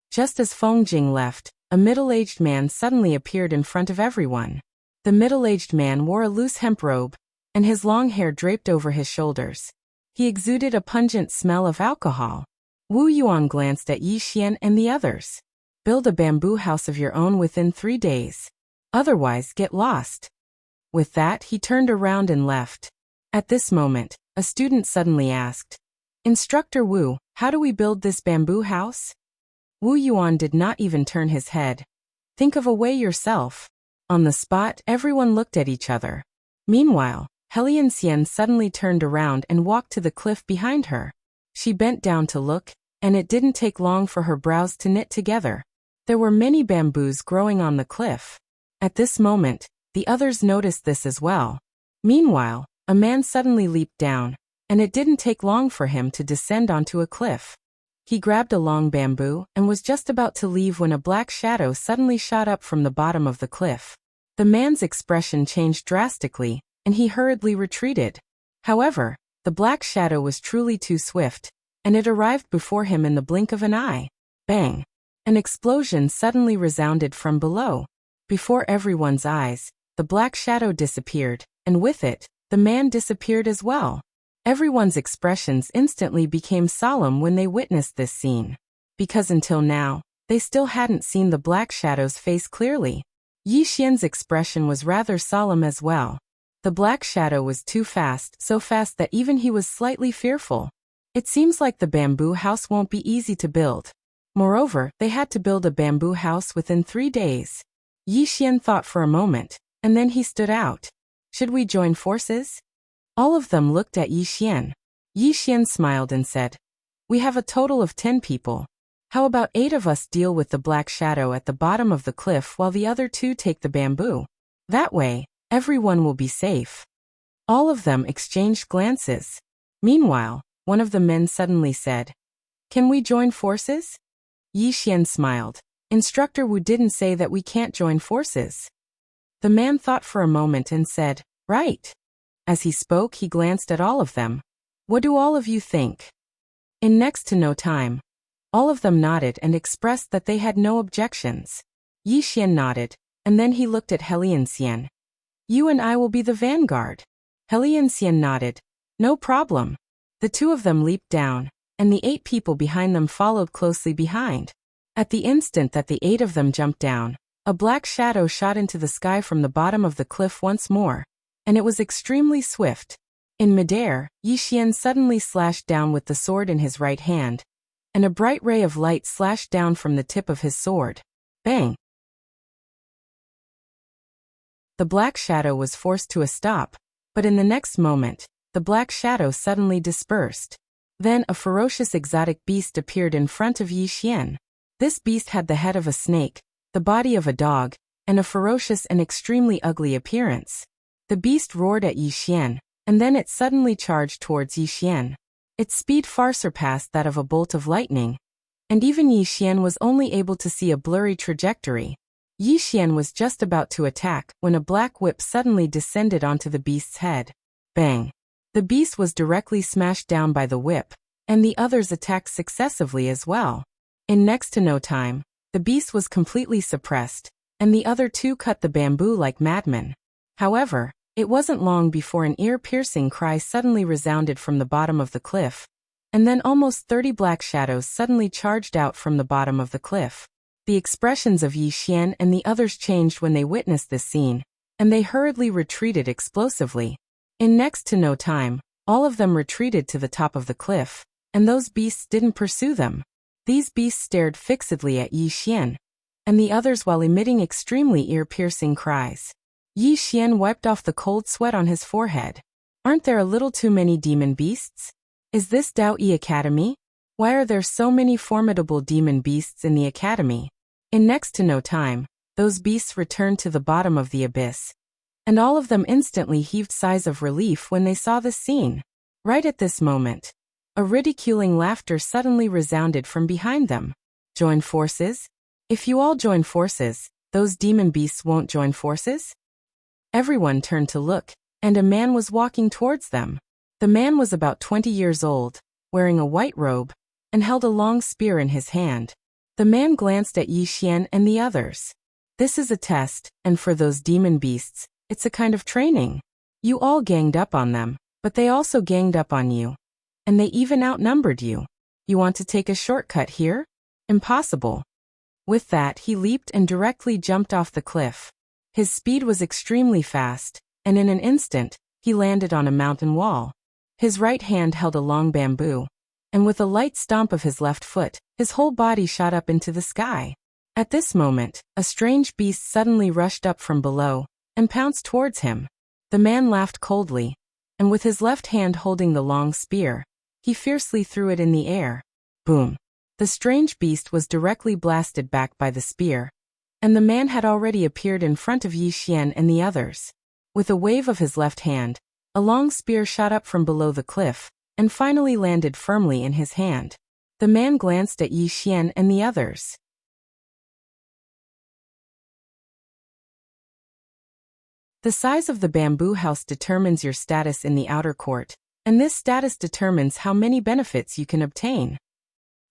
Just as Feng Jing left, a middle-aged man suddenly appeared in front of everyone. The middle-aged man wore a loose hemp robe, and his long hair draped over his shoulders. He exuded a pungent smell of alcohol. Wu Yuan glanced at Yi Xian and the others. Build a bamboo house of your own within 3 days. Otherwise, get lost. With that, he turned around and left. At this moment, a student suddenly asked, Instructor Wu, how do we build this bamboo house? Wu Yuan did not even turn his head. Think of a way yourself. On the spot, everyone looked at each other. Meanwhile, Helian Xian suddenly turned around and walked to the cliff behind her. She bent down to look, and it didn't take long for her brows to knit together. There were many bamboos growing on the cliff. At this moment, the others noticed this as well. Meanwhile, a man suddenly leaped down, and it didn't take long for him to descend onto a cliff. He grabbed a long bamboo and was just about to leave when a black shadow suddenly shot up from the bottom of the cliff. The man's expression changed drastically, and he hurriedly retreated. However, the black shadow was truly too swift, and it arrived before him in the blink of an eye. Bang! An explosion suddenly resounded from below. Before everyone's eyes, the black shadow disappeared, and with it, the man disappeared as well. Everyone's expressions instantly became solemn when they witnessed this scene. Because until now, they still hadn't seen the black shadow's face clearly. Yi Xian's expression was rather solemn as well. The black shadow was too fast, so fast that even he was slightly fearful. It seems like the bamboo house won't be easy to build. Moreover, they had to build a bamboo house within 3 days. Yi Xian thought for a moment, and then he stood out. Should we join forces? All of them looked at Yi Xian. Yi Xian smiled and said, we have a total of 10 people. How about 8 of us deal with the black shadow at the bottom of the cliff while the other 2 take the bamboo? That way, everyone will be safe. All of them exchanged glances. Meanwhile, one of the men suddenly said, can we join forces? Yi Xian smiled. Instructor Wu didn't say that we can't join forces. The man thought for a moment and said, right. As he spoke, he glanced at all of them. What do all of you think? In next to no time, all of them nodded and expressed that they had no objections. Yi Xian nodded, and then he looked at Helian Xian. You and I will be the vanguard. Helian Xian nodded. No problem. The 2 of them leaped down, and the 8 people behind them followed closely behind. At the instant that the 8 of them jumped down, a black shadow shot into the sky from the bottom of the cliff once more, and it was extremely swift. In midair, Yi Xian suddenly slashed down with the sword in his right hand, and a bright ray of light slashed down from the tip of his sword. Bang! The black shadow was forced to a stop, but in the next moment, the black shadow suddenly dispersed. Then a ferocious exotic beast appeared in front of Yi Xian. This beast had the head of a snake, the body of a dog, and a ferocious and extremely ugly appearance. The beast roared at Yi Xian, and then it suddenly charged towards Yi Xian. Its speed far surpassed that of a bolt of lightning, and even Yi Xian was only able to see a blurry trajectory. Yi Xian was just about to attack when a black whip suddenly descended onto the beast's head. Bang! The beast was directly smashed down by the whip, and the others attacked successively as well. In next to no time, the beast was completely suppressed, and the other 2 cut the bamboo like madmen. However, it wasn't long before an ear-piercing cry suddenly resounded from the bottom of the cliff, and then almost 30 black shadows suddenly charged out from the bottom of the cliff. The expressions of Yi Xian and the others changed when they witnessed this scene, and they hurriedly retreated explosively. In next to no time, all of them retreated to the top of the cliff, and those beasts didn't pursue them. These beasts stared fixedly at Yi Xian, and the others while emitting extremely ear-piercing cries. Yi Xian wiped off the cold sweat on his forehead. Aren't there a little too many demon beasts? Is this Dao Yi Academy? Why are there so many formidable demon beasts in the academy? In next to no time, those beasts returned to the bottom of the abyss, and all of them instantly heaved sighs of relief when they saw this scene. Right at this moment, a ridiculing laughter suddenly resounded from behind them. Join forces? If you all join forces, those demon beasts won't join forces? Everyone turned to look, and a man was walking towards them. The man was about 20 years old, wearing a white robe, and held a long spear in his hand. The man glanced at Yi Xian and the others. This is a test, and for those demon beasts, it's a kind of training. You all ganged up on them, but they also ganged up on you. And they even outnumbered you. You want to take a shortcut here? Impossible. With that, he leaped and directly jumped off the cliff. His speed was extremely fast, and in an instant, he landed on a mountain wall. His right hand held a long bamboo, and with a light stomp of his left foot, his whole body shot up into the sky. At this moment, a strange beast suddenly rushed up from below and pounced towards him. The man laughed coldly, and with his left hand holding the long spear, he fiercely threw it in the air. Boom! The strange beast was directly blasted back by the spear, and the man had already appeared in front of Yi Xian and the others. With a wave of his left hand, a long spear shot up from below the cliff, and finally landed firmly in his hand. The man glanced at Yi Xian and the others. The size of the bamboo house determines your status in the outer court, and this status determines how many benefits you can obtain.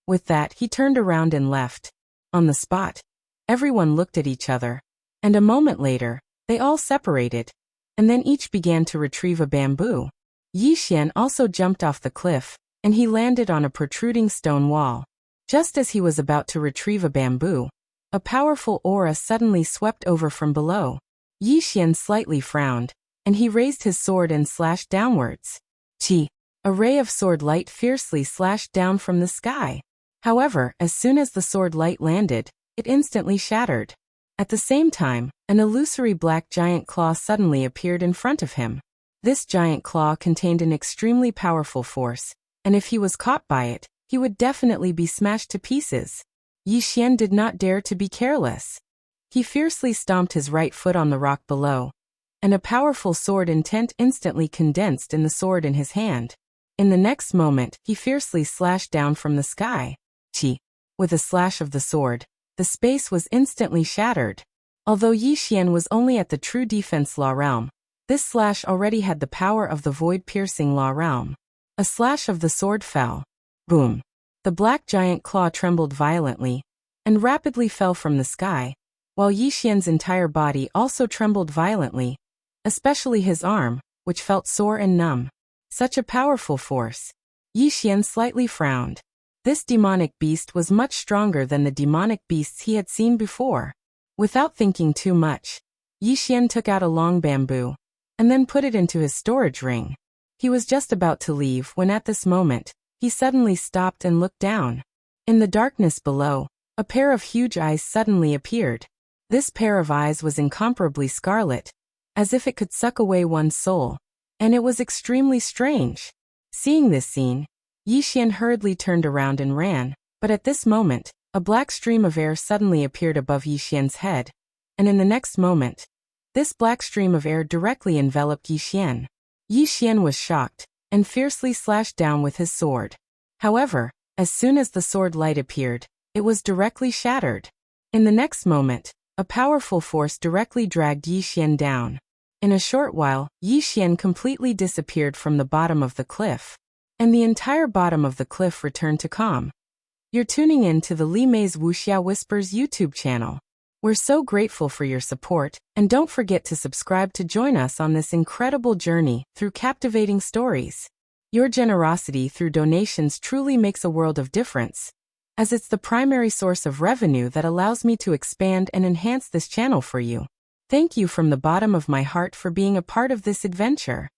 With that, he turned around and left. On the spot, everyone looked at each other, and a moment later, they all separated, and then each began to retrieve a bamboo. Yi Xian also jumped off the cliff, and he landed on a protruding stone wall. Just as he was about to retrieve a bamboo, a powerful aura suddenly swept over from below. Yi Xian slightly frowned, and he raised his sword and slashed downwards. Chi! A ray of sword light fiercely slashed down from the sky. However, as soon as the sword light landed, it instantly shattered. At the same time, an illusory black giant claw suddenly appeared in front of him. This giant claw contained an extremely powerful force, and if he was caught by it, he would definitely be smashed to pieces. Yi Xian did not dare to be careless. He fiercely stomped his right foot on the rock below, and a powerful sword intent instantly condensed in the sword in his hand. In the next moment, he fiercely slashed down from the sky. Chi! With a slash of the sword, the space was instantly shattered. Although Yi Xian was only at the true defense law realm, this slash already had the power of the void-piercing law realm. A slash of the sword fell. Boom! The black giant claw trembled violently and rapidly fell from the sky, while Yi Xian's entire body also trembled violently, especially his arm, which felt sore and numb. Such a powerful force. Yi Xian slightly frowned. This demonic beast was much stronger than the demonic beasts he had seen before. Without thinking too much, Yi Xian took out a long bamboo and then put it into his storage ring. He was just about to leave when at this moment, he suddenly stopped and looked down. In the darkness below, a pair of huge eyes suddenly appeared. This pair of eyes was incomparably scarlet, as if it could suck away one's soul, and it was extremely strange. Seeing this scene, Yi Xian hurriedly turned around and ran, but at this moment, a black stream of air suddenly appeared above Yi Xian's head, and in the next moment, this black stream of air directly enveloped Yi Xian. Yi Xian was shocked, and fiercely slashed down with his sword. However, as soon as the sword light appeared, it was directly shattered. In the next moment, a powerful force directly dragged Yi Xian down. In a short while, Yi Xian completely disappeared from the bottom of the cliff, and the entire bottom of the cliff returned to calm. You're tuning in to the Li Mei's Wuxia Whispers YouTube channel. We're so grateful for your support, and don't forget to subscribe to join us on this incredible journey through captivating stories. Your generosity through donations truly makes a world of difference, as it's the primary source of revenue that allows me to expand and enhance this channel for you. Thank you from the bottom of my heart for being a part of this adventure.